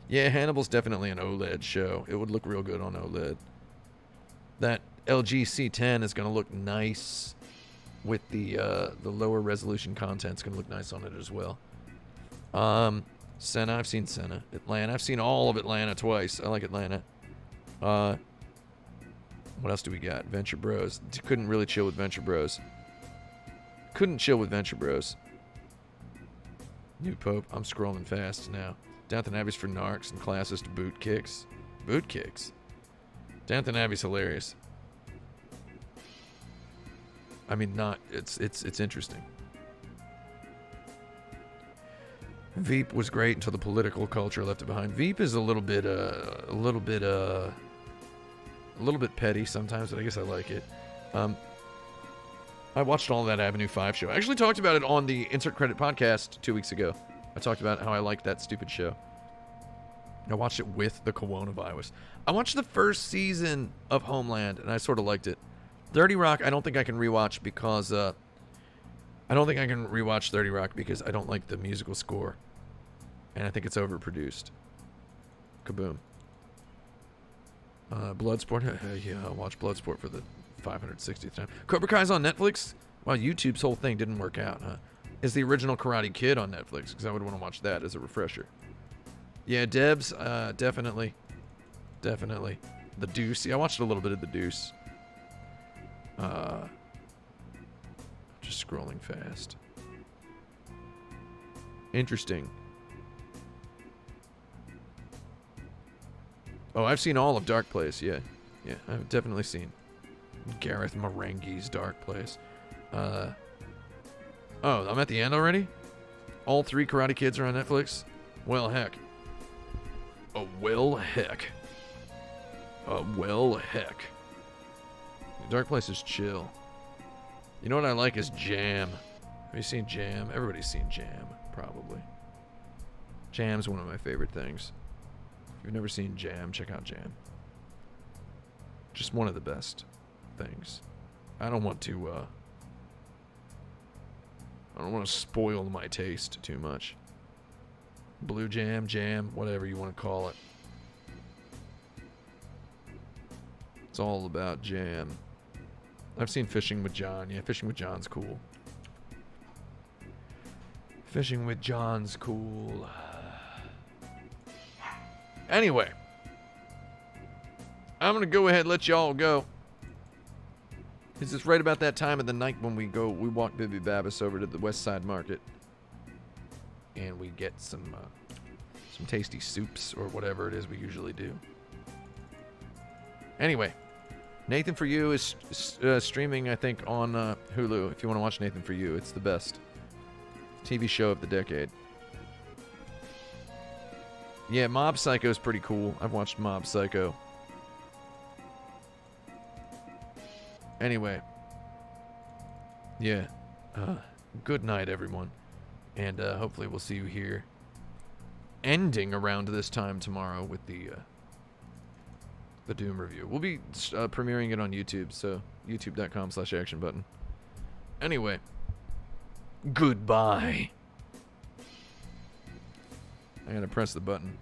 Yeah, Hannibal's definitely an OLED show. It would look real good on OLED. That LG C10 is going to look nice with the lower resolution content. It's going to look nice on it as well. Senna, I've seen Senna. Atlanta, I've seen all of Atlanta twice. I like Atlanta. What else do we got? Venture Bros. Couldn't really chill with Venture Bros. Couldn't chill with Venture Bros. New Pope. I'm scrolling fast now. Downton Abbey's for narcs and classist boot kicks. Boot kicks? Downton Abbey's hilarious. I mean, not. It's interesting. Veep was great until the political culture left it behind. Veep is a little bit petty sometimes, but I guess I like it. I watched all that Avenue 5 show. I actually talked about it on the Insert Credit podcast 2 weeks ago. I talked about how I liked that stupid show. I watched it with the coronavirus. I watched the first season of Homeland, and I sort of liked it. 30 Rock, I don't think I can rewatch because... I don't think I can rewatch 30 Rock because I don't like the musical score. And I think it's overproduced. Kaboom. Bloodsport. Yeah, I'll watch Bloodsport for the 560th time. Cobra Kai's on Netflix? Wow, YouTube's whole thing didn't work out, huh? Is the original Karate Kid on Netflix? Because I would want to watch that as a refresher. Yeah, Debs, definitely. Definitely. The Deuce. Yeah, I watched a little bit of The Deuce. Just scrolling fast. Interesting. Oh, I've seen all of Dark Place, yeah. Yeah, I've definitely seen Gareth Marenghi's Dark Place. Oh, I'm at the end already? All 3 Karate Kids are on Netflix? Well, heck. Oh, well, heck. Well, heck. Dark Place is chill. You know what I like is Jam. Have you seen Jam? Everybody's seen Jam, probably. Jam's one of my favorite things. If you've never seen Jam, check out Jam. Just one of the best things. I don't want to spoil my taste too much. Blue Jam, Jam, whatever you want to call it. It's all about Jam. I've seen Fishing with John. Yeah, Fishing with John's cool. Fishing with John's cool. Anyway. I'm going to go ahead and let y'all go. It's just right about that time of the night when we walk Bibby Babbis over to the West Side Market. And we get some tasty soups or whatever it is we usually do. Anyway. Nathan For You is streaming, I think, on Hulu. If you want to watch Nathan For You, it's the best TV show of the decade. Yeah, Mob Psycho is pretty cool. I've watched Mob Psycho. Anyway. Yeah. Good night, everyone. And hopefully we'll see you here. Ending around this time tomorrow with the Doom review. We'll be premiering it on YouTube, so youtube.com/actionbutton. Anyway, goodbye. I gotta press the button.